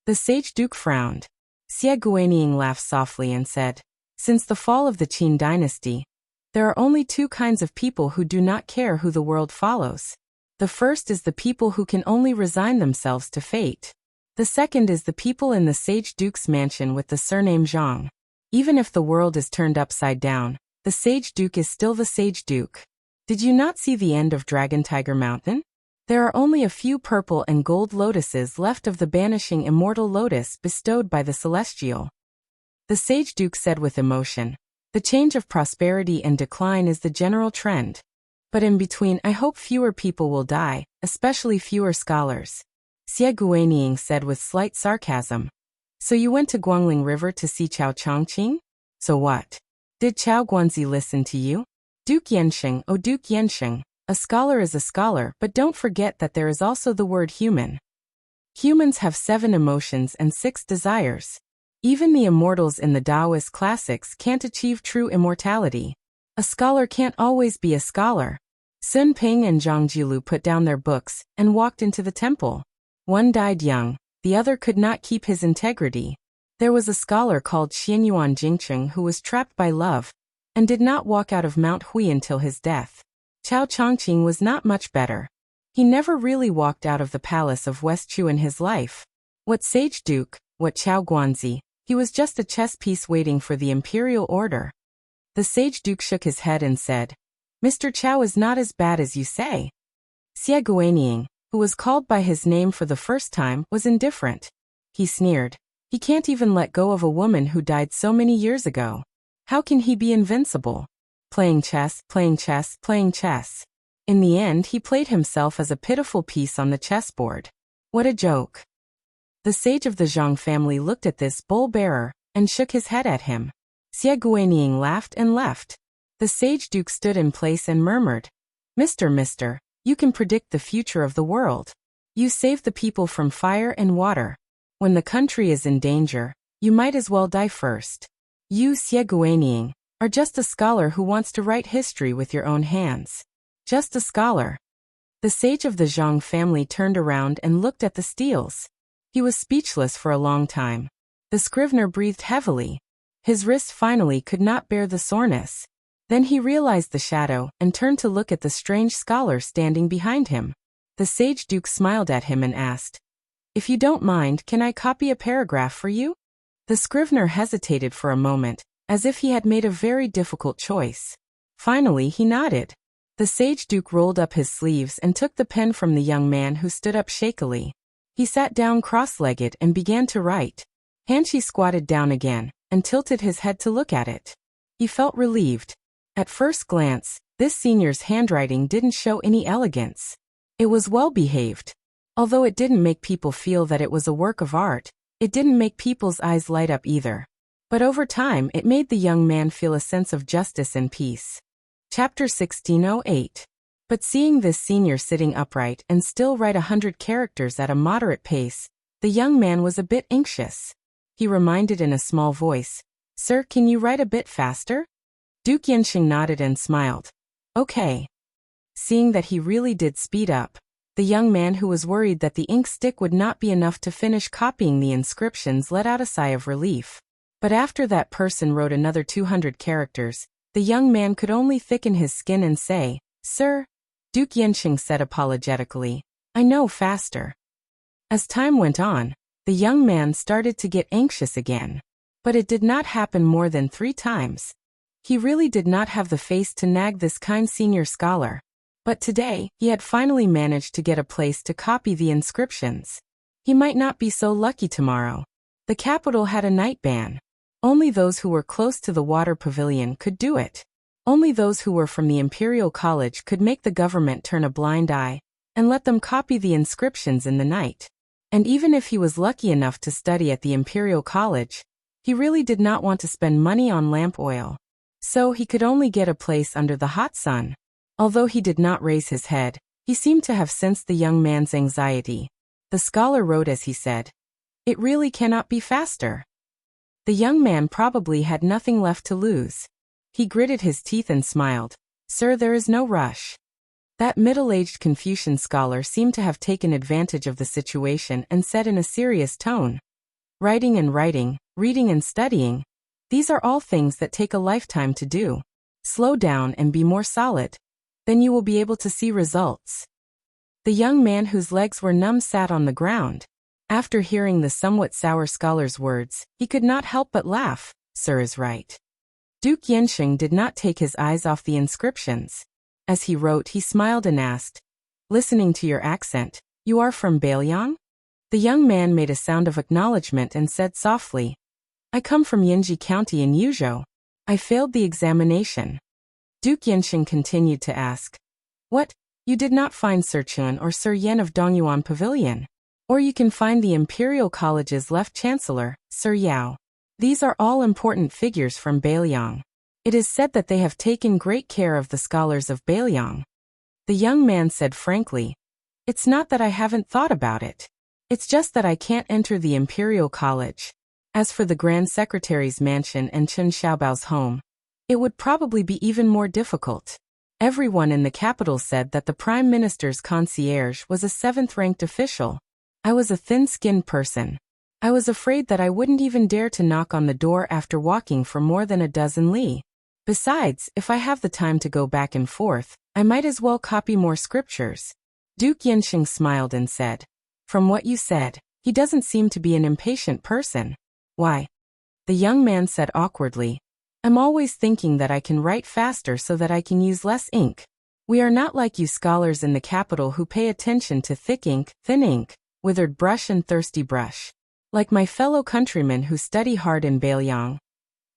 The sage duke frowned. Xie Guanying laughed softly and said, "Since the fall of the Qin dynasty, there are only two kinds of people who do not care who the world follows. The first is the people who can only resign themselves to fate. The second is the people in the sage duke's mansion with the surname Zhang. Even if the world is turned upside down, the sage duke is still the sage duke. Did you not see the end of Dragon Tiger Mountain? There are only a few purple and gold lotuses left of the banishing immortal lotus bestowed by the celestial." The sage duke said with emotion, "The change of prosperity and decline is the general trend. But in between, I hope fewer people will die, especially fewer scholars." Xie Guanying said with slight sarcasm, "So you went to Guangling River to see Chao Chongqing? So what? Did Chao Guanzi listen to you? Duke Yensheng, oh Duke Yensheng, a scholar is a scholar, but don't forget that there is also the word human. Humans have 7 emotions and 6 desires. Even the immortals in the Taoist classics can't achieve true immortality. A scholar can't always be a scholar." Sun Ping and Zhang Jilu put down their books and walked into the temple. One died young, the other could not keep his integrity. There was a scholar called Xianyuan Jingcheng who was trapped by love and did not walk out of Mount Hui until his death. Chao Chongqing was not much better. He never really walked out of the palace of West Chu in his life. What sage duke, what Chao Guanzi, he was just a chess piece waiting for the imperial order. The sage duke shook his head and said, "Mr. Chao is not as bad as you say." Xie Guanying, who was called by his name for the first time, was indifferent. He sneered. He can't even let go of a woman who died so many years ago. How can he be invincible? Playing chess, playing chess, playing chess. In the end, he played himself as a pitiful piece on the chessboard. What a joke. The sage of the Zhang family looked at this bowl-bearer and shook his head at him. Xie Guanying laughed and left. The sage duke stood in place and murmured, Mister, you can predict the future of the world. You save the people from fire and water. When the country is in danger, you might as well die first. You, Xie Guanying, are just a scholar who wants to write history with your own hands. Just a scholar." The sage of the Zhang family turned around and looked at the steels. He was speechless for a long time. The scrivener breathed heavily. His wrist finally could not bear the soreness. Then he realized the shadow and turned to look at the strange scholar standing behind him. The sage duke smiled at him and asked, "If you don't mind, can I copy a paragraph for you?" The scrivener hesitated for a moment, as if he had made a very difficult choice. Finally, he nodded. The sage duke rolled up his sleeves and took the pen from the young man who stood up shakily. He sat down cross-legged and began to write. Hanshi squatted down again and tilted his head to look at it. He felt relieved. At first glance, this senior's handwriting didn't show any elegance. It was well-behaved. Although it didn't make people feel that it was a work of art, it didn't make people's eyes light up either. But over time, it made the young man feel a sense of justice and peace. Chapter 1608. But seeing this senior sitting upright and still write 100 characters at a moderate pace, the young man was a bit anxious. He reminded in a small voice, "Sir, can you write a bit faster?" Duke Yensheng nodded and smiled. "Okay." Seeing that he really did speed up, the young man who was worried that the ink stick would not be enough to finish copying the inscriptions let out a sigh of relief. But after that person wrote another 200 characters, the young man could only thicken his skin and say, "Sir," Duke Yensheng said apologetically, "I know faster." As time went on, the young man started to get anxious again. But it did not happen more than 3 times. He really did not have the face to nag this kind senior scholar. But today, he had finally managed to get a place to copy the inscriptions. He might not be so lucky tomorrow. The capital had a night ban. Only those who were close to the water pavilion could do it. Only those who were from the Imperial College could make the government turn a blind eye and let them copy the inscriptions in the night. And even if he was lucky enough to study at the Imperial College, he really did not want to spend money on lamp oil. So he could only get a place under the hot sun. Although he did not raise his head, he seemed to have sensed the young man's anxiety. The scholar wrote as he said, "It really cannot be faster." The young man probably had nothing left to lose. He gritted his teeth and smiled. "Sir, there is no rush." That middle-aged Confucian scholar seemed to have taken advantage of the situation and said in a serious tone, "Writing and writing, reading and studying, these are all things that take a lifetime to do. Slow down and be more solid. Then you will be able to see results." The young man whose legs were numb sat on the ground. After hearing the somewhat sour scholar's words, he could not help but laugh. "Sir is right." Duke Yensheng did not take his eyes off the inscriptions. As he wrote, he smiled and asked, "Listening to your accent, you are from Bailiang?" The young man made a sound of acknowledgement and said softly, "I come from Yinji County in Yuzhou. I failed the examination." Duke Yensheng continued to ask, "What? You did not find Sir Chun or Sir Yen of Dongyuan Pavilion? Or you can find the Imperial College's left chancellor, Sir Yao. These are all important figures from Bailiang. It is said that they have taken great care of the scholars of Bailiang." The young man said frankly, "It's not that I haven't thought about it. It's just that I can't enter the Imperial College. As for the Grand Secretary's mansion and Chen Xiaobao's home, it would probably be even more difficult. Everyone in the capital said that the Prime Minister's concierge was a 7th-ranked official. I was a thin-skinned person. I was afraid that I wouldn't even dare to knock on the door after walking for more than a dozen li. Besides, if I have the time to go back and forth, I might as well copy more scriptures." Duke Yensheng smiled and said, "From what you said, he doesn't seem to be an impatient person." "Why?" The young man said awkwardly, "I'm always thinking that I can write faster so that I can use less ink. We are not like you scholars in the capital who pay attention to thick ink, thin ink, withered brush and thirsty brush. Like my fellow countrymen who study hard in Bailiang.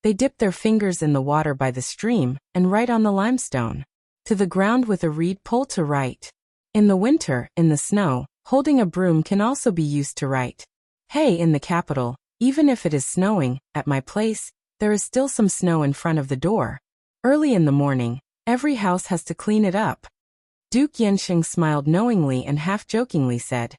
They dip their fingers in the water by the stream and write on the limestone. To the ground with a reed pole to write. In the winter, in the snow, holding a broom can also be used to write. Hey, in the capital, even if it is snowing, at my place, there is still some snow in front of the door. Early in the morning, every house has to clean it up." Duke Yensheng smiled knowingly and half-jokingly said,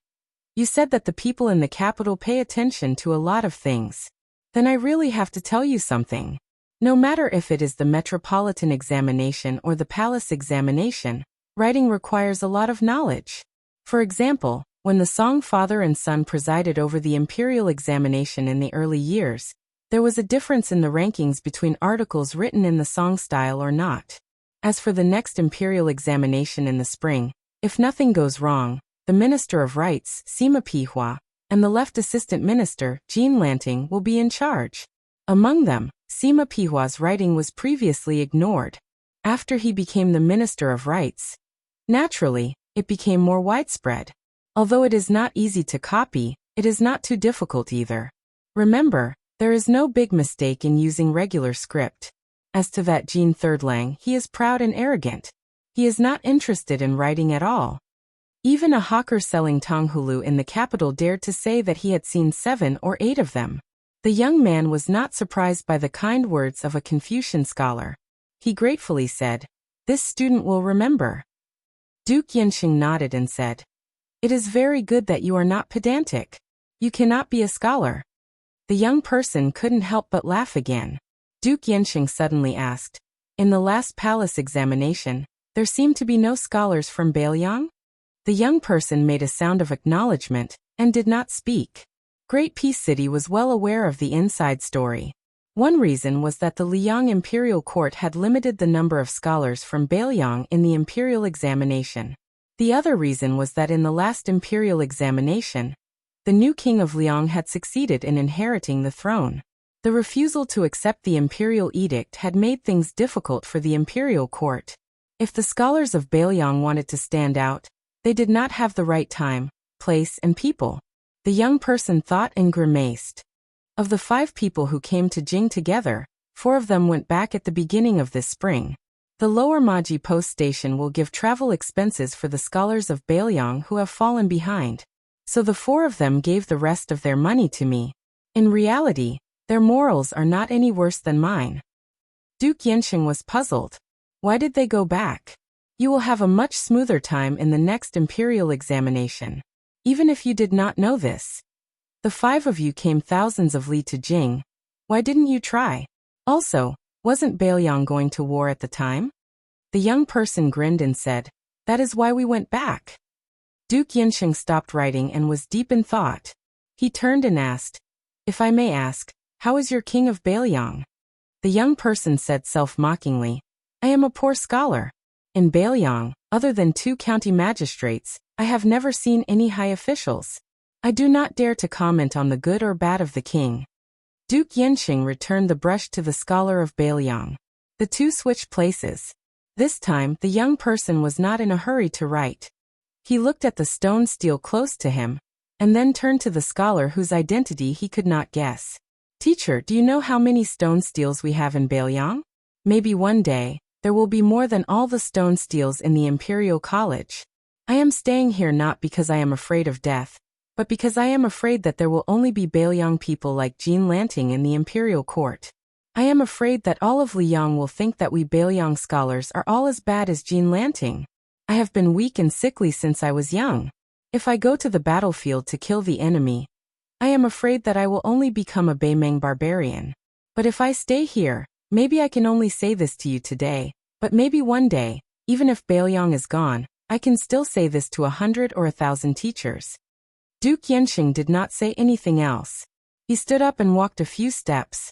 "You said that the people in the capital pay attention to a lot of things. Then I really have to tell you something. No matter if it is the metropolitan examination or the palace examination, writing requires a lot of knowledge. For example, when the Song father and son presided over the imperial examination in the early years, there was a difference in the rankings between articles written in the Song style or not. As for the next imperial examination in the spring, if nothing goes wrong, the Minister of Rights, Sima Pihua, and the left assistant minister, Jean Lanting, will be in charge. Among them, Sima Pihua's writing was previously ignored. After he became the Minister of Rights, naturally, it became more widespread. Although it is not easy to copy, it is not too difficult either. Remember, there is no big mistake in using regular script. As to that Jean Thirdlang, he is proud and arrogant. He is not interested in writing at all. Even a hawker selling tonghulu in the capital dared to say that he had seen 7 or 8 of them. The young man was not surprised by the kind words of a Confucian scholar. He gratefully said, "This student will remember." Duke Yensheng nodded and said, "It is very good that you are not pedantic. You cannot be a scholar." The young person couldn't help but laugh again. Duke Yensheng suddenly asked, "In the last palace examination, there seemed to be no scholars from Bailiang?" The young person made a sound of acknowledgement and did not speak. Great Peace City was well aware of the inside story. One reason was that the Liang imperial court had limited the number of scholars from Bailiang in the imperial examination. The other reason was that in the last imperial examination, the new king of Liang had succeeded in inheriting the throne. The refusal to accept the imperial edict had made things difficult for the imperial court. If the scholars of Bailiang wanted to stand out, they did not have the right time, place, and people. The young person thought and grimaced. Of the 5 people who came to Jing together, 4 of them went back at the beginning of this spring. The Lower Maji post station will give travel expenses for the scholars of Bailiang who have fallen behind. So the 4 of them gave the rest of their money to me. In reality, their morals are not any worse than mine. Duke Yensheng was puzzled. Why did they go back? You will have a much smoother time in the next imperial examination. Even if you did not know this. The 5 of you came thousands of li to Jing. Why didn't you try? Also, wasn't Bailiang going to war at the time? The young person grinned and said, "That is why we went back." Duke Yensheng stopped writing and was deep in thought. He turned and asked, "If I may ask, how is your king of Bailiang?" The young person said self-mockingly, "I am a poor scholar. In Bailiang, other than 2 county magistrates, I have never seen any high officials. I do not dare to comment on the good or bad of the king." Duke Yensheng returned the brush to the scholar of Bailiang. The 2 switched places. This time, the young person was not in a hurry to write. He looked at the stone stele close to him, and then turned to the scholar whose identity he could not guess. "Teacher, do you know how many stone steles we have in Bailiang? Maybe one day, there will be more than all the stone steles in the Imperial College. I am staying here not because I am afraid of death, but because I am afraid that there will only be Bailiang people like Jean Lanting in the Imperial Court. I am afraid that all of Liang will think that we Bailiang scholars are all as bad as Jean Lanting. I have been weak and sickly since I was young. If I go to the battlefield to kill the enemy, I am afraid that I will only become a Beimeng barbarian. But if I stay here, maybe I can only say this to you today, but maybe one day, even if Bailiang is gone, I can still say this to 100 or 1,000 teachers." Duke Yensheng did not say anything else. He stood up and walked a few steps.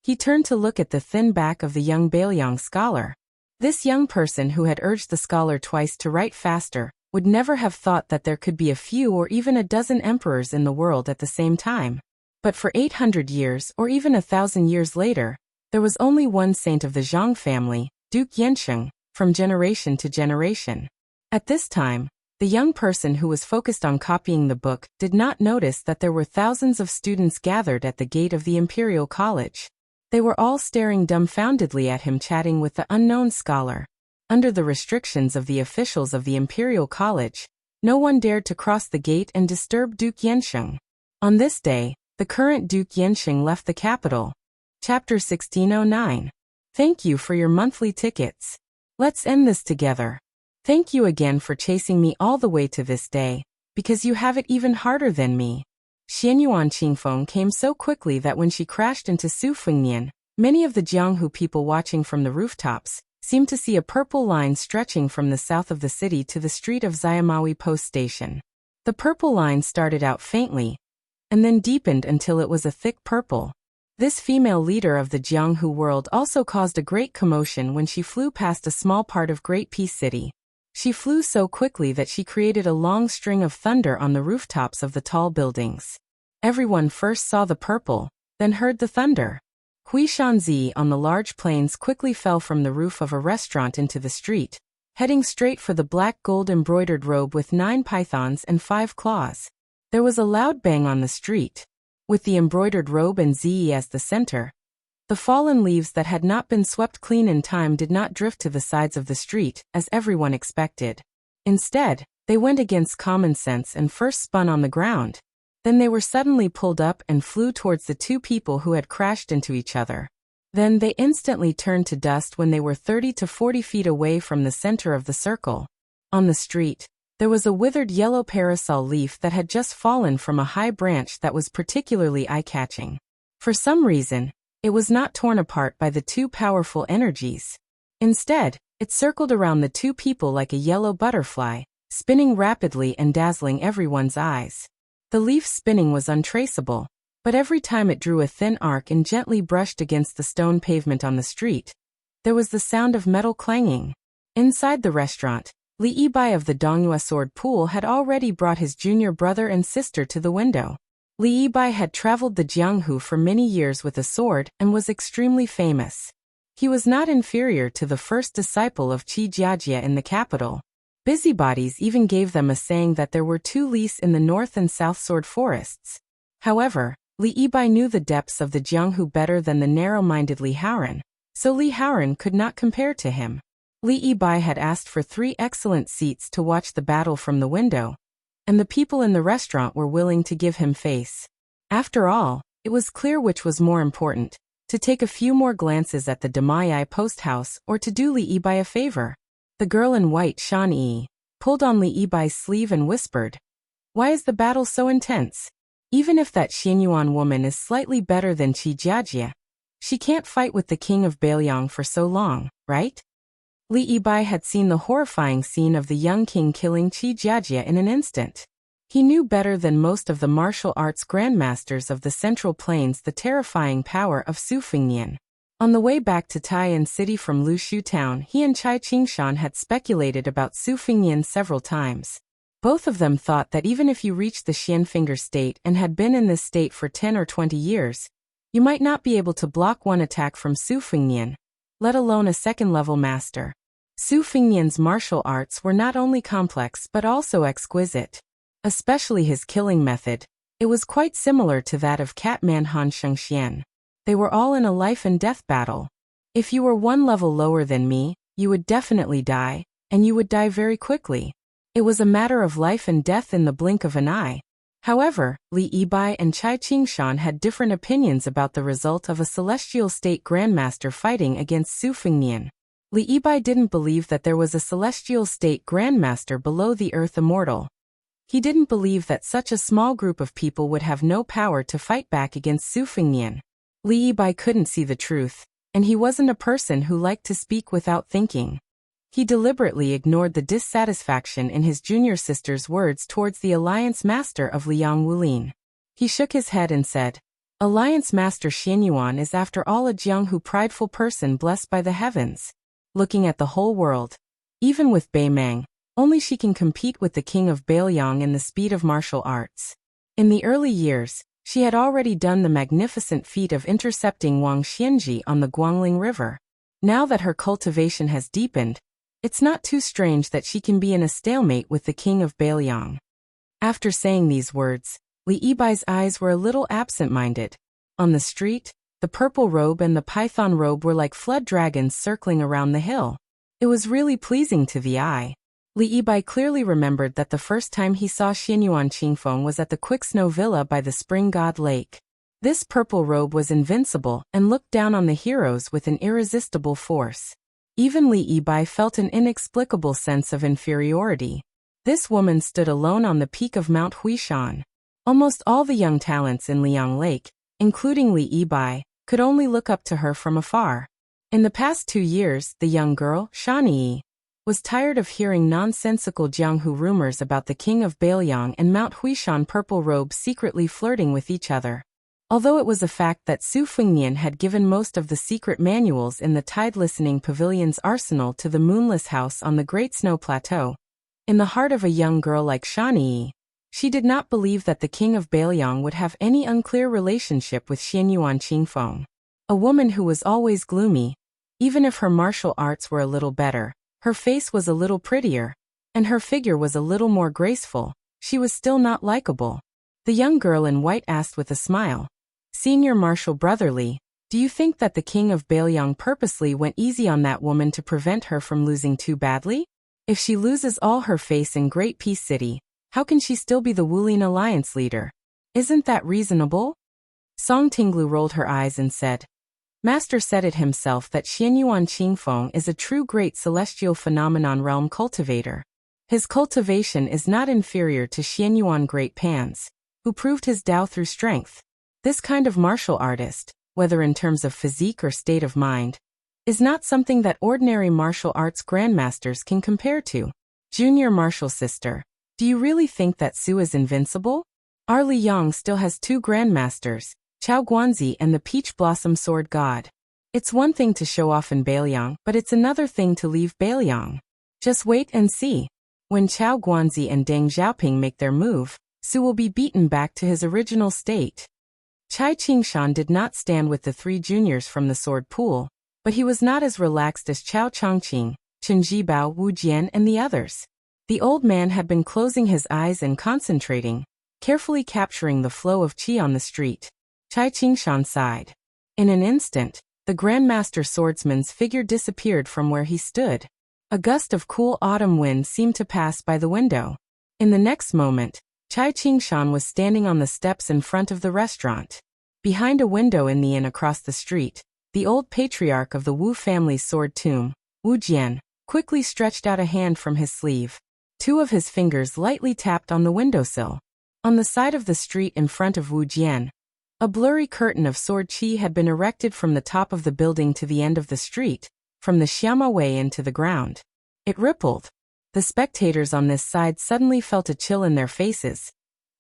He turned to look at the thin back of the young Bailiang scholar. This young person who had urged the scholar twice to write faster would never have thought that there could be a few or even a dozen emperors in the world at the same time. But for 800 years or even 1,000 years later, there was only one saint of the Zhang family, Duke Yensheng, from generation to generation. At this time, the young person who was focused on copying the book did not notice that there were thousands of students gathered at the gate of the Imperial College. They were all staring dumbfoundedly at him chatting with the unknown scholar. Under the restrictions of the officials of the Imperial College, no one dared to cross the gate and disturb Duke Yensheng. On this day, the current Duke Yensheng left the capital. Chapter 1609. Thank you for your monthly tickets. Let's end this together. Thank you again for chasing me all the way to this day, because you have it even harder than me. Xianyuan Qingfeng came so quickly that when she crashed into Sufengnian, many of the Jianghu people watching from the rooftops seemed to see a purple line stretching from the south of the city to the street of Xiamawi Post Station. The purple line started out faintly, and then deepened until it was a thick purple. This female leader of the Jianghu world also caused a great commotion when she flew past a small part of Great Peace City. She flew so quickly that she created a long string of thunder on the rooftops of the tall buildings. Everyone first saw the purple, then heard the thunder. Hui Shanzi on the large planes quickly fell from the roof of a restaurant into the street, heading straight for the black gold embroidered robe with 9 pythons and 5 claws. There was a loud bang on the street. With the embroidered robe and Zi as the center, the fallen leaves that had not been swept clean in time did not drift to the sides of the street, as everyone expected. Instead, they went against common sense and first spun on the ground. Then they were suddenly pulled up and flew towards the 2 people who had crashed into each other. Then they instantly turned to dust when they were 30 to 40 feet away from the center of the circle. On the street, there was a withered yellow parasol leaf that had just fallen from a high branch that was particularly eye-catching. For some reason, it was not torn apart by the two powerful energies. Instead, it circled around the two people like a yellow butterfly, spinning rapidly and dazzling everyone's eyes. The leaf's spinning was untraceable, but every time it drew a thin arc and gently brushed against the stone pavement on the street, there was the sound of metal clanging. Inside the restaurant, Li Yibai of the Dongyue sword pool had already brought his junior brother and sister to the window. Li Yibai had traveled the Jianghu for many years with a sword and was extremely famous. He was not inferior to the first disciple of Qi Jiajie in the capital. Busybodies even gave them a saying that there were two Lis in the north and south sword forests. However, Li Yibai knew the depths of the Jianghu better than the narrow-minded Li Haoran, so Li Haoran could not compare to him. Li Yibai had asked for 3 excellent seats to watch the battle from the window, and the people in the restaurant were willing to give him face. After all, it was clear which was more important, to take a few more glances at the Damayai post house or to do Li Yibai a favor. The girl in white, Shan Yi, pulled on Li Yibai's sleeve and whispered, "Why is the battle so intense? Even if that Xianyuan woman is slightly better than Qi Jiajie, she can't fight with the king of Bailiang for so long, right?" Li Yibai had seen the horrifying scene of the young king killing Qi Jiajie in an instant. He knew better than most of the martial arts grandmasters of the Central Plains the terrifying power of Su Fengnian. On the way back to Taiyan City from Lushu Town, he and Chai Qingshan had speculated about Su Fengnian several times. Both of them thought that even if you reached the Xianfinger state and had been in this state for 10 or 20 years, you might not be able to block one attack from Su Fengnian, let alone a second-level master. Su Fengnian's martial arts were not only complex but also exquisite. Especially his killing method. It was quite similar to that of Catman Han Shengxian. They were all in a life-and-death battle. If you were one level lower than me, you would definitely die, and you would die very quickly. It was a matter of life and death in the blink of an eye. However, Li Yibai and Chai Qingshan had different opinions about the result of a Celestial State Grandmaster fighting against Su Fengnian. Li Yibai didn't believe that there was a Celestial State Grandmaster below the Earth Immortal. He didn't believe that such a small group of people would have no power to fight back against Su Fengnian. Li Yibai couldn't see the truth, and he wasn't a person who liked to speak without thinking. He deliberately ignored the dissatisfaction in his junior sister's words towards the Alliance Master of Liang Wulin. He shook his head and said, "Alliance Master Xianyuan is after all a Jianghu prideful person blessed by the heavens. Looking at the whole world, even with Bei Meng, only she can compete with the king of Bailiang in the speed of martial arts. In the early years, she had already done the magnificent feat of intercepting Wang Xianji on the Guangling River. Now that her cultivation has deepened, it's not too strange that she can be in a stalemate with the king of Bailiang." After saying these words, Li Yibai's eyes were a little absent-minded. On the street, the purple robe and the python robe were like flood dragons circling around the hill. It was really pleasing to the eye. Li Yibai clearly remembered that the first time he saw Xianyuan Qingfeng was at the Quicksnow Villa by the Spring God Lake. This purple robe was invincible and looked down on the heroes with an irresistible force. Even Li Yibai felt an inexplicable sense of inferiority. This woman stood alone on the peak of Mount Huishan. Almost all the young talents in Liang Lake, including Li Yibai, could only look up to her from afar. In the past 2 years, the young girl, Shan Yi, was tired of hearing nonsensical Jianghu rumors about the king of Bailiang and Mount Huishan purple robe secretly flirting with each other. Although it was a fact that Su Fengnian had given most of the secret manuals in the Tide Listening Pavilion's arsenal to the Moonless House on the Great Snow Plateau, in the heart of a young girl like Shan Yi, she did not believe that the king of Bailiang would have any unclear relationship with Xianyuan Qingfeng. A woman who was always gloomy, even if her martial arts were a little better, her face was a little prettier, and her figure was a little more graceful, she was still not likable. The young girl in white asked with a smile, "Senior Marshal Brotherly, do you think that the king of Bailiang purposely went easy on that woman to prevent her from losing too badly? If she loses all her face in Great Peace City, how can she still be the Wulin Alliance leader? Isn't that reasonable?" Song Tinglu rolled her eyes and said, "Master said it himself that Xianyuan Qingfeng is a true great celestial phenomenon realm cultivator. His cultivation is not inferior to Xianyuan Great Pans, who proved his Tao through strength. This kind of martial artist, whether in terms of physique or state of mind, is not something that ordinary martial arts grandmasters can compare to. Junior martial sister, do you really think that Su is invincible? Our Li Yang still has 2 grandmasters, Chao Guanzi and the Peach Blossom Sword God. It's one thing to show off in Bailiang, but it's another thing to leave Bailiang. Just wait and see. When Chao Guanzi and Deng Xiaoping make their move, Su will be beaten back to his original state. Chai Qingshan did not stand with the 3 juniors from the sword pool, but he was not as relaxed as Chao Chongqing, Chen Jibao, Wu Jian and the others. The old man had been closing his eyes and concentrating, carefully capturing the flow of qi on the street. Chai Qingshan sighed. In an instant, the Grandmaster Swordsman's figure disappeared from where he stood. A gust of cool autumn wind seemed to pass by the window. In the next moment, Chai Qingshan was standing on the steps in front of the restaurant. Behind a window in the inn across the street, the old patriarch of the Wu family's sword tomb, Wu Jian, quickly stretched out a hand from his sleeve. 2 of his fingers lightly tapped on the windowsill. On the side of the street in front of Wu Jian, a blurry curtain of sword qi had been erected from the top of the building to the end of the street, from the Xiama Way into the ground. It rippled. The spectators on this side suddenly felt a chill in their faces,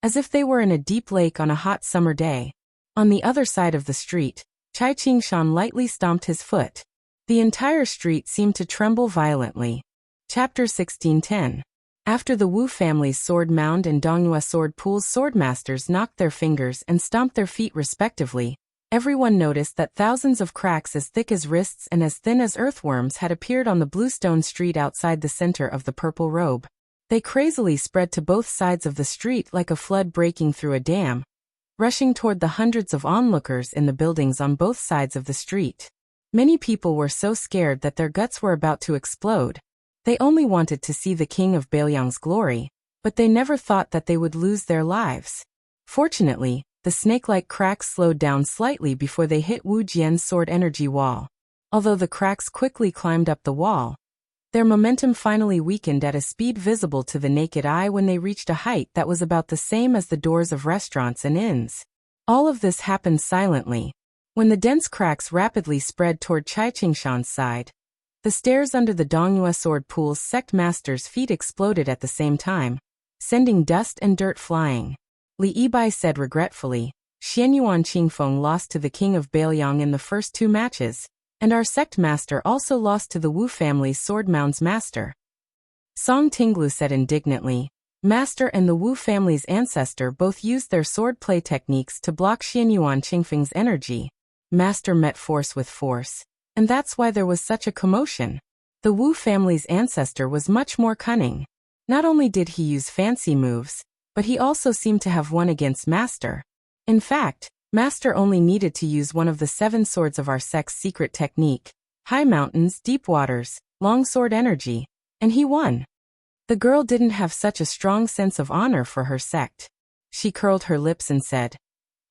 as if they were in a deep lake on a hot summer day. On the other side of the street, Chai Qingshan lightly stomped his foot. The entire street seemed to tremble violently. Chapter 1610. After the Wu family's sword mound and Dongyue sword pool's swordmasters knocked their fingers and stomped their feet respectively, everyone noticed that thousands of cracks as thick as wrists and as thin as earthworms had appeared on the bluestone street outside the center of the purple robe. They crazily spread to both sides of the street like a flood breaking through a dam, rushing toward the hundreds of onlookers in the buildings on both sides of the street. Many people were so scared that their guts were about to explode. They only wanted to see the king of Bailiang's glory, but they never thought that they would lose their lives. Fortunately, the snake-like cracks slowed down slightly before they hit Wu Jian's sword energy wall. Although the cracks quickly climbed up the wall, their momentum finally weakened at a speed visible to the naked eye when they reached a height that was about the same as the doors of restaurants and inns. All of this happened silently. When the dense cracks rapidly spread toward Chai Qingshan's side, the stairs under the Dongyue sword pool's sect master's feet exploded at the same time, sending dust and dirt flying. Li Yibai said regretfully, Xianyuan Qingfeng lost to the king of Bailiang in the first 2 matches, and our sect master also lost to the Wu family's sword mound's master. Song Tinglu said indignantly, Master and the Wu family's ancestor both used their sword play techniques to block Xianyuan Qingfeng's energy. Master met force with force, and that's why there was such a commotion. The Wu family's ancestor was much more cunning. Not only did he use fancy moves, but he also seemed to have won against Master. In fact, Master only needed to use one of the 7 swords of our sect's secret technique, high mountains, deep waters, long sword energy, and he won. The girl didn't have such a strong sense of honor for her sect. She curled her lips and said,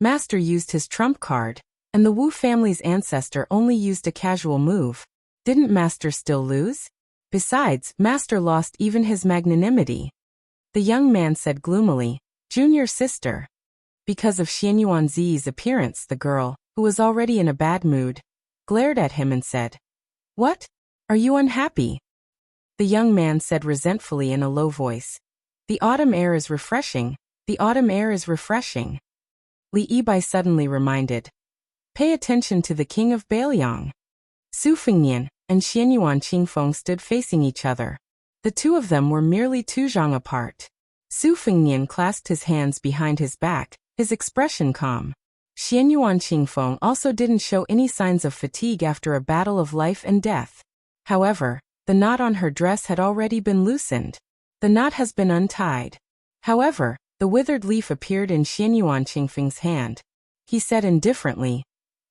Master used his trump card, and the Wu family's ancestor only used a casual move. Didn't Master still lose? Besides, Master lost even his magnanimity. The young man said gloomily, Junior sister. Because of Xianyuan Zi's appearance, the girl, who was already in a bad mood, glared at him and said, What? Are you unhappy? The young man said resentfully in a low voice, The autumn air is refreshing. The autumn air is refreshing. Li Yibai suddenly reminded, Pay attention to the king of Bailiang. Su Fengnian and Xianyuan Qingfeng stood facing each other. The 2 of them were merely 2 zhang apart. Su Fengnian clasped his hands behind his back, his expression calm. Xianyuan Qingfeng also didn't show any signs of fatigue after a battle of life and death. However, the knot on her dress had already been loosened. The knot has been untied. However, the withered leaf appeared in Xianyuan Qingfeng's hand. He said indifferently,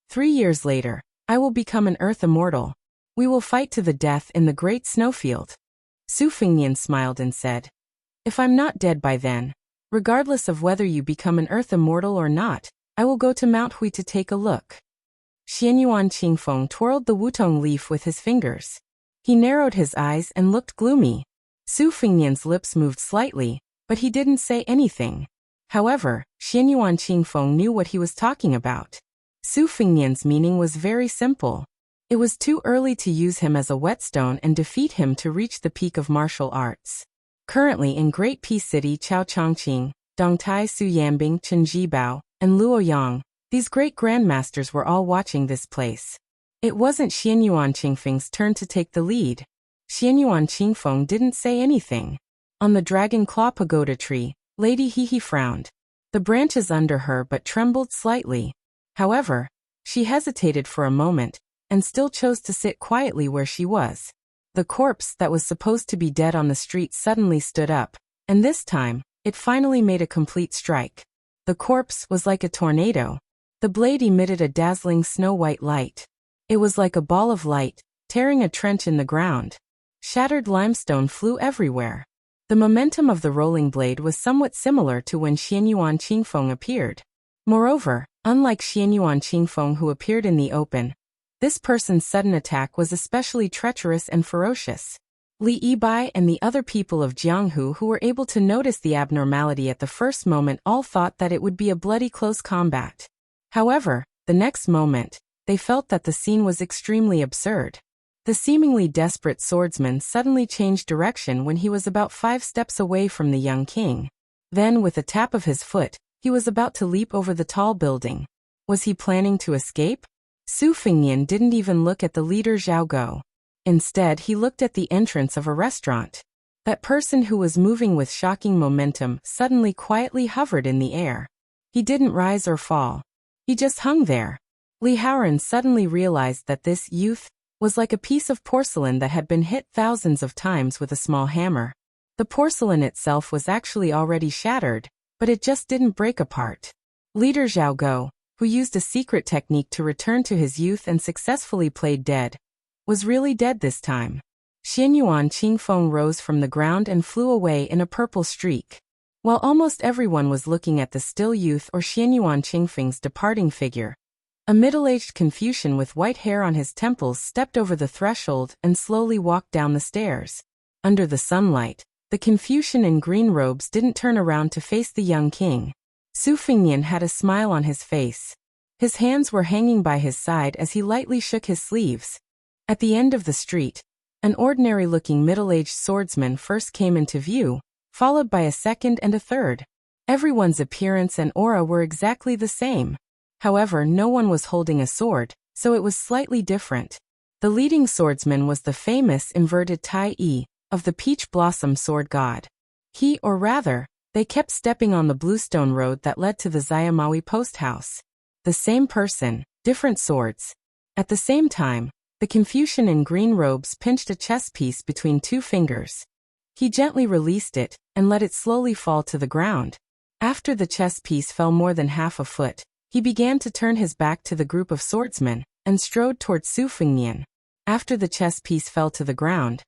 3 years later, I will become an earth immortal. We will fight to the death in the great snowfield. Su Fengnian smiled and said, If I'm not dead by then, regardless of whether you become an earth immortal or not, I will go to Mount Hui to take a look. Xianyuan Qingfeng twirled the wutong leaf with his fingers. He narrowed his eyes and looked gloomy. Su Fengnian's lips moved slightly, but he didn't say anything. However, Xianyuan Qingfeng knew what he was talking about. Su Fengnian's meaning was very simple. It was too early to use him as a whetstone and defeat him to reach the peak of martial arts. Currently in Great Peace City, Chao Chongqing, Dongtai Su Yambing, Chen Jibao, and Luoyang, these great grandmasters were all watching this place. It wasn't Xianyuan Qingfeng's turn to take the lead. Xianyuan Qingfeng didn't say anything. On the Dragon Claw Pagoda tree, Lady Hehe frowned. The branches under her but trembled slightly. However, she hesitated for a moment, and still chose to sit quietly where she was. The corpse that was supposed to be dead on the street suddenly stood up, and this time, it finally made a complete strike. The corpse was like a tornado. The blade emitted a dazzling snow-white light. It was like a ball of light, tearing a trench in the ground. Shattered limestone flew everywhere. The momentum of the rolling blade was somewhat similar to when Xianyuan Qingfeng appeared. Moreover, unlike Xianyuan Qingfeng who appeared in the open, this person's sudden attack was especially treacherous and ferocious. Li Yibai and the other people of Jianghu who were able to notice the abnormality at the first moment all thought that it would be a bloody close combat. However, the next moment, they felt that the scene was extremely absurd. The seemingly desperate swordsman suddenly changed direction when he was about 5 steps away from the young king. Then, with a tap of his foot, he was about to leap over the tall building. Was he planning to escape? Su Fengnian didn't even look at the leader Zhao Go. Instead, he looked at the entrance of a restaurant. That person who was moving with shocking momentum suddenly quietly hovered in the air. He didn't rise or fall. He just hung there. Li Haoran suddenly realized that this youth was like a piece of porcelain that had been hit thousands of times with a small hammer. The porcelain itself was actually already shattered, but it just didn't break apart. Leader Zhao Go, who used a secret technique to return to his youth and successfully played dead, was really dead this time. Xianyuan Qingfeng rose from the ground and flew away in a purple streak. While almost everyone was looking at the still youth or Xianyuan Qingfeng's departing figure, a middle-aged Confucian with white hair on his temples stepped over the threshold and slowly walked down the stairs. Under the sunlight, the Confucian in green robes didn't turn around to face the young king. Su Fengnian had a smile on his face. His hands were hanging by his side as he lightly shook his sleeves. At the end of the street, an ordinary-looking middle-aged swordsman first came into view, followed by a second and a third. Everyone's appearance and aura were exactly the same. However, no one was holding a sword, so it was slightly different. The leading swordsman was the famous inverted Tai Yi of the Peach Blossom Sword God. He, or rather, they kept stepping on the bluestone road that led to the Zayamawi post house. The same person, different swords. At the same time, the Confucian in green robes pinched a chess piece between 2 fingers. He gently released it and let it slowly fall to the ground. After the chess piece fell more than half a foot, he began to turn his back to the group of swordsmen and strode toward Su Fengnian. After the chess piece fell to the ground,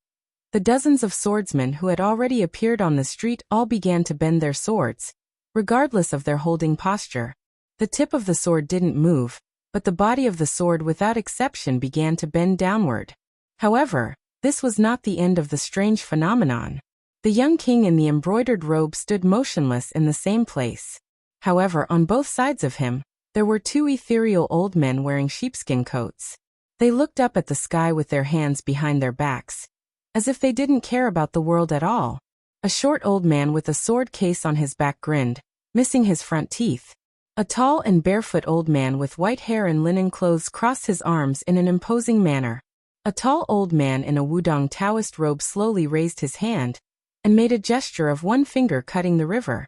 the dozens of swordsmen who had already appeared on the street all began to bend their swords, regardless of their holding posture. The tip of the sword didn't move, but the body of the sword without exception began to bend downward. However, this was not the end of the strange phenomenon. The young king in the embroidered robe stood motionless in the same place. However, on both sides of him, there were 2 ethereal old men wearing sheepskin coats. They looked up at the sky with their hands behind their backs, as if they didn't care about the world at all. A short old man with a sword case on his back grinned, missing his front teeth. A tall and barefoot old man with white hair and linen clothes crossed his arms in an imposing manner. A tall old man in a Wudong Taoist robe slowly raised his hand and made a gesture of one finger cutting the river.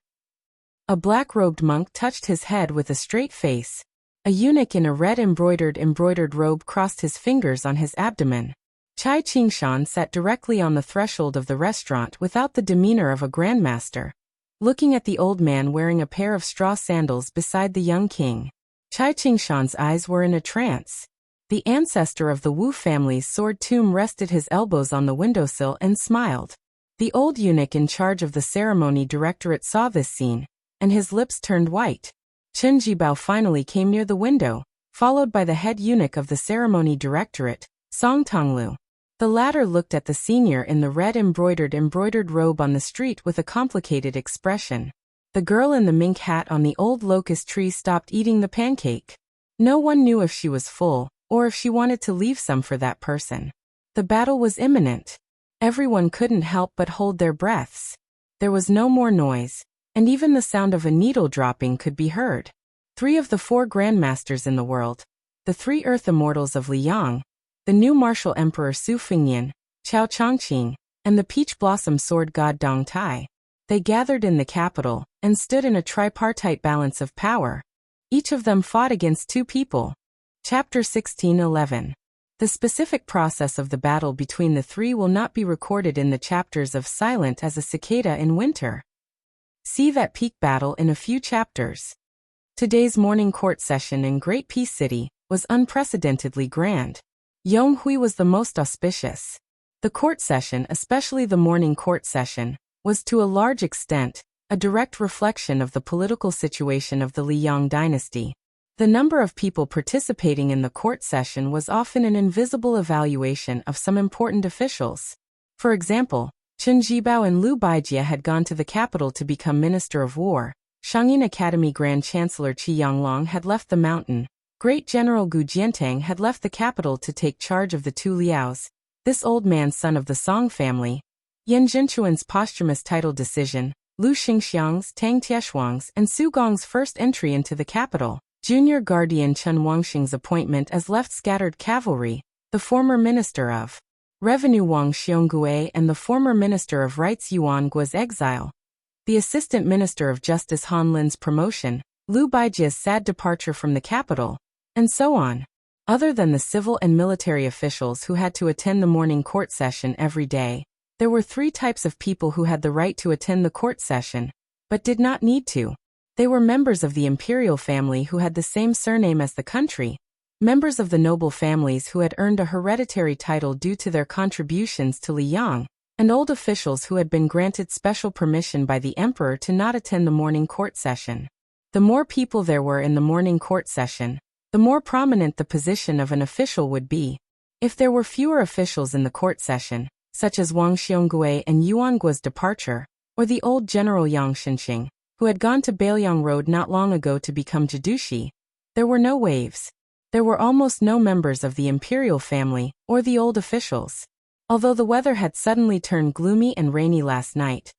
A black-robed monk touched his head with a straight face. A eunuch in a red embroidered robe crossed his fingers on his abdomen. Chai Qingshan sat directly on the threshold of the restaurant without the demeanor of a grandmaster, looking at the old man wearing a pair of straw sandals beside the young king. Chai Qingshan's eyes were in a trance. The ancestor of the Wu family's sword tomb rested his elbows on the windowsill and smiled. The old eunuch in charge of the ceremony directorate saw this scene, and his lips turned white. Chen Jibao finally came near the window, followed by the head eunuch of the ceremony directorate, Song Tonglu. The latter looked at the senior in the red embroidered robe on the street with a complicated expression. The girl in the mink hat on the old locust tree stopped eating the pancake. No one knew if she was full, or if she wanted to leave some for that person. The battle was imminent. Everyone couldn't help but hold their breaths. There was no more noise, and even the sound of a needle dropping could be heard. 3 of the 4 grandmasters in the world, the 3 earth immortals of Liang, the new martial emperor Su Fengnian, Chao Chongqing, and the peach blossom sword god Dong Tai. They gathered in the capital, and stood in a tripartite balance of power. Each of them fought against 2 people. Chapter 16:11. The specific process of the battle between the 3 will not be recorded in the chapters of Silent as a Cicada in Winter. See that peak battle in a few chapters. Today's morning court session in Great Peace City was unprecedentedly grand. Yonghui was the most auspicious. The court session, especially the morning court session, was to a large extent a direct reflection of the political situation of the Liang dynasty. The number of people participating in the court session was often an invisible evaluation of some important officials. For example, Chen Jibao and Liu Baijie had gone to the capital to become Minister of War. Shangyin Academy Grand Chancellor Qi Yanglong had left the mountain. Great General Gu Jiantang had left the capital to take charge of the 2 Liaos, this old man son of the Song family. Yan Zhenchuan's posthumous title decision, Lu Xingxiang's, Tang Tieshuang's, and Su Gong's first entry into the capital, Junior Guardian Chen Wangxing's appointment as left scattered cavalry, the former Minister of Revenue Wang Xiongui and the former Minister of Rights Yuan Guo's exile, the Assistant Minister of Justice Han Lin's promotion, Liu Baijie's sad departure from the capital, and so on. Other than the civil and military officials who had to attend the morning court session every day, there were 3 types of people who had the right to attend the court session, but did not need to. They were members of the imperial family who had the same surname as the country, members of the noble families who had earned a hereditary title due to their contributions to Liang, and old officials who had been granted special permission by the emperor to not attend the morning court session. The more people there were in the morning court session, the more prominent the position of an official would be. If there were fewer officials in the court session, such as Wang Xiongui and Yuan Guo's departure, or the old General Yang Shenxing, who had gone to Bailiang Road not long ago to become Jidushi, there were no waves. There were almost no members of the imperial family, or the old officials. Although the weather had suddenly turned gloomy and rainy last night,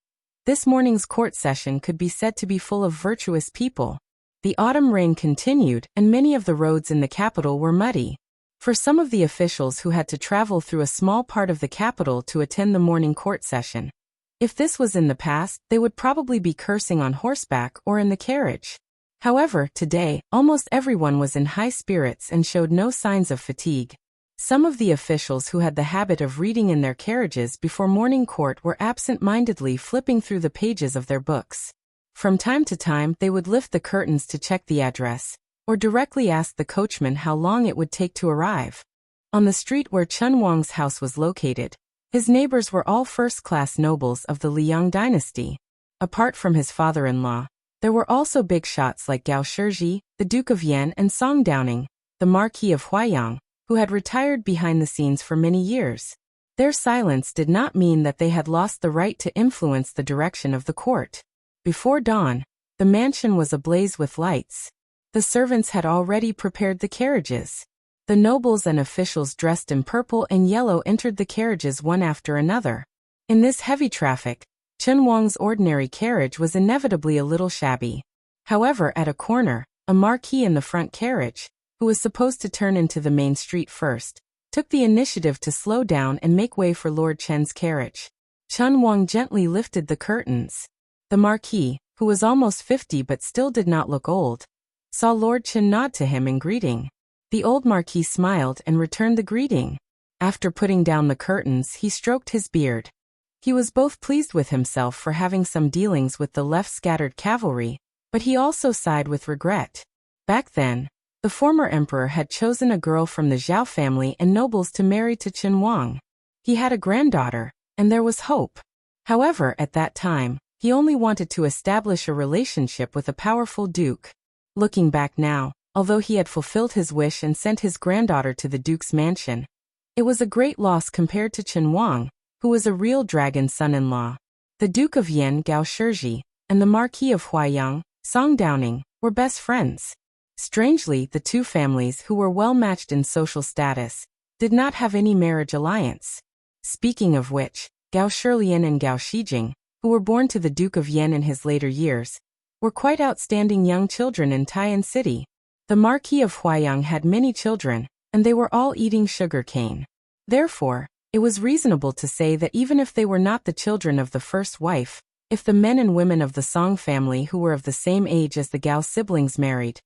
this morning's court session could be said to be full of virtuous people. The autumn rain continued, and many of the roads in the capital were muddy. For some of the officials who had to travel through a small part of the capital to attend the morning court session, if this was in the past, they would probably be cursing on horseback or in the carriage. However, today, almost everyone was in high spirits and showed no signs of fatigue. Some of the officials who had the habit of reading in their carriages before morning court were absent-mindedly flipping through the pages of their books. From time to time, they would lift the curtains to check the address, or directly ask the coachman how long it would take to arrive. On the street where Chen Wang's house was located, his neighbors were all first-class nobles of the Liang dynasty. Apart from his father-in-law, there were also big shots like Gao Shizhi, the Duke of Yan, and Song Downing, the Marquis of Huaiyang, who had retired behind the scenes for many years. Their silence did not mean that they had lost the right to influence the direction of the court. Before dawn, the mansion was ablaze with lights. The servants had already prepared the carriages. The nobles and officials dressed in purple and yellow entered the carriages one after another. In this heavy traffic, Chen Wang's ordinary carriage was inevitably a little shabby. However, at a corner, a marquis in the front carriage, who was supposed to turn into the main street first, took the initiative to slow down and make way for Lord Chen's carriage. Chen Wang gently lifted the curtains. The marquis, who was almost 50 but still did not look old, saw Lord Chen nod to him in greeting. The old marquis smiled and returned the greeting. After putting down the curtains, he stroked his beard. He was both pleased with himself for having some dealings with the left-scattered cavalry, but he also sighed with regret. Back then, the former emperor had chosen a girl from the Zhao family and nobles to marry to Chen Wang. He had a granddaughter, and there was hope. However, at that time, he only wanted to establish a relationship with a powerful duke. Looking back now, although he had fulfilled his wish and sent his granddaughter to the duke's mansion, It was a great loss compared to Chen Wang, who was a real dragon son-in-law. The Duke of Yan Gao Shizhi and the Marquis of Huaiyang, Song Downing, were best friends. Strangely, the two families, who were well matched in social status, did not have any marriage alliance. Speaking of which, Gao Shilian and Gao Shijing, who were born to the Duke of Yan in his later years, were quite outstanding young children in Taiyan City. The Marquis of Huaiyang had many children, and they were all eating sugar cane. Therefore, it was reasonable to say that even if they were not the children of the first wife, if the men and women of the Song family who were of the same age as the Gao siblings married,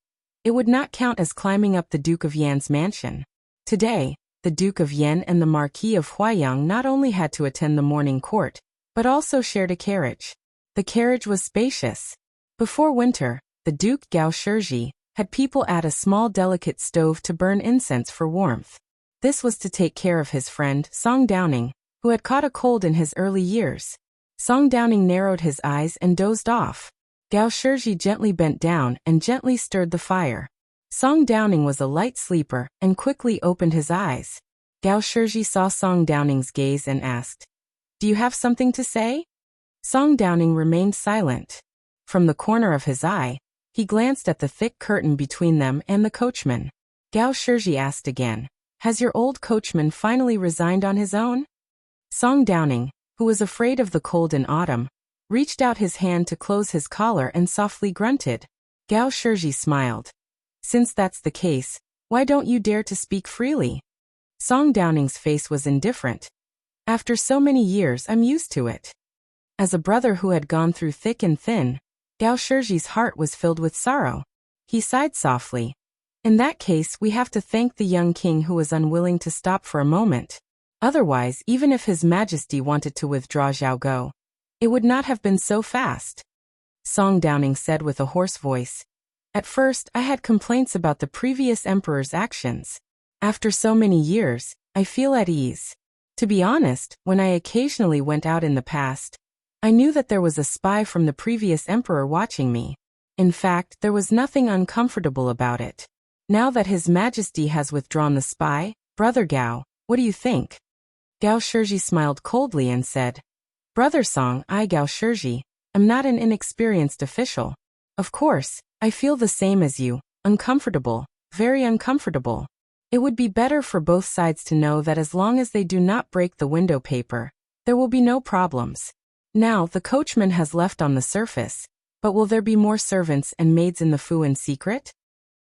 it would not count as climbing up the Duke of Yan's mansion. Today, the Duke of Yan and the Marquis of Huaiyang not only had to attend the morning court, but also shared a carriage. The carriage was spacious. Before winter, the Duke Gao Shizhi had people add a small delicate stove to burn incense for warmth. This was to take care of his friend, Song Downing, who had caught a cold in his early years. Song Downing narrowed his eyes and dozed off. Gao Shizhi gently bent down and gently stirred the fire. Song Downing was a light sleeper and quickly opened his eyes. Gao Shizhi saw Song Downing's gaze and asked, "Do you have something to say?" Song Downing remained silent. From the corner of his eye, he glanced at the thick curtain between them and the coachman. Gao Shizhi asked again, "Has your old coachman finally resigned on his own?" Song Downing, who was afraid of the cold in autumn, reached out his hand to close his collar and softly grunted. Gao Shizhi smiled. "Since that's the case, why don't you dare to speak freely?" Song Downing's face was indifferent. "After so many years, I'm used to it." As a brother who had gone through thick and thin, Gao Shizhi's heart was filled with sorrow. He sighed softly. "In that case, we have to thank the young king who was unwilling to stop for a moment. Otherwise, even if His Majesty wanted to withdraw Zhaoguo, it would not have been so fast." Song Downing said with a hoarse voice, "At first, I had complaints about the previous emperor's actions. After so many years, I feel at ease. To be honest, when I occasionally went out in the past, I knew that there was a spy from the previous emperor watching me. In fact, there was nothing uncomfortable about it. Now that His Majesty has withdrawn the spy, Brother Gao, what do you think?" Gao Shizhi smiled coldly and said, "Brother Song, I Gao Shizhi, am not an inexperienced official. Of course, I feel the same as you, uncomfortable, very uncomfortable. It would be better for both sides to know that as long as they do not break the window paper, there will be no problems. Now, the coachman has left on the surface, but will there be more servants and maids in the Fu in secret?"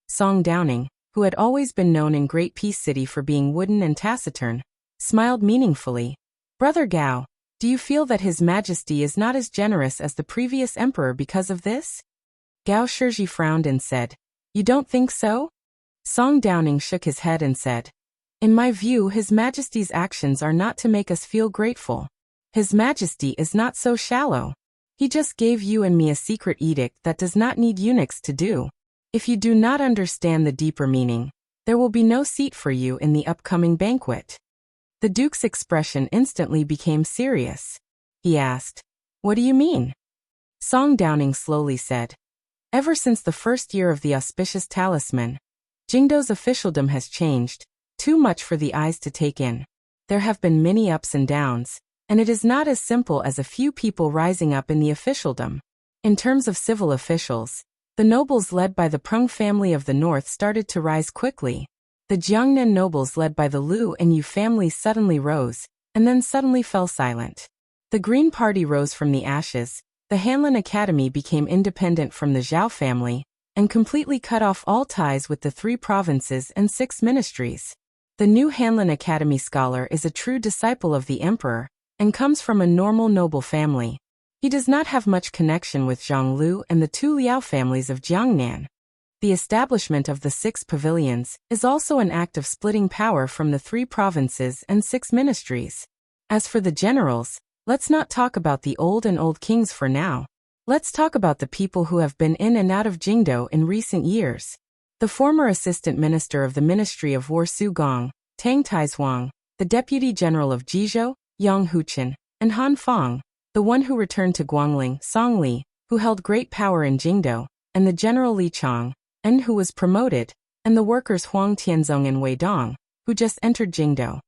Song Downing, who had always been known in Great Peace City for being wooden and taciturn, smiled meaningfully. "Brother Gao, do you feel that His Majesty is not as generous as the previous emperor because of this?" Gao Shizhi frowned and said, "You don't think so?" Song Downing shook his head and said, "In my view, His Majesty's actions are not to make us feel grateful. His Majesty is not so shallow. He just gave you and me a secret edict that does not need eunuchs to do. If you do not understand the deeper meaning, there will be no seat for you in the upcoming banquet." The Duke's expression instantly became serious. He asked, "What do you mean?" Song Downing slowly said, "Ever since the first year of the auspicious talisman, Jingdo's officialdom has changed, too much for the eyes to take in. There have been many ups and downs, and it is not as simple as a few people rising up in the officialdom. In terms of civil officials, the nobles led by the Prung family of the north started to rise quickly. The Jiangnan nobles led by the Liu and Yu families suddenly rose, and then suddenly fell silent. The Green Party rose from the ashes, the Hanlin Academy became independent from the Zhao family, and completely cut off all ties with the 3 provinces and 6 ministries. The new Hanlin Academy scholar is a true disciple of the emperor, and comes from a normal noble family. He does not have much connection with Zhang Lu and the 2 Liao families of Jiangnan. The establishment of the 6 pavilions is also an act of splitting power from the 3 provinces and 6 ministries. As for the generals, let's not talk about the old kings for now. Let's talk about the people who have been in and out of Jingdo in recent years. The former assistant minister of the Ministry of War Su Gong, Tang Taizhuang, the deputy general of Jizhou, Yang Huchen, and Han Fong, the one who returned to Guangling, Song Li, who held great power in Jingdo, and the general Li Chang, and who was promoted, and the workers Huang Tianzong and Wei Dong, who just entered Jingdo.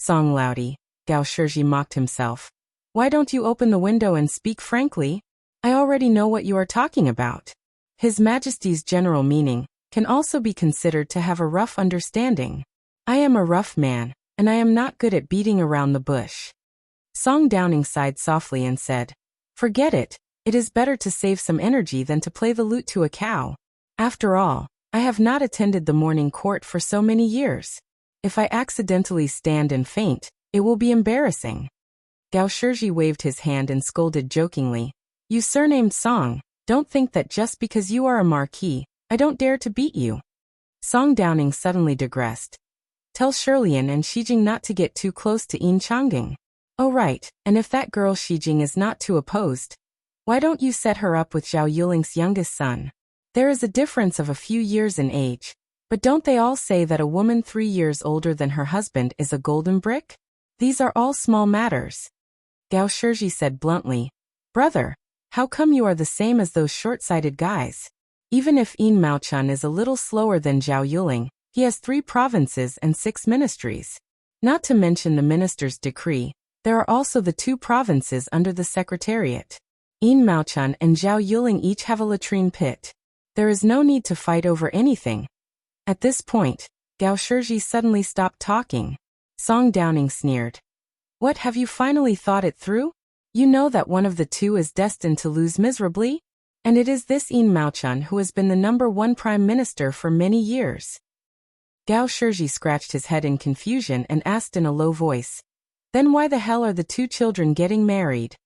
Song Laudi, Gao Shizhi mocked himself. Why don't you open the window and speak frankly? I already know what you are talking about. His Majesty's general meaning can also be considered to have a rough understanding. I am a rough man, and I am not good at beating around the bush. Song Downing sighed softly and said, Forget it. It is better to save some energy than to play the lute to a cow. After all, I have not attended the morning court for so many years. If I accidentally stand and faint, it will be embarrassing. Gao Shizhi waved his hand and scolded jokingly. You surnamed Song, don't think that just because you are a marquis, I don't dare to beat you. Song Downing suddenly digressed. Tell Shirlian and Shijing not to get too close to Yin Changging. Oh right, and if that girl Shijing is not too opposed, why don't you set her up with Zhao Yuling's youngest son? There is a difference of a few years in age, but don't they all say that a woman 3 years older than her husband is a golden brick? These are all small matters. Gao Shizhi said bluntly, Brother, how come you are the same as those short-sighted guys? Even if Yin Maochan is a little slower than Zhao Yuling, he has 3 provinces and 6 ministries. Not to mention the minister's decree, there are also the 2 provinces under the secretariat. Yin Maochan and Zhao Yuling each have a latrine pit. There is no need to fight over anything. At this point, Gao Shizhi suddenly stopped talking. Song Downing sneered. What, have you finally thought it through? You know that one of the 2 is destined to lose miserably? And it is this Yin Maochan who has been the #1 prime minister for many years. Gao Shizhi scratched his head in confusion and asked in a low voice, Then why the hell are the 2 children getting married?